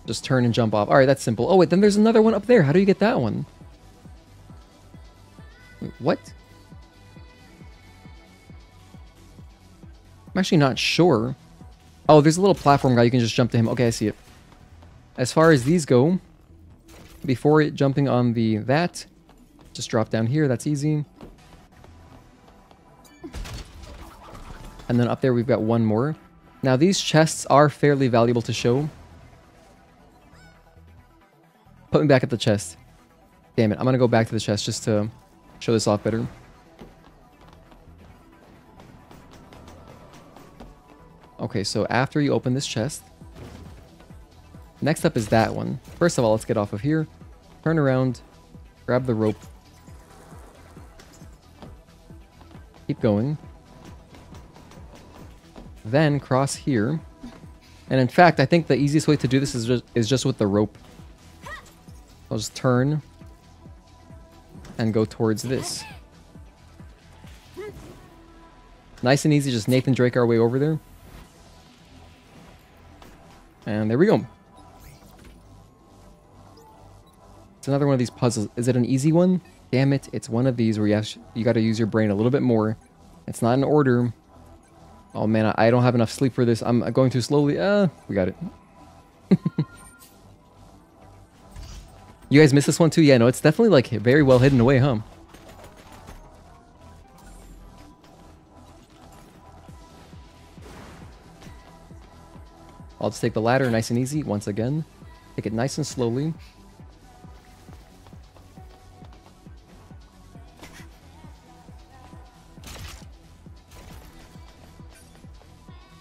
Speaker 1: Just turn and jump off. Alright, that's simple. Oh, wait. Then there's another one up there. How do you get that one? Wait, what? I'm actually not sure. Oh, there's a little platform guy. You can just jump to him. Okay, I see it. As far as these go, before jumping on that, just drop down here. That's easy. And then up there we've got one more. Now these chests are fairly valuable to show. Put me back at the chest. Damn it, I'm gonna go back to the chest just to show this off better. Okay, so after you open this chest, next up is that one. First of all, let's get off of here. Turn around, grab the rope. Keep going. Then cross here. And in fact, I think the easiest way to do this is just with the rope. I'll just turn and go towards this. Nice and easy, just Nathan Drake our way over there. And there we go. It's another one of these puzzles. Is it an easy one? Damn it, it's one of these where you got to use your brain a little bit more. It's not in order. Oh man, I don't have enough sleep for this. I'm going too slowly. We got it. You guys missed this one too? Yeah, no, it's definitely like very well hidden away, huh? I'll just take the ladder nice and easy once again. Take it nice and slowly.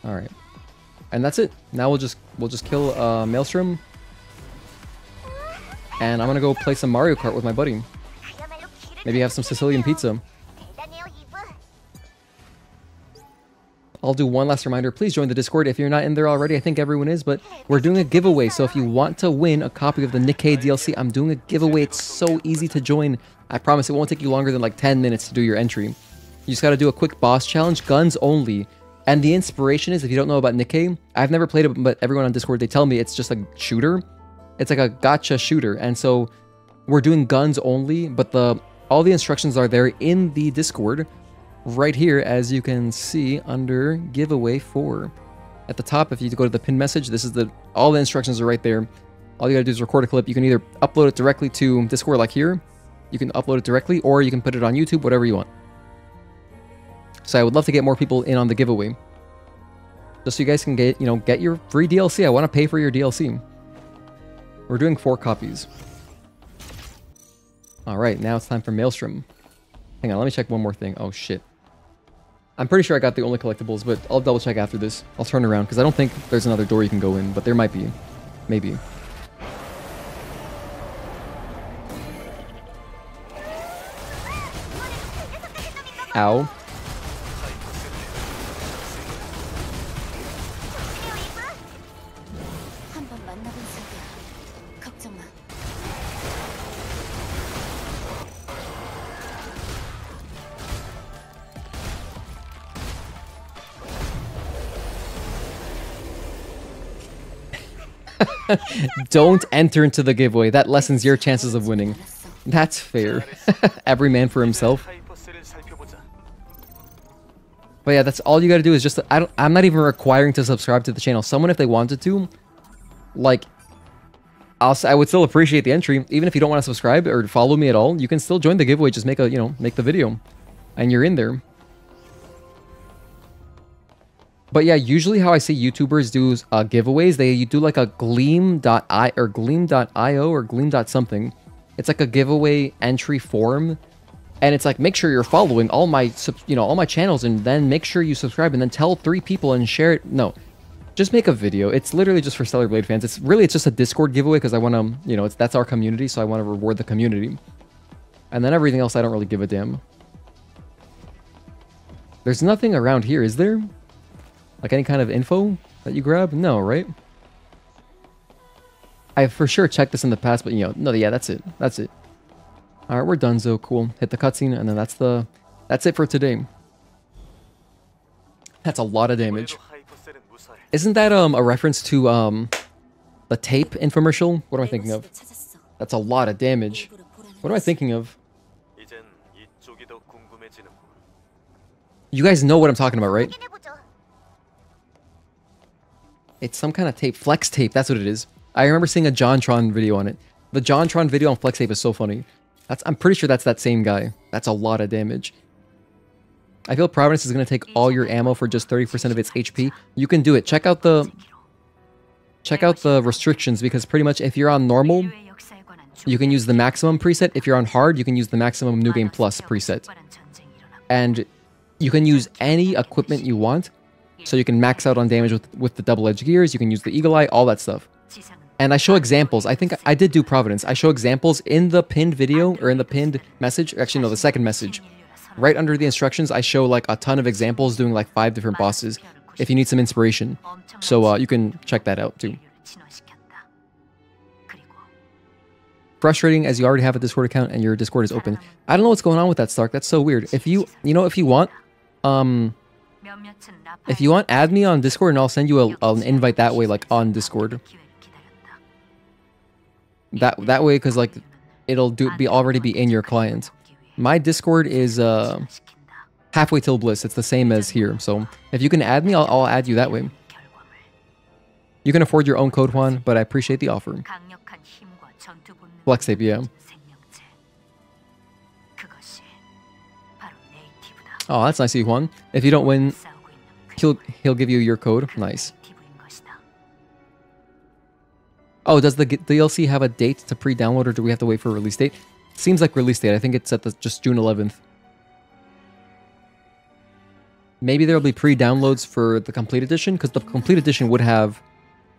Speaker 1: All right, and that's it. Now we'll just kill Maelstrom, and I'm gonna go play some Mario Kart with my buddy. Maybe have some Sicilian pizza. I'll do one last reminder. Please join the Discord if you're not in there already. I think everyone is, but we're doing a giveaway. So if you want to win a copy of the Nikkei DLC, I'm doing a giveaway. It's so easy to join. I promise it won't take you longer than like 10 minutes to do your entry. You just got to do a quick boss challenge, guns only. And the inspiration is, if you don't know about Nikkei, I've never played it, but everyone on Discord, they tell me it's just a shooter. It's like a gacha shooter. And so we're doing guns only, but all the instructions are there in the Discord right here, as you can see under giveaway 4. At the top, if you go to the pin message, this is all the instructions are right there. All you gotta do is record a clip. You can either upload it directly to Discord like here, you can upload it directly, or you can put it on YouTube, whatever you want. So I would love to get more people in on the giveaway, just so you guys can get your free DLC. I want to pay for your DLC. We're doing 4 copies. All right, now it's time for Maelstrom. Hang on, let me check one more thing. Oh shit. I'm pretty sure I got the only collectibles, but I'll double check after this. I'll turn around because I don't think there's another door you can go in, but there might be. Maybe. Ow. Don't enter into the giveaway. That lessens your chances of winning. That's fair. Every man for himself. But yeah, that's all you gotta do is just... I'm not even requiring to subscribe to the channel. Someone, if they wanted to, like... I would still appreciate the entry. Even if you don't want to subscribe or follow me at all, you can still join the giveaway. Just make make the video. And you're in there. But yeah, usually how I see YouTubers do giveaways, they do like a gleam.io or gleam.io or gleam.something. It's like a giveaway entry form. And it's like, make sure you're following all my, all my channels, and then make sure you subscribe, and then tell 3 people and share it. No, just make a video. It's literally just for Stellar Blade fans. It's just a Discord giveaway because I want to, that's our community, so I want to reward the community. And then everything else, I don't really give a damn. There's nothing around here, is there? Like any kind of info that you grab? No, right? I for sure checked this in the past, but no, yeah, that's it. That's it. All right, we're done, so cool. Hit the cutscene, and then that's it for today. That's a lot of damage. Isn't that a reference to the tape infomercial? What am I thinking of? That's a lot of damage. What am I thinking of? You guys know what I'm talking about, right? It's some kind of tape. Flex tape, that's what it is. I remember seeing a JonTron video on it. The JonTron video on FlexApe is so funny. I'm pretty sure that's that same guy. That's a lot of damage. I feel Providence is going to take all your ammo for just 30% of its HP. You can do it. Check out the restrictions, because pretty much if you're on normal, you can use the maximum preset. If you're on hard, you can use the maximum New Game Plus preset. And you can use any equipment you want. So you can max out on damage with the double-edged gears. You can use the Eagle Eye, all that stuff. And I show examples. I think I did do Providence. I show examples in the pinned video, or in the pinned message. Actually, no, the second message. Right under the instructions, I show like a ton of examples doing like 5 different bosses if you need some inspiration. So you can check that out too. Frustrating as you already have a Discord account and your Discord is open. I don't know what's going on with that, Stark. That's so weird. If you want, add me on Discord and I'll send you an invite that way, like on Discord. That way, because like it'll already be in your client. My Discord is halfway till bliss. It's the same as here. So if you can add me, I'll add you that way. You can afford your own code, Juan, but I appreciate the offer. FlexApe, yeah. Oh, that's nice of you, Juan. If you don't win, he'll give you your code. Nice. Oh, does the DLC have a date to pre-download, or do we have to wait for a release date? Seems like release date. I think it's at just June 11th. Maybe there'll be pre-downloads for the complete edition, because the complete edition would have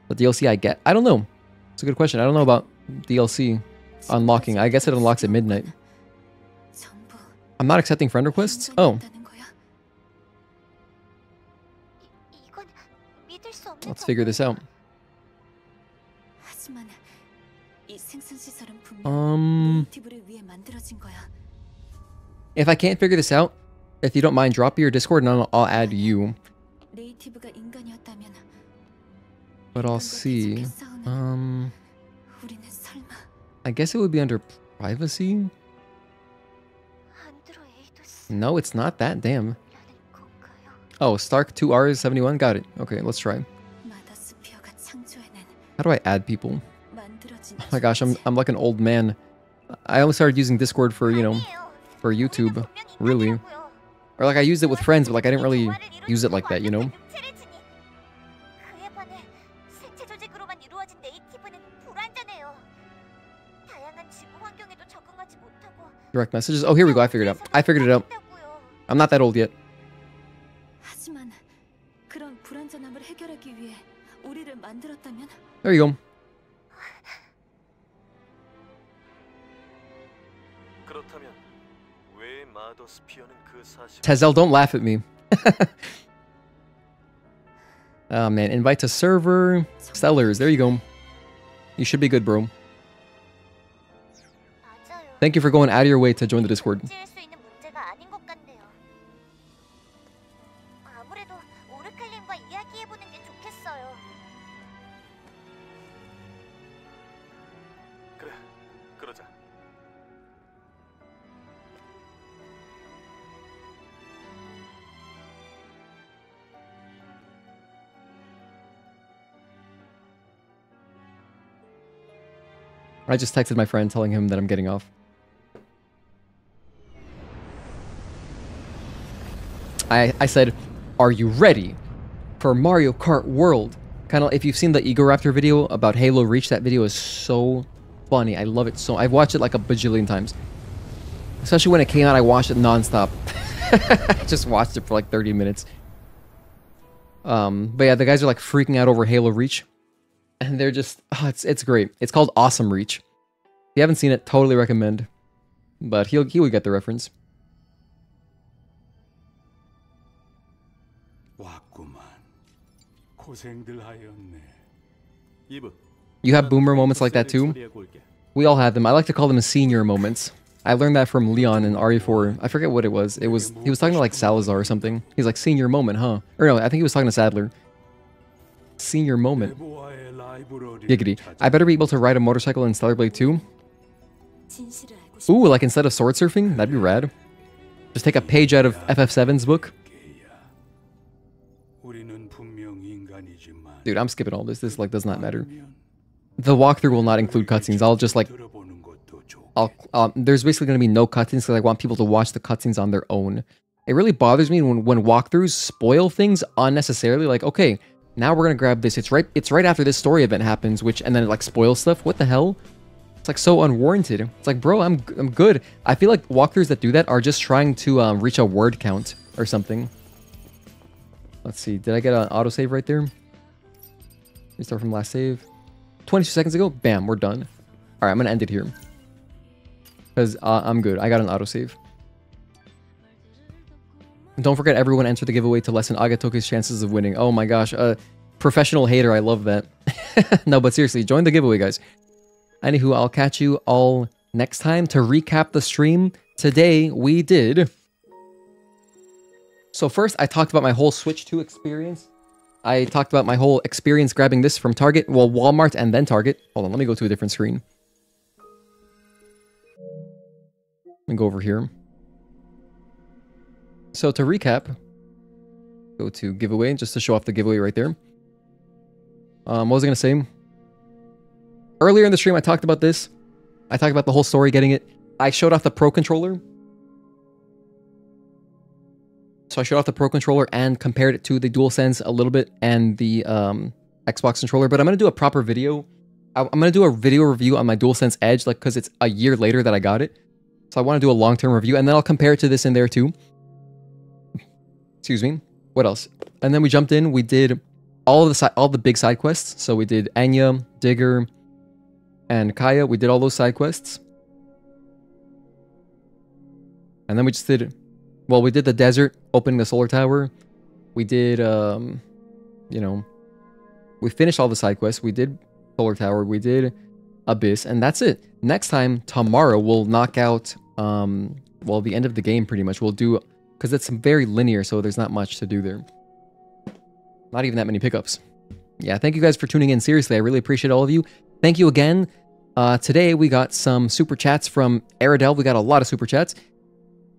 Speaker 1: the DLC I get. I don't know. It's a good question. I don't know about DLC unlocking. I guess it unlocks at midnight. I'm not accepting friend requests? Oh. Let's figure this out. If I can't figure this out, if you don't mind, drop your Discord and I'll add you. But I'll see. I guess it would be under privacy. No, it's not that. Damn. Oh, Stark 2Rs71. Got it. Okay, let's try. How do I add people? Oh my gosh, I'm like an old man. I only started using Discord for, for YouTube, really. Or like I used it with friends, but like I didn't really use it like that, Direct messages. Oh, here we go. I figured it out. I'm not that old yet. There you go. Tezel, don't laugh at me. Oh man, invite to server. Sellers, there you go. You should be good, bro. Thank you for going out of your way to join the Discord. I just texted my friend telling him that I'm getting off. I said, are you ready for Mario Kart World? Kind of, if you've seen the Egoraptor video about Halo Reach, that video is so funny. I love it so. I've watched it like a bajillion times. Especially when it came out, I watched it nonstop. I just watched it for like 30 minutes. But yeah, the guys are like freaking out over Halo Reach. And they're just, oh, it's great. It's called Awesome Reach. If you haven't seen it, totally recommend. But he would get the reference. You have boomer moments like that too? We all have them. I like to call them senior moments. I learned that from Leon in RE4. I forget what it was. He was talking to like Salazar or something. He's like, senior moment, huh? Or no, I think he was talking to Sadler. Senior moment. Giggity. I better be able to ride a motorcycle in Stellar Blade 2. Ooh, like instead of sword surfing? That'd be rad. Just take a page out of FF7's book. Dude, I'm skipping all this. This like does not matter. the walkthrough will not include cutscenes. I'll just like, there's basically going to be no cutscenes because I want people to watch the cutscenes on their own. It really bothers me when walkthroughs spoil things unnecessarily. Like, okay, now we're gonna grab this. It's right after this story event happens, and then it like spoils stuff. What the hell? It's like so unwarranted. It's like, bro, I'm good. I feel like walkthroughs that do that are just trying to reach a word count or something. Let's see. Did I get an autosave right there? Restart from last save. 22 seconds ago. Bam, we're done. All right, I'm gonna end it here because I'm good. I got an autosave. Don't forget, everyone enter the giveaway to lessen Agatoki's chances of winning. Oh my gosh, professional hater, I love that. No, but seriously, join the giveaway, guys. Anywho, I'll catch you all next time. To recap the stream, today we did... So first, I talked about my whole Switch 2 experience. I talked about my whole experience grabbing this from Target, well, Walmart and then Target. Hold on, let me go to a different screen. Let me go over here. So to recap, go to giveaway just to show off the giveaway right there. What was I gonna say? Earlier in the stream, I talked about this. I talked about the whole story, getting it. I showed off the Pro Controller. So I showed off the Pro Controller and compared it to the DualSense a little bit and the Xbox controller. But I'm gonna do a proper video. I'm gonna do a video review on my DualSense Edge, like because it's a year later that I got it. So I want to do a long-term review, and then I'll compare it to this in there too. Excuse me. What else? And then we jumped in. We did all the big side quests. So we did Enya, Digger, and Kaya. We did all those side quests. And then we just did... Well, we did the desert, opening the solar tower. We did, you know... We finished all the side quests. We did solar tower. We did Abyss. And that's it. Next time, tomorrow, we'll knock out... well, the end of the game, pretty much. We'll do... Because it's very linear, so there's not much to do there. Not even that many pickups. Yeah, thank you guys for tuning in. Seriously, I really appreciate all of you. Thank you again. Today, we got some super chats from Aradel. We got a lot of super chats.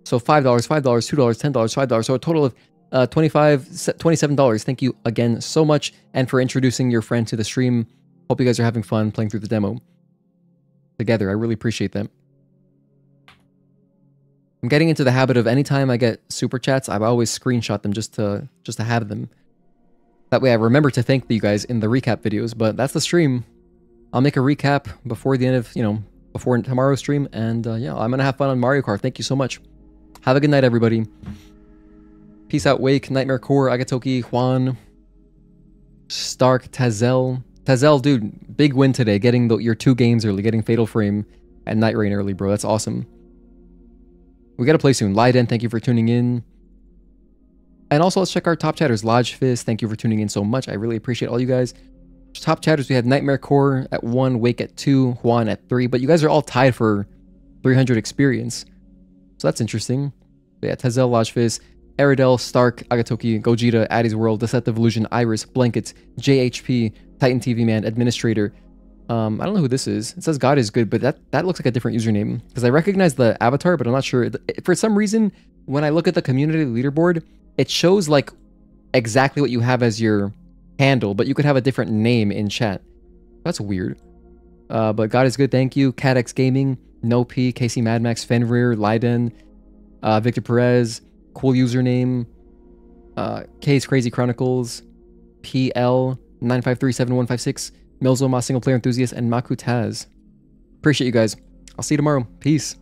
Speaker 1: So $5, $5, $2, $10, $5. So a total of $27. Thank you again so much. And for introducing your friend to the stream. Hope you guys are having fun playing through the demo together. I really appreciate that. I'm getting into the habit of anytime I get super chats, I always screenshot them just to have them. That way I remember to thank you guys in the recap videos, but that's the stream. I'll make a recap before the end of, before tomorrow's stream, and yeah, I'm gonna have fun on Mario Kart. Thank you so much. Have a good night, everybody. Peace out, Wake, Nightmare Core, Agatoki, Juan, Stark, Tazel. Tazel, dude, big win today, getting your 2 games early, getting Fatal Frame and Night Rain early, bro. That's awesome. We gotta play soon. Leiden, thank you for tuning in. And also, let's check our top chatters. Lodge Fist, thank you for tuning in so much. I really appreciate all you guys. Top chatters, we had Nightmare Core at 1, Wake at 2, Juan at 3. But you guys are all tied for 300 experience. So that's interesting. But yeah, Tazel, Lodge Fist, Aradel, Stark, Agatoki, Gogeta, Addy's World, Deceptive Illusion, Iris, Blankets, JHP, Titan TV Man, Administrator. I don't know who this is. It says God is good, but that looks like a different username. Because I recognize the avatar, but I'm not sure. For some reason, when I look at the community leaderboard, it shows like exactly what you have as your handle, but you could have a different name in chat. That's weird. But God is good, thank you. CatX Gaming, No P, Casey Mad Max, Fenrir, Leiden, Victor Perez, cool username, K's Crazy Chronicles, PL 9537156. Milzoma, Single Player Enthusiast, and Maku Taz. Appreciate you guys. I'll see you tomorrow. Peace.